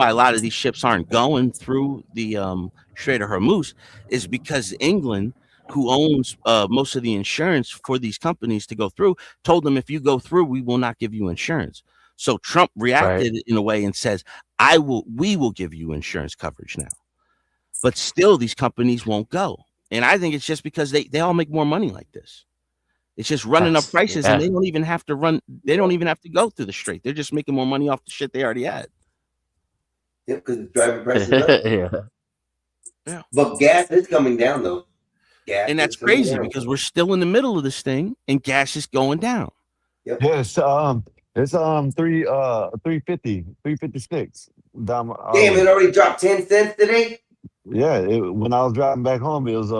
why a lot of these ships aren't going through the Strait of Hormuz is because England, who owns most of the insurance for these companies to go through, told them if you go through, we will not give you insurance. So Trump Right. reacted in a way and says, we will give you insurance coverage now. But still, these companies won't go. And I think it's just because they all make more money like this. It's just running up That's prices, and yeah. they don't even have to run. They don't even have to go through the strait. They're just making more money off the shit they already had. Yep, because it's driving prices up. Yeah. Yeah, But gas is coming down though. Gas and is that's coming crazy down. because we're still in the middle of this thing, and gas is going down. Yep. Yes, it's 350, 356. Damn, it already dropped 10 cents today. Yeah, when I was driving back home, it was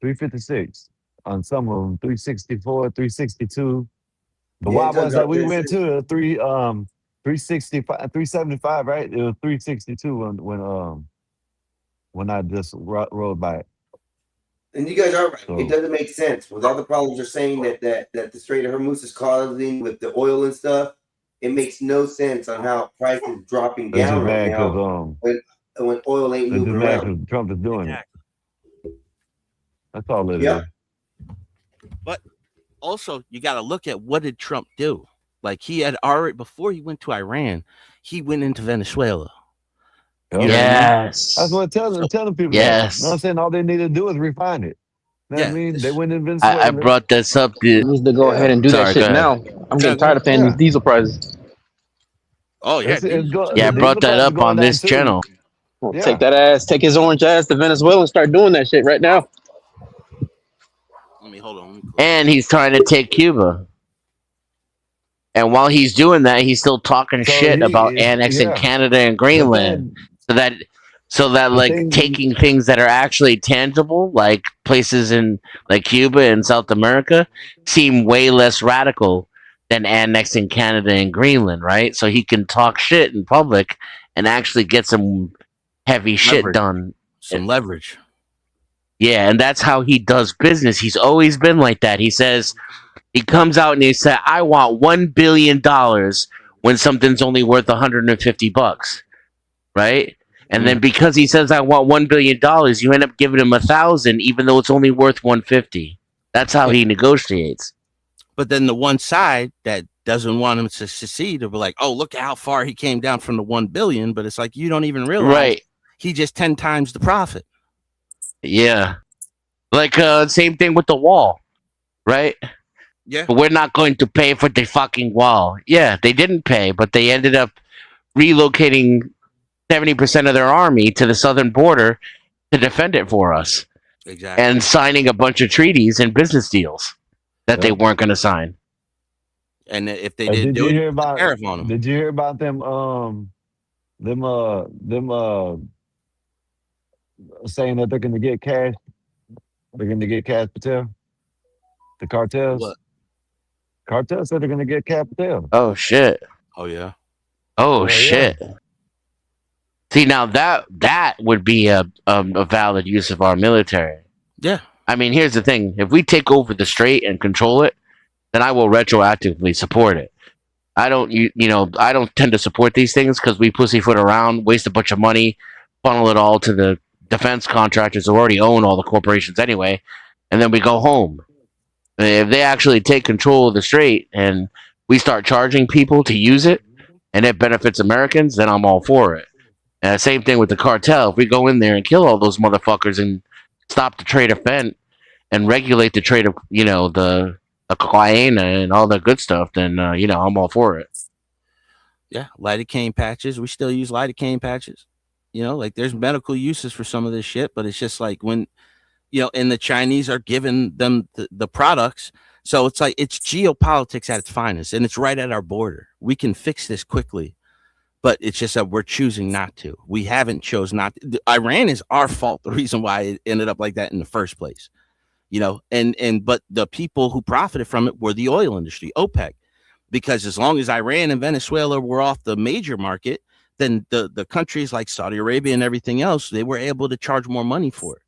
356 on some of them, 364, 362. The Yeah, it wild done ones that dropped we 10 went cents. to 365, 375, right? It was 362 when I just rode by it. And you guys are right. It So doesn't make sense with all the problems you're saying that the Strait of Hormuz is causing with the oil and stuff. It makes no sense on how price is dropping they're just down right mad because now when oil ain't they're just moving mad around. because Trump is doing it. Exactly. That's all it Yep. is. But also, you got to look at what did Trump do? Like he had already before he went to Iran, he went into Venezuela. You know Yep. what I mean? That's Yes. what So telling people that. You know what I'm Yes. saying? All they need to do is refine it. You know what I yeah, mean? They this went in I Venezuela. brought this up. Needs to go Yeah, ahead and do that Sorry, go shit ahead. now. I'm yeah, getting go tired ahead. of paying these yeah. diesel prices. Oh yeah, It's these go, Yeah, the I yeah, brought diesel that prices are up going on down this too. channel. Well, Yeah. take his orange ass to Venezuela and start doing that shit right now. let me hold on. Let me close And this. he's trying to take Cuba. And while he's doing that, he's still talking So shit about annexing yeah. Canada and The Greenland. thing, So that the like thing, taking things that are actually tangible, like places in like Cuba and South America, seem way less radical than annexing Canada and Greenland, right? So he can talk shit in public and actually get some heavy shit Leverage, done. some leverage. Yeah, and that's how he does business. He's always been like that. He says he comes out and he said, "I want $1 billion" when something's only worth $150, right? And then mm, because he says, "I want $1 billion," you end up giving him 1,000, even though it's only worth 150. That's how Yeah, he negotiates. but then the one side that doesn't want him to succeed will be like, "Oh, look at how far he came down from the 1 billion." But it's like you don't even realize Right? he just 10 times the profit. Yeah. Like same thing with the wall, right? Yeah, We're not going to pay for the fucking wall. Yeah, they didn't pay, but they ended up relocating 70% of their army to the southern border to defend it for us exactly. and signing a bunch of treaties and business deals that they yep. weren't going to sign. And if they And didn't did do you it, you hear put a about? tariff on them. Did you hear about them saying that they're going to get cash? They're going to get Cash Patel. The cartels. What? Cartels said they're going to get Cash Patel. Oh shit. Oh yeah, Oh Yeah, yeah. shit. See now that would be a valid use of our military. yeah. I mean, here's the thing: if we take over the strait and control it, then I will retroactively support it. I don't, I don't tend to support these things because we pussyfoot around, waste a bunch of money, funnel it all to the defense contractors who already own all the corporations anyway, and then we go home. If they actually take control of the strait and we start charging people to use it, and it benefits Americans, then I'm all for it. And same thing with the cartel. If we go in there and kill all those motherfuckers and stop the trade of fent and regulate the trade of, the cocaine and all that good stuff, then I'm all for it. Yeah, lidocaine patches. We still use lidocaine patches. Like there's medical uses for some of this shit, but it's just like when, and the Chinese are giving them the products. So it's like it's geopolitics at its finest, and it's right at our border. We can fix this quickly, but it's just that we're choosing not to. We haven't chose not to. Iran is our fault. The reason why it ended up like that in the first place, but the people who profited from it were the oil industry, OPEC, because as long as Iran and Venezuela were off the major market, then the countries like Saudi Arabia and everything else, they were able to charge more money for it.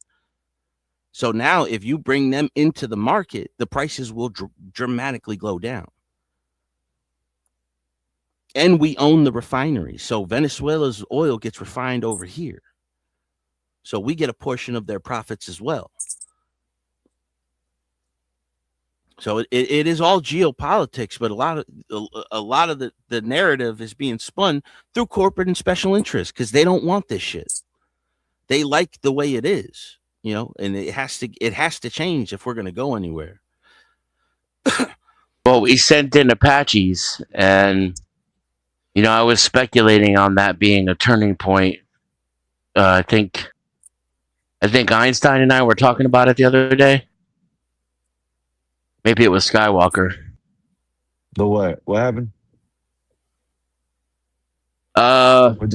So now if you bring them into the market, the prices will dramatically go down. and we own the refinery. So Venezuela's oil gets refined over here. So we get a portion of their profits as well. So it is all geopolitics, but a lot of the narrative is being spun through corporate and special interests because they don't want this shit. They like the way it is, and it has to change if we're going to go anywhere. Well, we sent in Apaches, and I was speculating on that being a turning point. I think Einstein and I were talking about it the other day. Maybe it was Skywalker. The what? What happened?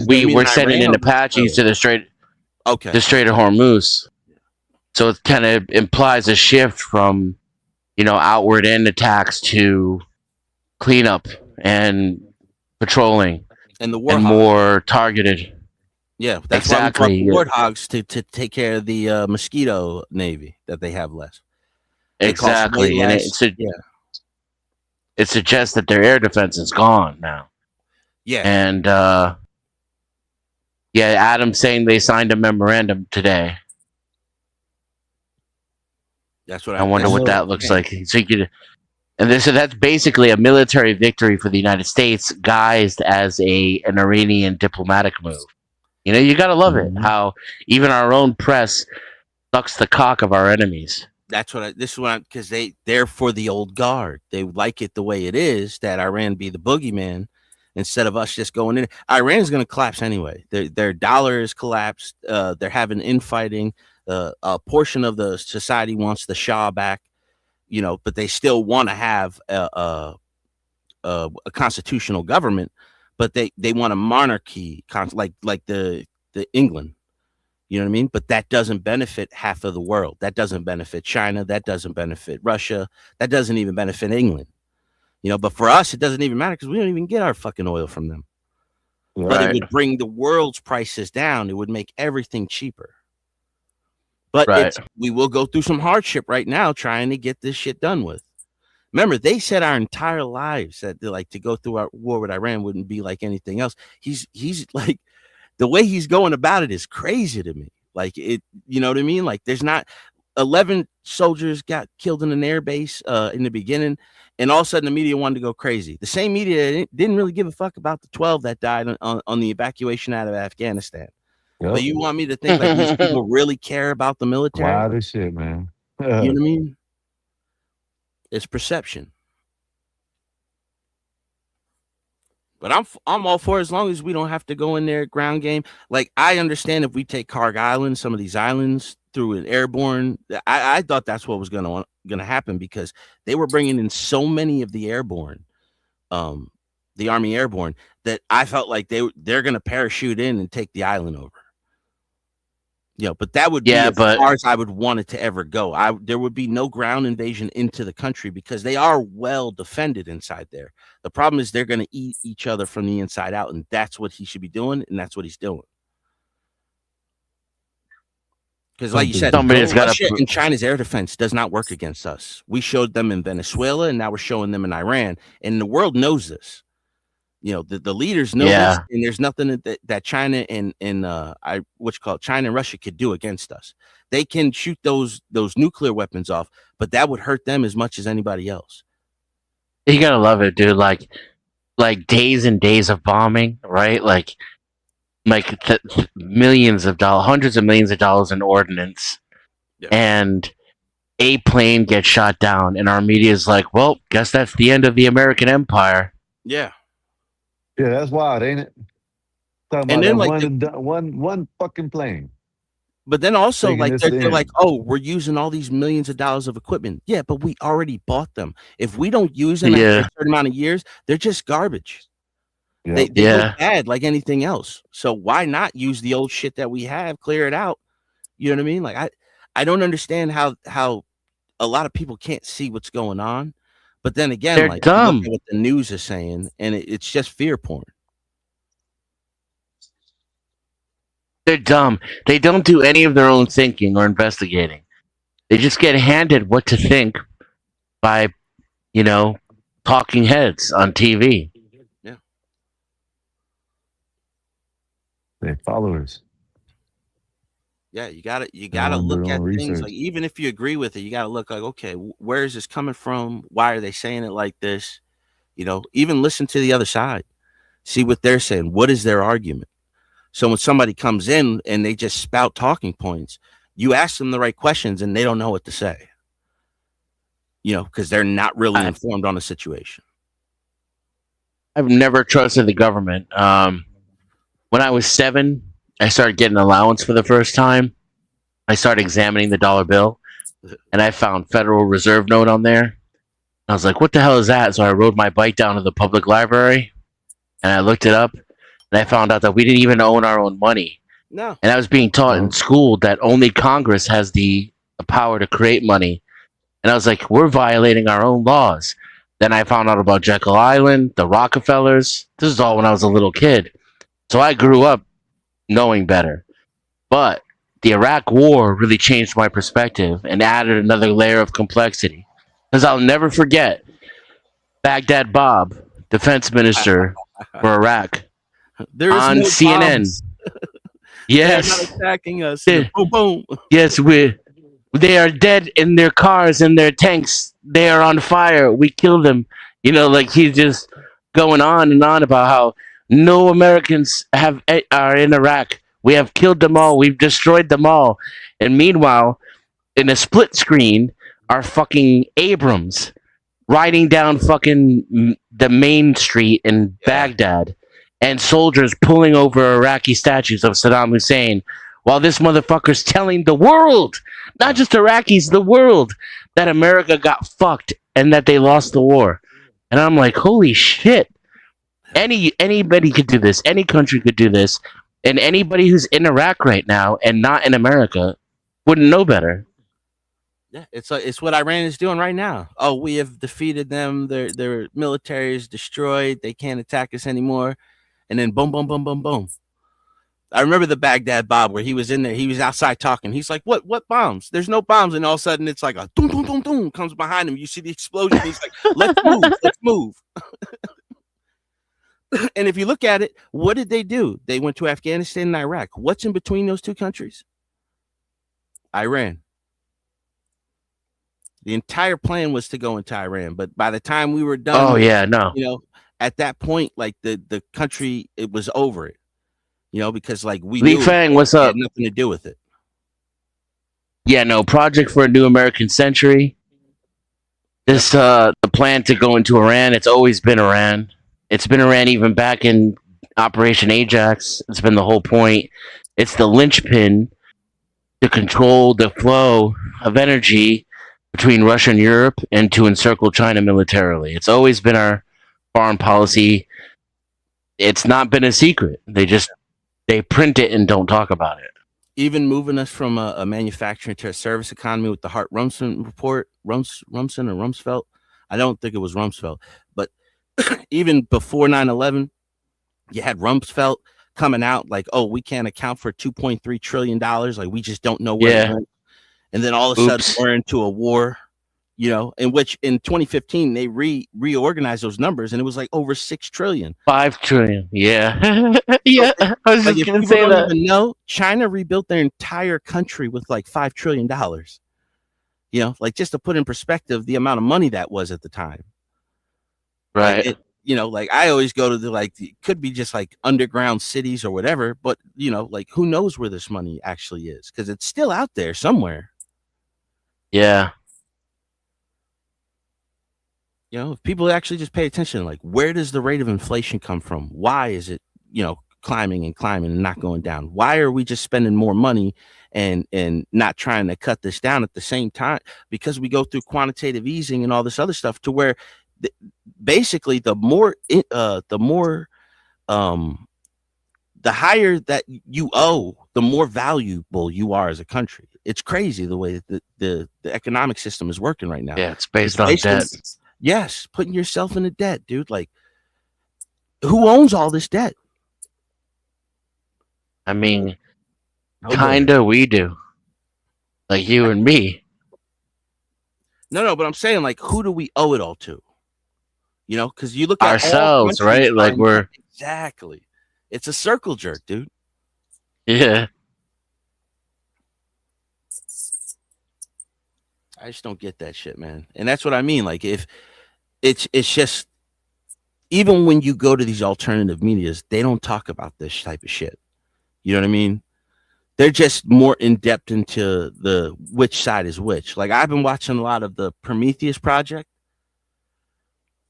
We were sending in Apaches to the Strait of Hormuz. So it kind of implies a shift from, outward end attacks to cleanup and patrolling and more targeted. Yeah, that's exactly. Why we brought warthogs to take care of the mosquito navy that they have less. Exactly, and it suggests that their air defense is gone now. Yeah, and Adam's saying they signed a memorandum today. That's what I wonder what that looks like. So that's basically a military victory for the United States, guised as an Iranian diplomatic move. You gotta love it how even our own press sucks the cock of our enemies. That's what because they're for the old guard. They like it the way it is, that Iran be the boogeyman instead of us just going in. Iran is going to collapse anyway. Their dollar is collapsed. They're having infighting. A portion of the society wants the Shah back, but they still want to have a constitutional government, but they want a monarchy, like the England. You know what I mean? But that doesn't benefit half of the world. That doesn't benefit China. That doesn't benefit Russia. That doesn't even benefit England. But for us, it doesn't even matter because we don't even get our fucking oil from them. Right. But it would bring the world's prices down. It would make everything cheaper. But we will go through some hardship right now trying to get this shit done with. Remember, they said our entire lives that to go through our war with Iran wouldn't be like anything else. He's like, the way he's going about it is crazy to me. Like it, you know what I mean? Like there's not 11 soldiers got killed in an air base in the beginning, and all of a sudden the media wanted to go crazy. The same media didn't really give a fuck about the 12 that died on the evacuation out of Afghanistan. Yep. But you want me to think like these people really care about the military? Wow, this shit, man. You know what I mean? It's perception. But I'm all for it as long as we don't have to go in there ground game. Like I understand if we take Karg Island, some of these islands through an airborne. I thought that's what was gonna happen because they were bringing in so many of the airborne, the Army airborne, that I felt like they're gonna parachute in and take the island over. But that would be as far as I would want it to ever go. There would be no ground invasion into the country because they are well defended inside there. The problem is they're going to eat each other from the inside out, and that's what he should be doing, and that's what he's doing. Because like you said, Russia and China's air defense does not work against us. We showed them in Venezuela, and now we're showing them in Iran, and the world knows this. The leaders know this, and there's nothing that China and China and Russia could do against us. They can shoot those nuclear weapons off, but that would hurt them as much as anybody else. You gotta love it, dude. Like days and days of bombing, right? Like millions of dollars, hundreds of millions of dollars in ordnance, and a plane gets shot down, and our media is like, "Well, guess that's the end of the American empire." Yeah. Yeah, that's wild, ain't it? Talking and about then one fucking plane. But then also they're like, oh, we're using all these millions of dollars of equipment. Yeah, but we already bought them. If we don't use them after a certain amount of years, they're just garbage. Yeah. They look bad like anything else. So why not use the old shit that we have, clear it out? You know what I mean? Like I don't understand how a lot of people can't see what's going on. But then again, they're dumb. Look at what the news is saying, and it's just fear porn. They're dumb. They don't do any of their own thinking or investigating. They just get handed what to think by, talking heads on TV. Yeah. Their followers. Yeah, you gotta They gotta want to do look their at own things like research. even if you agree with it, you gotta look like, okay, where is this coming from? Why are they saying it like this? You know, even listen to the other side, see what they're saying. What is their argument? So when somebody comes in and they just spout talking points, you ask them the right questions and they don't know what to say. You know, because they're not really informed on the situation. I've never trusted the government. When I was 7, I started getting allowance for the first time. I started examining the dollar bill, and I found Federal Reserve note on there. I was like, "What the hell is that?" So I rode my bike down to the public library, and I looked it up, and I found out that we didn't even own our own money. No. And I was being taught in school that only Congress has the power to create money. And I was like, we're violating our own laws. Then I found out about Jekyll Island, the Rockefellers. This is all when I was a little kid. So I grew up knowing better. But the Iraq War really changed my perspective and added another layer of complexity. Because I'll never forget Baghdad Bob, defense minister for Iraq, There is on no CNN. bombs. Yes. They're not attacking us. They- Boom, boom. Yes, they are dead in their cars and their tanks. They are on fire. We killed them. You know, like he's just going on and on about how no Americans are in Iraq. We have killed them all. We've destroyed them all. And meanwhile, in a split screen, are fucking Abrams riding down fucking the main street in Baghdad, and soldiers pulling over Iraqi statues of Saddam Hussein, while this motherfucker's telling the world, not just Iraqis, the world, that America got fucked and that they lost the war. And I'm like, holy shit. Anybody could do this. Any country could do this. And anybody who's in Iraq right now and not in America wouldn't know better. Yeah, it's what Iran is doing right now. Oh, we have defeated them. Their military is destroyed. They can't attack us anymore. And then boom, boom, boom, boom, boom. I remember the Baghdad Bob where he was in there. He was outside talking. He's like, "What bombs? There's no bombs." And all of a sudden, it's like a boom, boom, boom, boom comes behind him. You see the explosion. He's like, "Let's move. Let's move." And if you look at it, what did they do? They went to Afghanistan and Iraq. What's in between those two countries? Iran. The entire plan was to go into Iran, but by the time we were done, Oh, yeah, no. you know, at that point, like the country, it was over it. You know, because like we Lee knew Fang, what's it up? had nothing to do with it. Yeah, no, Project for a New American Century. This the plan to go into Iran, it's always been Iran. It's been Iran even back in Operation Ajax. It's been the whole point. It's the linchpin to control the flow of energy between Russia and Europe and to encircle China militarily. It's always been our foreign policy. It's not been a secret. They print it and don't talk about it. Even moving us from a manufacturing to a service economy with the Hart-Rumsfeld report, Rumsfeld or Rumsfeld. I don't think it was Rumsfeld, but even before 9/11, you had Rumsfeld coming out like, "Oh, we can't account for $2.3 trillion. Like we just don't know where it went." And then all of a sudden we're into a war, you know, in which in 2015 they reorganized those numbers and it was like over 6 trillion. 5 trillion. Yeah. Yeah. I was Like just if gonna people say don't that. even know, China rebuilt their entire country with like $5 trillion. You know, like just to put in perspective the amount of money that was at the time. Right. Like you know, like I always go to it could be just like underground cities or whatever, but you know, like who knows where this money actually is because it's still out there somewhere. Yeah. You know, if people actually just pay attention, like where does the rate of inflation come from? Why is it, you know, climbing and not going down? Why are we just spending more money and not trying to cut this down at the same time? Because we go through quantitative easing and all this other stuff to where basically the higher that you owe, the more valuable you are as a country. It's crazy the way that the economic system is working right now. Yeah, it's based on debt. Yes, putting yourself in a debt, dude. Like, who owns all this debt? I mean, kinda we do. Like you and me. No, but I'm saying, like, who do we owe it all to? You know, because you look at Ourselves, right? Like we're exactly. It's a circle jerk, dude. Yeah. I just don't get that shit, man. And that's what I mean. Like, if it's just, even when you go to these alternative medias, they don't talk about this type of shit. You know what I mean? They're just more in depth into the which side is which. Like, I've been watching a lot of the Prometheus Project,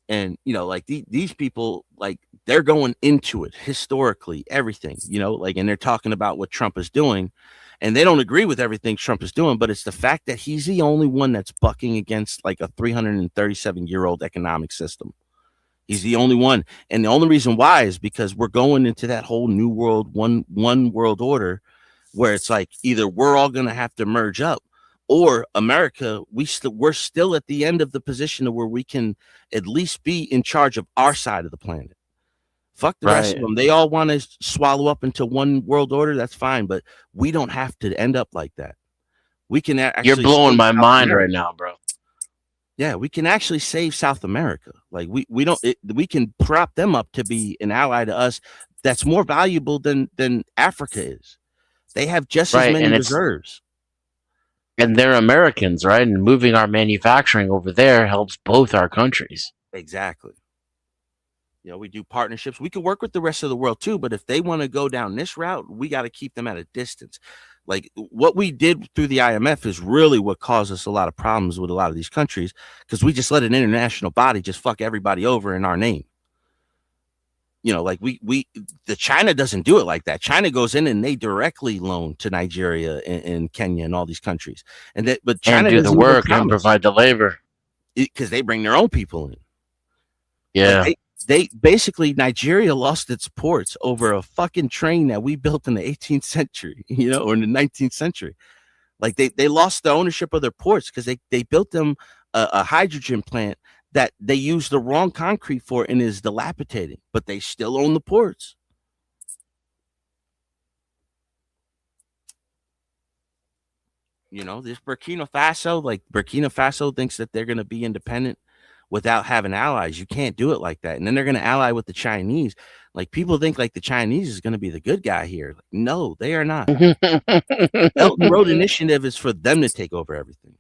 and like these people, like, they're going into it historically, everything, like, and they're talking about what Trump is doing, and they don't agree with everything Trump is doing, but it's the fact that he's the only one that's bucking against like a 337-year-old economic system. He's the only one, and the only reason why is because we're going into that whole new world, one world order, where it's like either we're all going to have to merge up, or America, we're still at the end of the position where we can at least be in charge of our side of the planet. Fuck the rest of them. They all want to swallow up into one world order. That's fine, but we don't have to end up like that. We can actually. You're blowing my mind right now, bro. Yeah, we can actually save South America. Like, we don't. We can prop them up to be an ally to us that's more valuable than Africa is. They have just as many reserves. And they're Americans, right? And moving our manufacturing over there helps both our countries. Exactly. We do partnerships. We could work with the rest of the world too, but if they want to go down this route, we got to keep them at a distance. Like, what we did through the IMF is really what caused us a lot of problems with a lot of these countries, because we just let an international body just fuck everybody over in our name. Like, the China doesn't do it like that. China goes in and they directly loan to Nigeria and Kenya and all these countries, but China do the work and provide the labor because they bring their own people in. Yeah. Like, they basically, Nigeria lost its ports over a fucking train that we built in the 18th century, or in the 19th century. Like, they lost the ownership of their ports because they built them a hydrogen plant that they use the wrong concrete for and is dilapidating, but they still own the ports. This Burkina Faso thinks that they're going to be independent without having allies. You can't do it like that. And then they're going to ally with the Chinese. Like, people think like the Chinese is going to be the good guy here. Like, no, they are not. Belt and Road Initiative is for them to take over everything.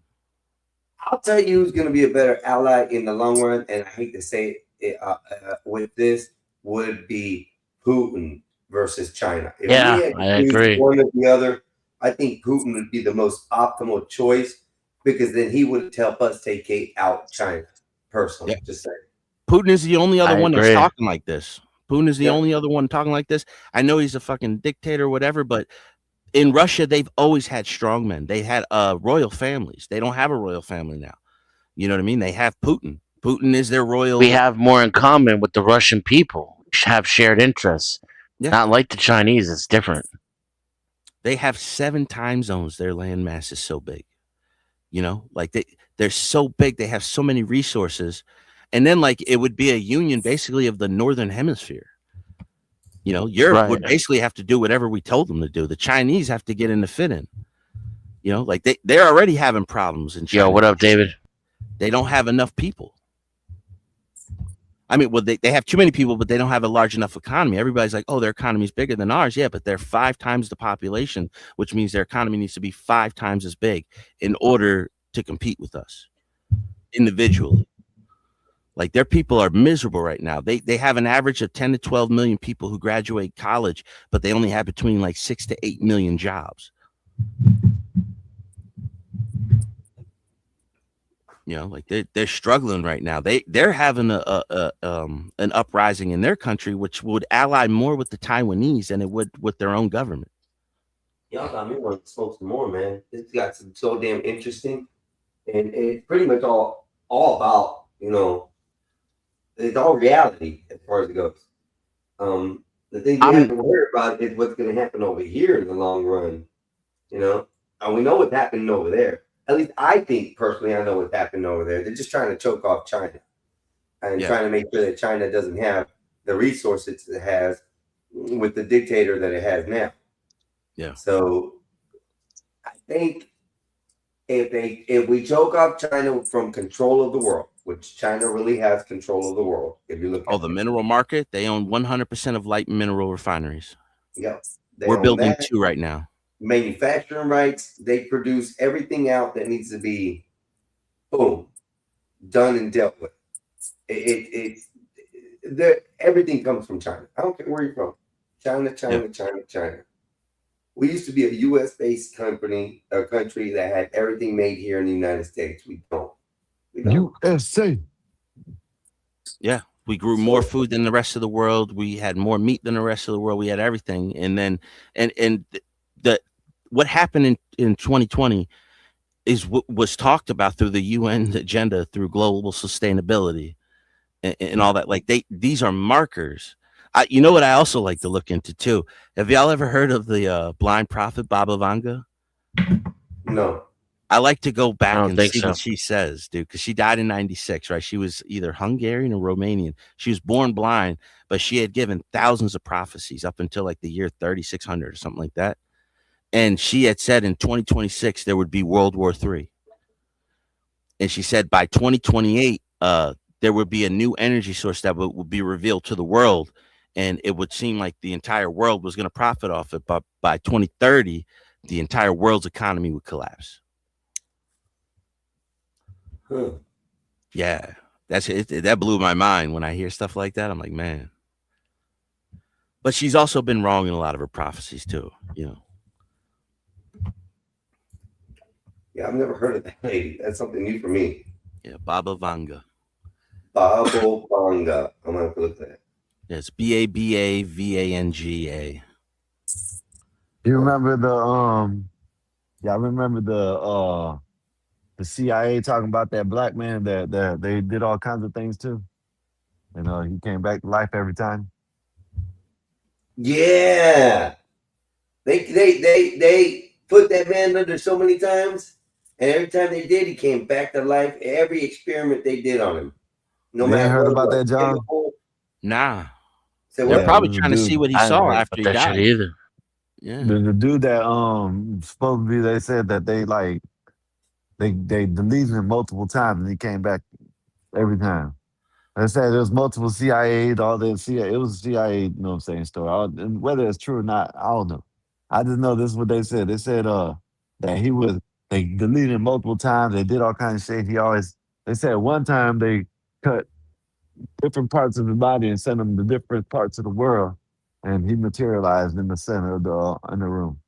I'll tell you who's going to be a better ally in the long run, and I hate to say it with this, would be Putin versus China. If I agree. One or the other, I think Putin would be the most optimal choice, because then he would help us take out China. Personally, just saying. Putin is the only other one that's talking like this. Putin is the only other one talking like this. I know he's a fucking dictator or whatever, but in Russia, they've always had strongmen. They had royal families. They don't have a royal family now. You know what I mean? They have Putin. Putin is their royal. We have more in common with the Russian people. We have shared interests. Yeah. Not like the Chinese. It's different. They have 7 time zones. Their landmass is so big. Like they're so big. They have so many resources. And then, like, it would be a union basically of the Northern Hemisphere. Europe would basically have to do whatever we told them to do. The Chinese have to get in the fit in. Like they're already having problems in China. Yo, what up, David? They don't have enough people. I mean, well, they have too many people, but they don't have a large enough economy. Everybody's like, oh, their economy is bigger than ours. Yeah, but they're 5 times the population, which means their economy needs to be 5 times as big in order to compete with us individually. Like, their people are miserable right now. They have an average of 10 to 12 million people who graduate college, but they only have between like 6 to 8 million jobs. Like they're struggling right now. They're having an uprising in their country, which would ally more with the Taiwanese than it would with their own government. Y'all got me wanting to smoke some more, man. This got some so damn interesting, and it's pretty much all about, it's all reality as far as it goes. The thing you have to worry about is what's going to happen over here in the long run. And we know what's happening over there. At least I think personally, I know what's happening over there. They're just trying to choke off China and trying to make sure that China doesn't have the resources it has with the dictator that it has now. Yeah. So I think if we choke off China from control of the world, which China really has control of the world, if you look at the mineral market, they own 100% of light mineral refineries. Yep. They We're own building that. 2 right now. Manufacturing rights. They produce everything out that needs to be, boom, done and dealt with. Everything comes from China. I don't care where you're from. China. We used to be a U.S. based company, a country that had everything made here in the United States. We don't. USA. Yeah, we grew more food than the rest of the world. We had more meat than the rest of the world. We had everything. And then and the what happened in 2020 is what was talked about through the UN agenda, through global sustainability and all that. Like these are markers. You know what I also like to look into too? Have y'all ever heard of the blind prophet Baba Vanga? No. I like to go I back don't and think see so. what she says, dude, because she died in 96, right? She was either Hungarian or Romanian. She was born blind, but she had given thousands of prophecies up until like the year 3600 or something like that. And she had said in 2026 there would be World War III. And she said by 2028, there would be a new energy source that would be revealed to the world. And it would seem like the entire world was going to profit off it. But by 2030, the entire world's economy would collapse. Huh. Yeah, that's it. That blew my mind when I hear stuff like that. I'm like, man. But she's also been wrong in a lot of her prophecies too, you know. Yeah, I've never heard of that lady. That's something new for me. Yeah, Baba Vanga. Baba Vanga. I'm gonna have to look at that. Yeah, it's BABAVANGA. You remember I remember the CIA talking about that black man that they did all kinds of things to. And he came back to life every time. Yeah. They put that man under so many times, and every time they did, he came back to life. Every experiment they did on him, no You ain't matter heard what it about was. that, John? Chemical. Nah. Say They're what? probably there's a trying to see dude. what he I haven't saw heard after about he that shit died. either. Yeah. There's a dude that supposed to be. They said that they deleted him multiple times, and he came back every time. They said there was multiple CIA, all the CIA. It was CIA, you know what I'm saying, story. And whether it's true or not, I don't know. I just know this is what they said. They said that they deleted him multiple times. They did all kinds of shit. They said one time they cut different parts of his body and sent him to different parts of the world, and he materialized in the center of in the room,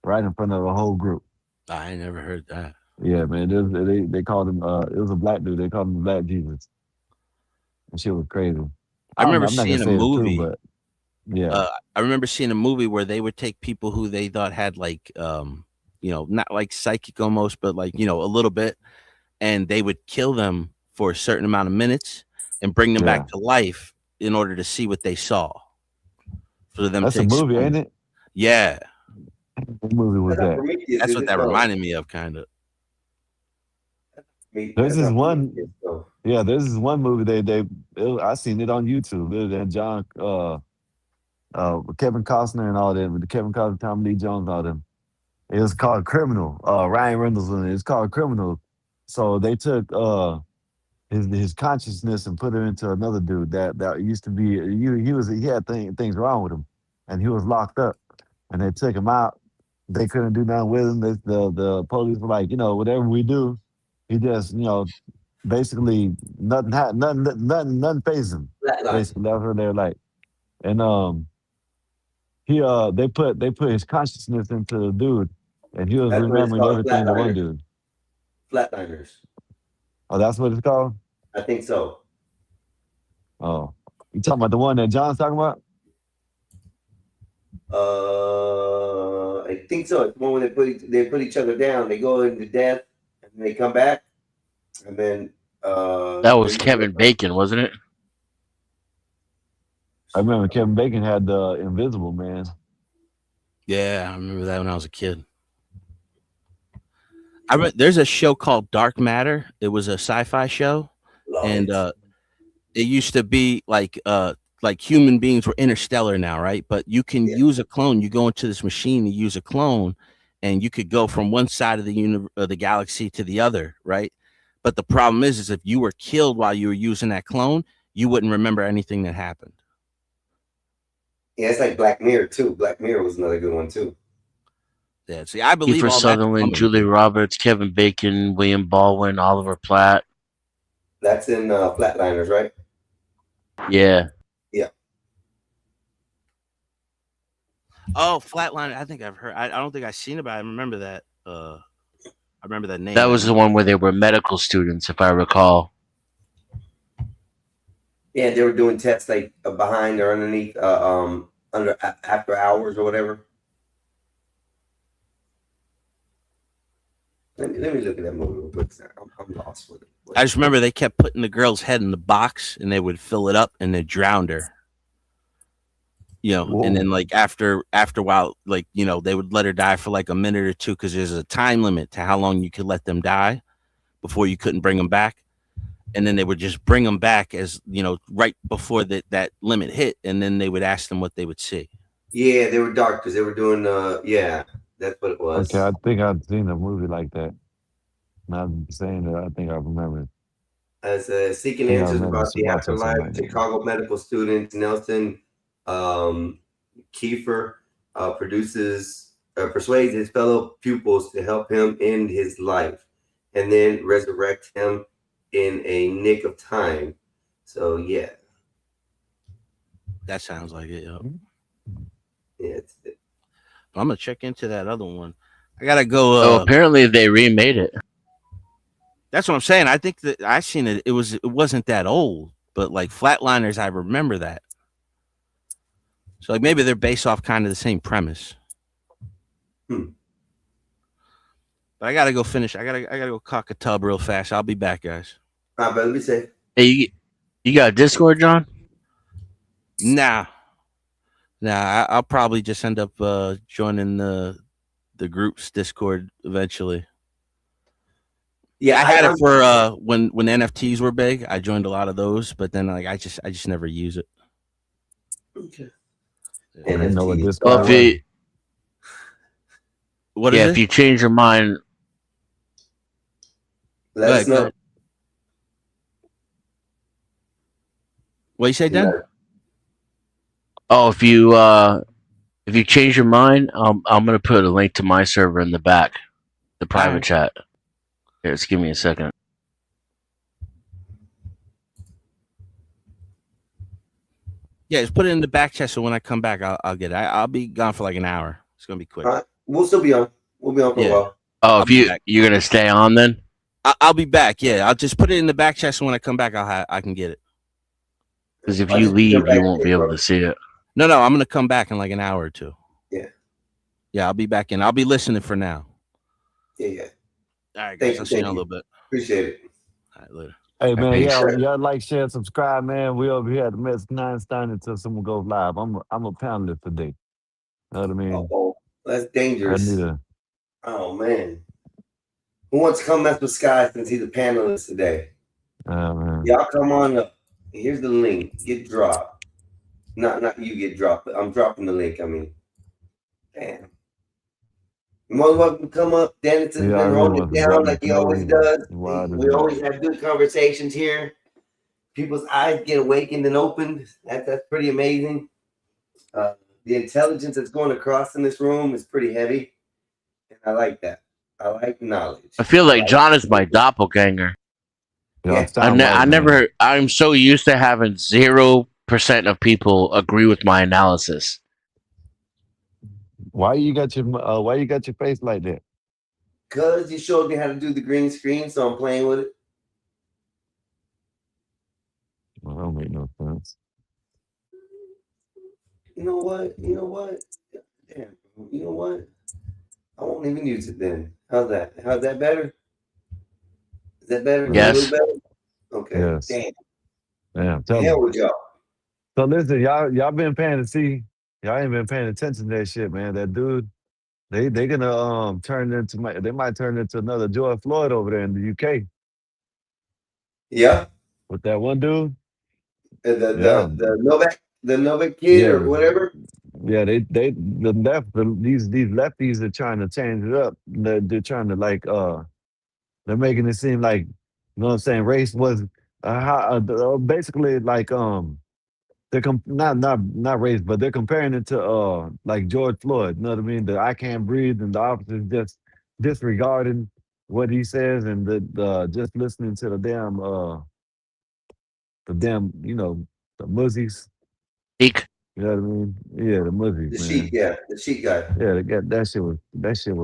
right in front of the whole group. I ain't never heard that. Yeah, man. They called him. It was a black dude. They called him Black Jesus. And shit was crazy. I I don't know. remember I'm not gonna seeing a say it's true, movie. but yeah, I remember seeing a movie where they would take people who they thought had like not like psychic almost, but like, a little bit, and they would kill them for a certain amount of minutes and bring them yeah. back to life in order to see what they saw. For them That's to a movie, explain. ain't it? Yeah. What movie was That's not that? Prometheus, That's is what it? that No. reminded me of, kind of. There's That's this not one. Prometheus, no. Yeah, there's this one movie I seen it on YouTube. And John, Kevin Costner and all them, with Kevin Costner, Tommy Lee Jones, and all them. It was called Criminal. Ryan Reynolds in it. It's called Criminal. So they took his consciousness and put it into another dude that used to be he had things wrong with him, and he was locked up, and they took him out. They couldn't do nothing with him. The police were like, whatever we do, he just basically nothing fazed him. Flatline. Basically, that's what they're like, and they put his consciousness into the dude, and he was That's what it's remembering called. everything to one Flatliners. dude. Flatliners. Oh, that's what it's called. I think so. Oh, you talking about the one that John's talking about? I think so. It's the one where they put each other down. They go into death, and then they come back, and then That was Kevin Bacon, wasn't it? I remember Kevin Bacon had the Invisible Man. Yeah, I remember that when I was a kid. There's a show called Dark Matter. It was a sci-fi show, and it used to be like human beings were interstellar now, right? But you can use a clone. You go into this machine, you use a clone, and you could go from one side of the galaxy to the other, right? But the problem is if you were killed while you were using that clone, you wouldn't remember anything that happened. Yeah, it's like Black Mirror too. Black Mirror was another good one too. Yeah, see, I believe Kiefer all that's Sutherland, coming. Julia Roberts, Kevin Bacon, William Baldwin, Oliver Platt. That's in Flatliners, right? Yeah, Oh, Flatline. I think I've heard. I don't think I've seen it, but I remember that. I remember that name. that was the one where they were medical students, if I recall. Yeah, they were doing tests like behind or underneath, after hours or whatever. Let me look at that movie real quick. I'm lost with it. I just remember they kept putting the girl's head in the box, and they would fill it up, and they drowned her. You know, Whoa. and then like after a while, like they would let her die for like a minute or two because there's a time limit to how long you could let them die before you couldn't bring them back. And then they would just bring them back as right before that limit hit, and then they would ask them what they would see. Yeah, they were doctors. They were doing yeah, that's what it was. Okay, I think I've seen a movie like that. Now that you're saying that, I think I remember it. As seeking Yeah, I answers remember about the watching something afterlife, like that. Chicago medical student Nelson Kiefer persuades his fellow pupils to help him end his life and then resurrect him in a nick of time. So yeah, That sounds like it. yeah. I'm gonna check into that other one. I gotta go. Oh, apparently they remade it. That's what I'm saying. I think that I seen it. It wasn't that old, but like Flatliners, I remember that. So like maybe they're based off kind of the same premise. But I gotta go finish. I gotta go cock a tub real fast. I'll be back, guys. All right, brother, be safe. Hey, you got Discord, John? Nah. I'll probably just end up joining the group's Discord eventually. Yeah, I had it for when NFTs were big. I joined a lot of those, but then like I just never use it. Okay. I didn't know what NFT. this Well, was. What is yeah, it? if you change your mind, Let us know. What you say, Dan? oh, if you change your mind, I'm gonna put a link to my server in the back, the private Alright. chat. Here, just give me a second. Yeah, just put it in the back chat so when I come back, I'll get it. I'll be gone for like an hour. It's gonna be quick. All right, we'll still be on. We'll be on for Yeah. a while. Oh, I'll if be back. you're gonna stay on then? I'll be back. Yeah, I'll just put it in the back chat so when I come back, I can get it. Because if I'll you just leave, jump back you won't in, be able bro. to see it. No, I'm gonna come back in like an hour or two. Yeah. Yeah, I'll be back in. I'll be listening for now. Yeah. All right, guys. Thank you, I'll see you in a thank you. little bit. Appreciate it. All right, later. Hey man, Peace. y'all like, share, subscribe, man. We over here at the Mets 9 Stein until someone goes live. I'm a panelist today. Know what I mean? Oh, that's I dangerous. need a Oh man. Who wants to come mess with Sky since he's a panelist today? man. Y'all come on up. Here's the link. Get dropped. Not you get dropped, but I'm dropping the link. I mean, damn. You're more than welcome to come up. Dennis has Yeah, I been really holding want it to down drop like this he always movie. does. Why We did always have good conversations here. People's eyes get awakened and opened. That's pretty amazing. The intelligence that's going across in this room is pretty heavy, and I like that. I like knowledge. I feel like John is my doppelganger. Y'all Yeah. sound right, man. I'm so used to having 0% of people agree with my analysis. Why you got your face like that? Cause you showed me how to do the green screen, so I'm playing with it. Well, that don't make no sense. You know what? Damn. You know what? I won't even use it then. How's that? How's that better? Is that better? Is that a Yes. little better? Okay. Yes. Damn. Damn, tell Hell me. with y'all. So listen, y'all been paying to see. Y'all ain't been paying attention to that shit, man. That dude, they gonna they might turn into another George Floyd over there in the UK Yeah. with that one dude. The Novak kid Yeah. or whatever. Yeah, these lefties are trying to change it up. They're trying to they're making it seem like, you know what I'm saying, race was basically like they're not race, but they're comparing it to like George Floyd. You know what I mean? The I can't breathe, and the officers just disregarding what he says, and the just listening to the damn the muzzies. Eek. You know what I mean? Yeah, the muzzies, The sheet, man. yeah, the sheet guy. Yeah, that shit was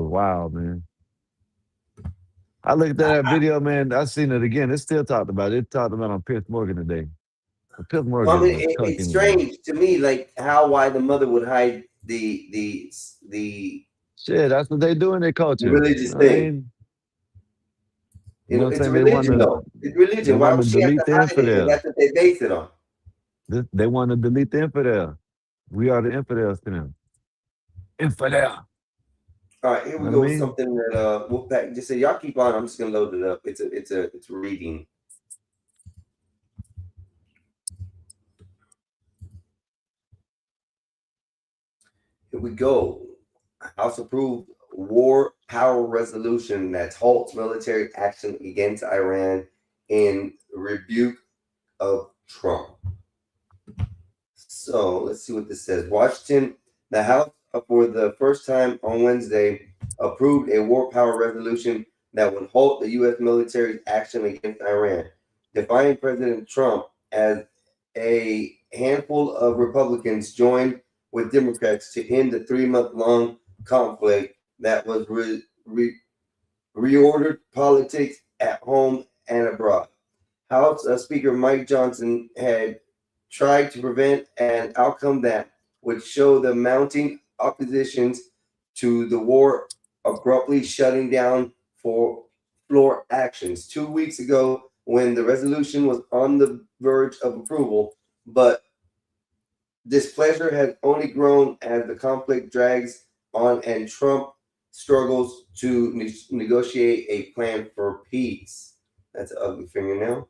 wild, man. I looked at that video, man. I seen it again. It still talked about it. It talked about on Piers Morgan today. But Piers Well, I Morgan mean, is a cuck it's anyway. strange to me, like why the mother would hide the Shit, that's what they do in their culture. You religious know what I thing. mean? You You know know, what I'm it's a saying? They want religion to though. It's they religion. Why want would to she have delete to the hide it if infidel. that's what they base it on? They want to delete the infidel. We are the infidels to them. Infidel. All right, here You we know go what I with mean? something that Wolfpack just said. Y'all keep on. I'm just gonna load it up. It's a reading. Here we go. House approved war power resolution that halts military action against Iran in rebuke of Trump. So let's see what this says. Washington, the House, for the first time on Wednesday, approved a war power resolution that would halt the U.S. military's action against Iran, defining President Trump as a handful of Republicans joined with Democrats to end the 3-month-long conflict that was reordered politics at home and abroad. House Speaker Mike Johnson had tried to prevent an outcome that would show the mounting oppositions to the war abruptly shutting down for floor actions 2 weeks ago when the resolution was on the verge of approval, but displeasure has only grown as the conflict drags on and Trump struggles to negotiate a plan for peace. That's an ugly fingernail.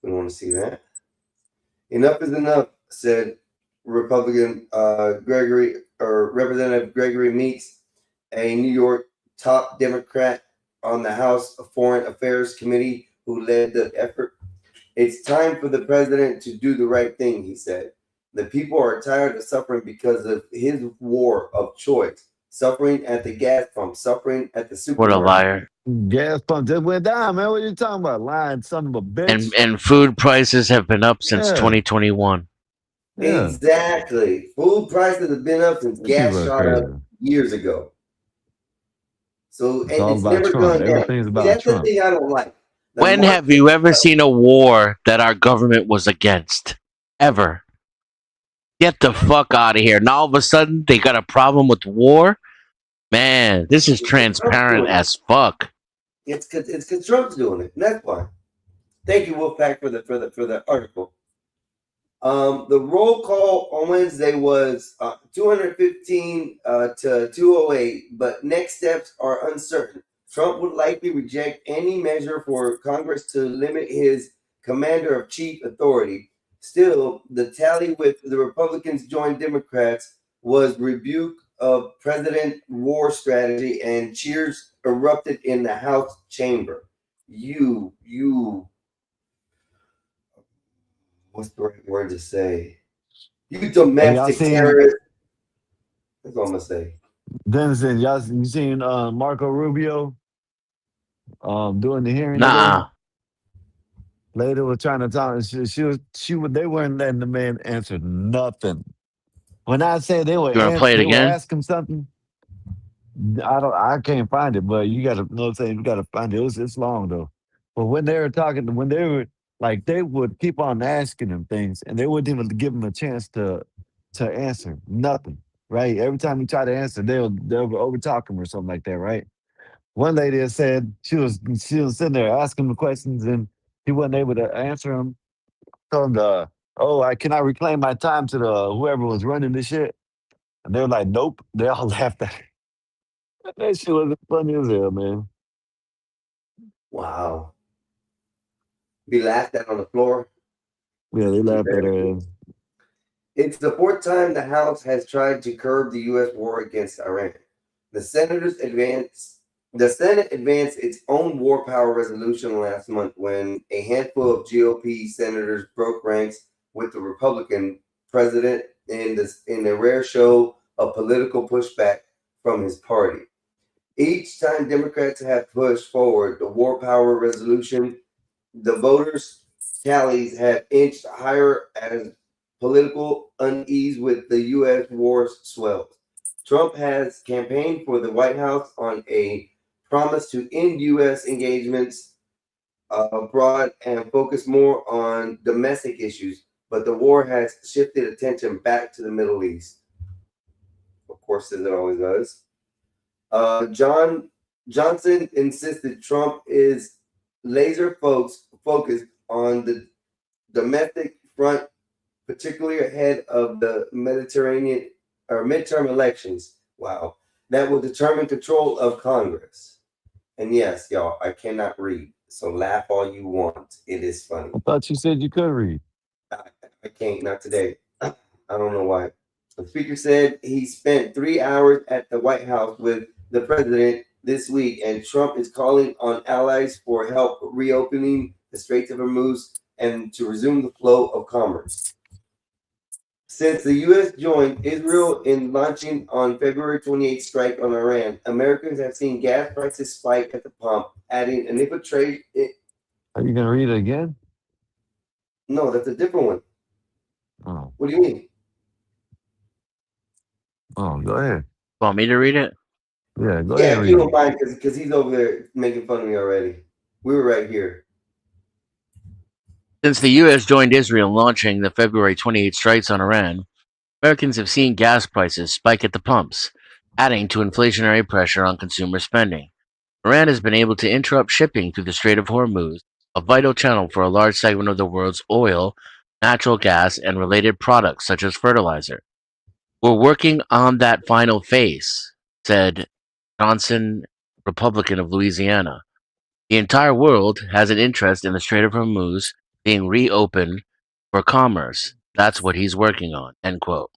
We don't want to see that. Enough is enough, said Republican Representative Gregory Meeks, a New York top Democrat on the House Foreign Affairs Committee who led the effort. It's time for the president to do the right thing, he said. The people are tired of suffering because of his war of choice, suffering at the gas pump, suffering at the What a supermarket. liar. Gas pump just went down, man. What you talking about? Lying son of a bitch. And food prices have been up since Yeah, 2021. yeah. Exactly. Food prices have been up since These people gas are shot up crazy. years ago. So, It's and all it's about never Trump. gone down. Everything's See, about that's the Trump. thing I don't like. The When have market, you ever seen a war that our government was against? Ever. Get the fuck out of here. Now all of a sudden they got a problem with war? Man, this is it's 'cause Trump's transparent doing it. as fuck. It's because Trump's doing it. And that's why. Thank you, Wolfpack, for the article. The roll call on Wednesday was 215 to 208, but next steps are uncertain. Trump would likely reject any measure for Congress to limit his commander of chief authority. Still, the tally with the Republicans joined Democrats was rebuke of President war strategy and cheers erupted in the House chamber. You what's the right word to say? You Hey, y'all domestic seen terrorist. That's what I'm gonna say. Denison? You seen Marco Rubio doing the hearing today? Nah. Lady was trying to talk. They weren't letting the man answer nothing. When I say You wanna play it they were again? asking something, I can't find it, but you gotta know what I'm saying, you gotta find it. It's long though. But when they were talking, when they were like they would keep on asking him things and they wouldn't even give him a chance to answer nothing. Right? Every time he tried to answer, they'll over talk him or something like that, right? One lady had said she was sitting there asking him questions and he wasn't able to answer them. Told him oh, I can I reclaim my time to the whoever was running this shit? And they were like, nope. They all laughed at her. That shit was funny as hell, man. Wow. Be laughed at on the floor. Yeah, they laughed at her. It's the fourth time the House has tried to curb the U.S. war against Iran. The Senate advanced its own war power resolution last month when a handful of GOP senators broke ranks with the Republican president in a rare show of political pushback from his party. Each time Democrats have pushed forward the war power resolution, the voters' tallies have inched higher as political unease with the U.S. war swells. Trump has campaigned for the White House on a promise to end U.S. engagements abroad and focus more on domestic issues, but the war has shifted attention back to the Middle East. Of course, as it always does. Johnson insisted Trump is laser focused on the domestic front, particularly ahead of the Mediterranean or midterm elections. Wow, that will determine control of Congress. And yes, y'all, I cannot read, so laugh all you want. It is funny. I thought you said you could read. I can't, not today. I don't know why. The speaker said he spent 3 hours at the White House with the president this week, and Trump is calling on allies for help reopening the Straits of Hormuz and to resume the flow of commerce. Since the U.S. joined Israel in launching on February 28th strike on Iran, Americans have seen gas prices spike at the pump, adding an infiltrate. Are you gonna read it again? No, that's a different one. Oh, What do you mean? go ahead. Want me to read it? Yeah, go Yeah, ahead. if Read you don't it. mind, because he's over there making fun of me already. We were right here. Since the U.S. joined Israel in launching the February 28 strikes on Iran, Americans have seen gas prices spike at the pumps, adding to inflationary pressure on consumer spending. Iran has been able to interrupt shipping through the Strait of Hormuz, a vital channel for a large segment of the world's oil, natural gas, and related products such as fertilizer. We're working on that final phase, said Johnson, Republican of Louisiana. The entire world has an interest in the Strait of Hormuz being reopened for commerce. That's what he's working on. End quote.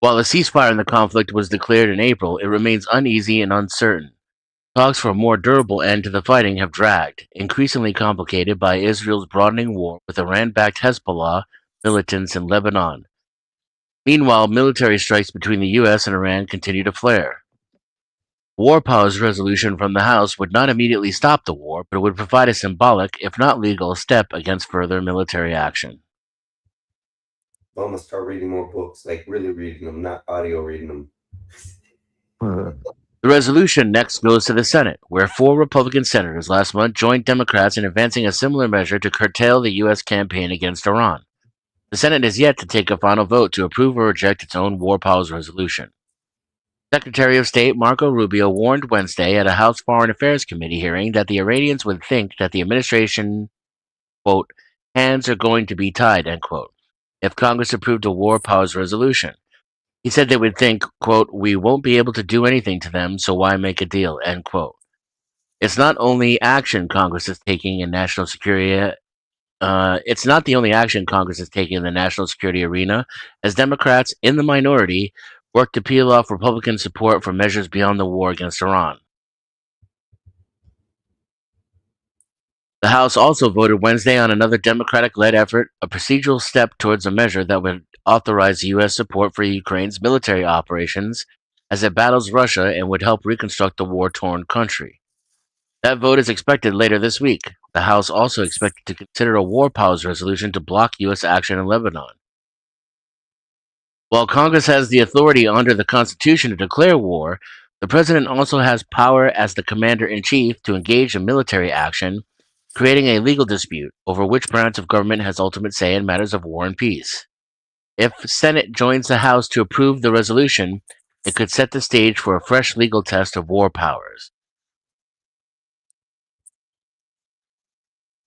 While a ceasefire in the conflict was declared in April, it remains uneasy and uncertain. Talks for a more durable end to the fighting have dragged, increasingly complicated by Israel's broadening war with Iran-backed Hezbollah militants in Lebanon. Meanwhile, military strikes between the U.S. and Iran continue to flare. War powers resolution from the House would not immediately stop the war, but it would provide a symbolic, if not legal, step against further military action. I'm gonna start reading more books, like really reading them, not audio reading them. The resolution next goes to the Senate, where 4 Republican senators last month joined Democrats in advancing a similar measure to curtail the U.S. campaign against Iran. The Senate has yet to take a final vote to approve or reject its own war powers resolution. Secretary of State Marco Rubio warned Wednesday at a House Foreign Affairs Committee hearing that the Iranians would think that the administration, quote, hands are going to be tied, end quote, if Congress approved a war powers resolution. He said they would think, quote, we won't be able to do anything to them, so why make a deal, end quote. It's not only action Congress is taking in national security. It's not the only action Congress is taking in the national security arena, as Democrats in the minority work to peel off Republican support for measures beyond the war against Iran. The House also voted Wednesday on another Democratic-led effort, a procedural step towards a measure that would authorize U.S. support for Ukraine's military operations as it battles Russia and would help reconstruct the war-torn country. That vote is expected later this week. The House also expected to consider a war powers resolution to block U.S. action in Lebanon. While Congress has the authority under the Constitution to declare war, the President also has power as the Commander-in-Chief to engage in military action, creating a legal dispute over which branch of government has ultimate say in matters of war and peace. If Senate joins the House to approve the resolution, it could set the stage for a fresh legal test of war powers.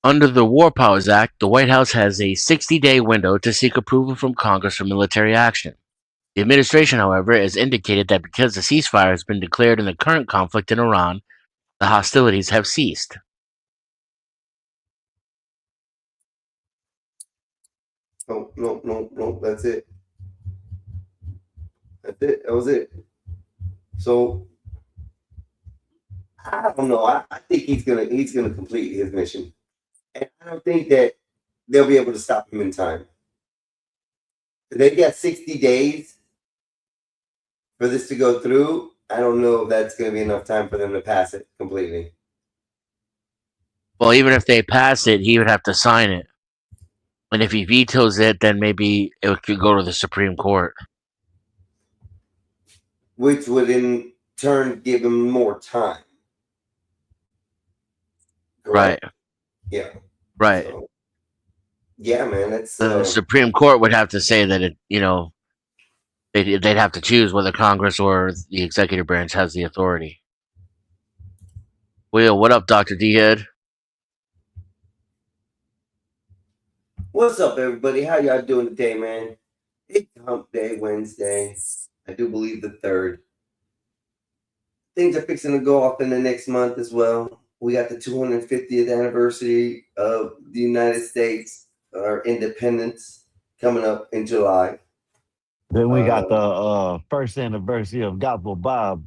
Under the War Powers Act, the White House has a 60-day window to seek approval from Congress for military action. The administration, however, has indicated that because the ceasefire has been declared in the current conflict in Iran, the hostilities have ceased. No, that's it. That's it. That was it. So I don't know. I think he's gonna complete his mission. And I don't think that they'll be able to stop him in time. They got 60 days for this to go through. I don't know if that's going to be enough time for them to pass it completely. Well, even if they pass it, he would have to sign it. And if he vetoes it, then maybe it could go to the Supreme Court. Which would in turn give him more time. Correct? Right. Yeah. Right. So, yeah, man. That's The Supreme Court would have to say that they'd have to choose whether Congress or the executive branch has the authority. Will, what up, Dr. D-Head? What's up, everybody? How y'all doing today, man? It's Hump Day, Wednesday. I do believe the 3rd. Things are fixing to go off in the next month as well. We got the 250th anniversary of the United States, our independence, coming up in July. Then we got the first anniversary of Gospel Bob.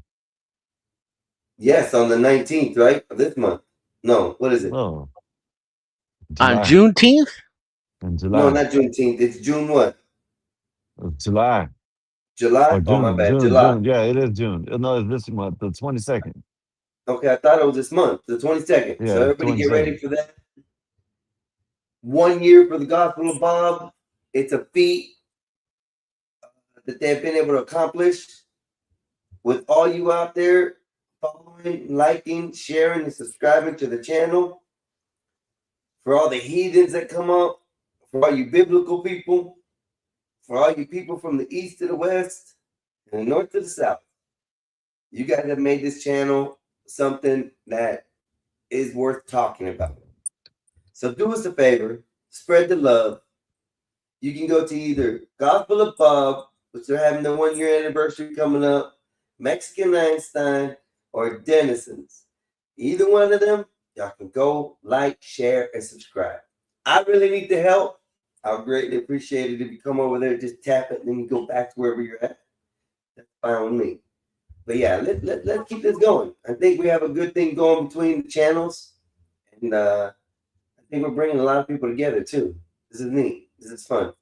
Yes, on the 19th, right? Of this month. No, what is it? Oh, On Juneteenth? In July. No, not Juneteenth. It's June what? July. July? Or June, Oh, my bad. June, July. June. Yeah, it is June. No, it's this month, the 22nd. Okay, I thought it was this month, the 22nd. Yeah, So everybody get 22nd. ready for that. 1 year for the Gospel of Bob. It's a feat that they've been able to accomplish with all you out there following, liking, sharing, and subscribing to the channel. For all the heathens that come up, for all you biblical people, for all you people from the east to the west, and the north to the south. You guys have made this channel something that is worth talking about. So do us a favor, spread the love. You can go to either Gospel of Bob, which they're having the 1 year anniversary coming up, Mexican Einstein, or Denizens. Either one of them, y'all can go, like, share, and subscribe. I really need the help. I'll greatly appreciate it if you come over there, just tap it, and then you go back to wherever you're at. That's fine with me. But yeah, let's keep this going. I think we have a good thing going between the channels. And I think we're bringing a lot of people together, too. This is neat. This is fun.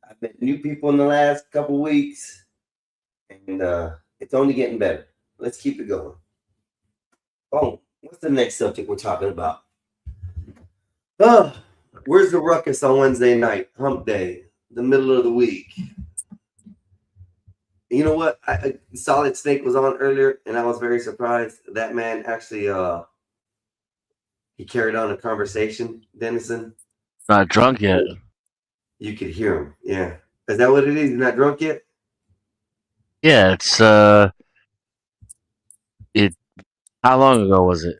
I've met new people in the last couple weeks. And it's only getting better. Let's keep it going. Oh, what's the next subject we're talking about? Oh, where's the ruckus on Wednesday night? Hump Day, the middle of the week. You know what? Solid Snake was on earlier, and I was very surprised. That man actually, he carried on a conversation, Denison. Not drunk yet. You could hear him. Yeah. Is that what it is? He's not drunk yet? Yeah, it's how long ago was it?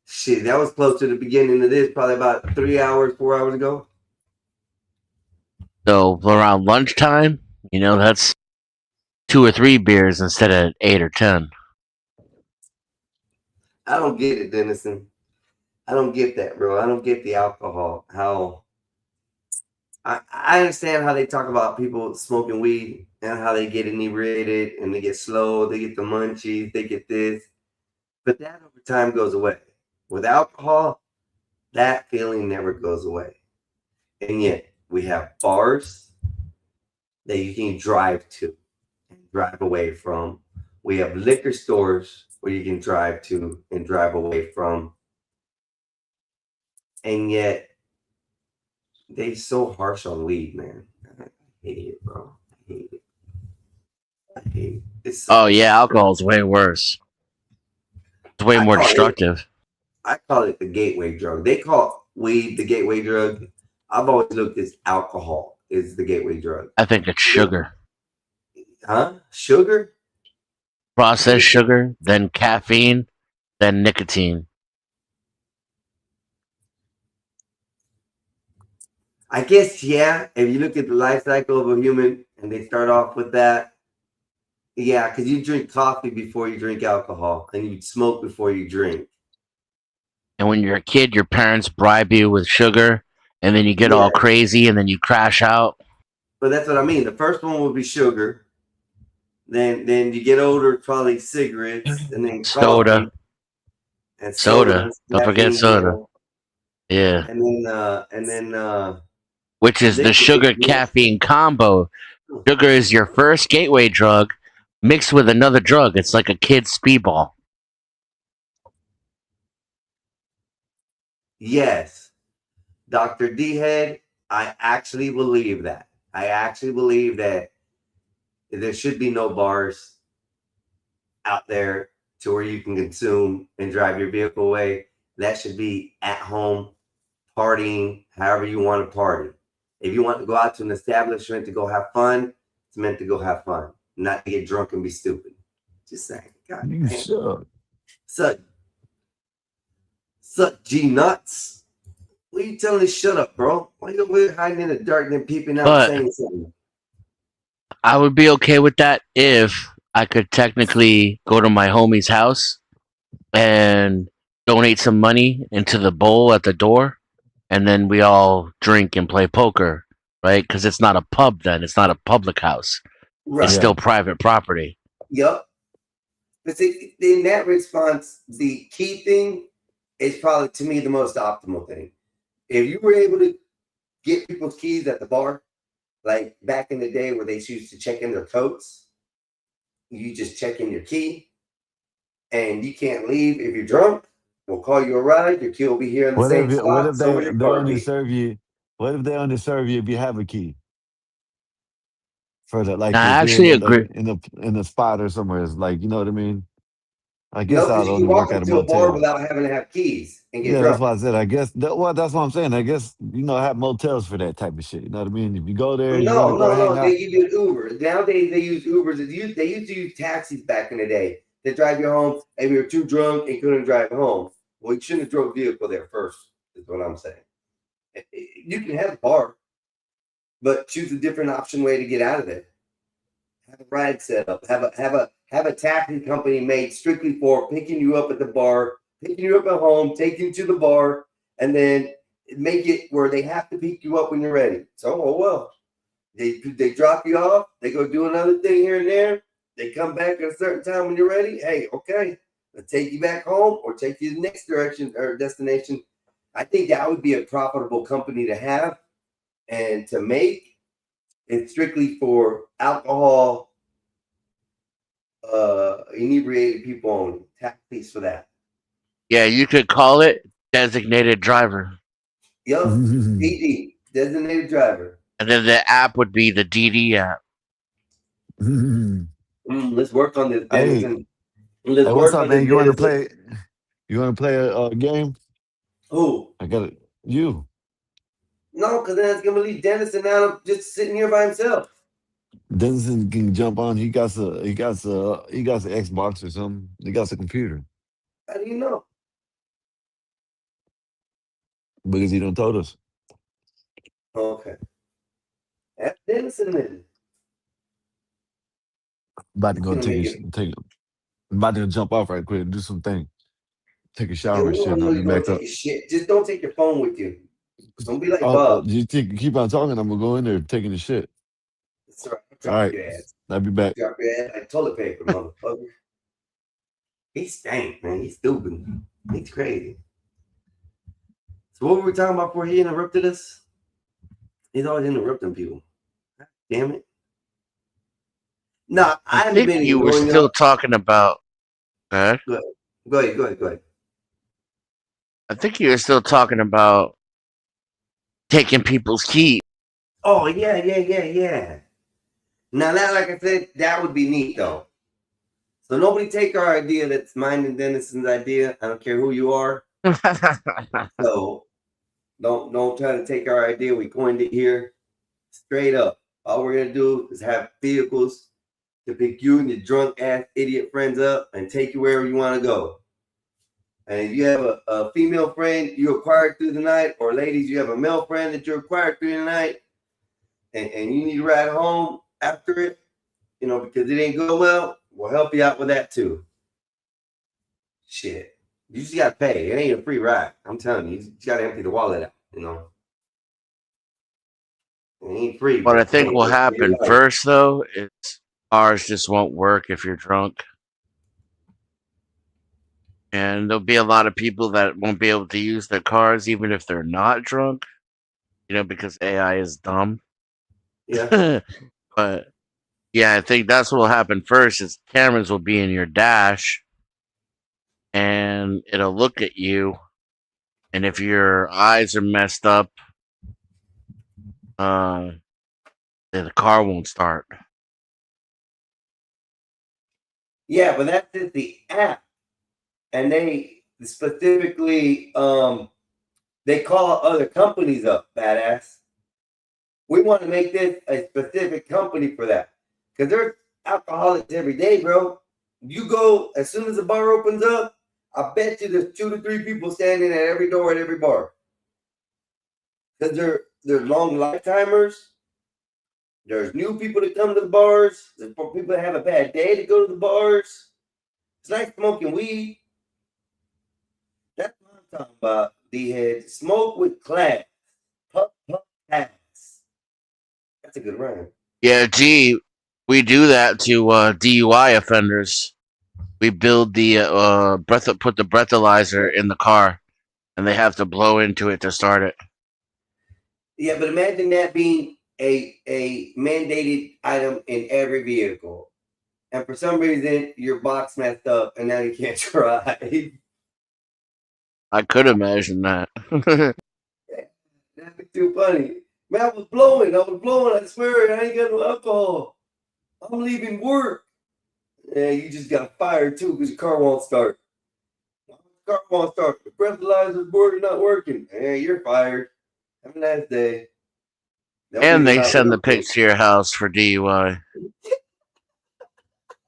Shit, that was close to the beginning of this, probably about 3 hours, 4 hours ago. So around lunchtime, that's 2 or 3 beers instead of 8 or 10. I don't get it, Denison. I don't get that, bro. I don't get the alcohol. How I understand how they talk about people smoking weed and how they get inebriated and they get slow, they get the munchies, they get this. But that over time goes away. With alcohol, that feeling never goes away. And yet we have bars that you can drive to and drive away from. We have liquor stores where you can drive to and drive away from. And yet they so harsh on weed, man. I hate it, bro. I hate it. I hate it. Oh yeah, alcohol's way worse. It's way more destructive. I call it the gateway drug. They call weed the gateway drug. I've always looked at alcohol is the gateway drug. I think it's sugar. Huh? Sugar? Processed sugar, then caffeine, then nicotine. I guess, yeah. If you look at the life cycle of a human and they start off with that, yeah, because you drink coffee before you drink alcohol and you smoke before you drink. And when you're a kid, your parents bribe you with sugar, and then you get all crazy, and then you crash out. But that's what I mean. The first one would be sugar. Then you get older, probably cigarettes, and then soda. And soda. Don't forget soda. Yeah. and then Which is the sugar caffeine combo. Sugar is your first gateway drug mixed with another drug. It's like a kid's speedball. Yes, Dr. D Head, I actually believe that. I actually believe that there should be no bars out there to where you can consume and drive your vehicle away. That should be at home, partying, however you want to party. If you want to go out to an establishment to go have fun, it's meant to go have fun, not to get drunk and be stupid. Just saying. God You damn. should. Suck G nuts. What are you telling me? Shut up, bro. Why you over here hiding in the dark and then peeping out But- saying something? I would be okay with that if I could technically go to my homie's house and donate some money into the bowl at the door, and then we all drink and play poker, right? Because it's not a pub then. It's not a public house. Right. It's still private property. Yep. But see, in that response, the key thing is probably to me the most optimal thing. If you were able to get people's keys at the bar, like back in the day where they used to check in their coats, you just check in your key and you can't leave if you're drunk. We'll call you a ride. Your key will be here in the What same if spot. what if So will they your they car only key. serve you? What if they only serve you if you have a key? For the like Now, I if actually you're agree. in a spot or somewhere, it's like you know what I mean. I No, guess because I'd you only can walk work at a into a bar motel. without having to have keys and get Yeah, that's drunk. why I said. I guess well, that's what I'm saying. I guess have motels for that type of shit. You know what I mean? If you go there, you want to go hang No. out. They give you an Uber. Nowadays they use Ubers. They used to use taxis back in the day to drive you home. If you were too drunk and couldn't drive home, well, you shouldn't have drove a vehicle there first. Is what I'm saying. You can have a bar, but choose a different option way to get out of there. Have a ride set up. Have a taxi company made strictly for picking you up at the bar, picking you up at home, taking you to the bar, and then make it where they have to pick you up when you're ready. So, oh well, they drop you off. They go do another thing here and there. They come back at a certain time when you're ready. Hey, okay, they'll take you back home or take you to the next direction or destination. I think that would be a profitable company to have and to make. It's strictly for alcohol, inebriated people only. Taxis for that. Yeah, you could call it designated driver. Yup. DD, designated driver. And then the app would be the DD app. Let's work on this, Hey, Dennison. Let's Hey, what's work up, on man? this, You want to Dennison. play? You want to play a game? Who? I got it. You. No, because then it's gonna leave Dennison out of just sitting here by himself. Denison can jump on. He got a Xbox or something. He got a computer How do you know? because he don't told us. Okay. That's Dennison then. About to go Gonna make it. I'm about to go jump off right quick and do some thing. Take a Yeah, shower and we shit, don't and know I'll be you're gonna back take up. your shit. Just don't take your phone with you. Don't be like Oh, Bob. keep on talking. I'm gonna go in there taking the shit. That's right. All Drop right, your ass. I'll be back. Drop your ass like toilet paper, motherfucker. He stank, man. He's stupid. He's crazy. So what were we talking about before he interrupted us? He's always interrupting people. God damn it. Nah, I I haven't think been you were ignoring still y'all. talking about. Go ahead. I think you were still talking about taking people's keys. Oh, yeah. Now that, like I said, that would be neat though. So nobody take our idea that's mine and Dennison's idea. I don't care who you are. So don't try to take our idea. We coined it here. Straight up. All we're gonna do is have vehicles to pick you and your drunk ass idiot friends up and take you wherever you want to go. And if you have a female friend you acquired through the night, or ladies, you have a male friend that you acquired through the night, and you need to ride home after it, because it ain't go well, we'll help you out with that too. Shit. You just gotta pay. It ain't a free ride. I'm telling you, you just gotta empty the wallet out, It ain't free. What I but think hey, will it's happen free ride. first, though, is ours just won't work if you're drunk. And there'll be a lot of people that won't be able to use their cars even if they're not drunk, because AI is dumb. Yeah. But yeah, I think that's what will happen first is cameras will be in your dash and it'll look at you, and if your eyes are messed up, then the car won't start. Yeah, but that's just the app. And they specifically they call other companies up, badass. We want to make this a specific company for that. Because there's alcoholics every day, bro. You go as soon as the bar opens up, I bet you there's 2 to 3 people standing at every door at every bar. Because they're long lifetimers. There's new people that come to the bars. There's people that have a bad day to go to the bars. It's like smoking weed. That's what I'm talking about, D-head. Smoke with class. Puff, puff, pass. That's a good rhyme. Yeah, gee, we do that to DUI offenders. We build the put the breathalyzer in the car, and they have to blow into it to start it. Yeah, but imagine that being a mandated item in every vehicle. And for some reason, your box messed up and now you can't drive. I could imagine that. That'd be too funny. Man, I was blowing. I swear, I ain't got no alcohol. I'm leaving work. Yeah, you just got fired too because your car won't start. Car won't start. The breathalyzer's board not working. Hey, you're fired. Have a nice day. And they send the pics to your house for DUI.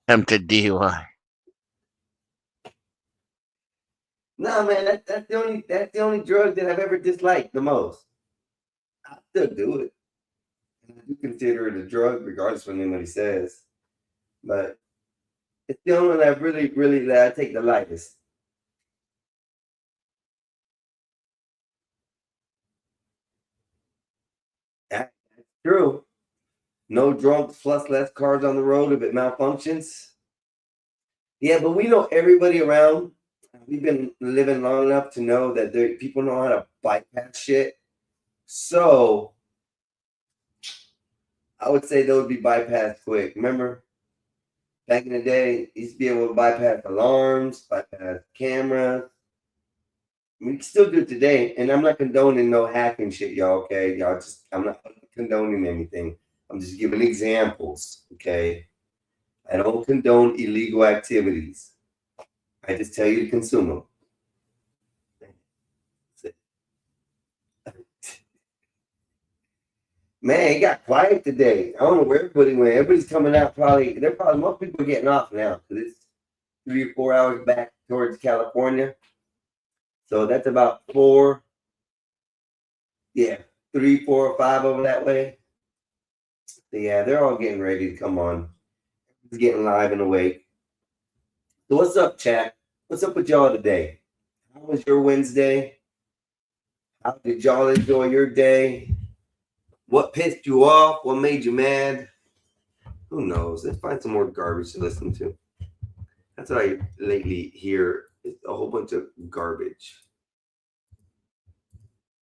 Attempted DUI. Nah, man, that's the only drug that I've ever disliked the most. I still do it. And I do consider it a drug, regardless of what anybody says. But it's the only one that that I take the lightest. That's true. No drunks plus less cars on the road if it malfunctions. Yeah, but we know everybody around. We've been living long enough to know that people know how to bypass shit. So I would say those would be bypassed quick. Remember, back in the day, you used to be able to bypass alarms, bypass cameras. We can still do it today, and I'm not condoning no hacking shit, y'all. Okay, I'm not condoning anything. I'm just giving examples. Okay, I don't condone illegal activities. I just tell you to consume them. Man, it got quiet today. I don't know where everybody went. Everybody's coming out. Most people are getting off now because it's 3 or 4 hours back towards California. So that's about 4. Yeah, 3, 4, 5 over that way. So yeah, they're all getting ready to come on. It's getting live and awake. So what's up, chat? What's up with y'all today? How was your Wednesday? How did y'all enjoy your day? What pissed you off? What made you mad? Who knows? Let's find some more garbage to listen to. That's what I lately hear. Is a whole bunch of garbage.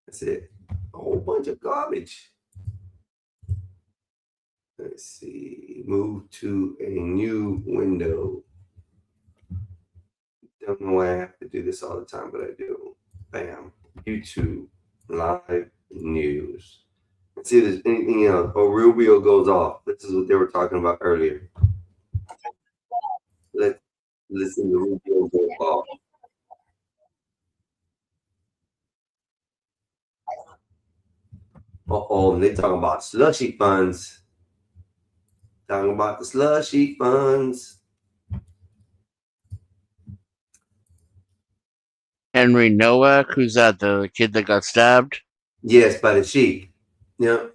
That's it. A whole bunch of garbage. Let's see. Move to a new window. Don't know why I have to do this all the time, but I do. Bam. YouTube live news. Let's see if there's anything else. Oh, Rubio goes off. This is what they were talking about earlier. Let's listen to Rubio go off. And they talking about slushy funds. Talking about the slushy funds. Henry Nowak, who's that? The kid that got stabbed? Yes, by the Sheik. Yeah.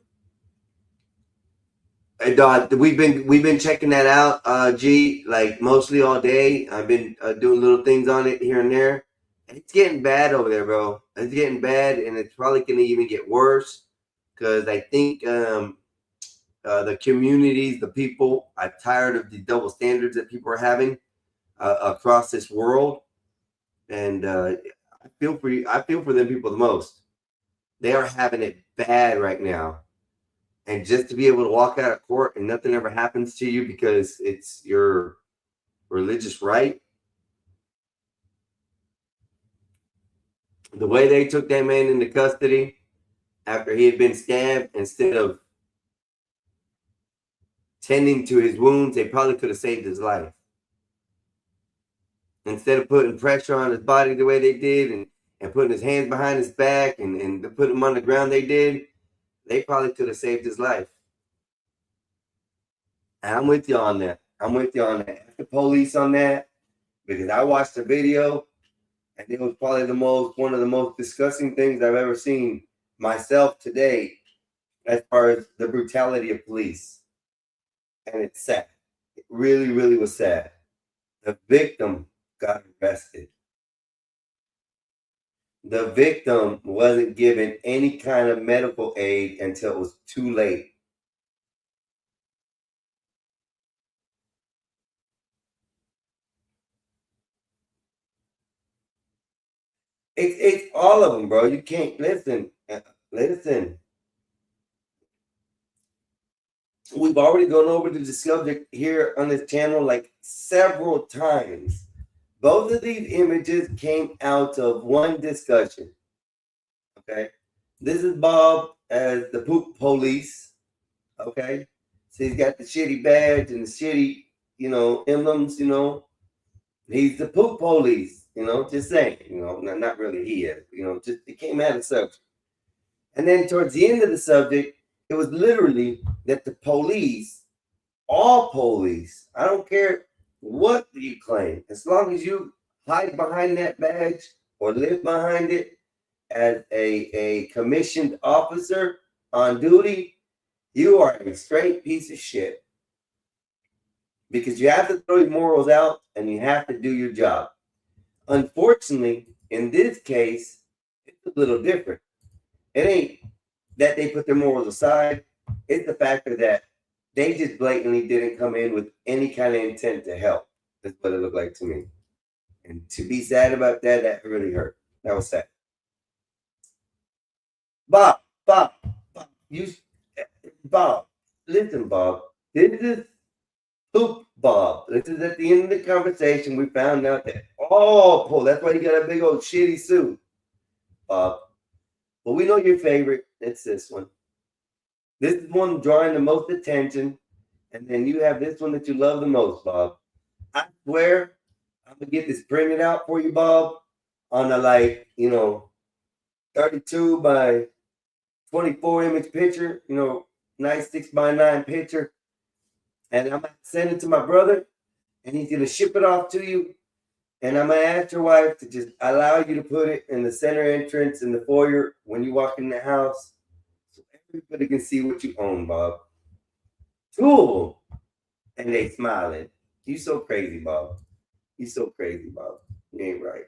And we've been checking that out, G, like mostly all day. I've been doing little things on it here and there. It's getting bad over there, bro. It's getting bad, and it's probably going to even get worse because I think the communities, the people, are tired of the double standards that people are having across this world. And I feel for you. I feel for them people the most. They are having it bad right now. And just to be able to walk out of court and nothing ever happens to you because it's your religious right. The way they took that man into custody after he had been stabbed, instead of tending to his wounds, they probably could have saved his life. Instead of putting pressure on his body the way they did and putting his hands behind his back and putting him on the ground they did, they probably could have saved his life. And I'm with you on that. I'm with you on that. The police on that, because I watched the video and it was probably one of the most disgusting things I've ever seen myself today as far as the brutality of police. And it's sad. It really, really was sad. The victim got arrested. The victim wasn't given any kind of medical aid until it was too late. It's all of them, bro. You can't listen. We've already gone over the subject here on this channel like several times. Both of these images came out of one discussion. Okay. This is Bob as the poop police. Okay. So he's got the shitty badge and the shitty, emblems, He's the poop police, just saying, not really he is, just it came out of subject. And then towards the end of the subject, it was literally that the police, all police, I don't care what you claim, as long as you hide behind that badge or live behind it as a commissioned officer on duty, you are a straight piece of shit. Because you have to throw your morals out and you have to do your job. Unfortunately, in this case, it's a little different. It ain't that they put their morals aside. It's the factor that they just blatantly didn't come in with any kind of intent to help. That's what it looked like to me. And to be sad about that, that really hurt. That was sad. Bob, listen, Bob. This is Poop Bob. This is at the end of the conversation. We found out that that's why you got a big old shitty suit, Bob. But we know your favorite. It's this one. This is one drawing the most attention. And then you have this one that you love the most, Bob. I swear, I'm going to get this printed out for you, Bob, on a 32 by 24 image picture, nice 6x9 picture. And I'm going to send it to my brother, and he's going to ship it off to you. And I'm going to ask your wife to just allow you to put it in the center entrance in the foyer when you walk in the house, so everybody can see what you own, Bob. Cool. And they smiling. You so crazy, Bob. You so crazy, Bob. You ain't right.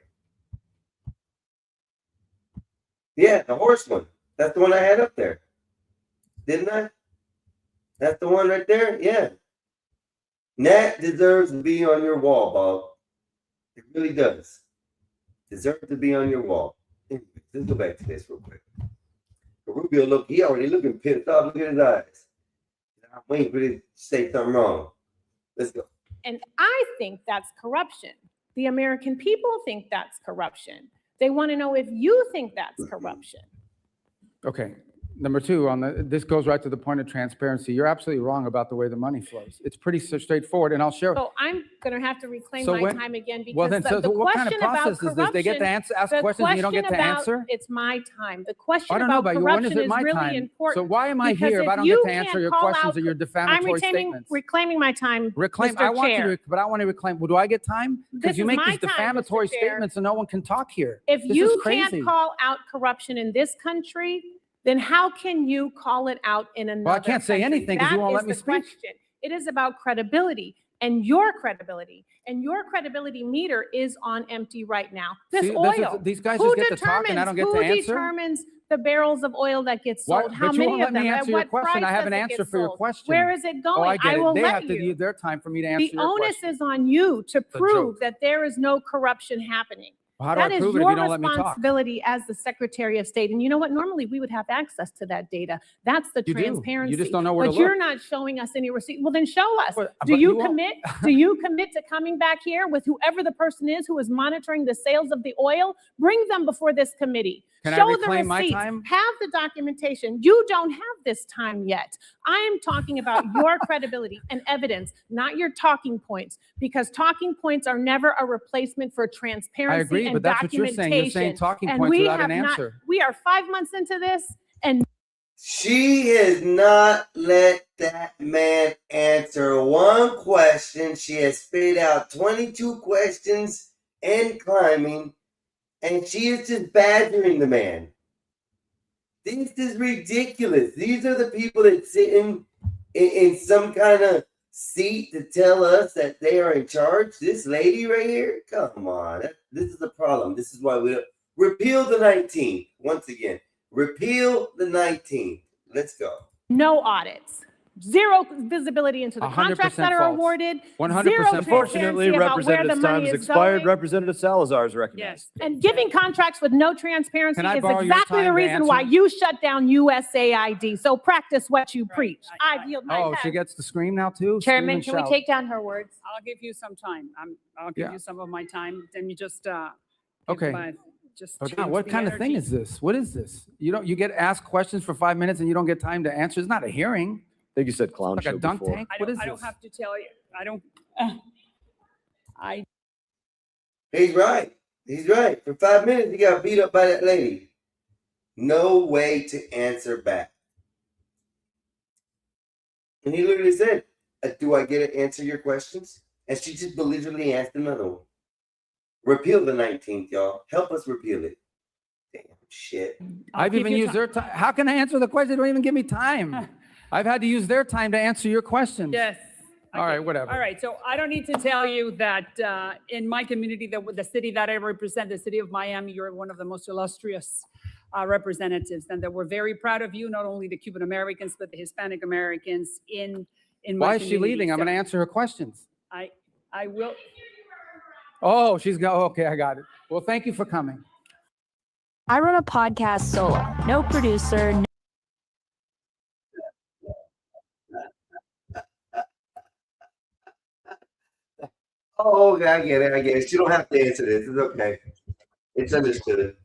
Yeah, the horse one. That's the one I had up there. Didn't I? That's the one right there? Yeah. That deserves to be on your wall, Bob. It really does. Deserves to be on your wall. Anyway, let's go back to this real quick. Rubio, he already looking pissed off. Look at his eyes. I'm waiting for this to say something wrong. Let's go. And I think that's corruption. The American people think that's corruption. They want to know if you think that's corruption. Okay. Number two, this goes right to the point of transparency. You're absolutely wrong about the way the money flows. It's pretty straightforward, and I'll share. So I'm going to have to reclaim So my when- time again because Well, then, the what kind of question about process is this? They get to corruption, ask the questions and you don't get to question about- answer? It's my time. The question I don't know about about you. When is corruption it is my really time? important. So why am I because here if if I don't you get to answer can't your call questions out- or your I'm defamatory statements? reclaiming my time, Reclaim. Mr. I want Chair. you to, but I want to reclaim. Well, do I get time? This Because you is make my these time, Mr. defamatory Chair. statements and no one can talk here. If This is you crazy. can't call out corruption in this country, then how can you call it out in another Well, I can't say country? anything 'cause you That won't is let me the speak. question. It is about credibility and your credibility. And your credibility meter is on empty right now. This See, oil. these guys Who just get to talk and I don't get to who answer. determines the barrels of oil that get Why- sold? How but you many won't of let me them? At answer your what question. price I have does an it answer get for your sold? question. Where is it going? Oh, I get will it. They let have to you. use their time for me to answer The your onus question. is on you to a prove joke. that there is no corruption happening. How do I That is prove it if your you don't let me talk? responsibility as the Secretary of State. And you know what? Normally, we would have access to that data. That's the You do. You transparency. just don't know where to But you're look. not showing us any receipt. Well, then show us. But Do you you won't. commit? Do you commit to coming back here with whoever the person is who is monitoring the sales of the oil? Bring them before this committee. Can I Show the reclaim my receipts. time? Have the documentation. You don't have this time yet. I am talking about your credibility and evidence, not your talking points, because talking points are never a replacement for transparency I agree, and but that's what you're saying. You're saying documentation. talking And points we without have an not, answer. we are 5 months into this, and She has not let that man answer one question. She has spit out 22 questions and climbing, and she is just badgering the man. This is ridiculous. These are the people that sit in some kind of seat to tell us that they are in charge. This lady right here, come on. This is the problem. This is why we repeal the 19th. Once again, repeal the 19th. Let's go. no audits. Zero visibility into the 100% contracts that are false. awarded. 100% Zero false. Unfortunately, transparency about where the Representative money time has is expired. going. Representative Salazar is recognized. And giving contracts with no transparency Can I is borrow your exactly the time to reason why answer? you shut down USAID. So practice what you preach. I yield my Oh, time. she gets to scream now too? Scream Chairman, and can we shout. take down her words? I'll give you some time. I'll give Yeah. you some of my time. Then you just, Okay. just Oh, God, change what the kind of thing energy. is this? What is this? You get asked questions for 5 minutes and you don't get time to answer. It's not a hearing. I think you said clown Like a show dunk before. tank. I What don't, is I don't this? have to tell you. I don't, I He's right. He's right. For 5 minutes, he got beat up by that lady. No way to answer back. And he literally said, do I get to answer your questions? And she just belligerently asked another one. Repeal the 19th, y'all. Help us repeal it. Damn shit. I've give even you used their time. How can I answer the question? They don't even give me time. I've had to use their time to answer your questions. yes. All right, whatever. All right, so I don't need to tell you that in my community, the city that I represent, the city of Miami, you're one of the most illustrious representatives, and that we're very proud of you, not only the Cuban Americans, but the Hispanic Americans in my Why is she community. leaving? I'm So going to answer her questions. I will. Oh, she's go. Okay, I got it. Well, thank you for coming. I run a podcast solo. No producer, Oh, okay, I get it. I get it. You don't have to answer this. It's okay. It's understood.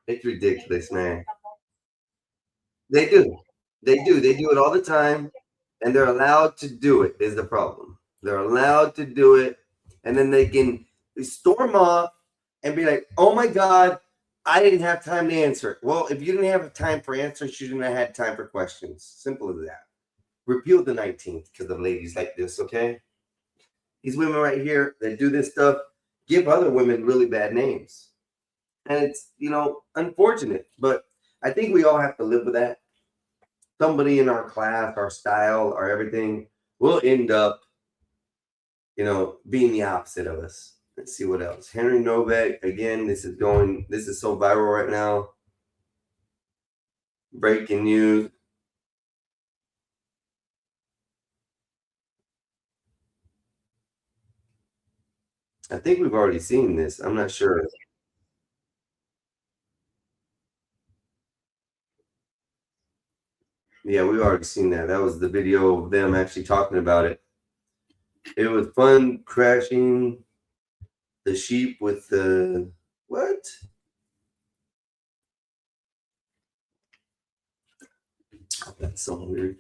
It's ridiculous, man. They do. They do. They do it all the time. And they're allowed to do it, is the problem. They're allowed to do it. And then they can storm off and be like, oh my God, I didn't have time to answer it. Well, if you didn't have time for answers, you didn't have had time for questions. Simple as that. Repeal the 19th because of ladies like this, okay? These women right here that do this stuff give other women really bad names. And it's, unfortunate. But I think we all have to live with that. Somebody in our class, our style, our everything will end up, being the opposite of us. Let's see what else. Henry Novak, again, this is so viral right now. Breaking news. I think we've already seen this. I'm not sure. Yeah, we've already seen that. That was the video of them actually talking about it. It was fun crashing the sheep with the what? Oh, that's so weird.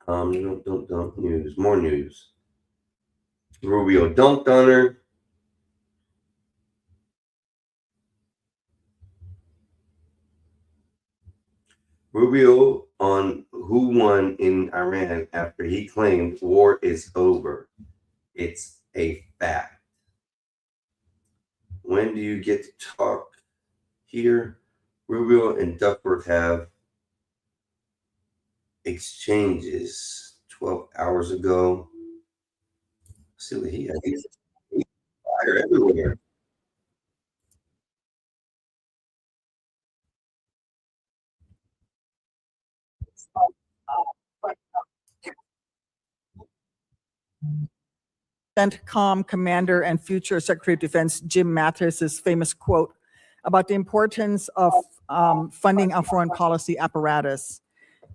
Don't news. More news. Rubio dunked on her. Rubio on who won in Iran after he claimed war is over. It's a fact. When do you get to talk here? Rubio and Duckworth have exchanges 12 hours ago. See what he had. He's fire everywhere. CENTCOM commander and future Secretary of Defense Jim Mattis's famous quote about the importance of funding our foreign policy apparatus.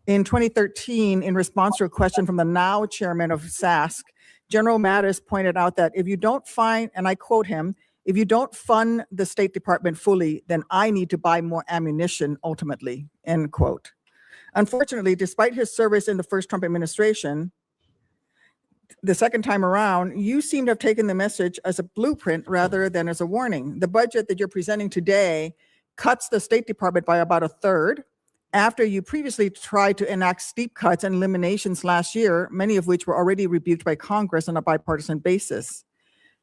In 2013, in response to a question from the now chairman of SASC, General Mattis pointed out that if you don't find, and I quote him, if you don't fund the State Department fully, then I need to buy more ammunition ultimately, end quote. Unfortunately, despite his service in the first Trump administration, the second time around, you seem to have taken the message as a blueprint rather than as a warning. The budget that you're presenting today cuts the State Department by about a third, after you previously tried to enact steep cuts and eliminations last year, many of which were already rebuked by Congress on a bipartisan basis.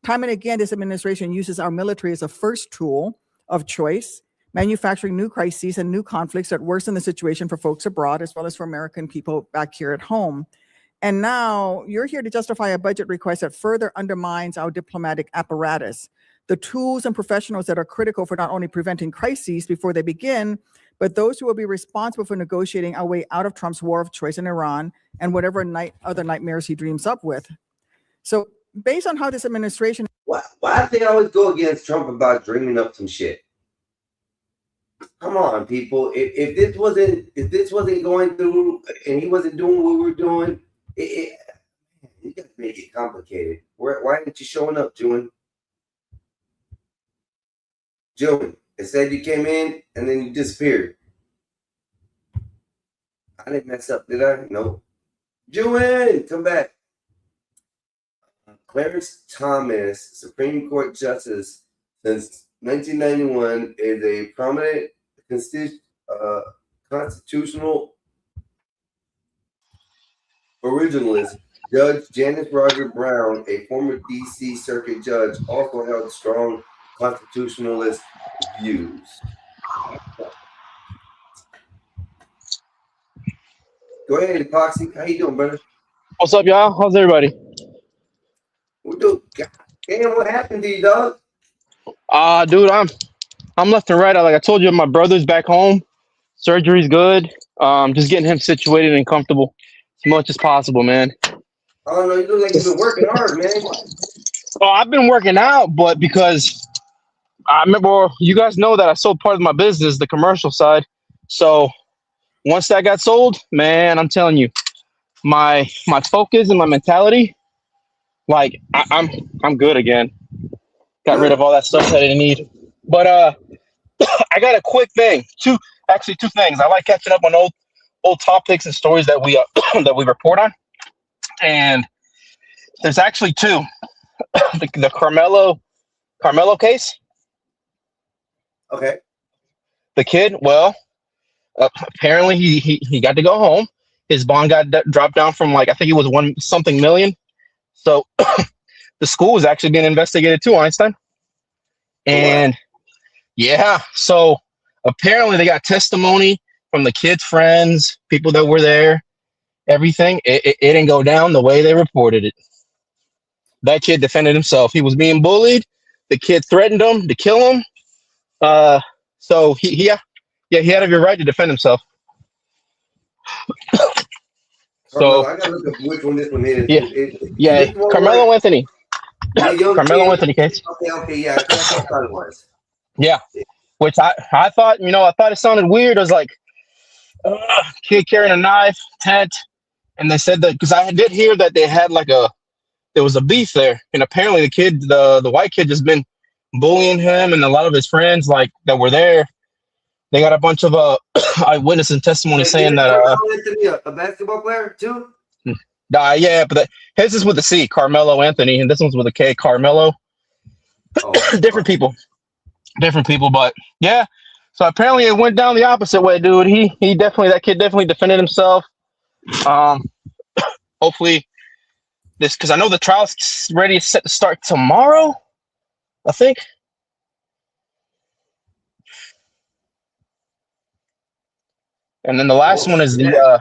Time and again, this administration uses our military as a first tool of choice, manufacturing new crises and new conflicts that worsen the situation for folks abroad, as well as for American people back here at home. And now you're here to justify a budget request that further undermines our diplomatic apparatus, the tools and professionals that are critical for not only preventing crises before they begin, but those who will be responsible for negotiating our way out of Trump's war of choice in Iran and whatever other nightmares he dreams up with. So based on how this administration... Why they always go against Trump about dreaming up some shit? Come on, people. If this wasn't going through and he wasn't doing what we were doing, you got to make it complicated. Why aren't you showing up, June? June, it said you came in and then you disappeared. I didn't mess up, did I? No. June, come back. Clarence Thomas, Supreme Court Justice since 1991, is a prominent constitutional originalist. Judge Janice Roger Brown, a former D.C. Circuit judge, also held strong constitutionalist views. Go ahead, Epoxy. How you doing, brother? What's up, y'all? How's everybody? We do. Damn, what happened to you, dog? Dude, I'm left and right. Like I told you, my brother's back home. Surgery's good. Just getting him situated and comfortable as much as possible, man. Oh no, you look like you've been working hard, man. Oh, I've been working out, but because I remember, you guys know that I sold part of my business, the commercial side. So once that got sold, man, I'm telling you, my focus and my mentality, like I'm good again. Got rid of all that stuff that I didn't need. But I got a quick thing. Two things. I like catching up on old topics and stories that we that we report on. And there's actually two. the Carmelo case. Okay. The kid, well, apparently he got to go home. His bond got dropped down from, like, I think it was $1 something million. So the school was actually being investigated too, Einstein. And yeah, so apparently they got testimony from the kid's friends, people that were there, everything. It didn't go down the way they reported it. That kid defended himself. He was being bullied. The kid threatened him to kill him. So he had every right to defend himself. So I gotta look up which one this one is. Yeah, Carmelo Anthony. Carmelo Anthony case. Okay, yeah, I thought it was. Yeah, which I thought, I thought it sounded weird. I was like, kid carrying a knife, tent, and they said that, because I did hear that they had there was a beef there, and apparently the kid, the white kid, just been bullying him, and a lot of his friends that were there. They got a bunch of eyewitness and testimony saying that a basketball player too. Yeah, but his is with a C, Carmelo Anthony, and this one's with a K, Carmelo. Different people, but yeah. So apparently it went down the opposite way, dude. That kid definitely defended himself. Hopefully this, because I know the trial's ready, set to start tomorrow, I think. And then the last one is the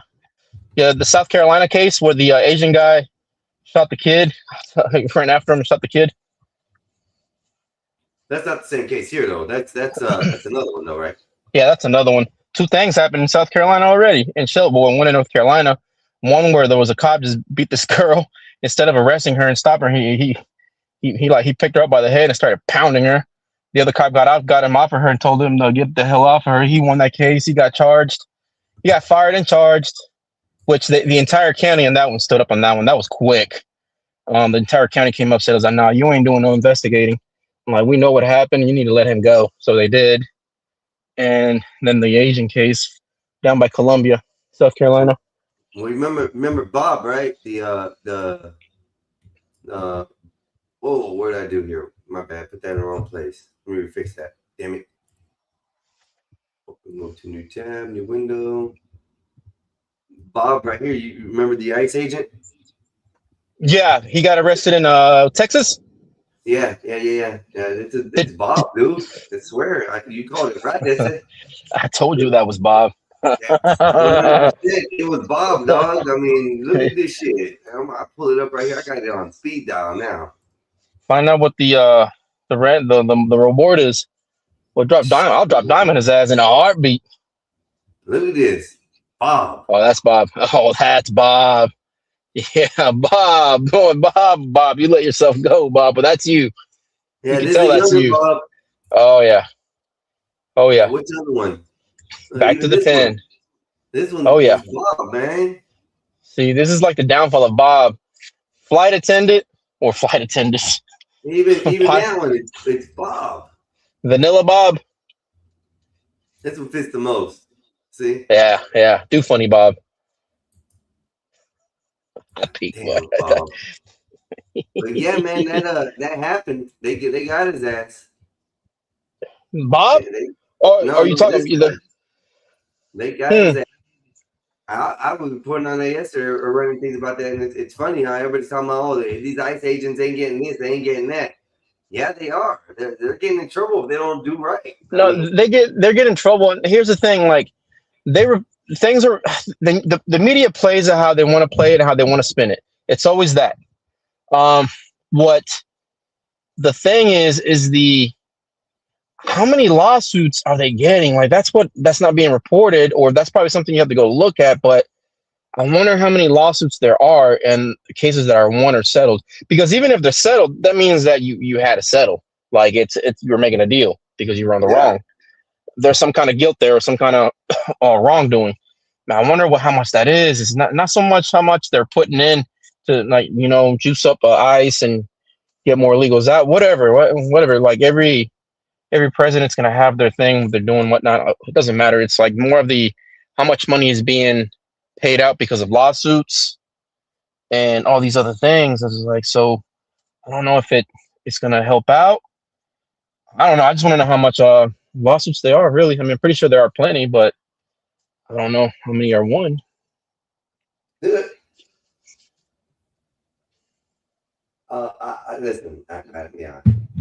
South Carolina case where the Asian guy shot the kid, ran after him and shot the kid. That's not the same case here, though. That's another one, though, right? Yeah, that's another one. Two things happened in South Carolina already, in Shelbyville and one in North Carolina. One where there was a cop just beat this girl, instead of arresting her and stopping her, he picked her up by the head and started pounding her. The other cop got him off of her and told him to get the hell off of her. He won that case. He got charged. He got fired and charged, which the entire county on that one stood up on that one. That was quick. The entire county came up and said, "Nah, you ain't doing no investigating." I'm like, "We know what happened. You need to let him go." So they did. And then the Asian case down by Columbia, South Carolina. Well, remember Bob, right? Whoa, what did I do here? My bad. Put that in the wrong place. Let me fix that. Damn it. Go to new tab, new window. Bob, right here. You remember the ICE agent? Yeah, he got arrested in Texas. Yeah. It's Bob, dude. I swear. You called it right. That's it. I told you that was Bob. It was Bob, dog. I mean, look at this shit. I pull it up right here. I got it on speed dial now. Find out what the reward is. Well, I'll drop Diamond his ass in a heartbeat. Look at this, Bob. Oh, that's Bob. Oh, that's Bob. Yeah, Bob. Going Bob. You let yourself go, Bob. But that's you. Yeah, You this can tell is that's younger you. Bob. Oh yeah. What's the other one? Back to the pen. This one. Oh yeah. Bob, man. See, this is like the downfall of Bob. Flight attendant or flight attendants. Even that one, it's Bob. Vanilla Bob. This one fits the most. See? Yeah. Do funny Bob. Damn, Bob. But yeah, man, that happened. They got his ass. Bob? Are you talking about? They got his ass. I was reporting on that yesterday or running things about that, and it's funny how everybody's talking about, these ICE agents ain't getting this, they ain't getting that. Yeah, they are. They're getting in trouble if they don't do right. They're getting in trouble. And here's the thing: like the media plays it how they want to play it and how they want to spin it. It's always that. What the thing is how many lawsuits are they getting? Like that's not being reported, or that's probably something you have to go look at. But I wonder how many lawsuits there are and the cases that are won or settled. Because even if they're settled, that means that you had to settle. Like it's you're making a deal because you were on the wrong. There's some kind of guilt there or some kind of wrongdoing. Now I wonder how much that is. It's not so much how much they're putting in to juice up ICE and get more illegals out. Whatever. Like every president's gonna have their thing. They're doing whatnot. It doesn't matter. It's like more of how much money is being paid out because of lawsuits and all these other things. It's like, so I don't know if it's gonna help out. I don't know. I just want to know how much lawsuits there are. Really, I mean, I'm pretty sure there are plenty, but I don't know how many are won. Listen.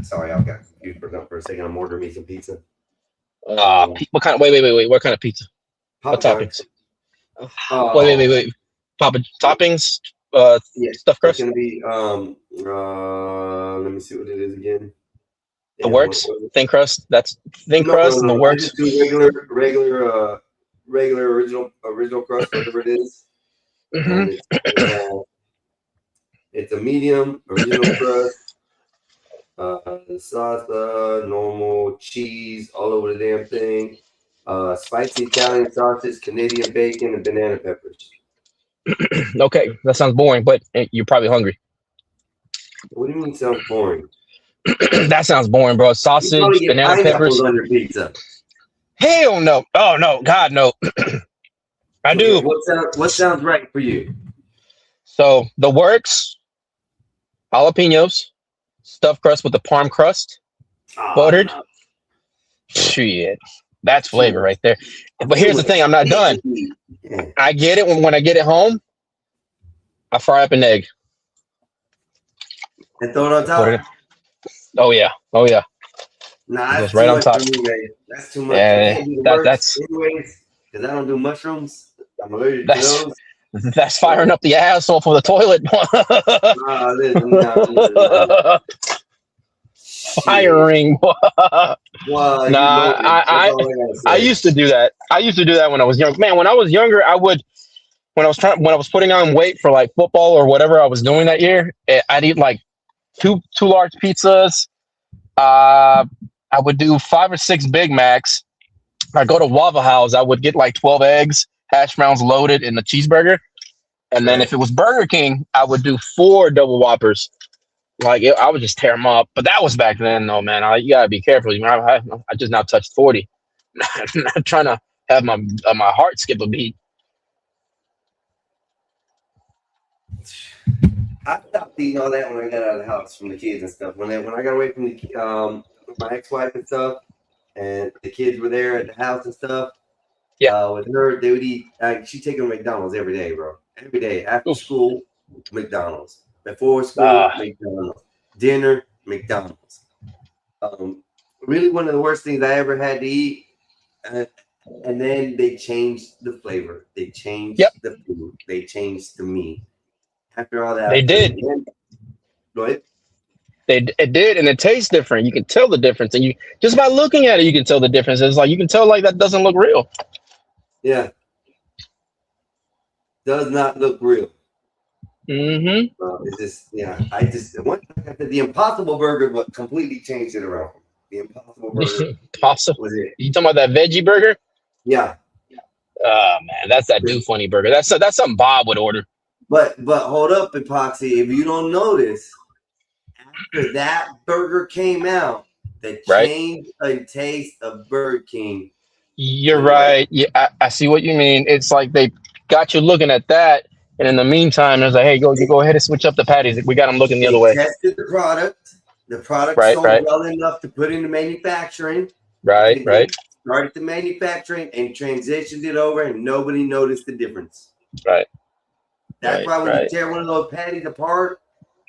Sorry, I got confused for a second. I'm ordering me some pizza. What kind? Wait. What kind of pizza? What toppings? Wait. Papa toppings. Stuffed crust. It's gonna be let me see what it is again. The works. Thin crust. That's thin crust and the works. Just do regular original crust, whatever it is. Mm-hmm. It's a medium original crust. Salsa, normal cheese all over the damn thing. Spicy Italian sausage, Canadian bacon, and banana peppers. Okay, that sounds boring, but you're probably hungry. What do you mean sounds boring? That sounds boring, bro. Sausage, banana peppers on your pizza. Hell no! Oh no, God no! I do. What sounds right for you? So the works, jalapenos, stuffed crust with the parm crust, buttered. No. Shit, that's flavor right there. But here's the thing: I'm not done. I get it when I get it home. I fry up an egg and throw it on top. Oh yeah. Nah, that's right on top. That's too much. Yeah, that's anyways, because I don't do mushrooms. I'm allergic to those. That's firing up the asshole for the toilet. Firing. I used to do that. I used to do that when I was young. Man, when I was younger, I would when I was putting on weight for like football or whatever I was doing that year, I'd eat like two large pizzas. I would do 5 or 6 Big Macs. I go to Waffle House, I would get like 12 eggs, hash browns loaded in the cheeseburger. And then if it was Burger King, I would do 4 double Whoppers. Like I would just tear them up. But that was back then, though, man. You gotta be careful. I just now touched 40. I'm not trying to have my heart skip a beat. I stopped eating all that when I got out of the house from the kids and stuff. When I got away from the my ex-wife and stuff, and the kids were there at the house and stuff. Yeah. With her, they would eat. She'd take them to McDonald's every day, bro. Every day after school, McDonald's. Before school, McDonald's. Dinner, McDonald's. Really, one of the worst things I ever had to eat. And then they changed the flavor. They changed the food. They changed the meat. After all that, they did. Go ahead. It did, and it tastes different. You can tell the difference, and you just by looking at it, you can tell the difference. It's like you can tell like that doesn't look real. Yeah, does not look real. Mm-hmm. It's just I said the Impossible Burger, but completely changed it around. The Impossible Burger. Possible. You talking about that veggie burger? Yeah. Oh man, that's that Do Funny burger. That's something Bob would order. But hold up, Epoxy. If you don't notice, after that burger came out, the change in taste of Burger King. You're right. Yeah, I see what you mean. It's like they got you looking at that, and in the meantime, there's like, hey, you go ahead and switch up the patties. We got them looking the other way. Tested the product. The product sold well enough to put into manufacturing. Right. Started the manufacturing and transitioned it over, and nobody noticed the difference. Right. That's why when you tear one of those patties apart,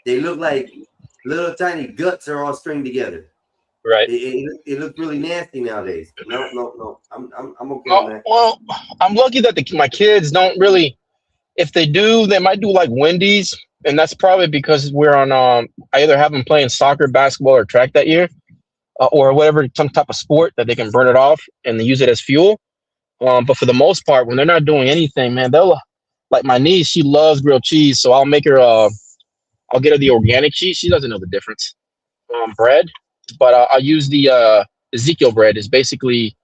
they look like little tiny guts are all stringed together. Right. It looks really nasty nowadays. No. I'm okay on that. Well, I'm lucky that my kids don't really. If they do, they might do like Wendy's, and that's probably because we're on. I either have them playing soccer, basketball, or track that year, or whatever, some type of sport that they can burn it off and they use it as fuel. But for the most part, when they're not doing anything, man, they'll. Like my niece, she loves grilled cheese, so I'll make her. I'll get her the organic cheese. She doesn't know the difference. Bread, but I'll use the Ezekiel bread. It's basically,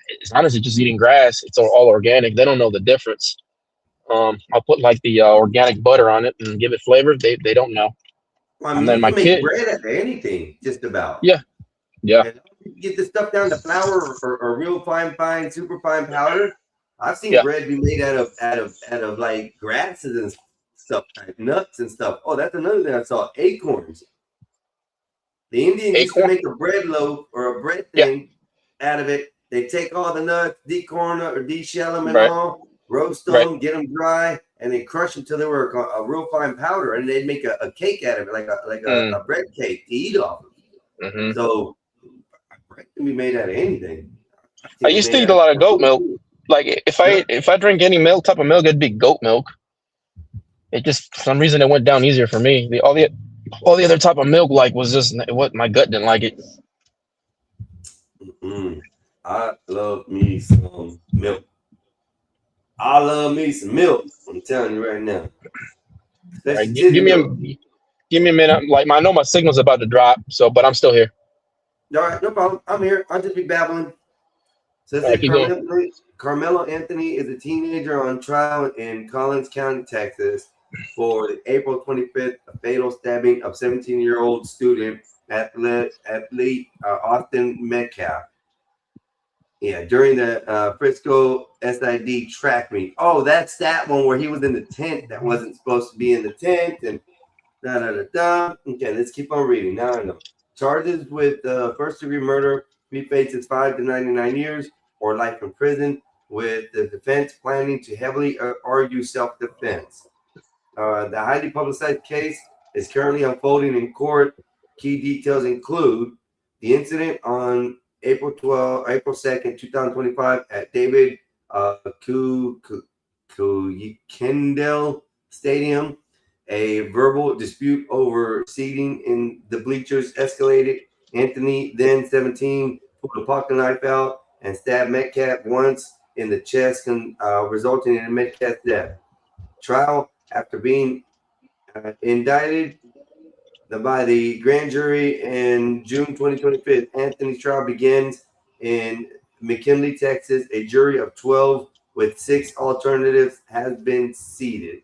it's honestly just eating grass. It's all organic. They don't know the difference. I'll put like the organic butter on it and give it flavor. They don't know. Well, I mean, and then my kid bread out of anything, just about. Yeah. You get the stuff down to flour or real fine, super fine powder. I've seen bread be made out of like grasses and stuff, like nuts and stuff. Oh, that's another thing I saw. Acorns. The Indians used to make a bread loaf or a bread thing out of it. They take all the nuts, decorn or de-shell them and all, roast them, get them dry, and they crush them until they were a real fine powder, and they'd make a cake out of it, like a bread cake to eat off of. Mm-hmm. So bread can be made out of anything. I used to eat a lot of goat milk. Like if I drink any milk type of milk, it'd be goat milk. It just for some reason it went down easier for me. All the other type of milk was just what my gut didn't like it. I love me some milk. I love me some milk. I'm telling you right now. Right, give me a minute. Like I know my signal's about to drop, but I'm still here. All right, no problem. I'm here. I'll just be babbling. So Carmelo Anthony is a teenager on trial in Collins County, Texas, for the April 25th fatal stabbing of 17-year-old student athlete Austin Metcalf. Yeah, during the Frisco SID track meet. Oh, that's that one where he was in the tent that wasn't supposed to be in the tent and da-da-da-da. Okay, let's keep on reading. Now I know. Charges with first-degree murder. He faces 5 to 99 years or life in prison, with the defense planning to heavily argue self-defense. The highly publicized case is currently unfolding in court. Key details include the incident on April 2nd, 2025 at David Kendall Stadium. A verbal dispute over seating in the bleachers escalated. Anthony, then 17, pulled a pocket knife out and stabbed Metcalf once in the chest, resulting in Metcalf's death. Trial after being indicted by the grand jury in June 2025. Anthony's trial begins in McKinley, Texas. A jury of 12 with 6 alternatives has been seated.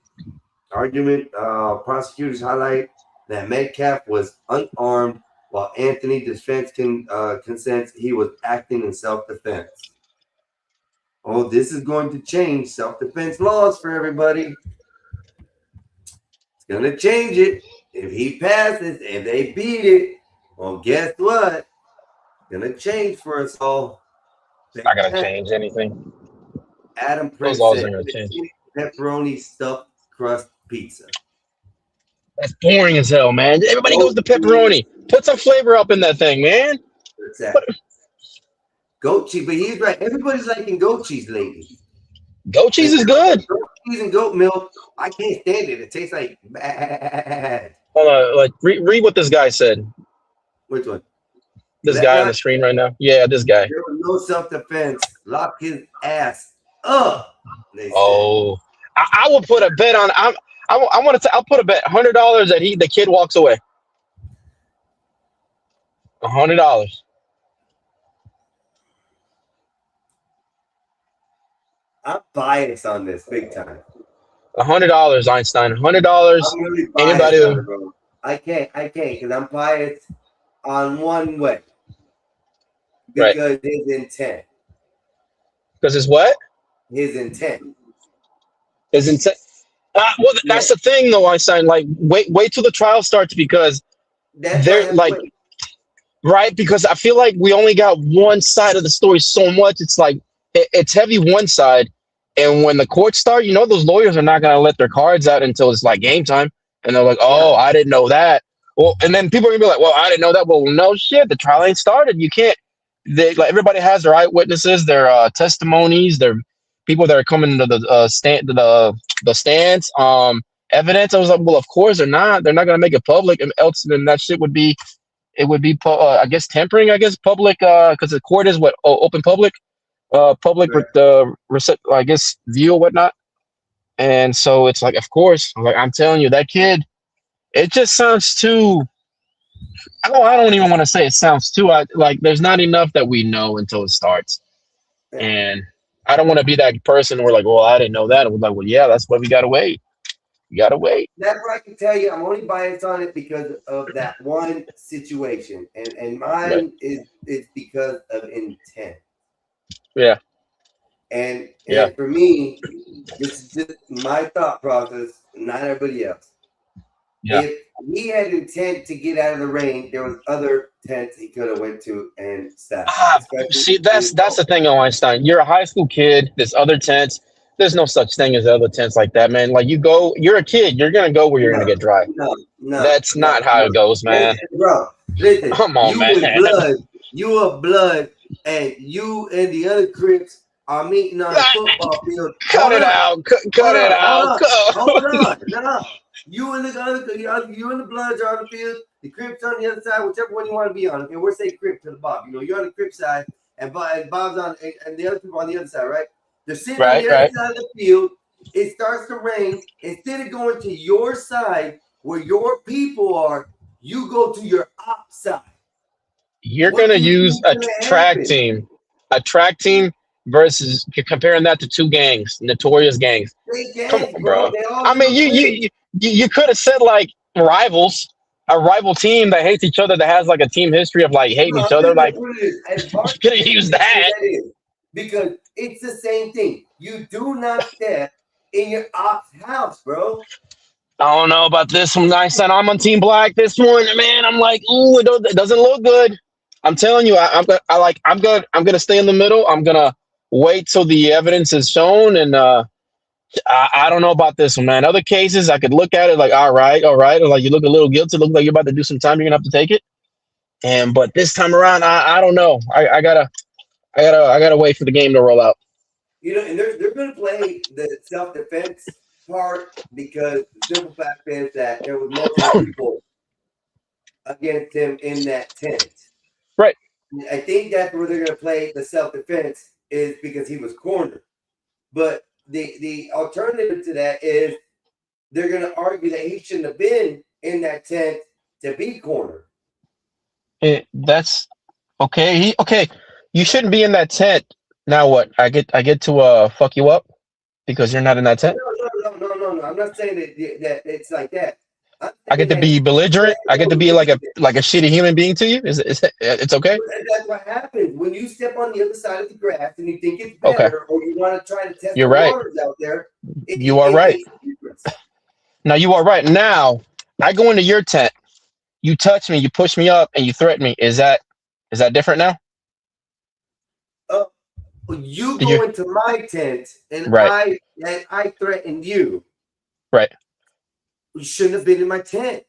Argument, prosecutors highlight that Metcalf was unarmed while Anthony defense consents he was acting in self-defense. Oh, this is going to change self-defense laws for everybody. It's going to change it. If he passes, if they beat it, well, guess what? It's going to change for us all. It's not going to change anything. Adam Those Prince laws said, aren't going to change. pepperoni stuffed crust pizza. That's boring as hell, man. Everybody goes to pepperoni. Put some flavor up in that thing, man. Exactly. Goat cheese, but he's right. Everybody's liking goat cheese lately. Goat cheese is good. Goat cheese and goat milk, I can't stand it. It tastes like bad. Hold on, like read what this guy said. Which one? This That guy on the screen right now. Yeah, this guy. There was no self-defense. Lock his ass up. Oh, I will put a bet on. I'll put a bet $100 that the kid walks away. $100. I'm biased on this big time. $100, Einstein. $100. I'm really biased Anybody? on it, bro. I can't because I'm biased on one way. Because his intent. Because his what? His intent. His intent. Well, that's the thing, though, Einstein. Like, wait till the trial starts because they're like, right? Because I feel like we only got one side of the story so much. It's like it's heavy one side, and when the courts start, those lawyers are not gonna let their cards out until it's like game time, and they're like, "Oh, I didn't know that." Well, and then people are gonna be like, "Well, I didn't know that." Well, no shit, the trial ain't started. You can't. Everybody has their eyewitnesses, their testimonies, their people that are coming to the stands, evidence. I was like, well, of course they're not going to make it public, and else then that shit would be, I guess tampering, public, because the court is open public, with the I guess view or whatnot, and so it's like, of course, I'm telling you, that kid, it just sounds too. I don't even want to say it sounds too. There's not enough that we know until it starts, and I don't want to be that person where like, well, I didn't know that. And we're like, well, yeah, that's why we gotta wait. You gotta wait. That's what I can tell you. I'm only biased on it because of that one situation, and mine is because of intent. Yeah. And for me, this is just my thought process, not everybody else. Yeah. If he had intent to get out of the rain, there was other tents he could have went to and stopped. See, that's the thing, Einstein. You're a high school kid. There's other tents. There's no such thing as other tents like that, man. Like you're a kid. You're gonna go where you're gonna get dry. No, that's not how it goes, man. Listen, bro, listen. Come on, man. You are blood, and you and the other Crips are meeting on the football field. Cut it out. Cut it out. Hold on. No. You and the Bloods are on the field. The Crips on the other side, whichever one you want to be on. Okay, we'll say Crip to the Bob. You're on the Crip side, and Bob's on, and the other people on the other side, right? They're sitting on the other side of the field. It starts to rain. Instead of going to your side where your people are, you go to your op side. You're gonna use a track team versus comparing that to two gangs, notorious gangs. Come on, bro. I mean, you could have said like rivals, a rival team that hates each other, that has like a team history of like hating each other. Like, you could have used that. Because it's the same thing. You do not step in your op's house, bro. I don't know about this one. I said I'm on Team Black this morning, man. I'm like, ooh, it doesn't look good. I'm telling you, I'm gonna stay in the middle. I'm gonna wait till the evidence is shown, and I don't know about this one, man. Other cases, I could look at it like, all right, like you look a little guilty, look like you're about to do some time. You're gonna have to take it. But this time around, I don't know. I gotta wait for the game to roll out. And they're gonna play the self-defense part because the simple fact is that there was multiple people against him in that tent. Right. I think that's where they're gonna play the self-defense is because he was cornered. But the alternative to that is they're going to argue that he shouldn't have been in that tent to be cornered. That's okay. Okay. You shouldn't be in that tent. Now what? I get to fuck you up because you're not in that tent. No. I'm not saying that it's like that. I get to be belligerent. I get to be like a shitty human being to you. Is it's okay? That's what happens when you step on the other side of the grass and you think it's better, or you want to try to test You're the right. waters out there. You are right. Now you are right. Now I go into your tent. You touch me. You push me up, and you threaten me. Is that different now? You go into my tent and Right. I threatened you. Right. You shouldn't have been in my tent.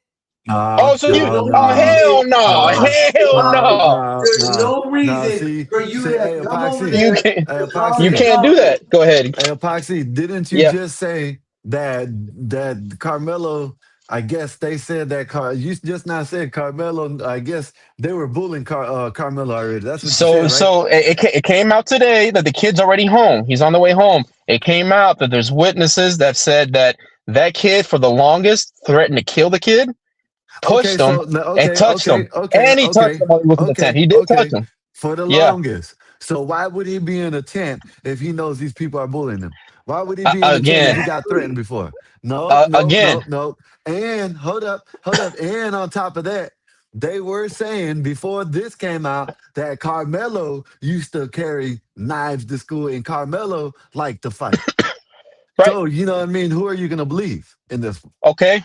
So you? No, Oh hell no! Hell no! There's no reason for you to come over there. You can't do that. Go ahead. Hey, Epoxy, didn't you just say that Carmelo? I guess they said that you just not said Carmelo. I guess they were bullying Carmelo already. That's what you said, right? It came out today that the kid's already home. He's on the way home. It came out that there's witnesses that said that kid for the longest threatened to kill the kid, pushed him, and touched him. And he touched him while he was in the tent. He did touch him. For the longest. So why would he be in a tent if he knows these people are bullying him? Why would he be in a tent if he got threatened before? No. And hold up. And on top of that, they were saying before this came out that Carmelo used to carry knives to school and Carmelo liked to fight. Right. So, you know what I mean? Who are you going to believe in this? Okay.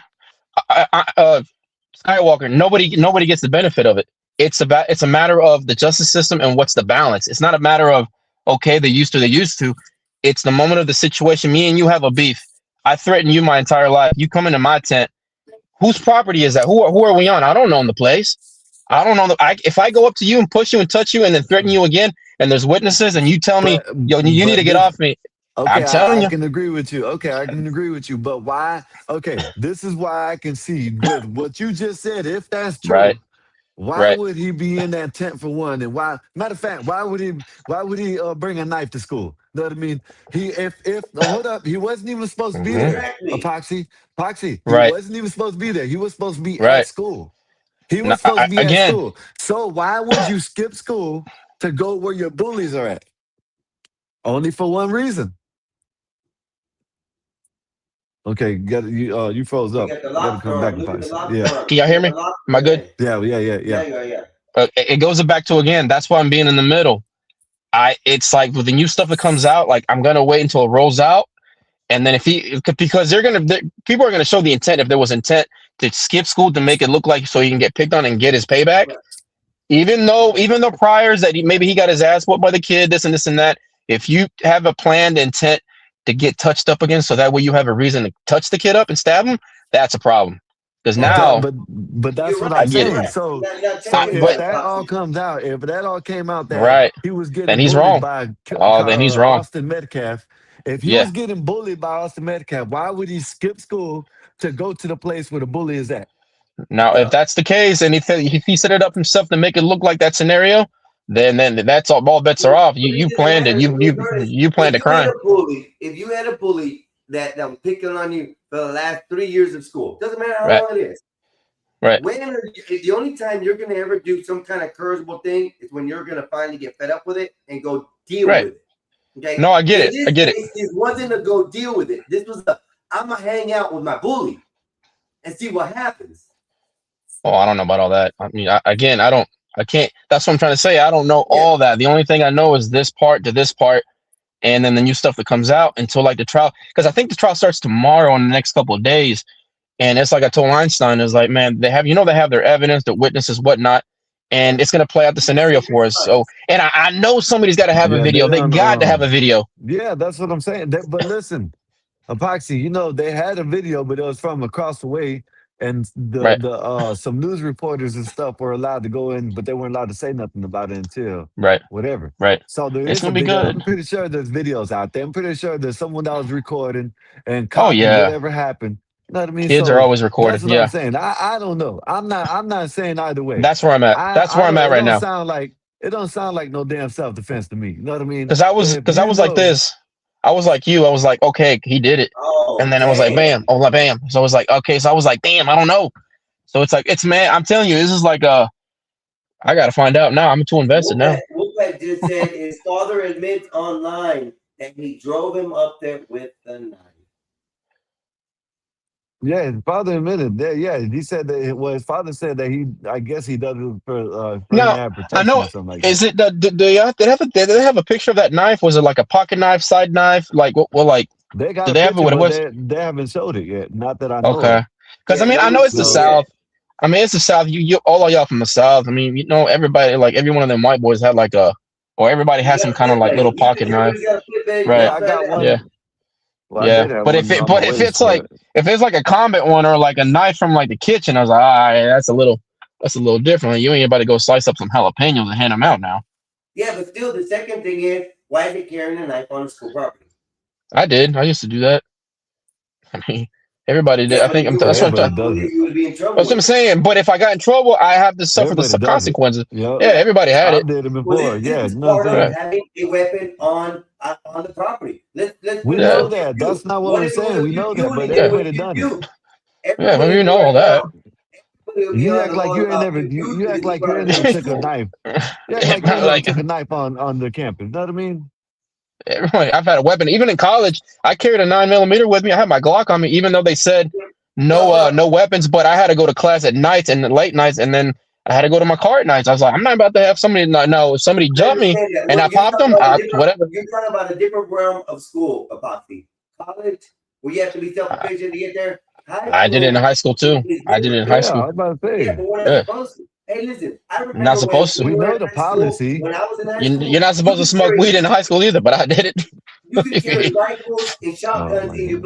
Skywalker, nobody gets the benefit of it. It's a matter of the justice system and what's the balance. It's not a matter of, okay, they used to. It's the moment of the situation. Me and you have a beef. I threaten you my entire life. You come into my tent. Whose property is that? Who are we on? I don't own the place. I don't know. If I go up to you and push you and touch you and then threaten you again, and there's witnesses, and you tell me, yo, you need to get off me. Okay, I'm telling you. I can agree with you. Okay, I can agree with you. But why? Okay, this is why I can see with what you just said. If that's true, right. Why would he be in that tent for one? And why? Matter of fact, why would he bring a knife to school? You know what I mean? Hold up, he wasn't even supposed to be there. Epoxy. He wasn't even supposed to be there. He was supposed to be at school. He was supposed to be at school. So why would you skip school to go where your bullies are at? Only for one reason. Okay, you froze up. You gotta come back, Epoxy. Yeah. Can y'all hear me? Am I good? Yeah. It goes back to, again, that's why I'm being in the middle. It's like with the new stuff that comes out, like I'm gonna wait until it rolls out, and then because people are gonna show the intent. If there was intent to skip school to make it look like so he can get picked on and get his payback, even though priors that maybe he got his ass whooped by the kid, this and that. If you have a planned intent to get touched up again, so that way you have a reason to touch the kid up and stab him, that's a problem. Because now, but that's what I'm saying. So if that all comes out, if that all came out that he was getting then he's bullied wrong. by then he's wrong. Austin Metcalf. If he was getting bullied by Austin Metcalf, why would he skip school to go to the place where the bully is at? Now, if that's the case, and if he set it up himself to make it look like that scenario, then that's all bets are off. You planned it. You planned a crime. If you had a bully that was picking on you for the last 3 years of school, doesn't matter how long it is. Right. The only time you're gonna ever do some kind of curable thing is when you're gonna finally get fed up with it and go deal with it. Okay. No, I get it. This wasn't a go deal with it. This was I'm gonna hang out with my bully and see what happens. Oh, I don't know about all that. I mean, I can't. That's what I'm trying to say. I don't know all that. The only thing I know is this part to this part, and then the new stuff that comes out until like the trial. Because I think the trial starts tomorrow in the next couple of days. And it's like I told Einstein, is like, man, they have their evidence, their witnesses, whatnot, and it's gonna play out the scenario for us. So, and I know somebody's got to have a video. They got to have a video. Yeah, that's what I'm saying. But listen, Epoxy, they had a video, but it was from across the way. And some news reporters and stuff were allowed to go in, but they weren't allowed to say nothing about it until whatever. Right. So there it's is gonna be good. I'm pretty sure there's videos out there. I'm pretty sure there's someone that was recording and whatever happened. You know what I mean? Kids are always recorded. That's what I'm saying. I don't know. I'm not saying either way. That's where I'm at. That's where I'm at right now. Sound like it don't sound like no damn self-defense to me. You know what I mean? Because I was like this. I was like you. I was like, okay, he did it. Oh, And then it was like, bam. Oh, like, bam. So it was like, okay. So I was like, damn, I don't know. So it's like, man, I'm telling you, this is like I got to find out now. I'm too invested now. Wolfpack just said his father admits online that he drove him up there with the knife. Yeah, his father admitted that. Yeah, he said that. Well, his father said that I guess he does it for No, protection I know. or something like Is that. it did they have a picture of that knife? Was it like a pocket knife, side knife? Like what? Well, like They got did a they have it? picture, What it but was? they haven't showed it yet. Not that I know Okay. of. Because Yeah, I mean, I let know me it's the see South. I mean, it's the South. You all of y'all from the South. I mean, you know, everybody, like every one of them white boys had like or everybody has some kind of like little pocket knife. Right. Yeah, I got one. Yeah. Well, I Yeah. did have But one on if my waist, it's like if it's like a combat one or like a knife from like the kitchen, I was like, all right, that's a little different. You ain't about to go slice up some jalapenos and hand them out now. Yeah, but still, the second thing is, why is he carrying a knife on the school property? I did. I used to do that. I mean, everybody did. Yeah, I think but that's what I'm everybody trying. does it. you would be in trouble. That's what I'm saying. But if I got in trouble, I have to suffer Everybody the does it. consequences. Yep. Yeah, everybody had I it. did it Well, before. this Yeah, is no part of saying. having a weapon on the property. Let's We put it know on that. you. That's not what What I'm if it was saying. We know you that, but and it was everybody done it. you? Yeah, well, you know all that. You act like you ain't never. You act like you ain't never took a knife. You act like you ain't never took a knife on the campus. You know what I mean? Everybody, I've had a weapon. Even in college, I carried a 9mm with me. I had my Glock on me, even though they said no weapons. But I had to go to class at nights and late nights, and then I had to go to my car at nights. I was like, I'm not about to have somebody. No, if somebody jumped me and I popped them, whatever. You're talking about a different realm of school, Apoxy. College, where you have to be self-sufficient to get there. I did it in high school too. I did it in high I school. was about to say. Yeah, but we're not supposed to. Hey, listen, I remember Not supposed to. We know the policy. When I was in high school, You're not supposed to smoke weed in high school either, but I did it. You could carry rifles and shotguns in your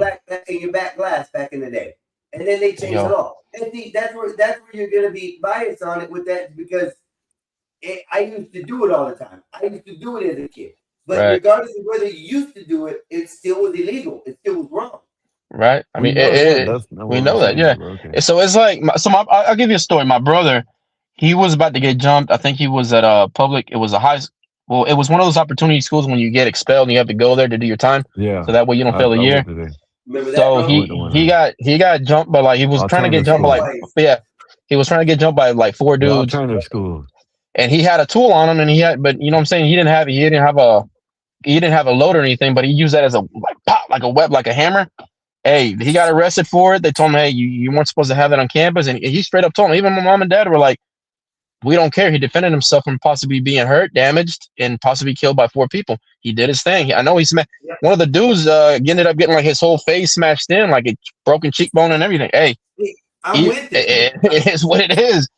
back glass back in the day, and then they changed it all. And see, that's where you're gonna be biased on it with that because I used to do it all the time. I used to do it as a kid, but regardless of whether you used to do it, it still was illegal. It still was wrong. Right. I mean, we know that. Yeah. Okay. So it's like, I'll give you a story. My brother, he was about to get jumped. I think he was at a public. It was a well, it was one of those opportunity schools when you get expelled and you have to go there to do your time. Yeah. So that way you don't fail a year. So he got jumped by he was trying to get jumped by he was trying to get jumped by like 4 dudes. Alternative school. And he had a tool on him, and but you know what I'm saying, he didn't have a load or anything, but he used that as a like a hammer. Hey, he got arrested for it. They told him, hey, you weren't supposed to have that on campus. And he straight up told him, even my mom and dad were like, we don't care. He defended himself from possibly being hurt, damaged, and possibly killed by 4 people. He did his thing. I know he smashed. One of the dudes ended up getting like his whole face smashed in, like a broken cheekbone and everything. Hey, with it. It is what it is.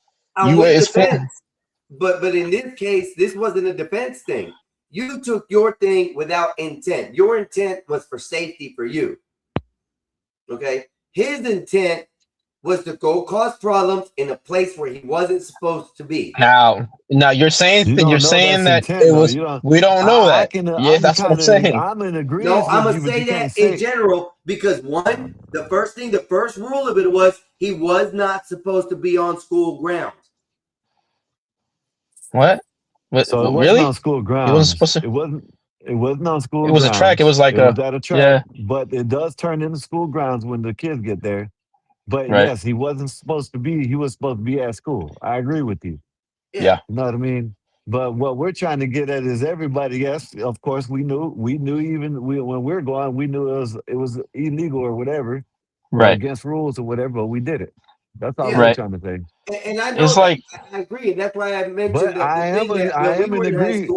But in this case, this wasn't a defense thing. You took your thing without intent. Your intent was for safety for you. Okay, his intent was to go cause problems in a place where he wasn't supposed to be. Now you're saying that intent, it was. We don't know that. That's what I'm saying. I'm in agreement. No, I'm gonna say that in general because the first rule of it was he was not supposed to be on school grounds. What? So it wasn't really? on school grounds. It wasn't supposed to. It wasn't on school. It was grounds. A track. It was like it was at a track. Yeah. But it does turn into school grounds when the kids get there. But yes, he wasn't supposed to be. He was supposed to be at school. I agree with you. Yeah. You know what I mean? But what we're trying to get at is everybody. Yes, of course we knew even when we're going, we knew it was illegal or whatever, or against rules or whatever. But we did it. That's all we're trying to say. And I know it's like I agree, and that's why I mentioned. But I am in agreement.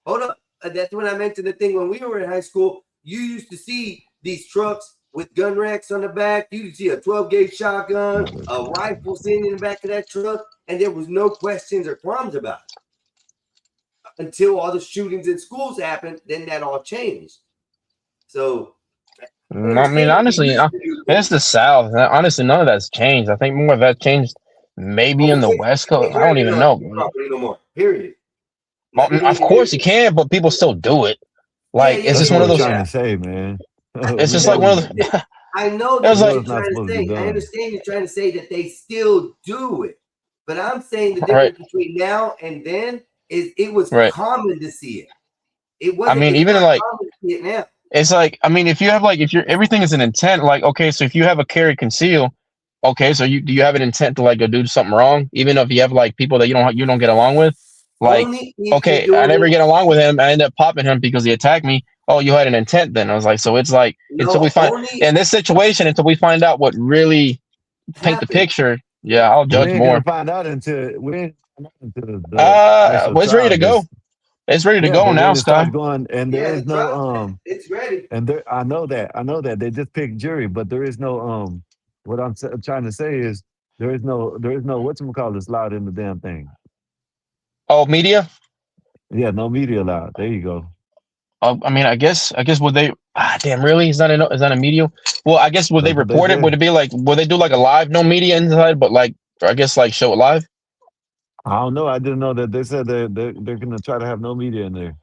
Hold up, that's when I mentioned the thing when we were in high school. You used to see these trucks with gun racks on the back. You could see a 12-gauge shotgun, a rifle sitting in the back of that truck, and there was no questions or qualms about it. Until all the shootings in schools happened, then that all changed. So, I mean, honestly, it's the South. Honestly, none of that's changed. I think more of that changed maybe in the West Coast. I don't even know. No more. Period. Of course you can, but people still do it. Like, it's just one of those. Trying to say, man. It's just like one of the. I know that's what you're trying to say. I understand you're trying to say that they still do it, but I'm saying the difference between now and then it was Right. common to see it. It I wasn't. mean, it's even not like common to see it now. it's like, I mean, if you have like, if you're everything is an intent, like, okay, so if you have a carry conceal, okay, so do you have an intent to like go do something wrong, even if you have like people that you don't get along with, like, Only if okay, you're I doing never it. get along with him, I end up popping him because he attacked me. Oh, you had an intent then. I was like, so it's like until No, we find only in this situation, until we find out what really paint the happened. picture, yeah, I'll We judge ain't more. gonna find out until the actual Well, it's ready trial to go. gets. It's ready to Yeah, go but now, when it Sky. starts going, and there Yeah, is the no trial, it's ready. and there, I know that they just picked jury, but there is no What I'm trying to say is there is no whatchamacallit allowed in the damn thing. Oh, media. Yeah, no media allowed. There you go. I mean, I guess would they? Damn, really? Is that a media? Well, I guess would they That's what they report it? Would said. it be like? Would they do like a live, no media inside, but like, or I guess like show it live? I don't know. I didn't know that they said they're gonna try to have no media in there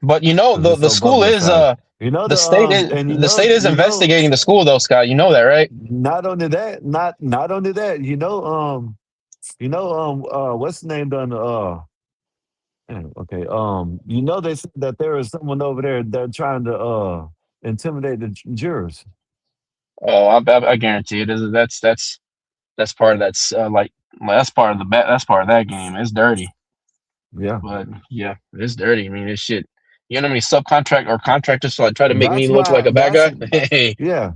But you know, because it's the so school is publicized. You know the state is and the state is investigating the school though, Scott. You know that, right? not only that, not only that, what's the name done okay, you know they said that there is someone over there that trying to intimidate the jurors. Oh, I guarantee it is. That's part of that's that's part of that's part of that game. It's dirty. Yeah. But yeah, it's dirty. I mean, it's shit. You know how many subcontract or contractors like try to make me That's look like why a bad guy? Hey, yeah.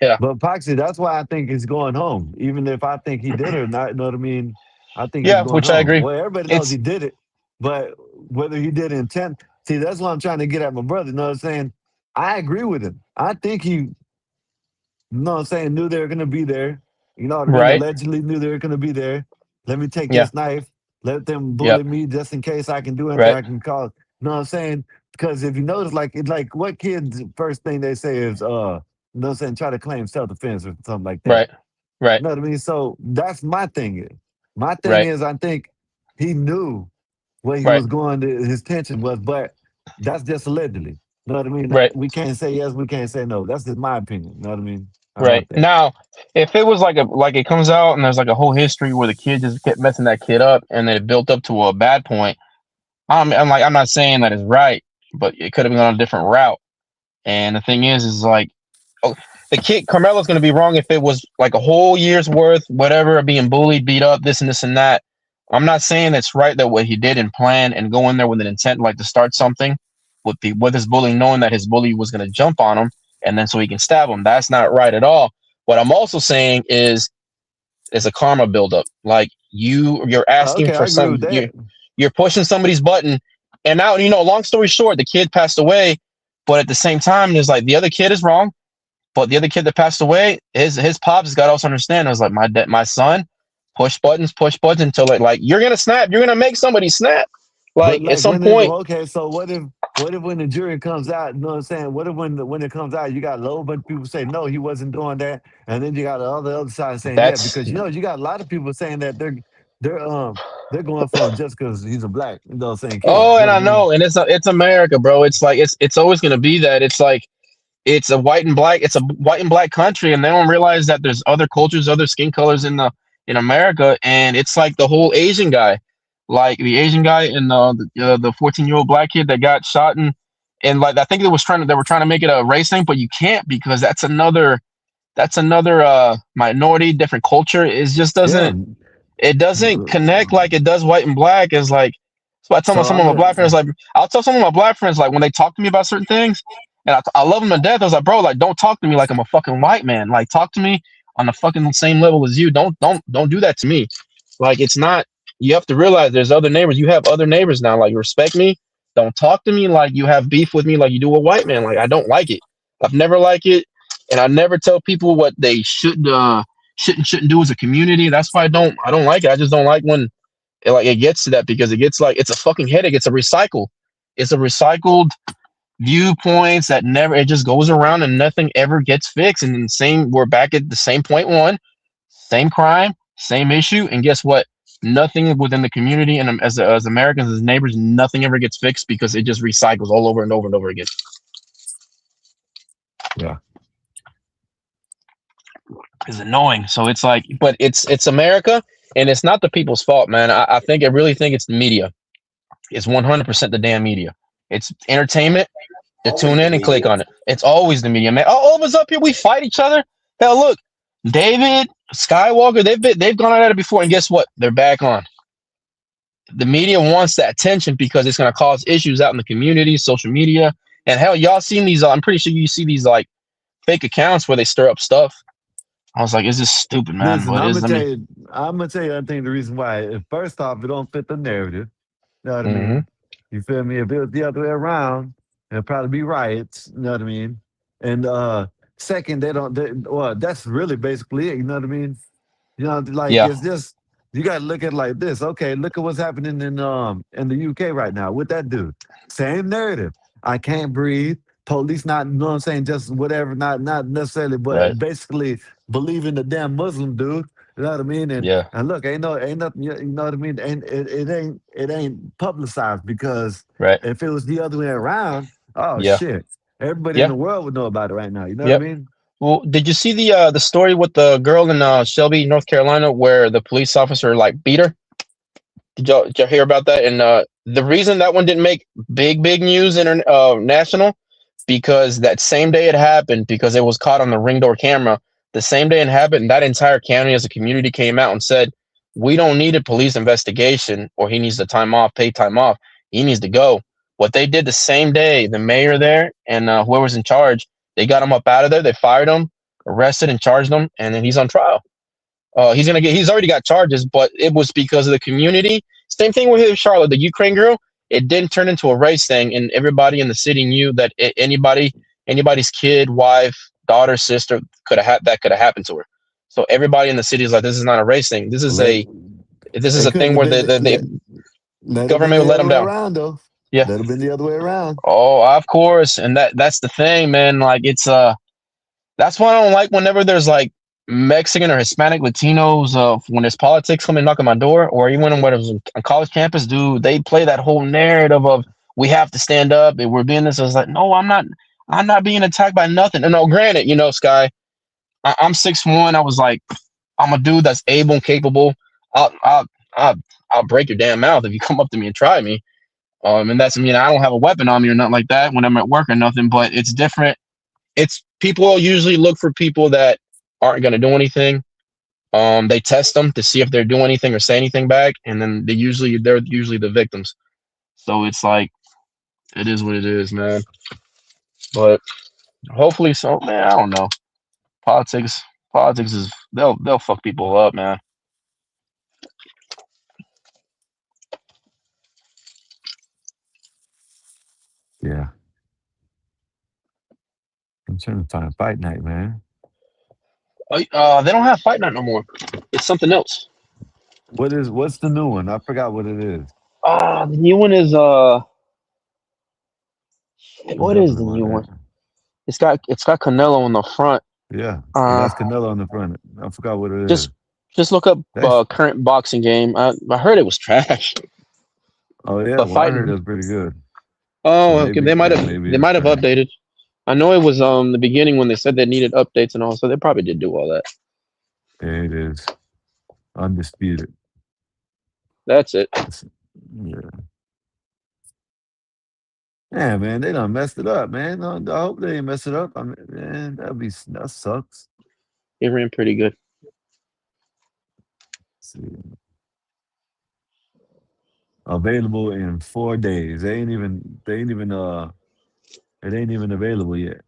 yeah, But Poxy, that's why I think he's going home. Even if I think he did it or not, you know what I mean? I think he's yeah, going which I home. agree. Well, everybody knows It's he did it, but whether he did intent, see, that's what I'm trying to get at my brother. You know what I'm saying? I agree with him. I think he, you know what I'm saying, knew they were gonna be there. You know what I mean? right. Allegedly knew they were gonna be there. Let me take Yeah, this knife, let them bully yep, me just in case I can do anything right, I can call. You know what I'm saying? Because if you notice, like what kids first thing they say is you know what I'm saying, try to claim self-defense or something like that. right, right, You know what I mean? So that's my thing. My thing right, is I think he knew where he right, was going, his tension was, but that's just allegedly. You know what I mean? right. We can't say yes, we can't say no. That's just my opinion. You know what I mean? How Right. about that? Now, if it was like it comes out and there's like a whole history where the kid just kept messing that kid up and then it built up to a bad point, I'm not saying that is right, but it could have gone a different route. And the thing is like, oh, the kid Carmelo's going to be wrong if it was like a whole year's worth, whatever, being bullied, beat up, this and this and that. I'm not saying it's right that what he did and plan and go in there with an intent like to start something with his bully, knowing that his bully was going to jump on him and then so he can stab him. That's not right at all. What I'm also saying is it's a karma buildup. Like you're asking Okay, for I agree with some that. you're pushing somebody's button, and now long story short, the kid passed away, but at the same time, there's like the other kid is wrong, but the other kid that passed away, his pops got to also understand. I was like my son, push buttons until like you're gonna snap, you're gonna make somebody snap. But Like at like some when it, point, okay, so what if when the jury comes out, you know what I'm saying? What if when it comes out, you got a whole bunch of people say no, he wasn't doing that, and then you got the other side saying yeah, that's because you got a lot of people saying that they're going for him just because he's a black, you know what I'm saying, kid. oh, You know and what I I mean? know, and it's America, bro. It's like it's always gonna be that. It's like it's a white and black country, and they don't realize that there's other cultures, other skin colors in America, and it's like the whole Asian guy, like the Asian guy and the 14-year-old black kid that got shot, and like I think they were trying to make it a race thing, but you can't because that's another minority, different culture. It just Yeah. doesn't connect like it does white and black. Is like so I tell So some I'm of my gonna black friends, like I'll tell some of my black friends, like when they talk to me about certain things, and I love them to death. I was like, bro, like don't talk to me like I'm a fucking white man. Like talk to me on the fucking same level as you. Don't do that to me. Like it's not. You have to realize there's other neighbors. You have other neighbors now. Like respect me. Don't talk to me like you have beef with me like you do a white man. Like I don't like it. I've never liked it, and I never tell people what they shouldn't do as a community. That's why I don't like it. I just don't like when it gets to that because it gets like it's a fucking headache. It's a recycled viewpoints that never it just goes around and nothing ever gets fixed. And then we're back at the same point one, same crime, same issue, and guess what? Nothing within the community and as Americans, as neighbors, nothing ever gets fixed because it just recycles all over and over and over again. yeah. Is annoying. So it's like, but it's America, and it's not the people's fault, man. I really think it's the media. It's 100% the damn media. It's entertainment. To Always tune the in and click media. on it. It's always the media, man. All of us up here, we fight each other. Hell, look, David, Skywalker, they've gone at it before, and guess what? They're back on. The media wants that attention because it's going to cause issues out in the community, social media, and hell, y'all seen these? I'm pretty sure you see these like fake accounts where they stir up stuff. I was like, it's just stupid, man. Listen, But I'm it is. gonna I tell mean, you. I'm gonna tell you. I think the reason why. First off, it don't fit the narrative. You know what I mhm. mean? You feel me? If it was the other way around, it'd probably be riots. You know what I mean? And second, they don't. Well, that's really basically it. You know what I mean? You know, like Yeah, it's just you got to look at it like this. Okay, look at what's happening in the UK right now. What that do? Same narrative. I can't breathe. Police not, you know what I'm saying, just whatever, not necessarily, right. but basically believing the damn Muslim dude. You know what I mean? Yeah, And look, ain't nothing. You know what I mean? And it ain't publicized because right. if it was the other way around, oh Yeah, shit, everybody in yeah, the world would know about it right now. You know what I yep. mean? Well, did you see the story with the girl in Shelby, North Carolina, where the police officer like beat her? Did y'all hear about that? And the reason that one didn't make big news national, because that same day it happened, because it was caught on the Ring Door camera. The same day it happened, that entire county as a community came out and said, we don't need a police investigation, or he needs the time off, paid time off. He needs to go. What they did the same day, the mayor there and whoever's in charge, they got him up out of there. They fired him, arrested and charged him, and then he's on trial. He's already got charges, but it was because of the community. Same thing with Charlotte, the Ukraine girl. It didn't turn into a race thing, and everybody in the city knew that anybody's kid, wife, daughter, sister could have happened to her. So everybody in the city is like, this is not a race thing. This is Let a it couldn't thing have where been. the Let it been government would the let other them way down. around, though. Yeah. Let it been the other way around. Oh, of course, and that's the thing, man. Like it's that's why I don't like whenever there's like Mexican or Hispanic Latinos when there's politics coming knocking my door, or even when it was on college campus, dude, they play that whole narrative of we have to stand up and we're being this. I was like, no, I'm not being attacked by nothing. And no, granted, Sky, I'm 6'1". I was like, I'm a dude that's able and capable. I'll I'll I'll, I'll break your damn mouth if you come up to me and try me. And that's, I don't have a weapon on me or nothing like that when I'm at work or nothing, but it's different. It's people usually look for people that aren't going to do anything. They test them to see if they're doing anything or say anything back, and then they're usually the victims. So it's like it is what it is, man. But hopefully, so man, I don't know. Politics is they'll fuck people up, man. Yeah. I'm trying to find fight night, man. They don't have Fight Night no more. It's something else. What's the new one? I forgot what it is. The new one is what Definitely is the new one? It's got Canelo on the front. Yeah. Uh, That's Canelo on the front. I forgot what it is. just look up That's- current boxing game. I heard it was trash. Oh yeah, but well, I fighting. heard it was pretty good. Oh, So okay. maybe- They might yeah, have maybe they it's might have trash. updated. I know it was the beginning when they said they needed updates and all, so they probably did do all that. Yeah, it is. Undisputed. That's it. Yeah. Yeah, man, they done messed it up, man. I hope they didn't mess it up. I mean, man, that sucks. It ran pretty good. Let's see. Available in 4 days. It ain't even available yet.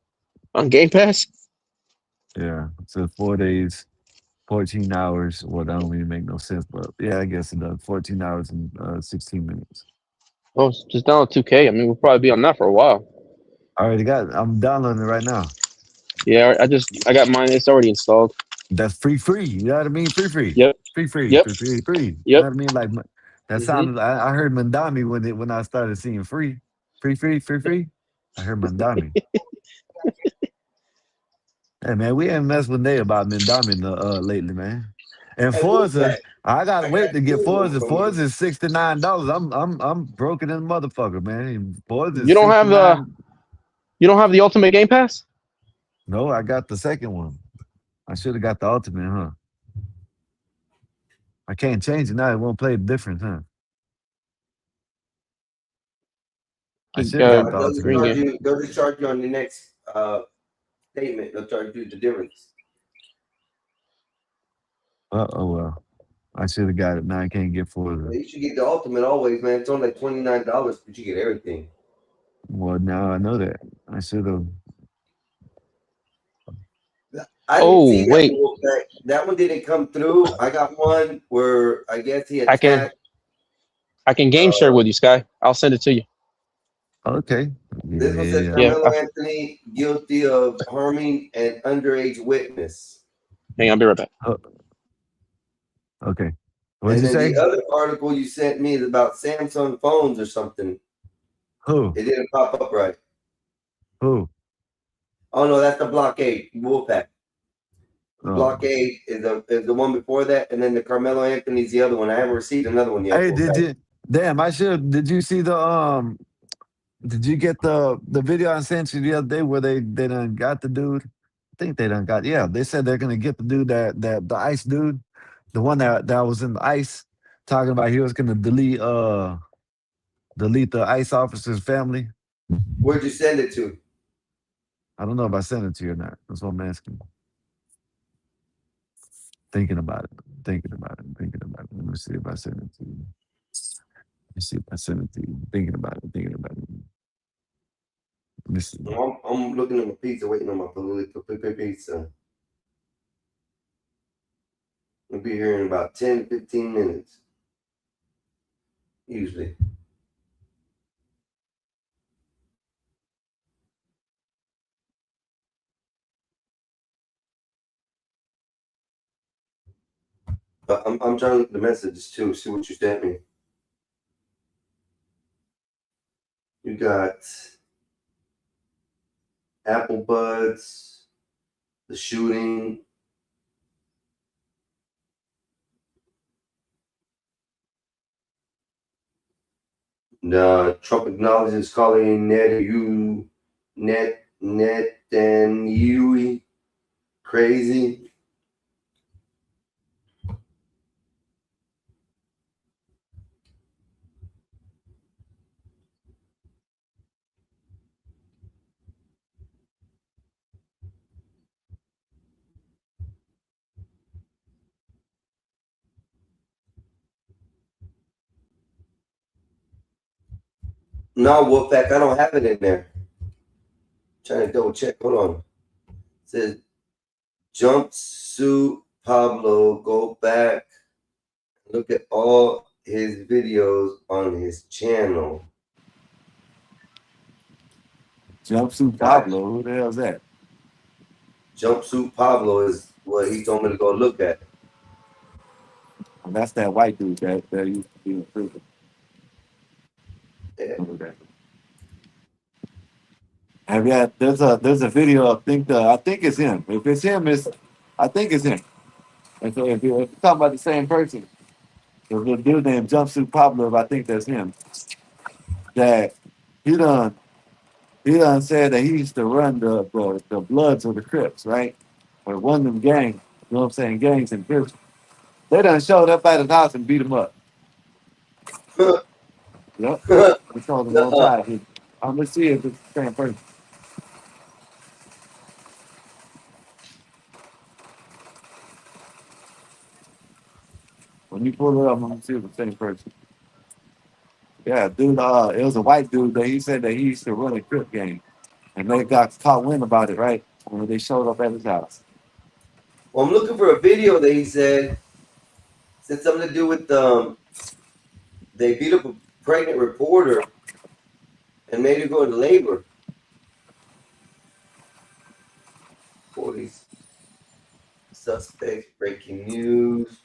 On Game Pass? Yeah. So 4 days, 14 hours. Well, that don't even make no sense, but yeah, I guess it does. 14 hours and 16 minutes. Oh, just download 2K. I mean, we'll probably be on that for a while. I already got it. I'm downloading it right now. Yeah, I got mine. It's already installed. That's free. You know what I mean? Free. Yep. Free. Yep. Free. You Yep. know what I mean? Like that sounded. I heard Mandami when I started seeing free. I heard Mandami. Hey man, we ain't messed with Nate about Mandami lately, man. And Forza, I gotta wait to get Forza. Forza is $69. I'm broken in motherfucker, man. Forza is You don't have $69. You don't have the Ultimate Game Pass? No, I got the second one. I should have got the Ultimate, huh? I can't change it now. It won't play the difference, huh? I should have got the They'll just charge ultimate. you. They'll just charge you on the next statement. They'll charge you the difference. Oh well. I should have got it. Now I can't get for it. You should get the ultimate always, man. It's only like $29, but you get everything. Well, now I know that. I should have. I didn't see that one. That one didn't come through. I got one where I guess he attacked. I can game share with you, Sky. I'll send it to you. Okay. This one says Carmelo Anthony guilty of harming an underage witness. Hang on, I'll be right back. Okay. What did And you then say? the other article you sent me is about Samsung phones or something. Who? It didn't pop up right. Who? Oh no, that's the blockade Wolfpack. Oh. Blockade is the one before that, and then the Carmelo Anthony's the other one. I haven't received another one yet. Hey, did you? Damn, I should. Did you see the Did you get the video I sent you the other day where they done got the dude? I think they done got. Yeah, they said they're gonna get the dude that the ice dude, the one that was in the ice, talking about he was gonna delete the ICE officer's family. Where'd you send it to? I don't know if I sent it to you or not. That's what I'm asking. Thinking about it. Let me see if I sent it to you. Thinking about it. Let me see. I'm looking at my pizza, waiting on my pizza. I'll be here in about 10, 15 minutes. Usually. But I'm trying to look at the messages too, see what you sent me. You got Apple Buds, the shooting. Trump acknowledges calling Netanyahu crazy. No, Wolfpack, I don't have it in there. Trying to double check. Hold on. It says Jumpsuit Pablo. Go back. Look at all his videos on his channel. Jumpsuit Pablo. Who the hell is that? Jumpsuit Pablo is what he told me to go look at. And that's that white dude that used to be in prison. Yeah. Have you had, there's a video. I think it's him. If it's him, I think it's him. And so if you're talking about the same person, there's a dude named Jumpsuit Pablo. I think that's him. That he done said that he used to run the Bloods or the Crips, right? Or one of them gangs. You know what I'm saying? Gangs and Crips. They done showed up at his house and beat him up. Yep. We told him all time. Let's see if it's the same person. When you pull it up, I'm gonna see if it's the same person. Yeah, dude, it was a white dude that he said that he used to run a Crip gang. And they got caught wind about it, right? When they showed up at his house. Well, I'm looking for a video that he said something to do with they beat up a pregnant reporter and made her go into labor. 40s suspects, breaking news.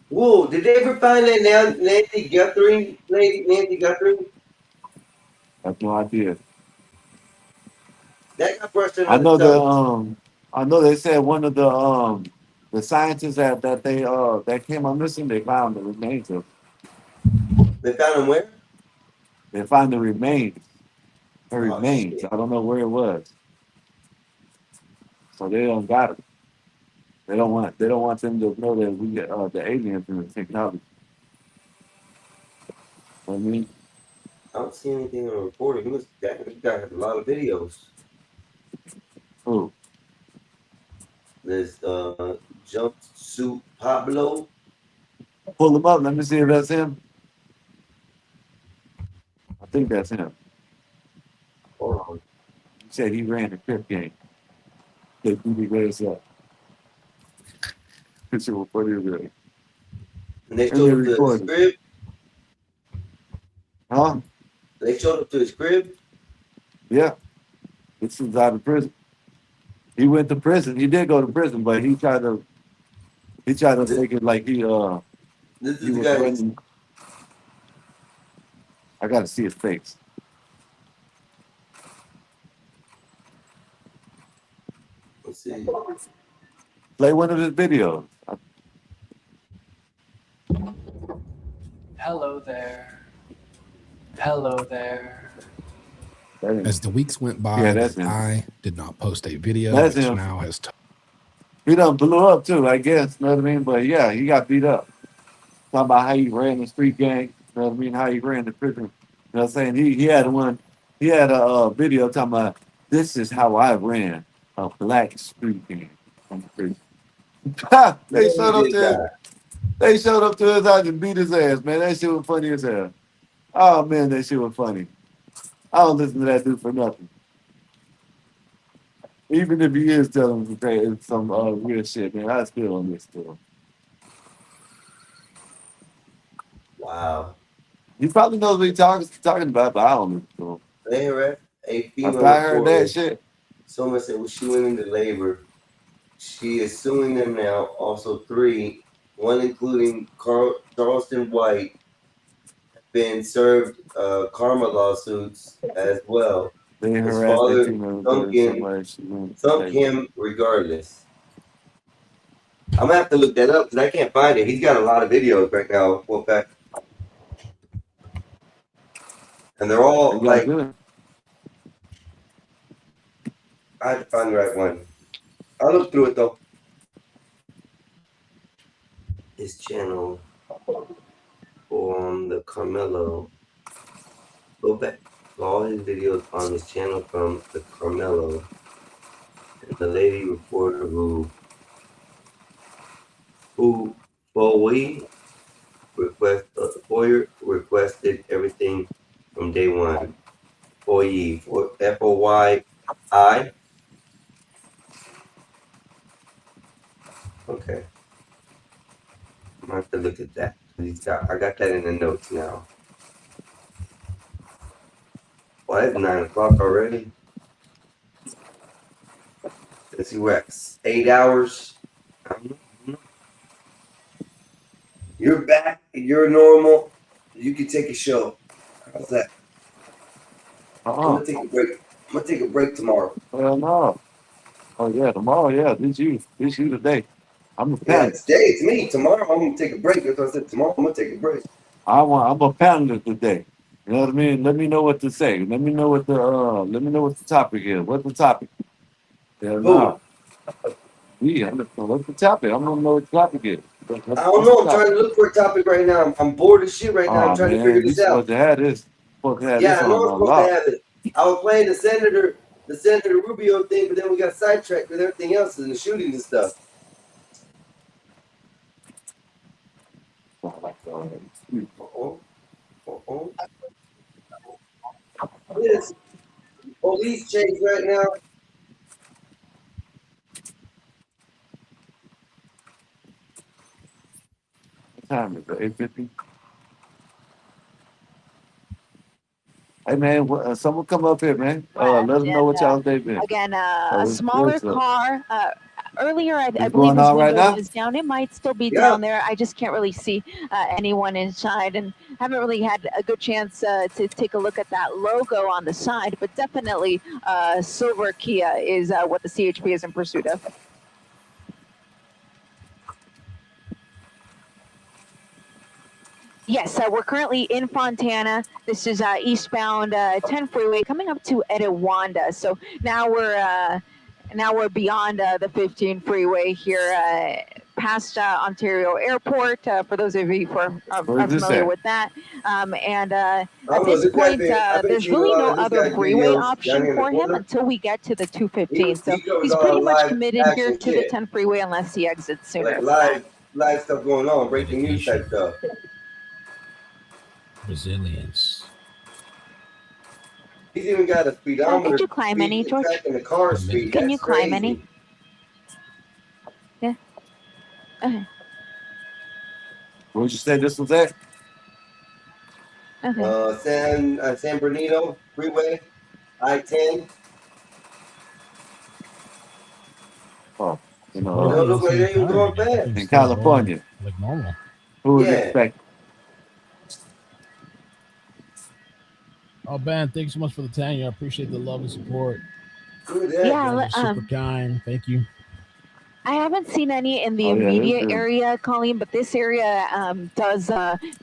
Whoa, did they ever find that Nancy Guthrie lady? Nancy Guthrie? I have no idea. That got brushed under I know the tongue. I know they said one of the scientists that came up missing, they found the remains of. They found him where? They found the remains. Her Oh, remains. shit. I don't know where it was. So they don't got it. They don't want them to know that we got the aliens in the technology. I mean, I don't see anything on the reporter. He got a lot of videos. who? There's Jumpsuit Pablo. Pull him up. Let me see if that's him. I think that's him. Hold on. He said he ran the Crip game. They beat his ass up. Picture was funny as hell. And they And showed they up to his recorded. crib. Huh? They showed up to his crib. Yeah. This is out of prison. He went to prison. He did go to prison, but he tried to make it like This he is was the guy. running. I gotta see his face. Let's see. Play one of his videos. Hello there. Hello there. As the weeks went by, Yeah, that's him. I did not post a video, That's which him. now has He done blew up too, I guess. You know what I mean? But yeah, he got beat up. Talking about how he ran the street gang. You know what I mean? How he ran the prison. You know what I'm saying? He had one. He had a video talking about this is how I ran a black street gang from the prison. They showed up to him. They showed up to his house and beat his ass, man. That shit was funny as hell. Oh man, that shit was funny. I don't listen to that dude for nothing. Even if he is telling some real shit, man, I still don't listen to him. Wow. He probably knows what he's talking about, but I don't listen to him. They heard a female After I heard reporter. that shit, Someone said, well, she went into labor. She is suing them now. Also, 3, one including Charleston White, have been served karma lawsuits as well. they His harassed father that female. sunk him regardless. I'm gonna have to look that up because I can't find it. He's got a lot of videos right now. Well, back, and they're all like. I had to find the right one. I'll look through it though. His channel on the Carmelo. Go back. All his videos on his channel from the Carmelo. And the lady reporter who Foyer requested everything from day one. Foyer, F-O-Y-I. Okay. I'm gonna have to look at that. I got that in the notes now. Well, it's 9 o'clock already. Let's see what, 8 hours? I don't know. You're back. You're normal. You can take a show. How's that? I'm gonna take a break. I'm gonna take a break tomorrow. Well, no. Oh yeah, tomorrow. Yeah, this you today. I'm a Yeah, panelist. today it's me. Tomorrow I'm gonna take a break. That's what I said. Tomorrow I'm gonna take a break. I'm a panelist today. You know what I mean? Let me know what to say. Let me know what the topic is. What's the topic? Yeah, no. Yeah, what's the topic? I don't know what the topic is. I don't know. I'm trying to look for a topic right now. I'm bored as shit right now. I'm trying to figure this out. Supposed to have this. Supposed to have Yeah, this I know I'm on supposed lock. to have it. I was playing the Senator Rubio thing, but then we got sidetracked with everything else and the shooting and stuff. This police chase right now. What time is it? 8:50. Hey man, someone come up here, man. Let them know what y'all day been. Again, Oh, a this- smaller this, car. Earlier, I believe going his on right window now? was down. It might still be Yeah. down there. I just can't really see anyone inside, and haven't really had a good chance to take a look at that logo on the side. But definitely, silver Kia is what the CHP is in pursuit of. Yes, we're currently in Fontana. This is eastbound 10 freeway coming up to Etiwanda. So now we're Now we're beyond the 15 freeway here, past Ontario Airport. For those of you who are Where's this familiar at? with that, and I at don't know, this this guy point, I've been there's seeing a really lot no of this other guy's freeway videos down option here in the for him corner. until we get to the 215. So He goes he's on pretty much live committed here action to the shit. 10 freeway unless he exits sooner. Like than that. live stuff going on, breaking news type stuff. Resilience. He's even got a speedometer. Could you climb any, George? Tracking the car speed. Can you That's climb crazy. any? Yeah. Okay. Where'd you say this was at? Okay. San Bernardino Freeway, I-10. Oh, you It know, don't look like they even going fast. in California. Like normal. Who would Yeah. expect? Oh, Ben, thanks so much for the 10. I appreciate the love and support. Good Yeah, You're super kind. Thank you. I haven't seen any in the Oh, yeah, immediate this is- area, Colleen, but this area does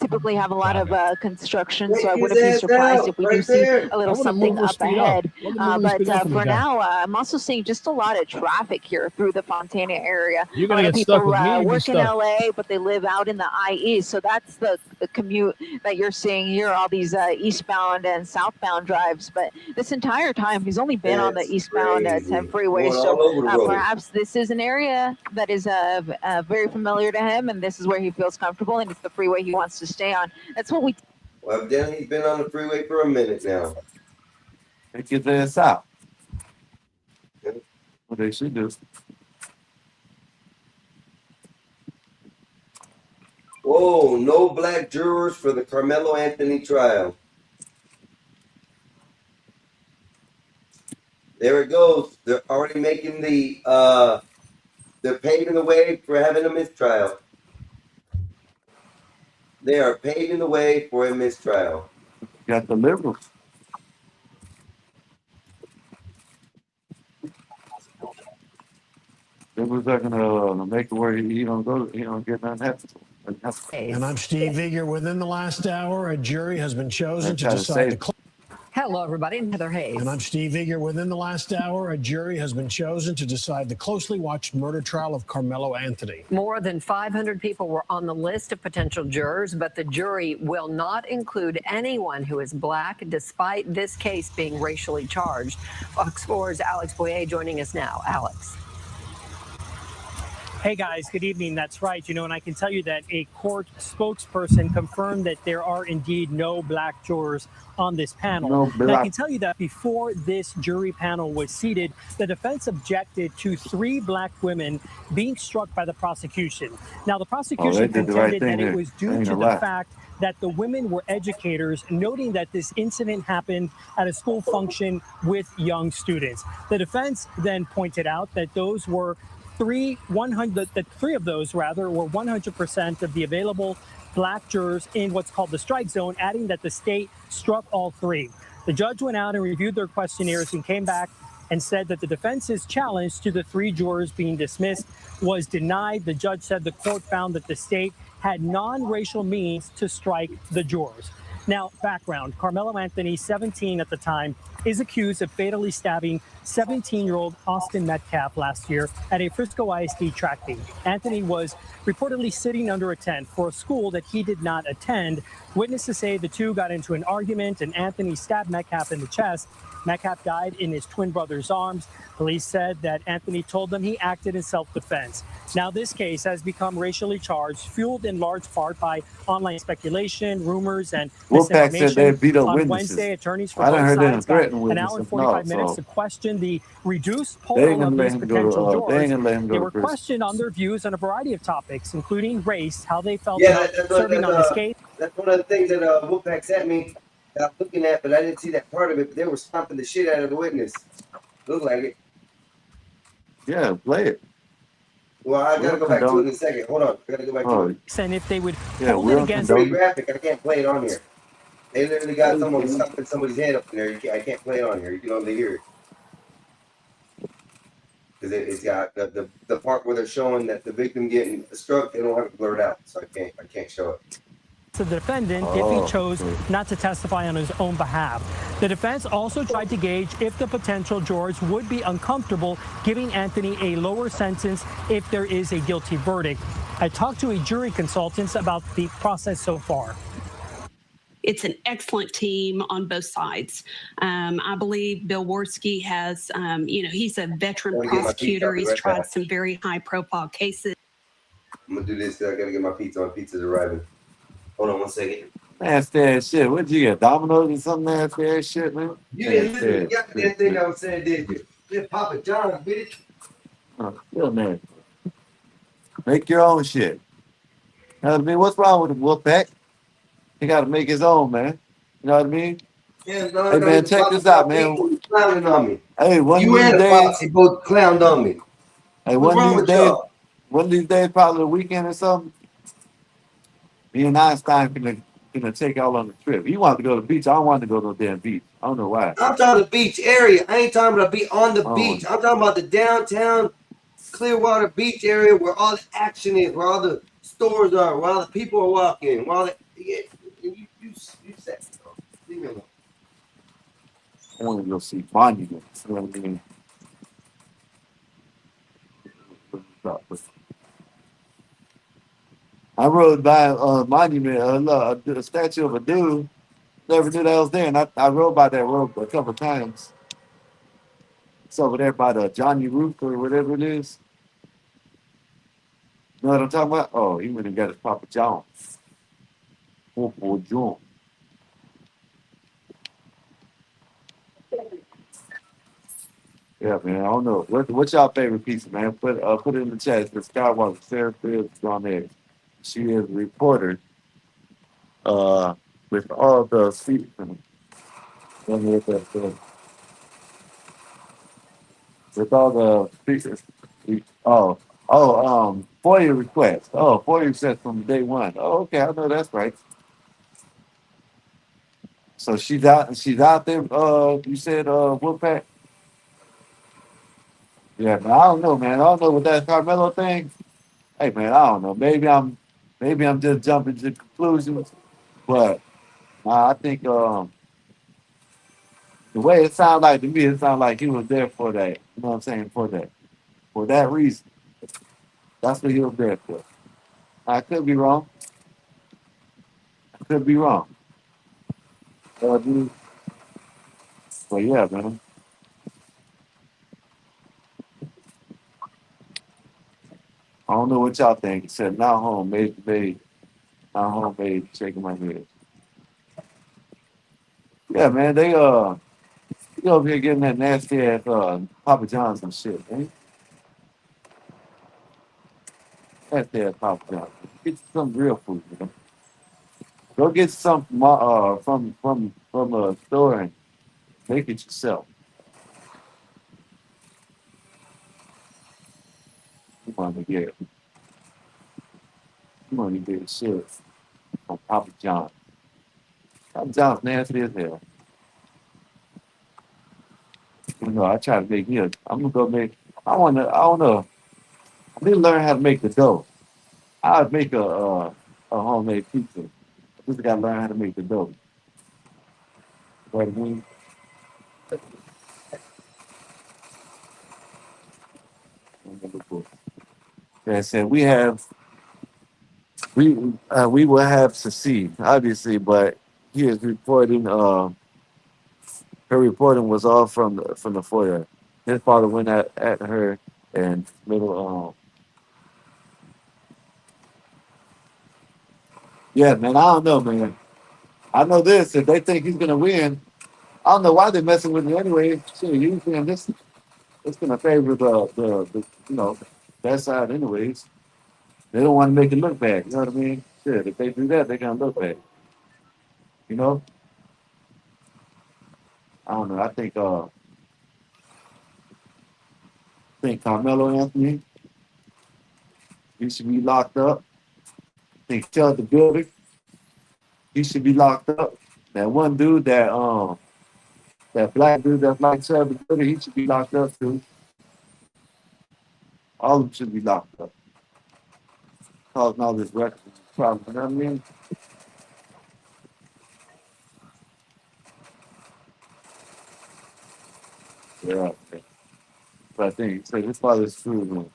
typically have a lot of construction, so I Check wouldn't his be ass surprised out, if we right do see there. a little I wanna something move her up speed up. ahead. Let me move her But speed up for for the guy. now, I'm also seeing just a lot of traffic here through the Fontana area. You're A gonna lot of get stuck people with me and be work in stuck. LA, but they live out in the IE, so that's the commute that you're seeing here, all these eastbound and southbound drives. But this entire time, he's only been on the That's eastbound crazy. 10 freeway, Going so all over the road. perhaps this is an area that is very familiar to him, and this is where he feels comfortable, and it's the freeway he wants to stay on. That's what we Well, evidently he's been on the freeway for a minute now. Take his ass out. What they should do. Whoa, no black jurors for the Carmelo Anthony trial. There it goes. They're already making they're paving the way for having a mistrial. They are paving the way for a mistrial. Got the liberals. Liberals are gonna make it where he don't go. He don't get nothing happen. And I'm Steve Vigor. Within the last hour, a jury has been chosen to Try to decide save the. Hello, everybody. I'm Heather Hayes. And I'm Steve Vigor. Within the last hour, a jury has been chosen to decide the closely watched murder trial of Carmelo Anthony. More than 500 people were on the list of potential jurors, but the jury will not include anyone who is black, despite this case being racially charged. Fox 4's Alex Boyer joining us now. Alex. Hey guys, good evening. That's right. And I can tell you that a court spokesperson confirmed that there are indeed no black jurors on this panel. No And I black- can tell you that before this jury panel was seated, the defense objected to 3 black women being struck by the prosecution. Now, the prosecution did the right contended thing that it there. was I due ain't to gonna the lie. fact that the women were educators, noting that this incident happened at a school function with young students. The defense then pointed out that those were three of those were 100% of the available black jurors in what's called the strike zone, adding that the state struck all 3. The judge went out and reviewed their questionnaires and came back and said that the defense's challenge to the 3 jurors being dismissed was denied. The judge said the court found that the state had non-racial means to strike the jurors. Now, background, Carmelo Anthony, 17 at the time, is accused of fatally stabbing 17-year-old Austin Metcalf last year at a Frisco ISD track meet. Anthony was reportedly sitting under a tent for a school that he did not attend. Witnesses say the two got into an argument and Anthony stabbed Metcalf in the chest. Metcalf died in his twin brother's arms. Police said that Anthony told them he acted in self-defense. Now, this case has become racially charged, fueled in large part by online speculation, rumors, and Wolfpack said they beat up On witnesses. Wednesday, attorneys for I done both heard them sides got threaten an hour and witnesses. 45 No, minutes so- to question the reduced poll They ain't gonna of let these him go to, potential they jurors. ain't gonna let him go They to were prison. questioned on their views on a variety of topics, including race, how they felt Yeah, about that's serving on this case. That's one of the things that Wolfpack sent me that I was looking at, but I didn't see that part of it. But they were stomping the shit out of the witness. Looked like it. Yeah, play it. Well, I gotta go back to it condone- in a second. Hold on, I gotta go back to Oh, it. And if they would yeah, hold we it don't against It's pretty condone. graphic. I can't play it on here. They literally got someone stomping somebody's head up in there. I can't play it on here. You can only hear it. Because it's got the part where they're showing that the victim getting struck. They don't have it blurred out, so I can't show it. to the defendant if he chose not to testify on his own behalf. The defense also tried to gauge if the potential jurors would be uncomfortable giving Anthony a lower sentence if there is a guilty verdict. I talked to a jury consultant about the process so far. It's an excellent team on both sides. I believe Bill Worski has, he's a veteran prosecutor. He's tried some very high-profile cases. I'm gonna do this. I gotta get my pizza. My pizza's arriving. Hold on 1 second. Nasty ass shit. What'd you get? Domino's or some nasty ass shit, man? You didn't listen to the thing I was saying, did you? Then Papa John, bitch. Oh, still nasty. Make your own shit. You know what I mean? What's wrong with the Wolfpack? He got to make his own, man. You know what I mean? Yeah, no, hey, man, check this out, man. Clowning on me. Hey, one you of these and days, the both clowned on me. Hey, What's wrong with y'all? one of these days, probably the weekend or something, me and Einstein gonna take y'all on a trip. He wanted to go to the beach. I don't want to go to the damn beach. I don't know why. I'm talking the beach area. I ain't talking about be on the beach. I'm talking about the downtown Clearwater Beach area where all the action is, where all the stores are, where all the people are walking, where all the you said so. Leave me alone. I want to go see monuments. You know what I mean? I rode by a monument, a statue of a dude. Never knew that was there, and I rode by that road a couple of times. It's over there by the Johnny Roof or whatever it is. You know what I'm talking about? Oh, he went and got his Papa John. Papa John. Yeah, man. I don't know. What's y'all favorite pizza, man? Put it in the chat. The Skywalker, Sarah Fields on there. She is a reporter. With all the seats. With all the speakers. FOIA request. Oh, FOIA request from day one. Oh, okay. I know that's right. So she's out there. You said Wolfpack? Yeah, man. I don't know, man. I don't know with that Carmelo thing. Hey, man, I don't know. Maybe I'm just jumping to conclusions, but I think the way it sounds like to me, it sounds like he was there for that. You know what I'm saying? For that reason. That's what he was there for. I could be wrong. But yeah, man. I don't know what y'all think. He said, not homemade, shaking my head. Yeah, man, they over here getting that nasty ass Papa John's and shit, man. Nasty ass Papa John's. Get some real food, man. Go get some from a store and make it yourself. You want to get shit from Papa John. Papa John's nasty as hell. You know, I try to make it. I'm gonna go make. I don't know. I need to learn how to make the dough. I'd make a homemade pizza. I just gotta learn how to make the dough. What I mean? They said we will have succeed, obviously, but he is reporting. Her reporting was all from the FOIA. His father went at her and yeah, man. I don't know, man. I know this. If they think he's gonna win, I don't know why they're messing with me anyway. Shit, usually this it's gonna favor the that side anyways. They don't want to make it look bad. You know what I mean? Shit, if they do that, they're gonna look bad. You know? I don't know. I think Carmelo Anthony, he should be locked up. I think Chad the Builder, he should be locked up. That one dude that black dude that like Chad the Builder, he should be locked up too. All of them should be locked up. Causing all this record problem, you know what I mean? Yeah. But I think so. This part is true. Man.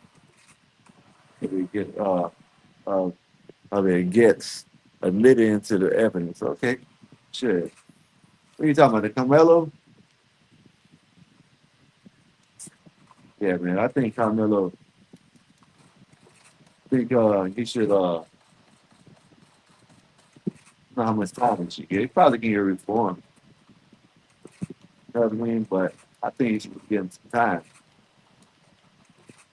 We get I mean, it gets admitted into the evidence. Okay, sure. What are you talking about? The Carmelo? Yeah, man. I think Carmelo. I think he should know how much time he should get. He probably can get reformed. You know what I mean? But I think he should give him some time.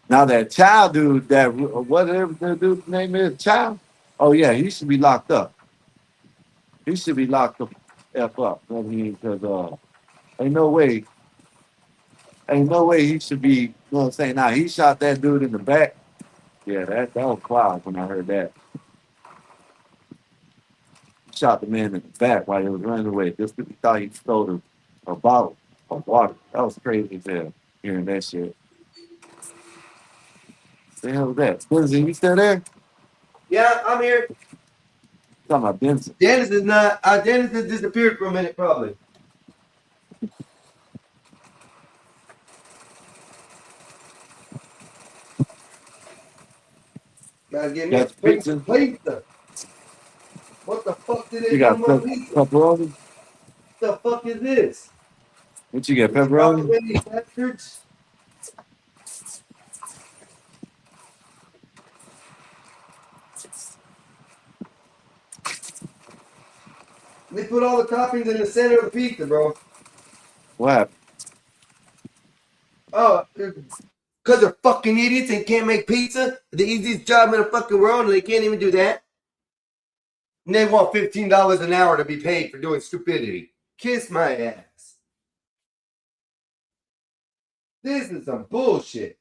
Now that child dude, that whatever the dude's name is, child. Oh yeah, he should be locked up. He should be locked the f up. You know what I mean? Because ain't no way he should be. You know what I'm saying? Now he shot that dude in the back. Yeah, that was cloud when I heard that. He shot the man in the back while he was running away. Just because he thought he stole a bottle of water. That was crazy as hell. Hearing that shit. What the hell was that? Benson, you still there? Yeah, I'm here. Talking about Benson. Dennis is not. Dennis has disappeared for a minute, probably. Gotta get me a pizza. What the fuck did they You do got to my pizza? pepperoni? What the fuck is this? What you get? Pepperoni? Bastards. They put all the toppings in the center of the pizza, bro. What happened? Oh, because they're fucking idiots and can't make pizza. The easiest job in the fucking world, and they can't even do that. And they want $15 an hour to be paid for doing stupidity. Kiss my ass. This is some bullshit.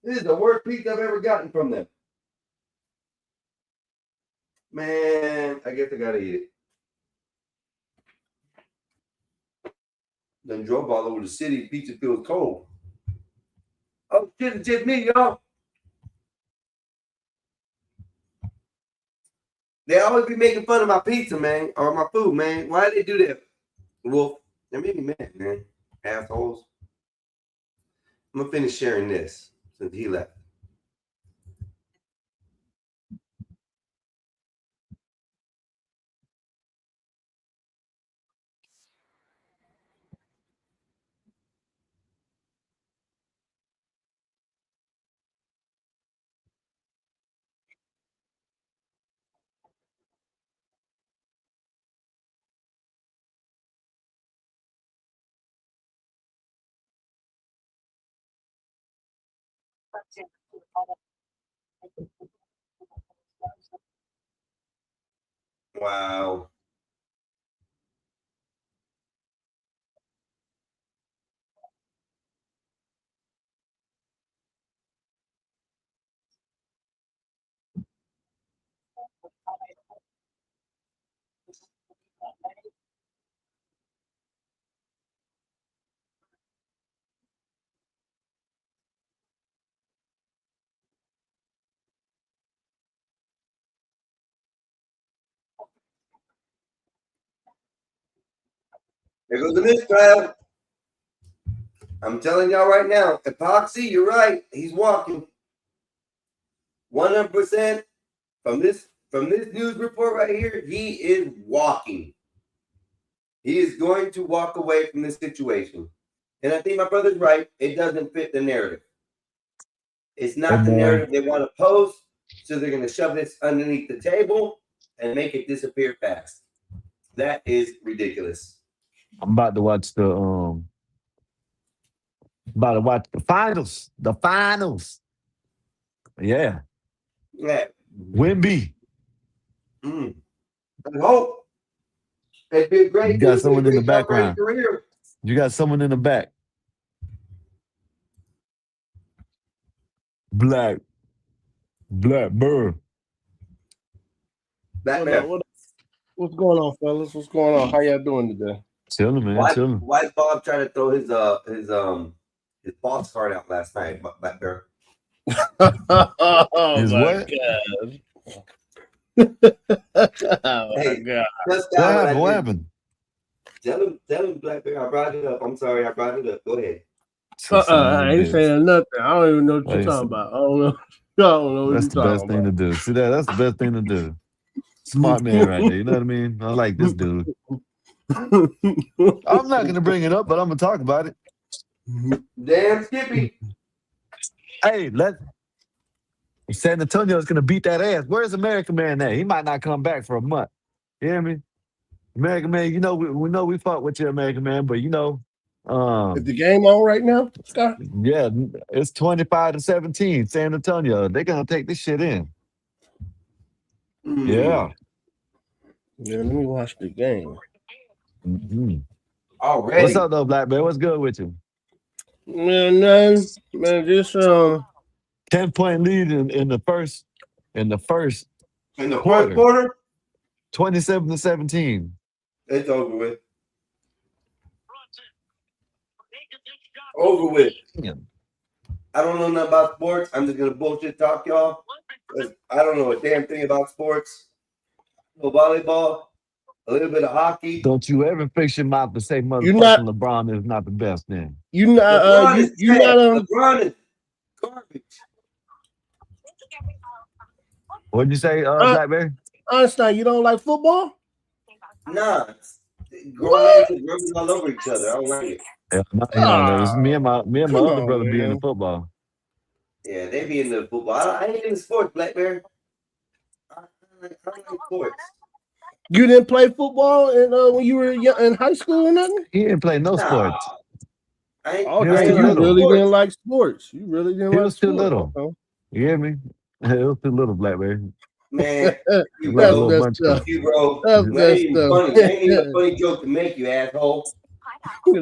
This is the worst pizza I've ever gotten from them. Man, I guess I gotta eat it. Then drove all over the city. Pizza feels cold. Oh shit, it's just me, y'all. They always be making fun of my pizza, man, or my food, man. Why do they do that? Well, they made me mad, man. Assholes. I'm gonna finish sharing this since he left. Wow. There goes the mistrial. I'm telling y'all right now, Epoxy, you're right. He's walking. 100% from this news report right here, he is walking. He is going to walk away from this situation. And I think my brother's right. It doesn't fit the narrative. It's not the narrative they want to post, so they're going to shove this underneath the table and make it disappear fast. That is ridiculous. I'm about to watch the finals. The finals. Yeah. Yeah. Wemby. I hope. It'd be a great. You got someone in the background. Career. You got someone in the back. Black bird. What's going on, fellas? What's going on? How y'all doing today? Chilling, man. Chilling. Why is Bob trying to throw his boss card out last night, Black Bear? Oh His my what? God. Oh my Hey, God. just What happened? Tell him, Blackberry. I brought it up. I'm sorry, I brought it up. Go ahead. I ain't saying nothing. I don't even know what you're talking about. I don't know. I don't know what That's you're the best talking thing to do. See that? That's the best thing to do. Smart man right there. You know what I mean? I like this dude. I'm not gonna bring it up, but I'm gonna talk about it. Damn Skippy. Hey, San Antonio's gonna beat that ass. Where's American Man at? He might not come back for a month. You hear me? American Man, you know we know we fought with you, American Man, but you know, Is the game on right now, Scott? yeah, it's 25-17. San Antonio, they're gonna take this shit in. Yeah. Yeah, let me watch the game. Mm-hmm. Already. What's up though, Black Bear? What's good with you? Man, nothing. Man, just 10-point lead in the first quarter. 27-17. It's over with. Over with. I don't know nothing about sports. I'm just gonna bullshit talk, y'all. 'Cause I don't know a damn thing about sports. A little volleyball, a little bit of hockey. Don't you ever fix your mouth to say not- motherfucking LeBron is not the best then. you not LeBron is garbage. What'd you say, Blackberry? Einstein, you don't like football? Nah. Grown men rubbing all over each other. I don't like it. Yeah, it's me and my other brother be in the football. Yeah, they be in the football. I ain't in the sports, Blackberry. I don't like sports. You didn't play football when you were in high school or nothing? He didn't play no sports. Oh, He was damn, too you little. really didn't like sports. You really didn't He like was too sports. little. Okay. You hear me? It was too little, Blackberry. Man, you Like a bro. little bunch of- You bro. That's That ain't messed even up. funny. That ain't even a funny joke to make, you asshole.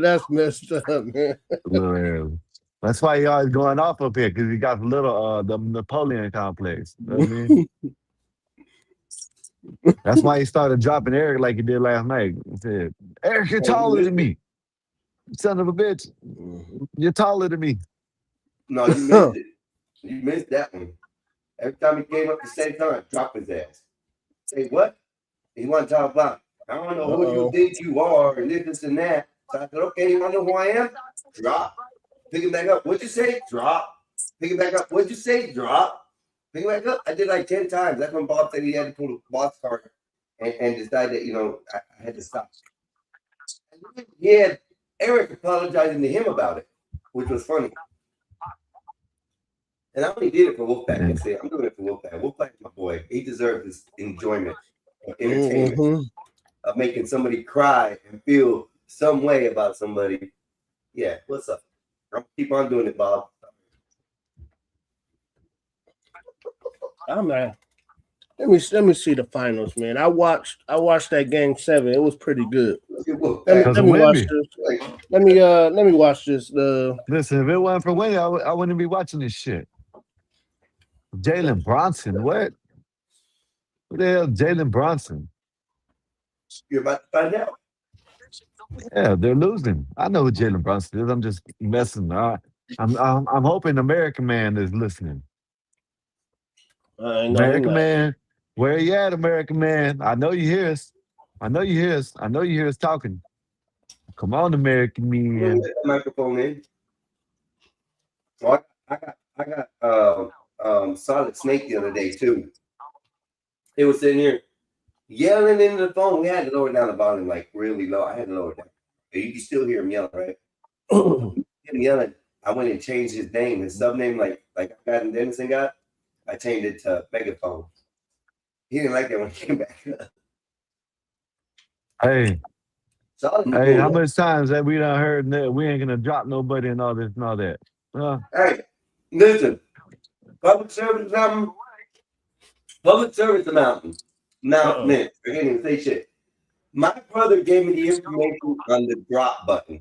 That's messed up, man. Little. That's why he always going off up here, because he got the little the Napoleon complex. You know what I mean? That's why he started dropping Eric like he did last night. He said, Eric, you're taller than me. Son of a bitch. You're taller than me. No, you missed it. You missed that one. Every time he came up the same time, drop his ass. Say what? He want to talk about, I don't know who you think you are, and this and that. So I said, okay, you want to know who I am? Drop. Pick it back up. What'd you say? Drop. Pick it back up. What'd you say? Drop. Pick it back up. I did like 10 times. That's when Bob said he had to pull the box card and decide that, I had to stop. He had Eric apologizing to him about it, which was funny. And I only did it for Wolfpack. I said, I'm doing it for Wolfpack. Wolfpack's my boy. He deserves this enjoyment of entertainment, of making somebody cry and feel some way about somebody. Yeah, what's up? I'm gonna keep on doing it, Bob. I'm not. Let me see the finals, man. I watched that game 7. It was pretty good. Let me watch this. Let me watch this. Listen, if it wasn't for Wendy, I wouldn't be watching this shit. Jalen Bronson, what? Who the hell, Jalen Bronson? You're about to find out. Yeah, they're losing. I know who Jalen Bronson is. I'm just messing. I'm hoping American Man is listening. American Man, where you at, American Man? I know you hear us. I know you hear us. I know you hear us talking. Come on, American Man. Get the microphone in. So I got Solid Snake the other day too. He was sitting here yelling into the phone. We had to lower down the volume like really low. I had to lower it down. But you can still hear him yelling, right? Him yelling. I went and changed his name, his sub name, like I got in Dennison got. I changed it to Megaphone. He didn't like that when he came back. Hey. Solid Hey, how much times have we done heard that we ain't gonna drop nobody and all this and all that? Hey, listen. Public service announcement. Public service announcement. I can't even say shit. My brother gave me the information on the drop button.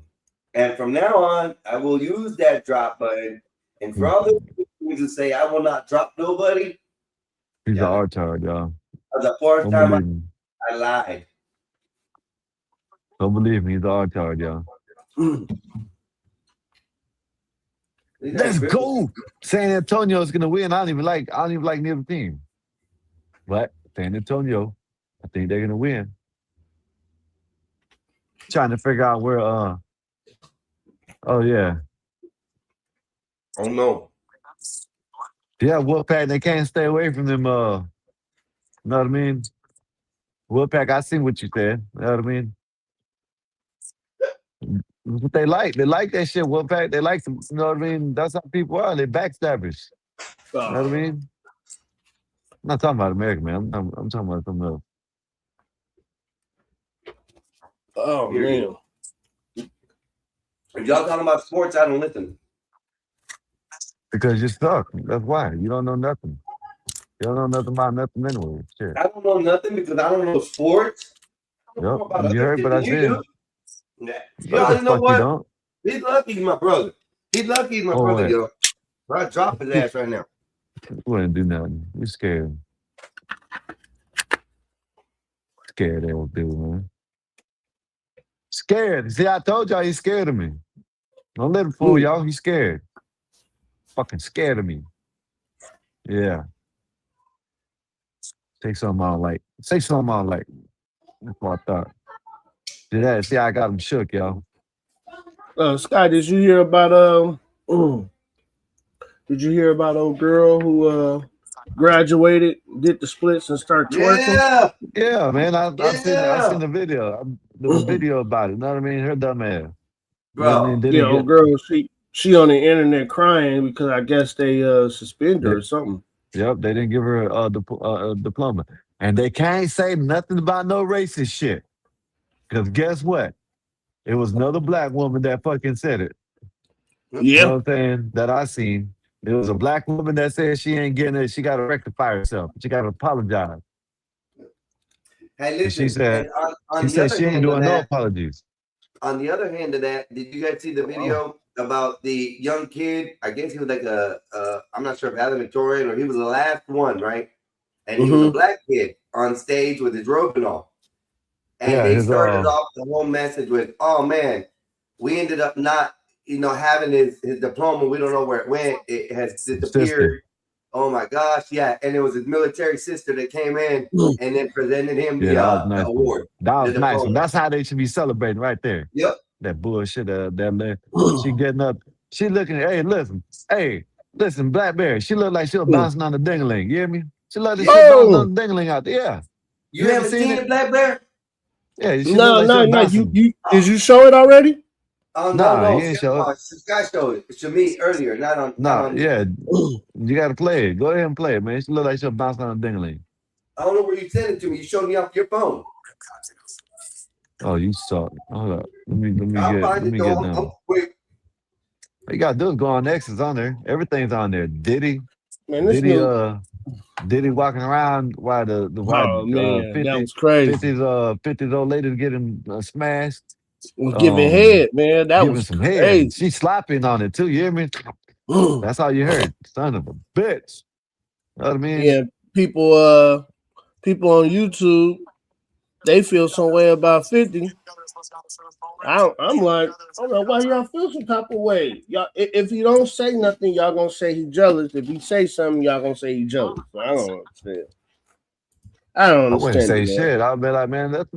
And from now on, I will use that drop button. And for all the things to say, I will not drop nobody. He's an retard, y'all. For the first time, I lied. Don't believe me, he's an retard, y'all. Let's go. San Antonio's gonna win. I don't even like neither team. But San Antonio, I think they're gonna win. trying to figure out where. Oh yeah, Oh no. yeah. Wolfpack, they can't stay away from them. You know what I mean? Wolfpack, I seen what you said. You know what I mean? What they like that shit. Wolfpack, they like them. You know what I mean? That's how people are. They backstabbers. You know what I mean? I'm not talking about America, man. I'm talking about something else. Oh man. If y'all talking about sports, I don't listen. Because you suck. That's why. You don't know nothing. You don't know nothing about nothing anyway. Shit. I don't know nothing because I don't know sports. I don't know about Yep. You other heard shit what I than you said. do. Nah. What Y'all the know fuck you what? don't? He's lucky he's my brother. He's lucky he's my Oh, brother, what? yo. I'll drop his ass right now. You wouldn't do nothing. You scared. Scared ass dude, man. Scared. See, I told y'all he's scared of me. Don't let him fool y'all. He's scared. Fucking scared of me. Yeah. Say something I don't like. Say something I don't like. That's what I thought. See that? See, I got him shook, y'all. Scott, did you hear about Did you hear about old girl who graduated, did the splits, and started twerking? Yeah, man. I seen the video. There was a video about it. You know what I mean? Her dumb ass. You know what I mean? Yeah, old girl, she on the internet crying because I guess they suspended her or something. Yep, they didn't give her a diploma. And they can't say nothing about no racist shit. Because guess what? It was another black woman that fucking said it. Yeah. You know what I'm saying? That I seen. There was a black woman that said she ain't getting it. She got to rectify herself. She got to apologize. Hey, And listen. she said, and on the she other ain't hand of doing no that, apologies. on the other hand of that, did you guys see the video about the young kid? I guess he was like I'm not sure if valedictorian or he was the last one, right? And he was a black kid on stage with his robe and all. And Yeah, they his, started off the whole message with, "Oh man, we ended up not, having his diploma. We don't know where it went. It has disappeared. Sister. Oh my gosh, yeah." And it was his military sister that came in and then presented him Yeah, the, that was nice. award. That was the nice. diploma. That's how they should be celebrating right there. Yep. That bullshit. She getting up. She looking. Hey, listen, Blackberry. She looked like she was bouncing on the ding-a-ling. You hear me? She looked like she was bouncing on the ding-a-ling out there. Yeah. You haven't seen it, Black Bear? Yeah. She No. looked like she was bouncing. You did you show it already? Oh Nah, no, he ain't show it. Scott showed it to me earlier, not on. Nah, yeah. You got to play it. Go ahead and play it, man. She looked like she was bouncing on the ding-a-ling. I don't know where you sent it to me. You showed me off your phone. Oh, you saw it. Hold up. Let me I'll get find it, though. I'm down. quick. All you gotta do is go on X. It's on there. Everything's on there. Diddy. Man, this Diddy walking around while the man, that was crazy. 50's old lady getting smashed. Was giving head, man. That giving was some crazy. head. She slapping on it too. You hear me? That's all you heard. Son of a bitch. You know what I mean? Yeah, people on YouTube, they feel some way about 50. I'm like, I don't know why y'all feel some type of way. Y'all, if you don't say nothing, y'all gonna say he jealous. If you say something, y'all gonna say he jealous. So I don't understand. I wouldn't say it, man. shit. I'll be like, man, that's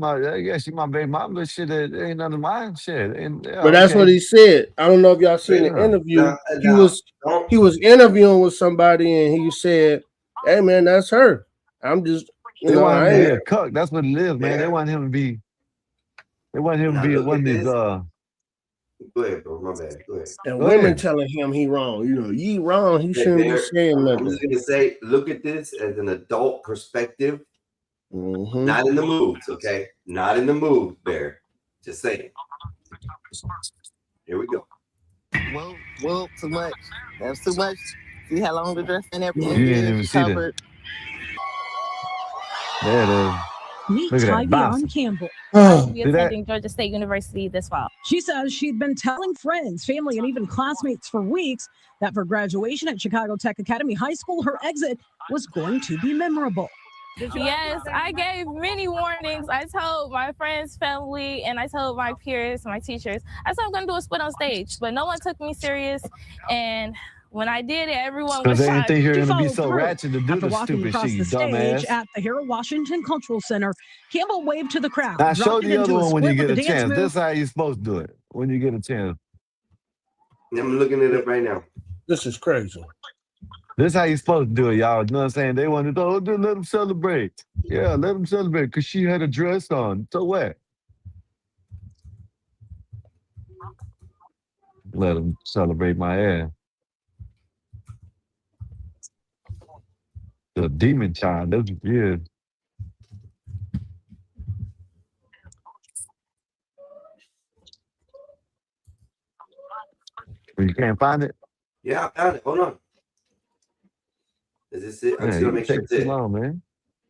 she my baby mom, but shit, it ain't none of mine. Shit. But that's what he said. I don't know if y'all seen the interview. He was interviewing with somebody and he said, "Hey man, that's her. I'm just They want him to be a cuck. That's what it is, man. They want him to be. They want him to be one of these. Go ahead, bro. My bad. Go ahead. And women telling him he wrong. Ye wrong. He shouldn't be saying nothing. I'm just gonna say, look at this as an adult perspective. Not in the moods, okay? Not in the mood, Bear. Just saying. Here we go. Whoa, too much. That's too much. See how long the dress and everything You didn't even is see covered. There it is. Meet Look at that. Tyvion Campbell. Oh, Be see that? attending Georgia State University this fall. She says she'd been telling friends, family, and even classmates for weeks that for graduation at Chicago Tech Academy High School, her exit was going to be memorable. Yes, I gave many warnings. I told my friends, family, and I told my peers, my teachers. I said I'm going to do a split on stage, but no one took me serious. And When I did it, everyone Because was they didn't shocked. think you're She going to be followed so through. ratchet to do After the walking stupid across shit, you the stage dumbass. at the Harold Washington Cultural Center, Campbell waved to the crowd, Now show dropped it the other into a one when you split get with a the dance chance. move. This is how you're supposed to do it when you get a chance. I'm looking it up right now. This is crazy. This is how you're supposed to do it, y'all. You know what I'm saying? They want to let them celebrate. Yeah, let them celebrate because she had a dress on. So what? Let them celebrate my ass. The demon child. That's weird. You can't find it? Yeah, I found it. Hold on. Is this it? I'm Man, just you gonna make sure take it's too it. long, man.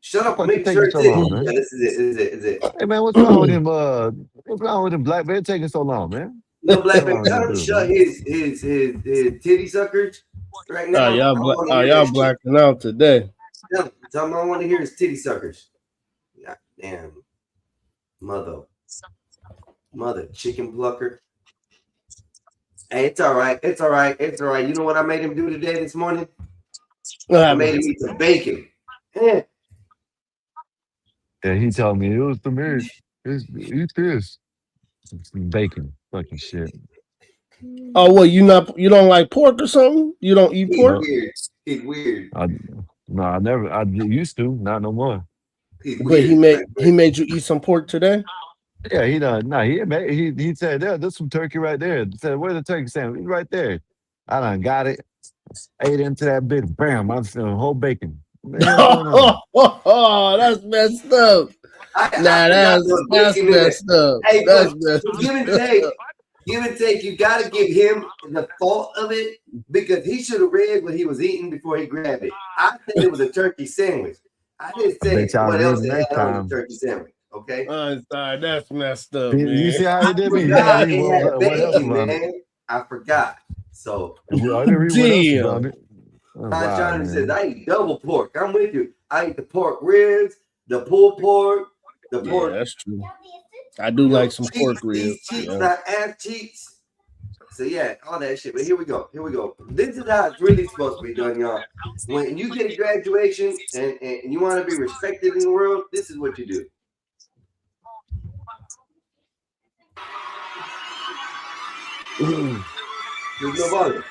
Shut up. Why I'm you making sure taking it's so long, it. man? Yeah, this is it. This is it. This is it. Hey man, what's wrong with him? What's wrong with him black man taking so long, man? No, Black What's man, wrong with tell that him to dude, shut man? his titty suckers right now. I don't want to hear Y'all that shit. blacking out today. Tell him I want to hear his titty suckers. God damn. Mother chicken plucker. Hey, it's all right. It's all right. It's all right. You know what I made him do today this morning? I made him eat some bacon. Yeah. Yeah, he told me it was the marriage. Eat this. Some bacon. Fucking shit. Oh, what you don't like pork or something? You don't eat pork? He's weird. No, I used to, not no more. But he made you eat some pork today? Yeah, he done. No, he said, yeah, there's some turkey right there. He said, where's the turkey sandwich? Right there. I done got it. Ate into that bit. Bam, I'm feeling whole bacon. Man, That's messed up. That's messed up. Hey, That's but messed give and up. take. Give and take. You got to give him the fault of it because he should have read what he was eating before he grabbed it. I said it was a turkey sandwich. I didn't say what else it had on the turkey sandwich. Okay. I'm sorry. That's messed up, You man. see how he did me? Forgot He it had what else bacon, was on man. it? I forgot. So I didn't read what else was on it. John says, I eat double pork. I'm with you. I eat the pork ribs, the pulled pork, the pork. Yeah, that's true. I do like some pork ribs. These cheeks, not ass cheeks. So yeah, all that shit. But here we go. Here we go. This is how it's really supposed to be done, y'all. When you get a graduation and you want to be respected in the world, this is what you do. There's no volume.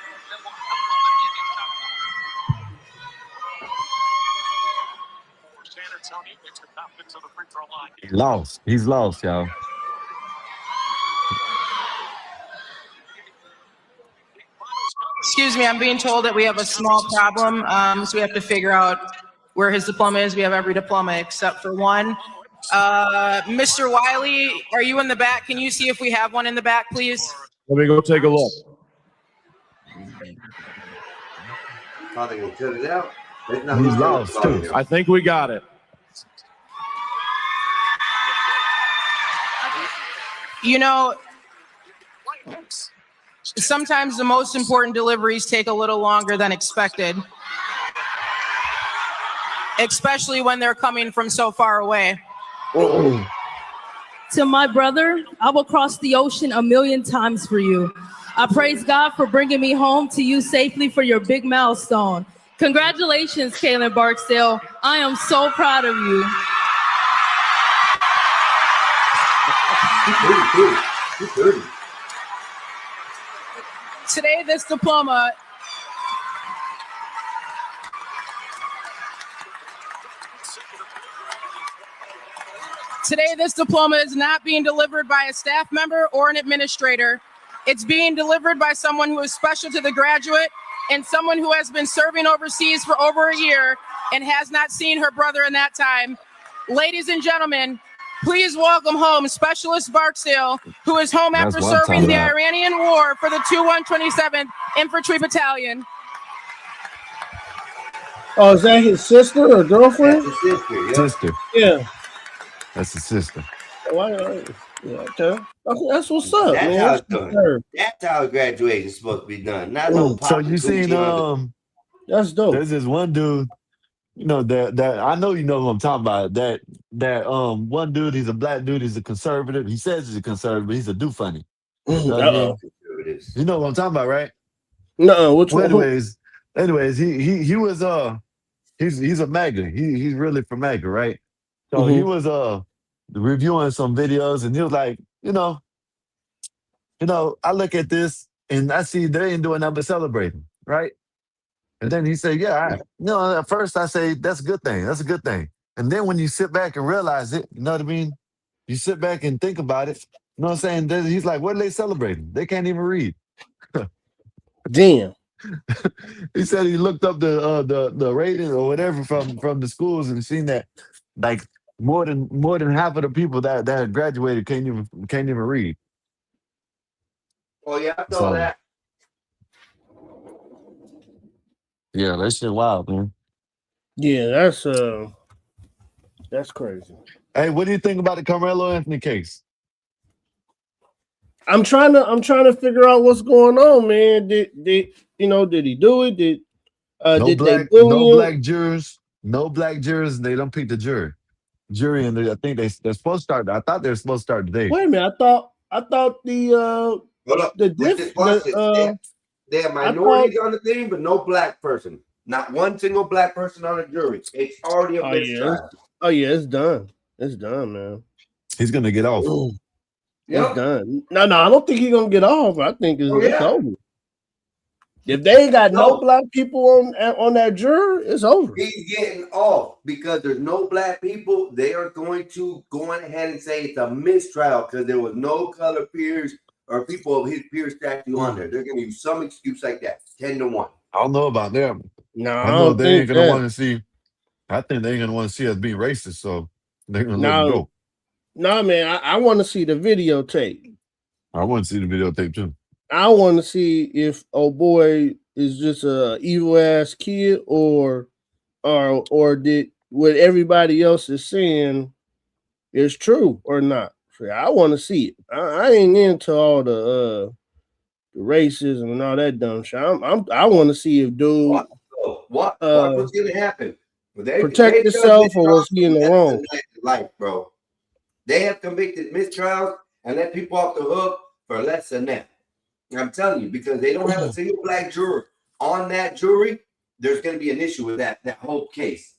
He lost. He's lost, y'all. Excuse me, I'm being told that we have a small problem, so we have to figure out where his diploma is. We have every diploma except for one. Mr. Wiley, are you in the back? Can you see if we have one in the back, please? Let me go take a look. Thought they gonna cut it out. He's lost too. I think we got it. You know, sometimes the most important deliveries take a little longer than expected, especially when they're coming from so far away. To my brother, I will cross the ocean 1,000,000 times for you. I praise God for bringing me home to you safely for your big milestone. Congratulations, Kaylin Barksdale. I am so proud of you. Today, this diploma is not being delivered by a staff member or an administrator. It's being delivered by someone who is special to the graduate and someone who has been serving overseas for over a year and has not seen her brother in that time. Ladies and gentlemen, please welcome home Specialist Barksdale, who is home after serving the Iranian War for the 2-127th Infantry Battalion. Oh, is that his sister or girlfriend? That's his sister. Yeah. Sister. Yeah. That's his sister. Yeah, okay. That's what's up, That's man. how it's done. That's how graduation's supposed to be done. Not no pop. So you seen that's dope. There's this one dude, you know, that I know you know who I'm talking about. That one dude, he's a black dude, he's a conservative. He says he's a conservative, but he's a do funny. You know what I'm talking about, right? No, which Well, one? anyways, he was he's a MAGA. He's really for MAGA, right? So he Mhm. was reviewing some videos, and he was like, I look at this and I see they ain't doing nothing but celebrating, right? And then he said, yeah, at first I say that's a good thing. That's a good thing. And then when you sit back and realize it, you know what I mean? You sit back and think about it. You know what I'm saying? Then he's like, what are they celebrating? They can't even read. Damn. He said he looked up the rating or whatever from the schools and seen that like more than half of the people that had graduated can't even read. Oh yeah, I saw So that. yeah, that shit wild, man. Yeah, that's crazy. Hey, what do you think about the Carmelo Anthony case? I'm trying to figure out what's going on, man. Did he do it? Did they bully him? No black jurors. They don't pick the jury, and I think they're supposed to start. I thought they were supposed to start today. Wait a minute. I thought the Hold up. the With diff this process, they have I minorities thought on the thing, but no black person. Not one single black person on the jury. It's already a mistrial. yeah, it's done. It's done, man. He's gonna get off. It's done. No, I don't think he's gonna get off. I think it's yeah. over. If they ain't got no black people on that jury, it's over. He's getting off because there's no black people. They are going to go on ahead and say it's a mistrial because there was no color peers or people of his peer statue on there. They're going to use some excuse like that. 10-1. I don't know about them. No, I know they ain't gonna want to see. I think they ain't gonna want to see us being racist, so they're gonna let it go. No, man, I want to see the videotape. I want to see the videotape too. I want to see if boy is just a evil ass kid or did what everybody else is saying is true or not. So I want to see it. I ain't into all the racism and all that dumb shit. I want to see if dude What was going to happen? protect yourself or was he in the wrong? Life, bro. They have convicted mistrials and let people off the hook for less than that. I'm telling you, because they don't have a single black juror on that jury, there's going to be an issue with that whole case.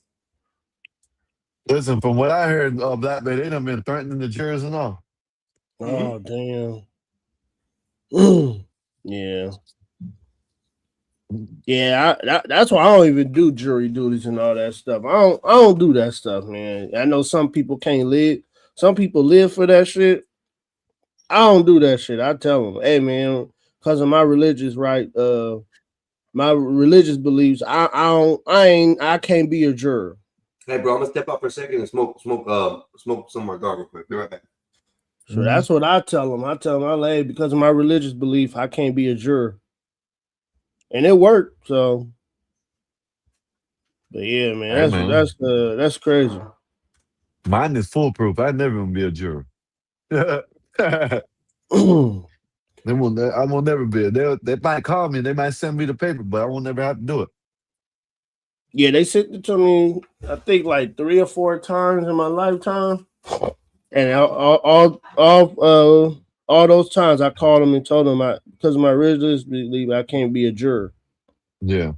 Listen, from what I heard, Black Bay, they done been threatening the jurors and all. Oh, damn. Yeah. Yeah, that's why I don't even do jury duties and all that stuff. I don't do that stuff, man. I know some people can't live. Some people live for that shit. I don't do that shit. I tell them, hey, man, because of my religious my religious beliefs, I can't be a juror. Hey, bro, I'm gonna step up for a second and smoke some more dog real quick. Be right back. So that's what I tell them. I tell them, hey, because of my religious belief, I can't be a juror. And it worked. So, but yeah, man, that's crazy. Mine is foolproof. I'd never gonna be a juror. I will never be. They might call me. They might send me the paper, but I won't never have to do it. Yeah, they sent it to me, I think, like 3 or 4 times in my lifetime. And all those times I called them and told them because of my religious belief, I can't be a juror. Yeah.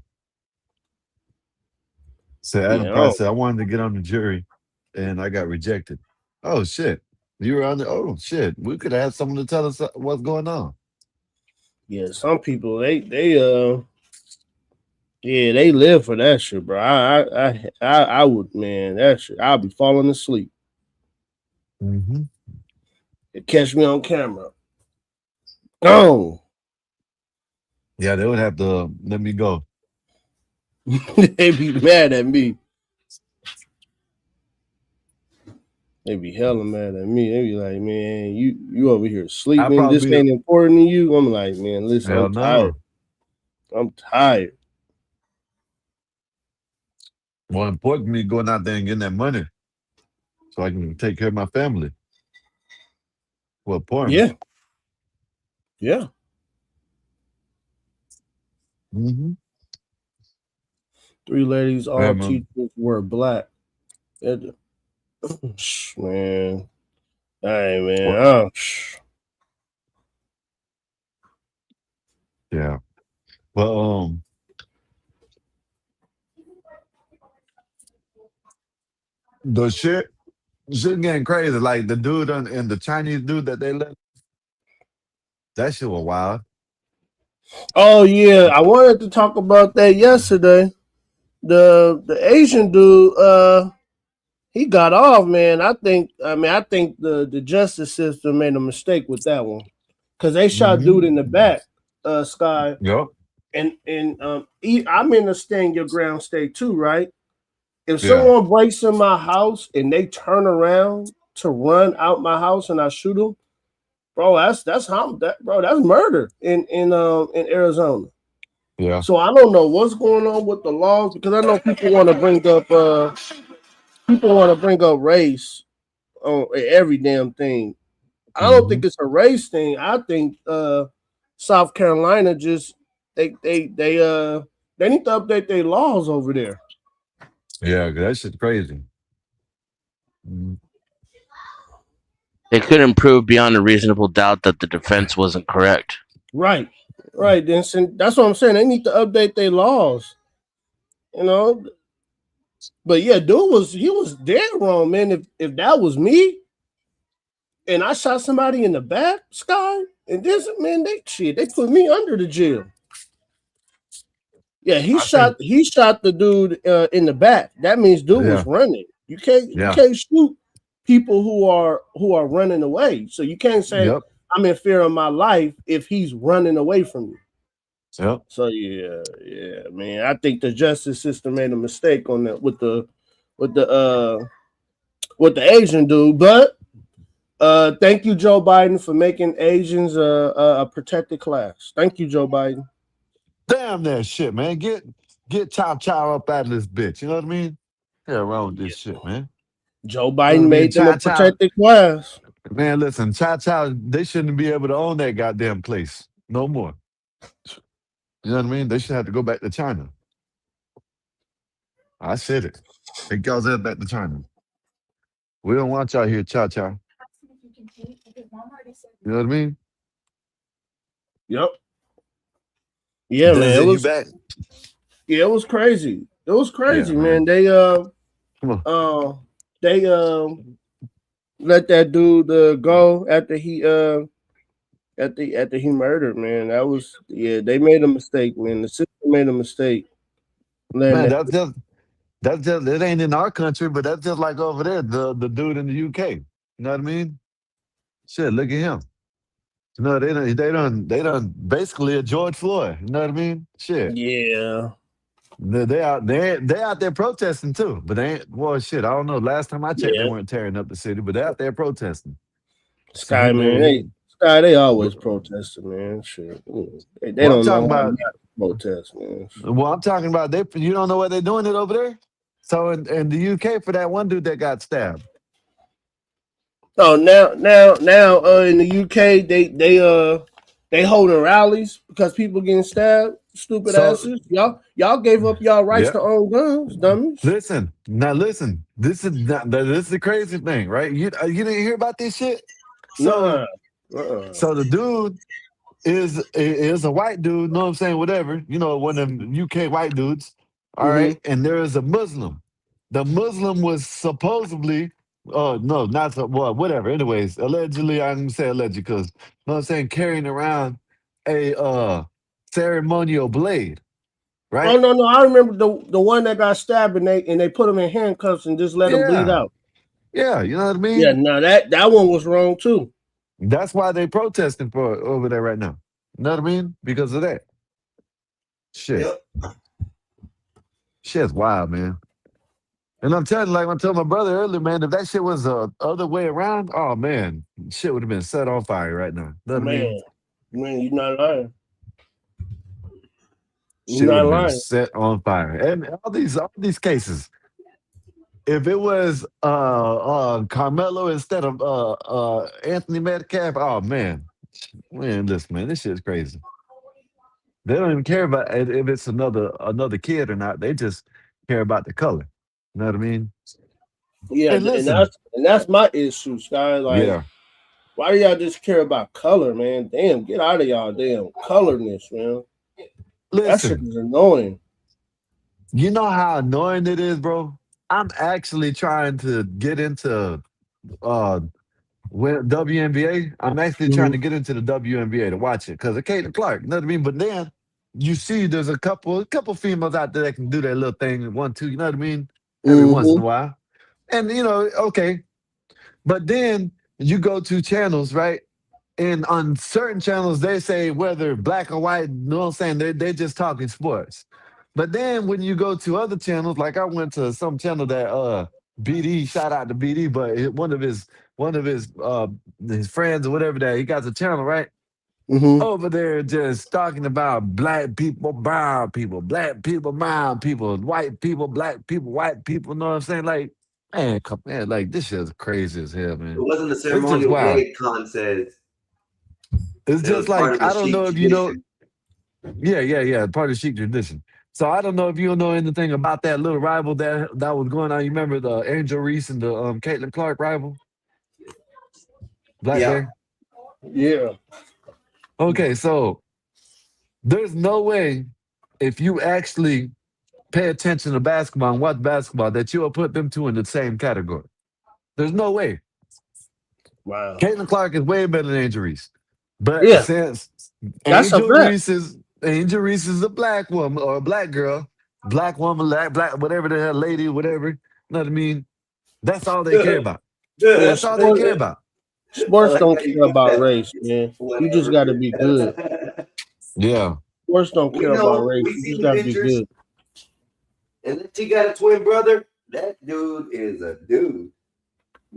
So Adam Price said, I wanted to get on the jury and I got rejected. Oh shit. You were on the shit. We could have someone to tell us what's going on. Yeah, some people they live for that shit, bro. I would, man, that shit. I'll be falling asleep. Mm-hmm. It catch me on camera. Oh. Yeah, they would have to let me go. They be mad at me. They be hella mad at me. They be like, man, you over here sleeping. This ain't important to you. I'm like, man, listen, I'm tired. I'm tired. More important to me going out there and getting that money so I can take care of my family. Well, important. Yeah. Yeah. Mm-hmm. 3 ladies, all teachers were black. Man. Hey, man. Yeah. But the shit getting crazy. Like the dude and the Chinese dude that they let, that shit was wild. Oh yeah, I wanted to talk about that yesterday. The Asian dude, he got off, man. I think the justice system made a mistake with that one. Cause they shot dude in the back, Sky. Yep. And I'm in the stand your ground state too, right? If Yeah. someone breaks in my house and they turn around to run out my house and I shoot them, bro, that's murder in Arizona. Yeah. So I don't know what's going on with the laws because I know people want to bring up race on every damn thing. I don't think it's a race thing. I think South Carolina just they need to update their laws over there. Yeah, that shit's crazy. Mhm. They couldn't prove beyond a reasonable doubt that the defense wasn't correct. Right. Then that's what I'm saying. They need to update their laws. You know. But yeah, he was dead wrong, man. If that was me and I shot somebody in the back, Sky, and this man, they put me under the jail. Yeah, he shot the dude in the back. That means dude was running. You can't shoot people who are running away. So you can't say I'm in fear of my life if he's running away from you. Yep. So yeah, man. I think the justice system made a mistake on that with the Asian dude. But thank you, Joe Biden, for making Asians a protected class. Thank you, Joe Biden. Damn that shit, man. Get Chow Chow up out of this bitch. You know what I mean? Yeah, wrong with this shit, man. Joe Biden made them a protected class. Man, listen, Chow Chow, they shouldn't be able to own that goddamn place no more. You know what I mean? They should have to go back to China. I said it. Take y'all's ass back to China. We don't want y'all here, Chow Chow. You know what I mean? Yep. Yeah, man. It was back. Yeah, it was crazy. It was crazy, man. They let that dude go after he murdered, man. That was they made a mistake, man. The system made a mistake. Man, that's just it ain't in our country, but that's just like over there, the dude in the UK. You know what I mean? Shit, look at him. You know, they done basically a George Floyd. You know what I mean? Shit. Yeah. They out there protesting too, but they ain't. Well, shit. I don't know. Last time I checked, they weren't tearing up the city, but they out there protesting. Sky, man, they always protesting, man. Shit, they don't know how to protest, man. Well, I'm talking about you don't know what they're doing it over there. So in the UK for that one dude that got stabbed. Oh, now in the UK they holding rallies because people getting stabbed. Stupid asses. Y'all gave up y'all rights to own guns, dummies. Listen. This is the crazy thing, right? You didn't hear about this shit? So, so the dude is a white dude, know what I'm saying? Whatever, you know, one of them UK white dudes. All right. And there is a Muslim. The Muslim was supposedly no, not whatever. Anyways, allegedly, I'm gonna say allegedly because you know what I'm saying, carrying around a ceremonial blade, right? Oh no, I remember the one that got stabbed and they put him in handcuffs and just let him bleed out. Yeah, you know what I mean? Yeah, no, that one was wrong too. That's why they protesting for over there right now. You know what I mean? Because of that. Shit. Shit's wild, man. And I'm telling you, like I told my brother earlier, man, if that shit was the other way around, oh man, shit would have been set on fire right now. You know what I mean? Man, you're not lying. Shit would have been set on fire. And all these cases. If it was Carmelo instead of Anthony Metcalf, oh man, listen, man, this shit's crazy. They don't even care about if it's another kid or not. They just care about the color. You know what I mean? Yeah, and that's my issue, Sky. Like, why do y'all just care about color, man? Damn, get out of y'all damn colorness, man. That shit Listen, is annoying. you know how annoying it is, bro? I'm actually trying to get into WNBA. I'm actually trying to get into the WNBA to watch it because of Caitlin Clark. You know what I mean? But then you see there's a couple females out there that can do their little thing, 1, 2, you know what I mean? Every once in a while. And okay. But then you go to channels, right? And on certain channels, they say whether black or white, you know what I'm saying? They're just talking sports. But then when you go to other channels, like I went to some channel that BD, shout out to BD, but one of his friends or whatever that he got the channel, right? Over there just talking about black people, brown people, black people, brown people, white people, black people, white people, you know what I'm saying? Like, man, come man, like this shit is crazy as hell, man. It wasn't the It's just ceremonial wild. wedding contest. It's It just was part like of the I don't know chic if you know. tradition. Yeah, part of chic tradition. So I don't know if you know anything about that little rival that was going on. You remember the Angel Reese and the Caitlin Clark rival? Black Yeah. Bear? Yeah. Okay, so there's no way if you actually pay attention to basketball and watch basketball that you'll put them two in the same category. There's no way. Wow. Caitlin Clark is way better than Angel Reese. But Yeah. since That's a Angel Reese is a black woman or a black girl, black woman, black whatever the hell, lady, whatever. You know what I mean? That's all they care about. That's all they care about. Sports don't care about race, man. You just got to be good. Yeah. Sports don't care about race. We You see just the got to be pictures. good. And then she got a twin brother. That dude is a dude.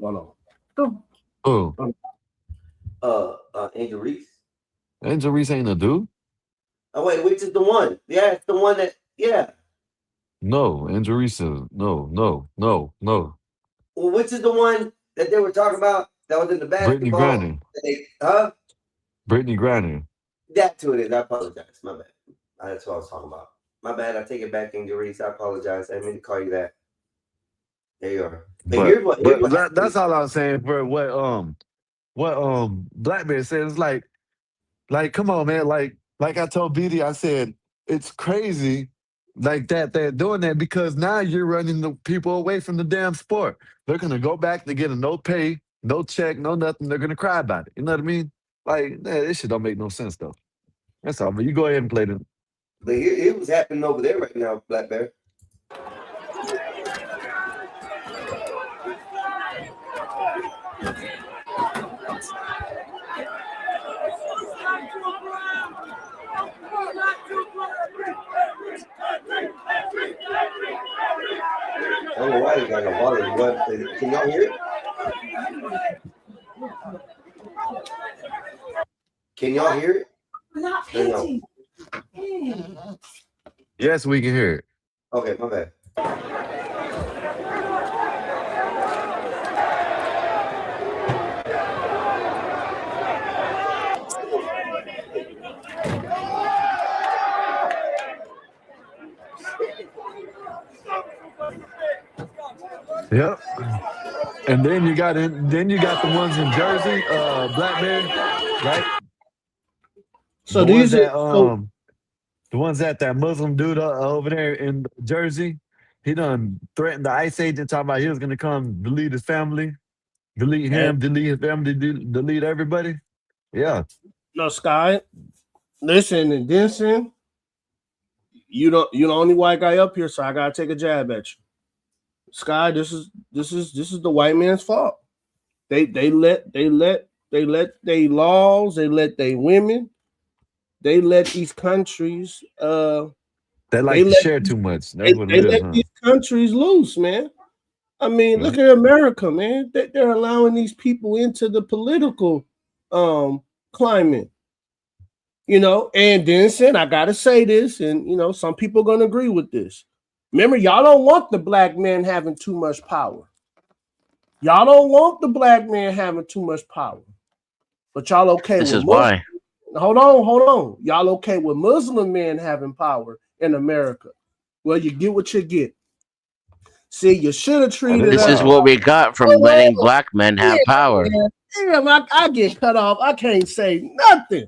Hold Oh, Angel Reese. Angel Reese ain't a dude? Oh wait, which is the one? Yeah, it's the one that. Yeah. No, Angel Reese is no. Well, which is the one that they were talking about that was in the Brittany basketball? Griner. Brittany Brittany Griner. That's who it is. I apologize. My bad. That's what I was talking about. My bad. I take it back, Angel Reese. I apologize. I didn't mean to call you that. There you are. But here's what That's all I'm saying for what Blackbeard said. It's like come on, man. Like I told BD, I said it's crazy like that they're doing that because now you're running the people away from the damn sport. They're gonna go back to get a no pay, no check, no nothing. They're gonna cry about it. You know what I mean? Like, this shit don't make no sense though. That's all. But you go ahead and play them. But here's what's happening over there right now, Black Bear. I don't know why you got a volume. What? Can y'all hear it? Can y'all hear it? Not Or no? Yes, we can hear it. Okay, my bad. Yep. And then you got the ones in Jersey, Blackberry, right? So the these ones are that the ones that Muslim dude over there in Jersey, he done threatened the ICE agent talking about he was gonna come delete his family, delete him, delete his family, delete everybody. Yeah. no Sky. Listen and Denson. You the only white guy up here, so I gotta take a jab at you. Sky, this is the white man's fault. They let they laws, they let they women, they let these countries They like to share too much. That's what they it is, let huh? these countries loose, man. I mean, look at America, man. They're allowing these people into the political climate. You know, and Denson, I gotta say this, and you know, some people are gonna agree with this. Remember, y'all don't want the black man having too much power. Y'all don't want the black man having too much power. But y'all okay This with is why. Hold on. Y'all okay with Muslim men having power in America? Well, you get what you get. See, you should have treated This is what we got from letting black men have power. Damn, I get cut off. I can't say nothing.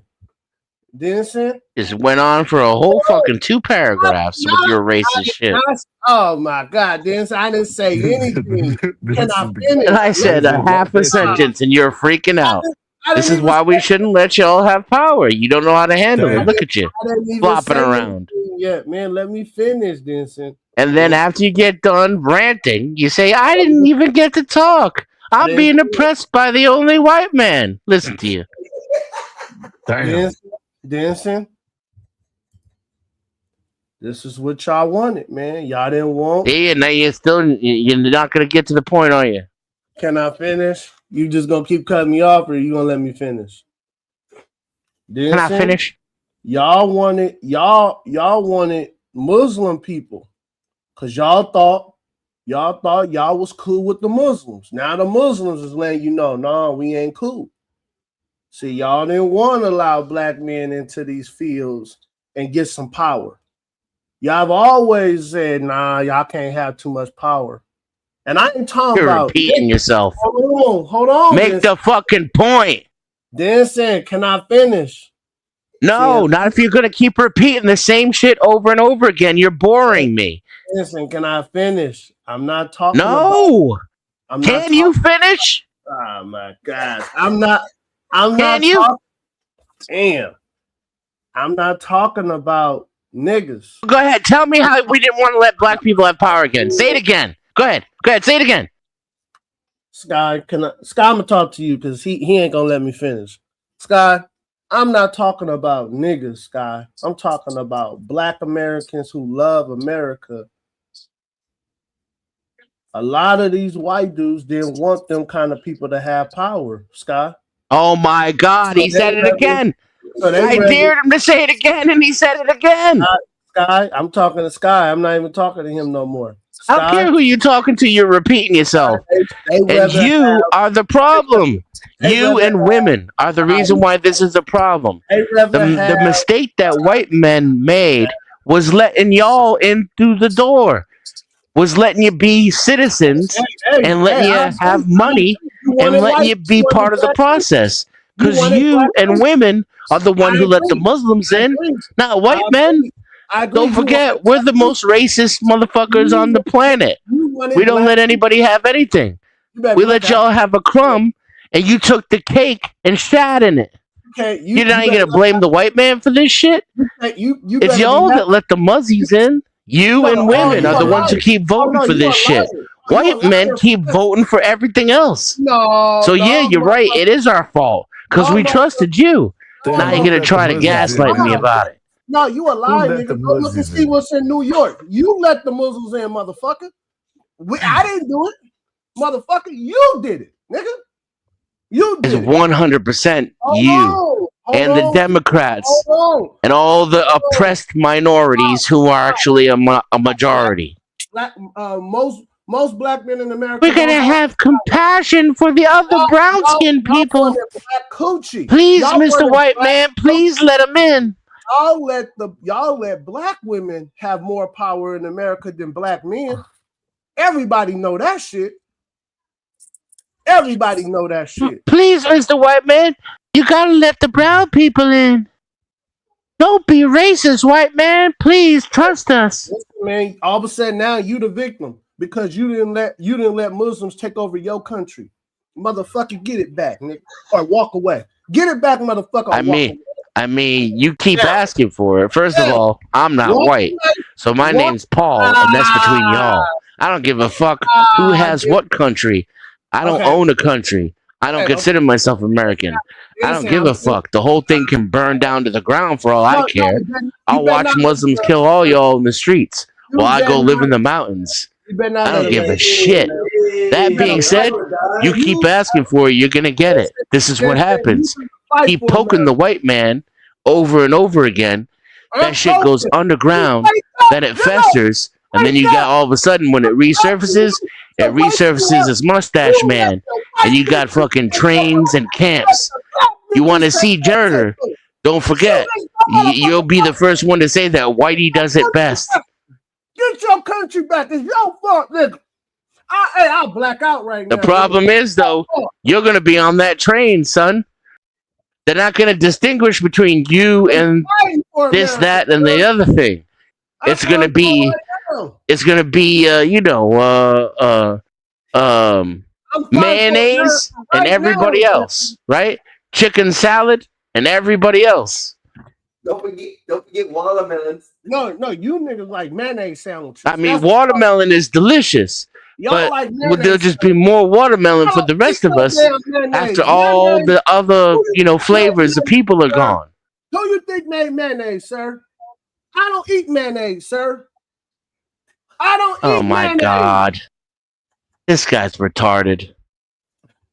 Denson. Just went on for a whole fucking 2 paragraphs with your racist shit. Oh my God, Denson, I didn't say anything. Can I finish? And I said a half a sentence and you're freaking out. This is why we shouldn't let y'all have power. You don't know how to handle it. Look at you, I didn't even flopping say around. anything yet, man. Let me finish, Denson. And then after you get done ranting, you say, I didn't even get to talk. I'm being oppressed by the only white man. Listen to you. Denson, this is what y'all wanted, man. Y'all didn't want. Yeah, now you're not gonna get to the point, are you? Can I finish? You just gonna keep cutting me off, or you gonna let me finish? Can I finish? Y'all wanted Muslim people, cause y'all thought y'all was cool with the Muslims. Now the Muslims is letting you know, no, we ain't cool. See, y'all didn't want to allow black men into these fields and get some power. Y'all have always said, nah, y'all can't have too much power. And I ain't talking You're about repeating yourself. Hold on. Make the fucking point. Denson, can I finish? No, not if you're gonna keep repeating the same shit over and over again. You're boring me. Denson, can I finish? I'm not talking. No. About, Can you finish? Oh my God. I'm not. Damn. I'm not talking about niggas. Go ahead. Tell me how we didn't want to let black people have power again. Say it again. Go ahead. Say it again. Sky, I'm gonna talk to you because he ain't gonna let me finish. Sky, I'm not talking about niggas, Sky. I'm talking about black Americans who love America. A lot of these white dudes didn't want them kind of people to have power, Sky. Oh my God, he said it again. I dared him to say it again, and he said it again. Sky, I'm talking to Sky. I'm not even talking to him no more. Sky, I don't care who you're talking to. You're repeating yourself. And you are the problem. You and women are the reason why this is a problem. The mistake that white men made was letting y'all in through the door. Was letting you be citizens and letting you have money and letting you be part of the process. Because you and women are the one who let the Muslims in, not white men. Don't forget, we're the most racist motherfuckers on the planet. We don't let anybody have anything. We let y'all have a crumb, and you took the cake and shat in it. You're not even gonna blame the white man for this shit? It's y'all that let the muzzies in. You and women are the ones who keep voting for this shit. White men keep voting for everything else. So yeah, you're right. It is our fault because we trusted you. Now you're gonna try to gaslight me about it. No, you a lie, nigga. Go look and see what's in New York. You let the Muslims in, motherfucker. I didn't do it, motherfucker. You did it, nigga. You did it. It's 100% you and the Democrats and all the oppressed minorities who are actually a majority. Most black men in America. We're gonna have compassion for the other brown-skinned people. Please, Mr. White Man, please let them in. Y'all let black women have more power in America than black men. Everybody know that shit. Everybody know that shit. Please, Mr. White Man, you gotta let the brown people in. Don't be racist, white man. Please trust us. Listen, man, all of a sudden now you the victim because you didn't let Muslims take over your country. Motherfucker, get it back, nigga, or walk away. Get it back, motherfucker. I mean, you keep asking for it. First of all, I'm not white, so my name's Paul, and that's between y'all. I don't give a fuck who has what country. I don't own a country. I don't consider myself American. I don't give a fuck. The whole thing can burn down to the ground for all I care. I'll watch Muslims kill all y'all in the streets while I go live in the mountains. I don't give a shit. That being said, you keep asking for it, you're gonna get it. This is what happens. Keep poking the white man over and over again. That shit goes underground, then it festers, and then you got all of a sudden when it resurfaces as Mustache Man, and you got fucking trains and camps. You want to see Jerder? Don't forget, you'll be the first one to say that Whitey does it best. Get your country back. It's your fault, nigga. I'll black out right now. The problem is, though, you're gonna be on that train, son. They're not going to distinguish between you and Fighting for this, America, that, and the other thing. It's going to be, mayonnaise and everybody else, right? Chicken salad and everybody else. Don't forget watermelons. No, you niggas like mayonnaise sandwiches. I mean, watermelon is delicious, Y'all but like there'll just be more watermelon for the rest of us after all the other, flavors the people are gone. Who you think made mayonnaise, sir? I don't eat mayonnaise, sir. I don't Oh eat my mayonnaise. God. This guy's retarded.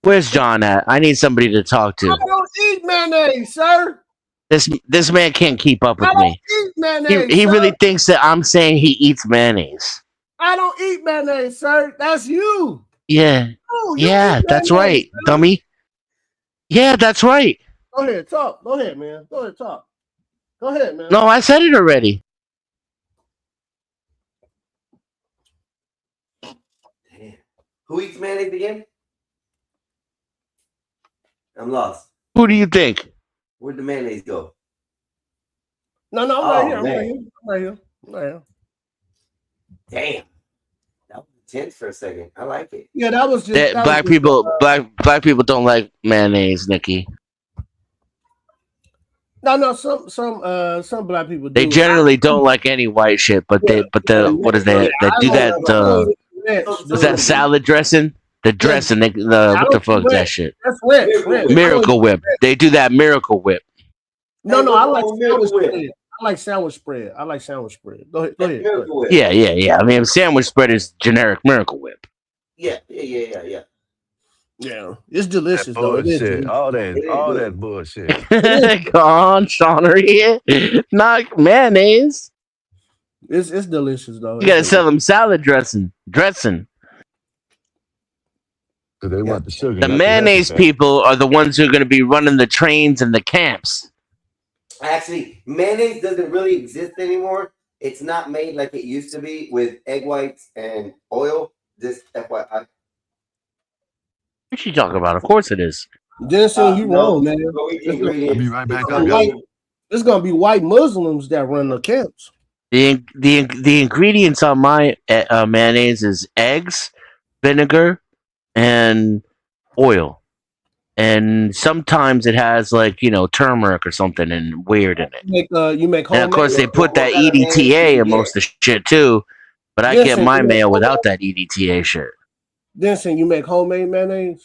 Where's John at? I need somebody to talk I to. don't eat mayonnaise, sir. This man can't keep up with I don't me. eat mayonnaise. He sir. really thinks that I'm saying he eats mayonnaise. I don't eat mayonnaise, sir. That's you. Yeah. Oh, you Yeah, eat that's mayonnaise, right, sir. dummy. Yeah, that's right. Go ahead, talk. Go ahead, man. Go ahead, talk. Go ahead, man. No, I said it already. Who eats mayonnaise again? I'm lost. Who do you think? Where'd the mayonnaise go? No, I'm Oh, right here. I'm man. right here. I'm right here. I'm right here. Damn. That was intense for a second. I like it. Yeah, that was just That black people don't like mayonnaise, Nikki. No, some black people do. They generally don't like any white shit, but they what is that? They do that is that salad dressing? The dressing, what the fuck is that shit? That's ranch. Miracle Whip. They do that Miracle Whip. No, I like sandwich spread. I like sandwich spread. Go ahead. Yeah. I mean, sandwich spread is generic Miracle Whip. Yeah. Yeah, it's delicious though. It is Bullshit. delicious. All that bullshit. Come on, Sean, not mayonnaise. It's delicious though. You gotta sell them salad dressing. So they want the sugar. The not mayonnaise recipe. people are the ones who are gonna be running the trains and the camps. Actually, mayonnaise doesn't really exist anymore. It's not made like it used to be with egg whites and oil. Just FYI. What you talking about? Of course it is. Jensen, you wrong, man. I'll be right back up. It's gonna be white Muslims that run the camps. The ingredients on my mayonnaise is eggs, vinegar, and oil. And sometimes it has turmeric or something and weird in it. You make And of course they put that EDTA in most of the shit too. But I get my mayo without that EDTA shit. Jensen, you make homemade mayonnaise?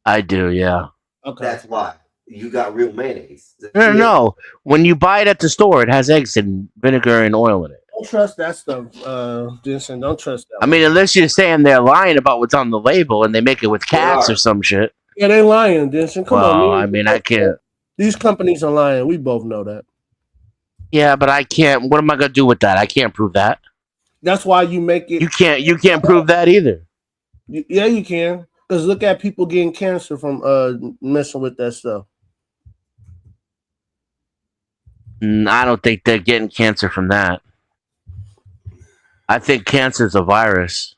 I do, yeah. Okay. That's why. You got real mayonnaise. No. When you buy it at the store, it has eggs and vinegar and oil in it. Don't trust that stuff, Jensen. Don't trust that. I mean, unless you're saying they're lying about what's on the label and they make it with cats or some shit. Yeah, they lying, Jensen. Come on, Well, man. I mean, I can't. These companies are lying. We both know that. Yeah, but I can't. What am I gonna do with that? I can't prove that. That's why you make it. You can't prove that either. Yeah, you can. Because look at people getting cancer from messing with that stuff. I don't think they're getting cancer from that. I think cancer is a virus.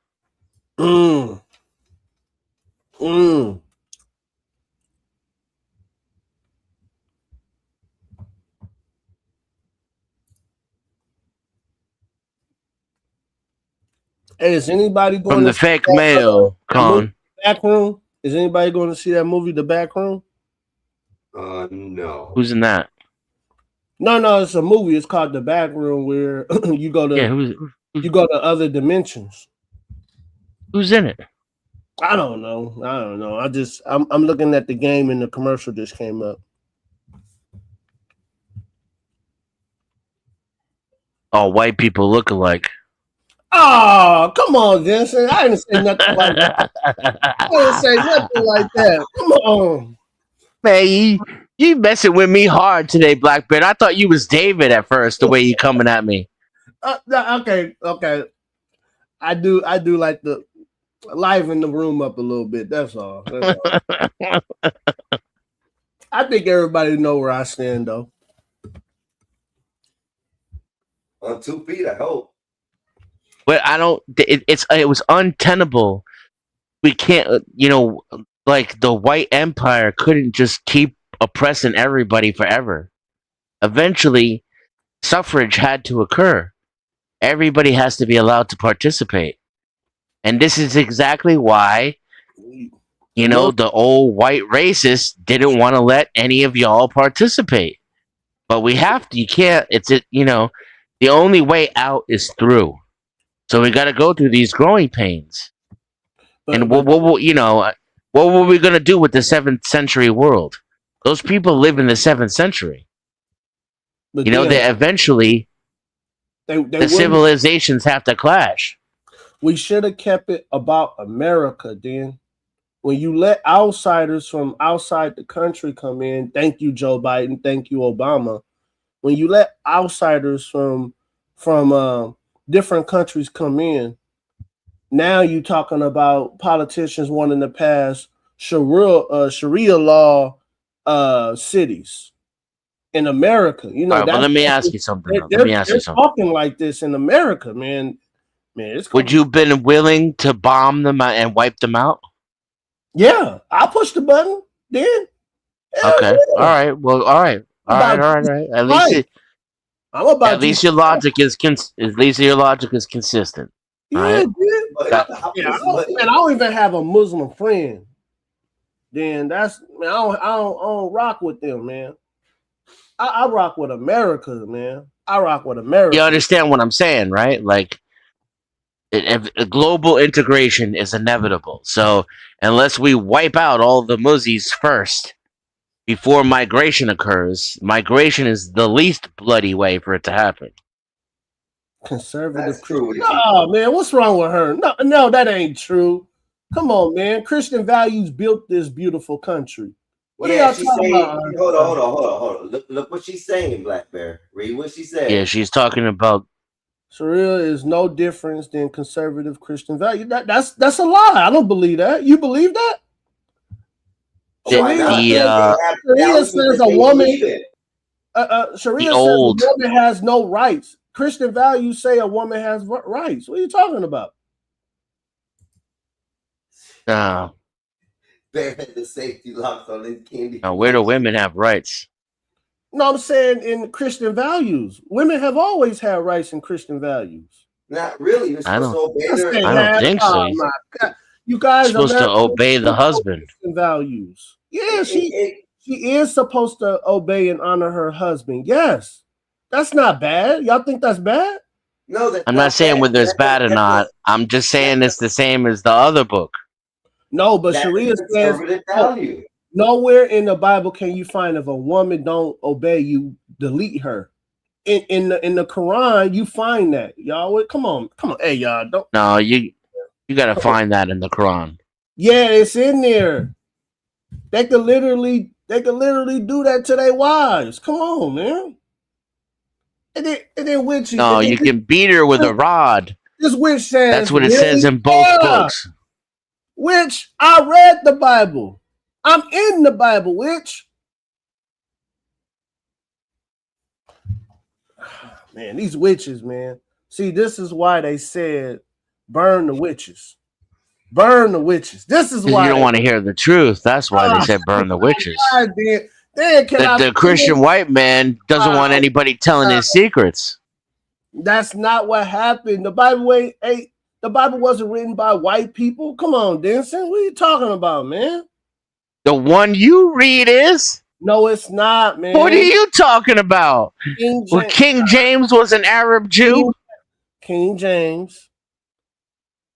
Hey, is anybody going From the to fake see that, mail, Con. Back Room? Is anybody going to see that movie, The Back Room? No. Who's in that? No, it's a movie. It's called The Back Room, where you go to you go to other dimensions. Who's in it? I don't know. I'm looking at the game and the commercial just came up. All white people look alike. Oh, come on, Jensen. I didn't say nothing like that. I didn't say nothing like that. Come on. Man, you messing with me hard today, Blackbeard. I thought you was David at first, the way you coming at me. Okay. I do like to liven the room up a little bit. That's all. I think everybody know where I stand, though. On 2 feet, I hope. But I don't. It was untenable. We can't. Like the white empire couldn't just keep oppressing everybody forever. Eventually, suffrage had to occur. Everybody has to be allowed to participate. And this is exactly why, you know, the old white racists didn't want to let any of y'all participate. But we have to. You can't. You know, the only way out is through. So we got to go through these growing pains. And what were we going to do with the 7th century world? Those people live in the 7th century. But you know, they eventually, the civilizations have to clash. We should have kept it about America, then. When you let outsiders from outside the country come in, thank you, Joe Biden, thank you, Obama. When you let outsiders from different countries come in, now you're talking about politicians wanting to pass Sharia law cities in America. You know, right, but let me ask you something. They're talking like this in America, man. Would you have been willing to bomb them and wipe them out? Yeah, I'll push the button then. Okay. All right. Well, all right. All right. At least your logic is consistent. Yeah, right? I don't even have a Muslim friend. Then that's, man, I don't rock with them, man. I rock with America, man. I rock with America. You understand what I'm saying, right? Like, global integration is inevitable. So unless we wipe out all the Muzzies first before migration occurs, migration is the least bloody way for it to happen. Conservative. Oh man, what's wrong with her? No, that ain't true. Come on, man. Christian values built this beautiful country. What are she saying? Hold on. Look what she's saying, Black Bear. Read what she said. Yeah, she's talking about Sharia is no difference than conservative Christian value. That's a lie. I don't believe that. You believe that? Sharia says a woman. Sharia says a woman has no rights. Christian values say a woman has rights. What are you talking about? Bear had the safety locks on his candy. Now, where do women have rights? No, I'm saying in Christian values. Women have always had rights in Christian values. Not really. I don't think so. Oh my God. You guys are supposed to obey the husband. Christian values. Yeah, she is supposed to obey and honor her husband. Yes. That's not bad. Y'all think that's bad? No, I'm not saying whether it's bad or not. I'm just saying it's the same as the other book. No, but Sharia says nowhere in the Bible can you find if a woman don't obey, you delete her. In the Quran, you find that. Y'all, come on. Hey, y'all, don't. No, you gotta find that in the Quran. Yeah, it's in there. They could literally do that to their wives. Come on, man. And then witch. No, you can beat her with a rod. This witch says that's what it says in both books. Witch, I read the Bible. I'm in the Bible, witch. Man, these witches, man. See, this is why they said burn the witches. Burn the witches. This is why you don't want to hear the truth. That's why they said burn the witches. The Christian white man doesn't want anybody telling his secrets. That's not what happened. The Bible wasn't written by white people. Come on, Denson. What are you talking about, man? The one you read is? No, it's not, man. What are you talking about? King James was an Arab Jew? King James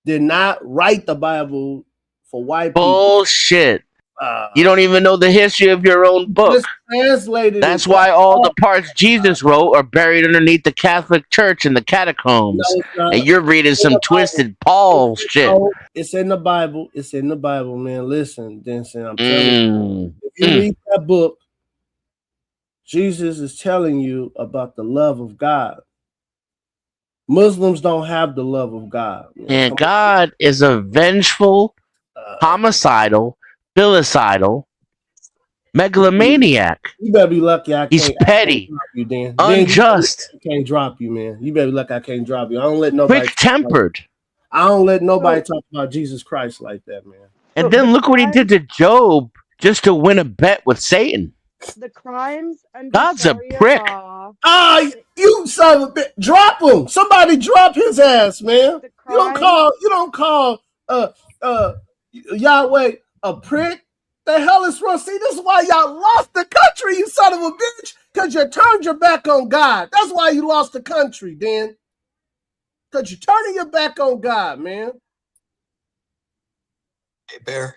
did not write the Bible for white people. Bullshit. You don't even know the history of your own book. That's why all the parts Jesus wrote are buried underneath the Catholic Church in the catacombs. And you're reading some twisted Paul shit. It's in the Bible. It's in the Bible, man. Listen, Denson, I'm telling you. If you read that book, Jesus is telling you about the love of God. Muslims don't have the love of God. And God is a vengeful, homicidal, filicidal megalomaniac. You better be lucky He's petty, unjust. I can't drop you, man. You better be lucky I can't drop you. I don't let nobody quick-tempered. I don't let nobody talk about Jesus Christ like that, man. And then look what he did to Job just to win a bet with Satan. The crimes under God's a Sharia prick. law. Ah, you son of a bitch! Drop him! Somebody drop his ass, man! The You don't call Yahweh a prick. The hell is wrong? See, this is why y'all lost the country, you son of a bitch, because you turned your back on God. That's why you lost the country, Dan. Because you're turning your back on God, man. Hey, Bear.